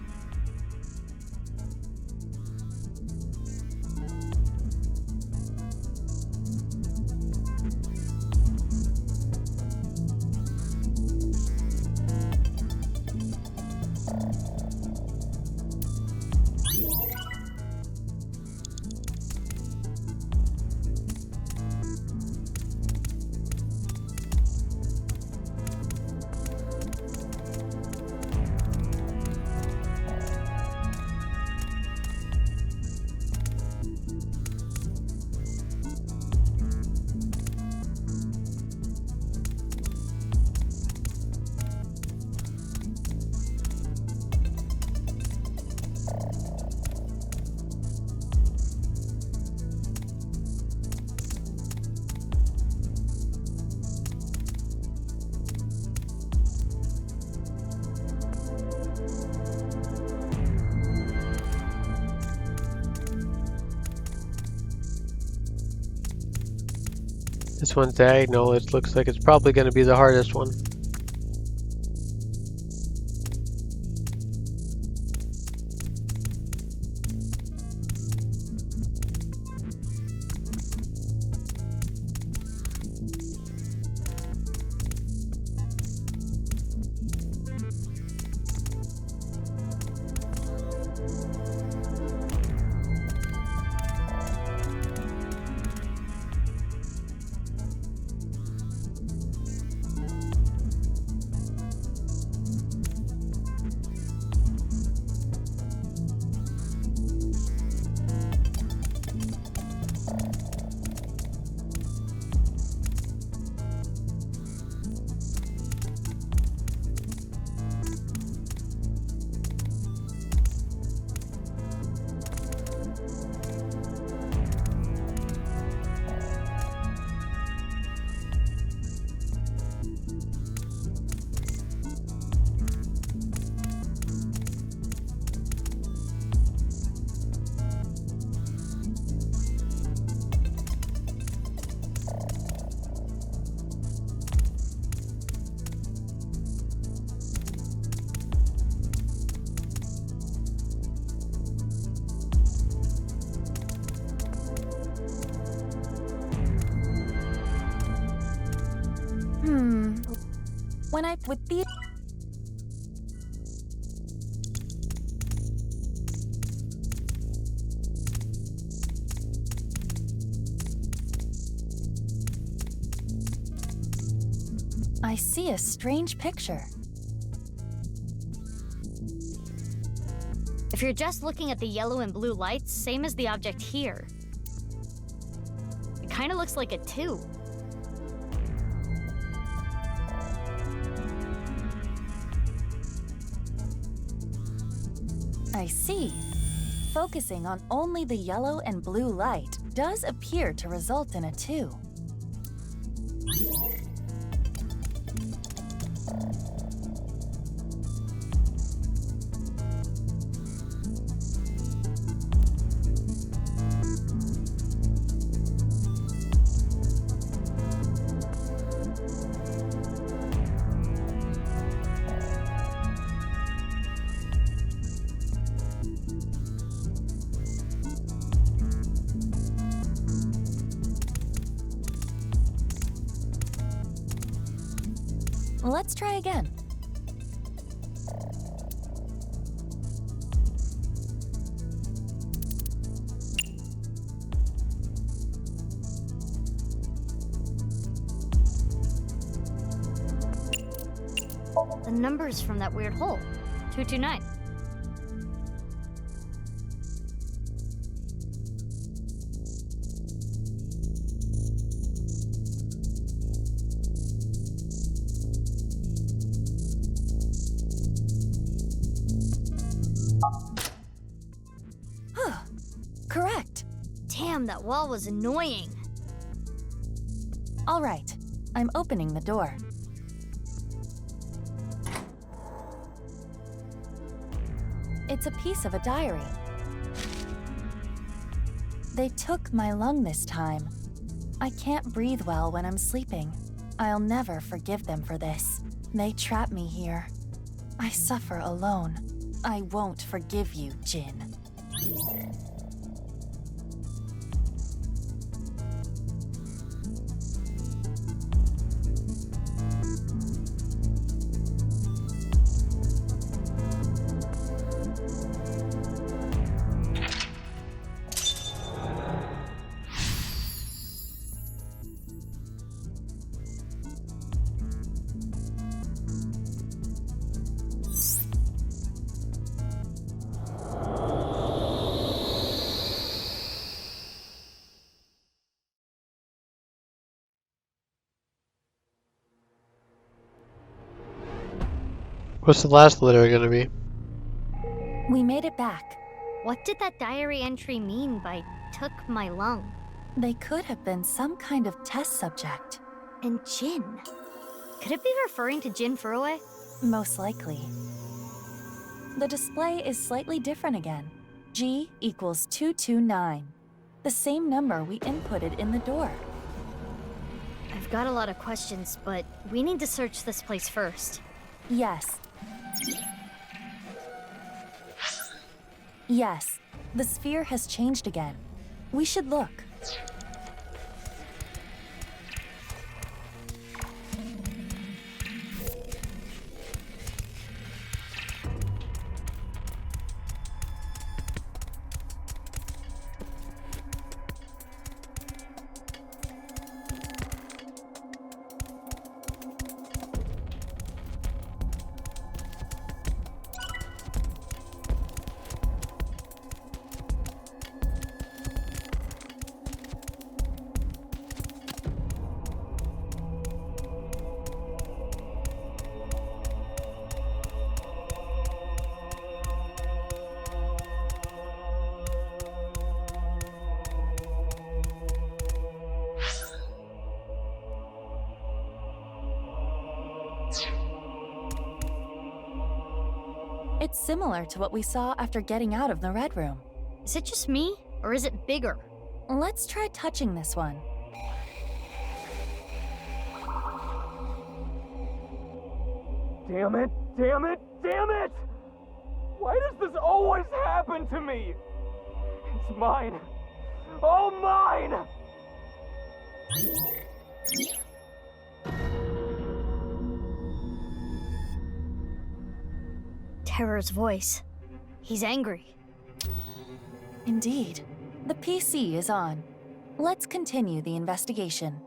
This one's diagonal. It looks like it's probably going to be the hardest one. When I with the I see a strange picture. If you're just looking at the yellow and blue lights, same as the object here, it kind of looks like a 2. I see. Focusing on only the yellow and blue light does appear to result in a 2. Let's try again. The numbers from that weird hole. 229. Correct. Damn, that wall was annoying. All right, I'm opening the door. It's a piece of a diary. They took my lung this time. I can't breathe well when I'm sleeping. I'll never forgive them for this. They trap me here. I suffer alone. I won't forgive you, Jin. What's the last letter gonna be? We made it back. What did that diary entry mean by took my lung? They could have been some kind of test subject. And Jin. Could it be referring to Jin Furue? Most likely. The display is slightly different again. G equals 229. The same number we inputted in the door. I've got a lot of questions, but we need to search this place first. Yes. Yes, the sphere has changed again. We should look. It's similar to what we saw after getting out of the Red Room. Is it just me, or is it bigger? Let's try touching this one. Damn it! Damn it! Damn it! Why does this always happen to me? It's mine. All mine! Terror's voice. He's angry. Indeed. The PC is on. Let's continue the investigation.